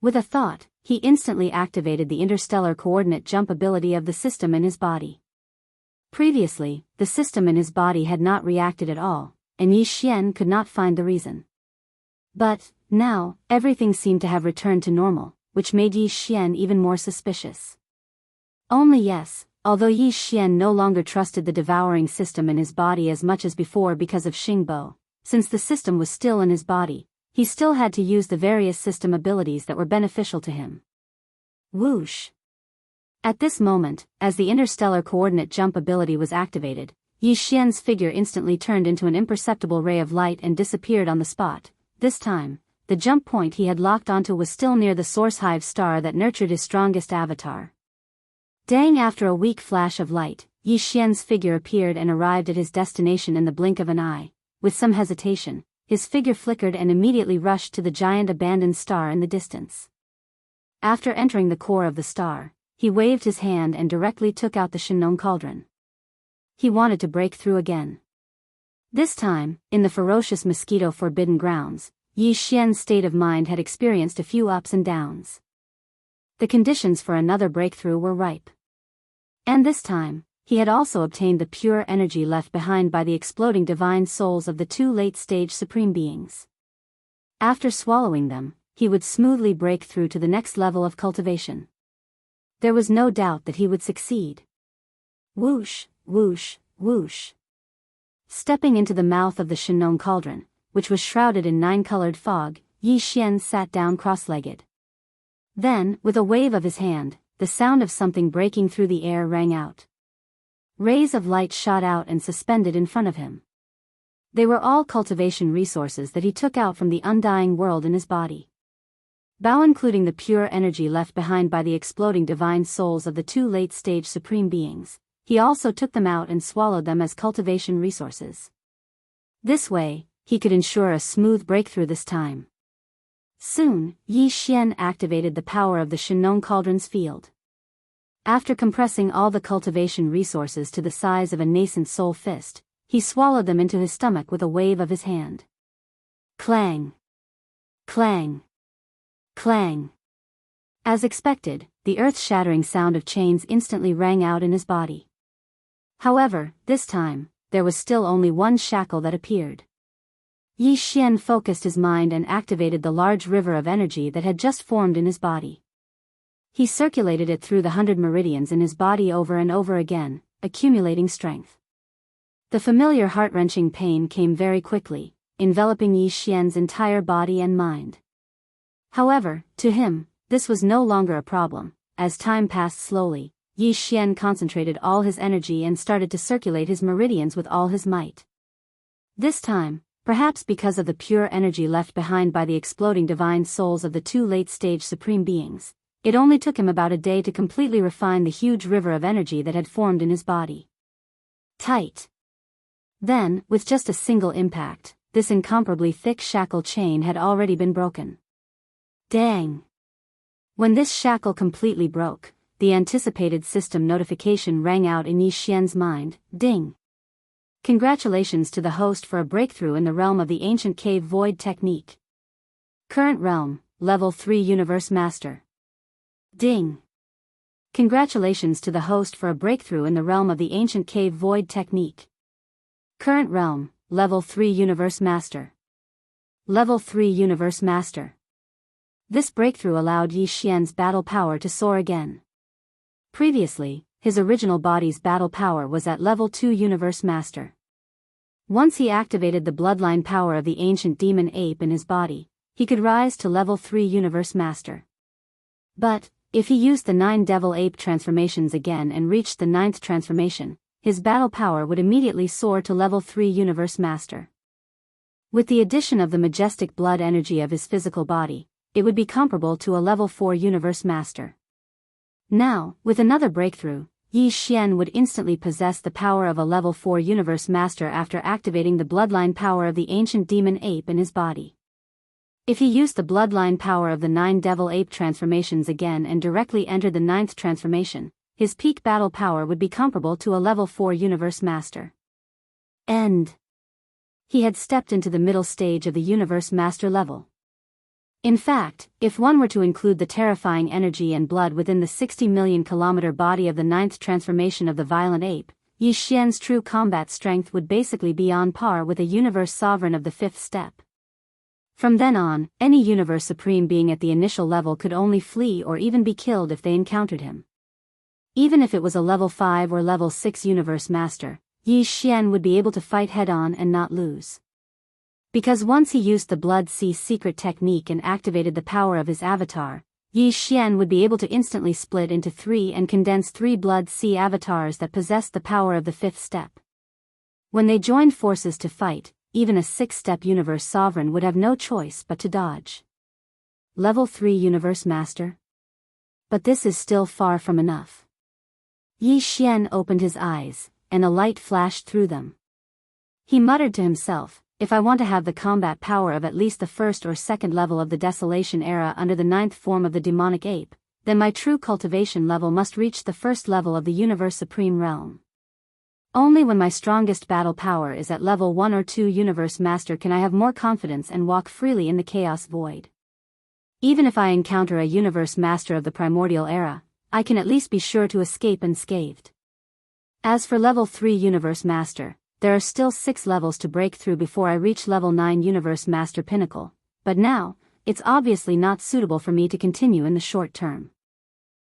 With a thought, he instantly activated the interstellar coordinate jump ability of the system in his body. Previously, the system in his body had not reacted at all, and Yi Xian could not find the reason. But, now, everything seemed to have returned to normal, which made Yi Xian even more suspicious. Only yes, although Yi Xian no longer trusted the devouring system in his body as much as before because of Xingbo, since the system was still in his body, he still had to use the various system abilities that were beneficial to him. Whoosh! At this moment, as the interstellar coordinate jump ability was activated, Yi Xian's figure instantly turned into an imperceptible ray of light and disappeared on the spot. This time, the jump point he had locked onto was still near the source hive star that nurtured his strongest avatar. Dang! After a weak flash of light, Yi Xian's figure appeared and arrived at his destination in the blink of an eye. With some hesitation, his figure flickered and immediately rushed to the giant abandoned star in the distance. After entering the core of the star, he waved his hand and directly took out the Shinnon cauldron. He wanted to break through again. This time, in the ferocious mosquito forbidden grounds, Yi Xian's state of mind had experienced a few ups and downs. The conditions for another breakthrough were ripe. And this time, he had also obtained the pure energy left behind by the exploding divine souls of the two late-stage supreme beings. After swallowing them, he would smoothly break through to the next level of cultivation. There was no doubt that he would succeed. Whoosh, whoosh, whoosh. Stepping into the mouth of the Shinnon cauldron, which was shrouded in 9-colored fog, Yi Xian sat down cross-legged. Then, with a wave of his hand, the sound of something breaking through the air rang out. Rays of light shot out and suspended in front of him. They were all cultivation resources that he took out from the undying world in his body. Bao, including the pure energy left behind by the exploding divine souls of the two late-stage supreme beings, he also took them out and swallowed them as cultivation resources. This way, he could ensure a smooth breakthrough this time. Soon, Yi Xian activated the power of the Shinnon cauldron's field. After compressing all the cultivation resources to the size of a nascent soul fist, he swallowed them into his stomach with a wave of his hand. Clang! Clang! Clang! As expected, the earth-shattering sound of chains instantly rang out in his body. However, this time, there was still only one shackle that appeared. Yi Xian focused his mind and activated the large river of energy that had just formed in his body. He circulated it through the 100 meridians in his body over and over again, accumulating strength. The familiar heart-wrenching pain came very quickly, enveloping Yi Xian's entire body and mind. However, to him, this was no longer a problem. As time passed slowly, Yi Xian concentrated all his energy and started to circulate his meridians with all his might. This time, perhaps because of the pure energy left behind by the exploding divine souls of the two late-stage supreme beings, it only took him about a day to completely refine the huge river of energy that had formed in his body. Tight. Then, with just a single impact, this incomparably thick shackle chain had already been broken. Dang! When this shackle completely broke, the anticipated system notification rang out in Yi Xian's mind. Ding! Congratulations to the host for a breakthrough in the realm of the ancient cave void technique. Current realm, level 3 universe master. Ding! Congratulations to the host for a breakthrough in the realm of the ancient cave void technique. Current realm, level 3 universe master. Level 3 universe master. This breakthrough allowed Yi Xian's battle power to soar again. Previously, his original body's battle power was at level 2 universe master. Once he activated the bloodline power of the ancient demon ape in his body, he could rise to level 3 universe master. But, if he used the 9 devil ape transformations again and reached the 9th transformation, his battle power would immediately soar to level 3 universe master. With the addition of the majestic blood energy of his physical body, it would be comparable to a level 4 universe master. Now, with another breakthrough, Yi Xian would instantly possess the power of a level 4 universe master after activating the bloodline power of the ancient demon ape in his body. If he used the bloodline power of the 9 devil ape transformations again and directly entered the 9th transformation, his peak battle power would be comparable to a level 4 universe master. End. He had stepped into the middle stage of the universe master level. In fact, if one were to include the terrifying energy and blood within the 60 million kilometer body of the 9th transformation of the violent ape, Yi Xian's true combat strength would basically be on par with a universe sovereign of the 5th step. From then on, any universe supreme being at the initial level could only flee or even be killed if they encountered him. Even if it was a level 5 or level 6 universe master, Yi Xian would be able to fight head-on and not lose. Because once he used the Blood Sea secret technique and activated the power of his avatar, Yi Xian would be able to instantly split into 3 and condense 3 Blood Sea avatars that possessed the power of the 5th step. When they joined forces to fight, even a 6th-step universe sovereign would have no choice but to dodge. Level 3 universe master? But this is still far from enough. Yi Xian opened his eyes, and a light flashed through them. He muttered to himself, if I want to have the combat power of at least the 1st or 2nd level of the Desolation era under the 9th form of the demonic ape, then my true cultivation level must reach the 1st level of the universe supreme realm. Only when my strongest battle power is at level 1 or 2 universe master can I have more confidence and walk freely in the chaos void. Even if I encounter a universe master of the primordial era, I can at least be sure to escape unscathed. As for level 3 universe master, there are still 6 levels to break through before I reach level 9 universe master pinnacle, but now, it's obviously not suitable for me to continue in the short term.